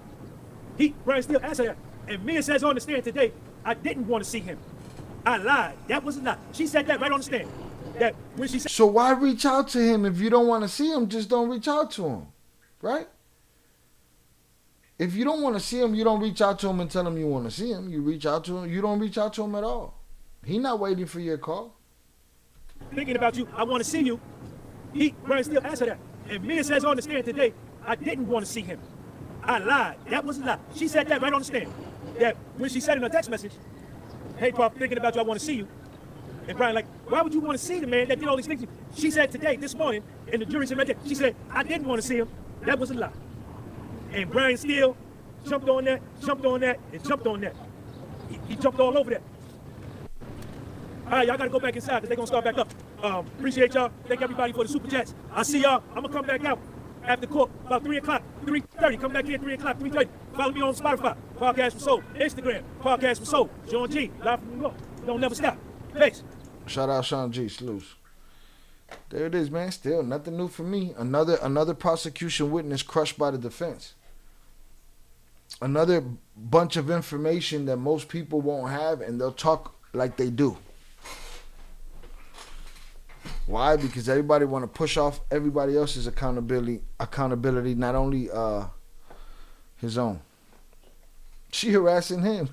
Brian Steele asked her that. And Mia says on the stand today, I didn't want to see him. I lied. That was a lie. She said that right on the stand. That when she said, so why reach out to him if you don't want to see him? Just don't reach out to him, right? If you don't want to see him, you don't reach out to him and tell him you want to see him. You reach out to him. You don't reach out to him at all. He not waiting for your call. Thinking about you, I want to see you. Brian Steele asked her that. And Mia says on the stand today, I didn't want to see him. I lied. That was a lie. She said that right on the stand. That when she said in her text message, hey, Puff, thinking about you, I want to see you. And Brian, like, why would you want to see the man that did all these things? She said today, this morning, in the jury said right there, she said, I didn't want to see him. That was a lie. And Brian Steele jumped on that, and jumped on that. He jumped all over that. All right, y'all got to go back inside because they're going to start back up. Appreciate y'all. Thank everybody for the super chats. I'll see y'all. I'm going to come back out after court about 3 o'clock, 3:30. Come back here at 3 o'clock, 3:30. Follow me on Spotify, Podcast for Soul. Instagram, Podcast for Soul. Sean G, live from New York. Don't never stop. Peace. Shout out Sean G. Salutes. There it is, man. Still nothing new for me. Another prosecution witness crushed by the defense. Another bunch of information that most people won't have, and they'll talk like they do. Why? Because everybody want to push off everybody else's accountability, not only his own. She harassing him.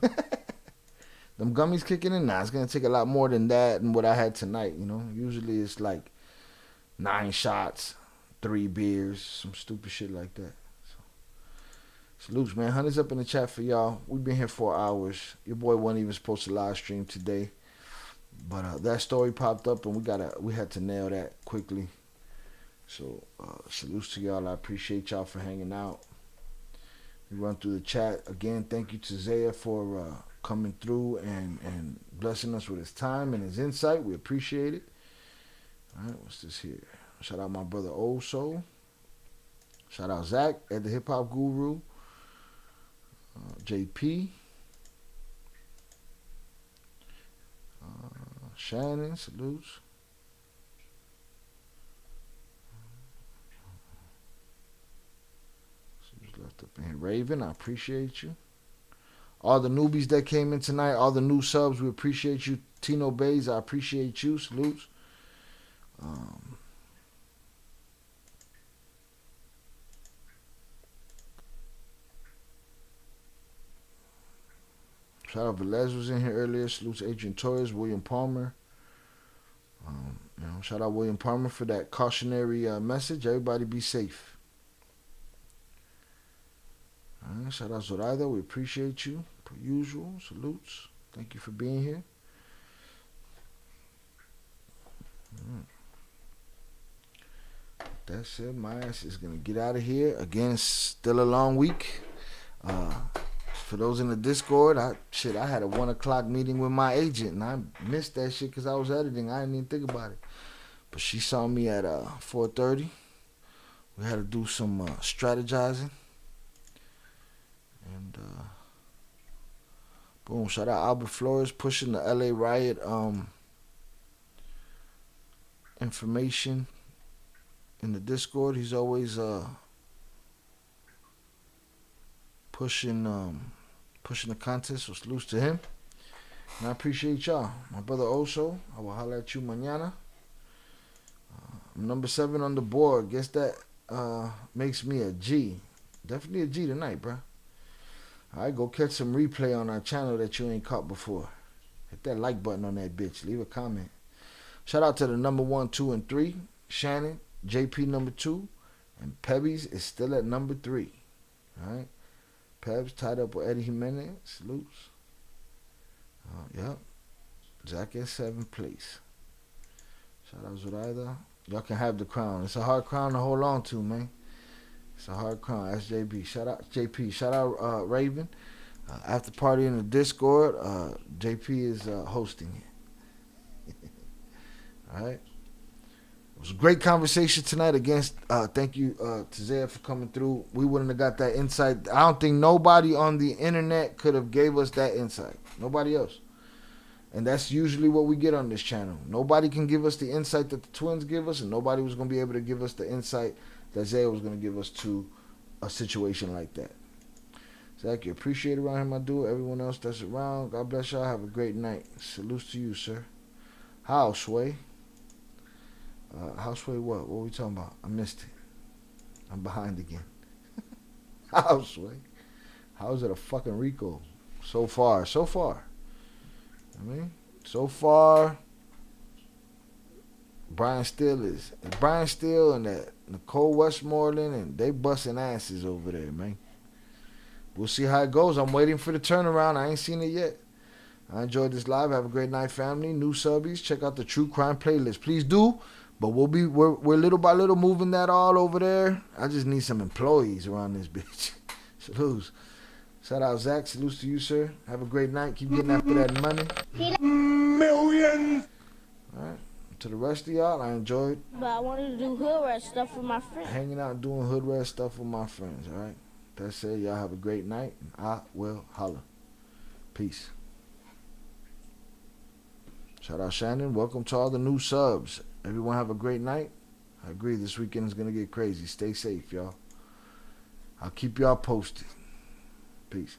Them gummies kicking in. Nah, it's gonna take a lot more than that and what I had tonight. You know, usually it's like 9 shots, 3 beers, some stupid shit like that. Salutes, man. Hunter's up in the chat for y'all. We've been here 4 hours. Your boy wasn't even supposed to live stream today, but that story popped up and we had to nail that quickly. So salutes to y'all. I appreciate y'all for hanging out. We run through the chat again. Thank you to Zaya for coming through and blessing us with his time and his insight. We appreciate it. All right, what's this here? Shout out my brother Old Soul. Shout out Zach at the Hip Hop Guru. JP. Shannon, salutes. Who's left up in here? Raven, I appreciate you. All the newbies that came in tonight, all the new subs, we appreciate you. Tino Bays, I appreciate you. Salutes. Shout out Velez was in here earlier. Salutes Adrian Torres, William Palmer. Shout out William Palmer for that cautionary message. Everybody be safe. Shout out Zoraida. We appreciate you per usual. Salutes. Thank you for being here. That said, my ass is gonna get out of here. Again, it's still a long week. For those in the Discord, I had a 1 o'clock meeting with my agent, and I missed that shit because I was editing. I didn't even think about it. But she saw me at 4:30. We had to do some strategizing. And boom, shout out Albert Flores pushing the LA riot information in the Discord. He's always pushing the contest, so salutes to him. And I appreciate y'all. My brother Oso, I will holler at you mañana. I'm number 7 on the board. Guess that makes me a G. Definitely a G tonight, bro. Alright, go catch some replay on our channel that you ain't caught before. Hit that like button on that bitch. Leave a comment. Shout out to the number 1, 2, and 3. Shannon, JP number 2. And Pebbies is still at number 3. Alright. Pebs tied up with Eddie Jimenez. Salutes. Yep. Zach at 7th place. Shout out Zoraida. Y'all can have the crown. It's a hard crown to hold on to, man. It's a hard crown. That's JB. Shout out JP. Shout out Raven. After party in the Discord. JP is hosting it. All right. It was a great conversation tonight. Against thank you to Zaya for coming through. We wouldn't have got that insight. I don't think nobody on the internet could have gave us that insight. Nobody else. And that's usually what we get on this channel. Nobody can give us the insight that the twins give us, and nobody was going to be able to give us the insight that Zaya was going to give us to a situation like that. Zach, you appreciate it around here, my dude. Everyone else that's around, God bless y'all. Have a great night. Salutes to you, sir. Houseway. Houseway what? What are we talking about? I missed it. I'm behind again. Houseway. How's it a fucking Rico? So far. I mean, so far, Brian Steele and that Nicole Westmoreland, and they busting asses over there, man. We'll see how it goes. I'm waiting for the turnaround. I ain't seen it yet. I enjoyed this live. Have a great night, family. New subbies, check out the True Crime playlist. Please do. But we're little by little moving that all over there. I just need some employees around this bitch. Salutes. Shout out Zach. Salutes to you, sir. Have a great night. Keep getting after that money. Millions. All right. To the rest of y'all, I enjoyed But I wanted to do hood rat stuff with my friend. hanging out and doing hood rat stuff with my friends. All right. That's it. Y'all have a great night. And I will holler. Peace. Shout out Shannon. Welcome to all the new subs. Everyone have a great night. I agree. This weekend is going to get crazy. Stay safe, y'all. I'll keep y'all posted. Peace.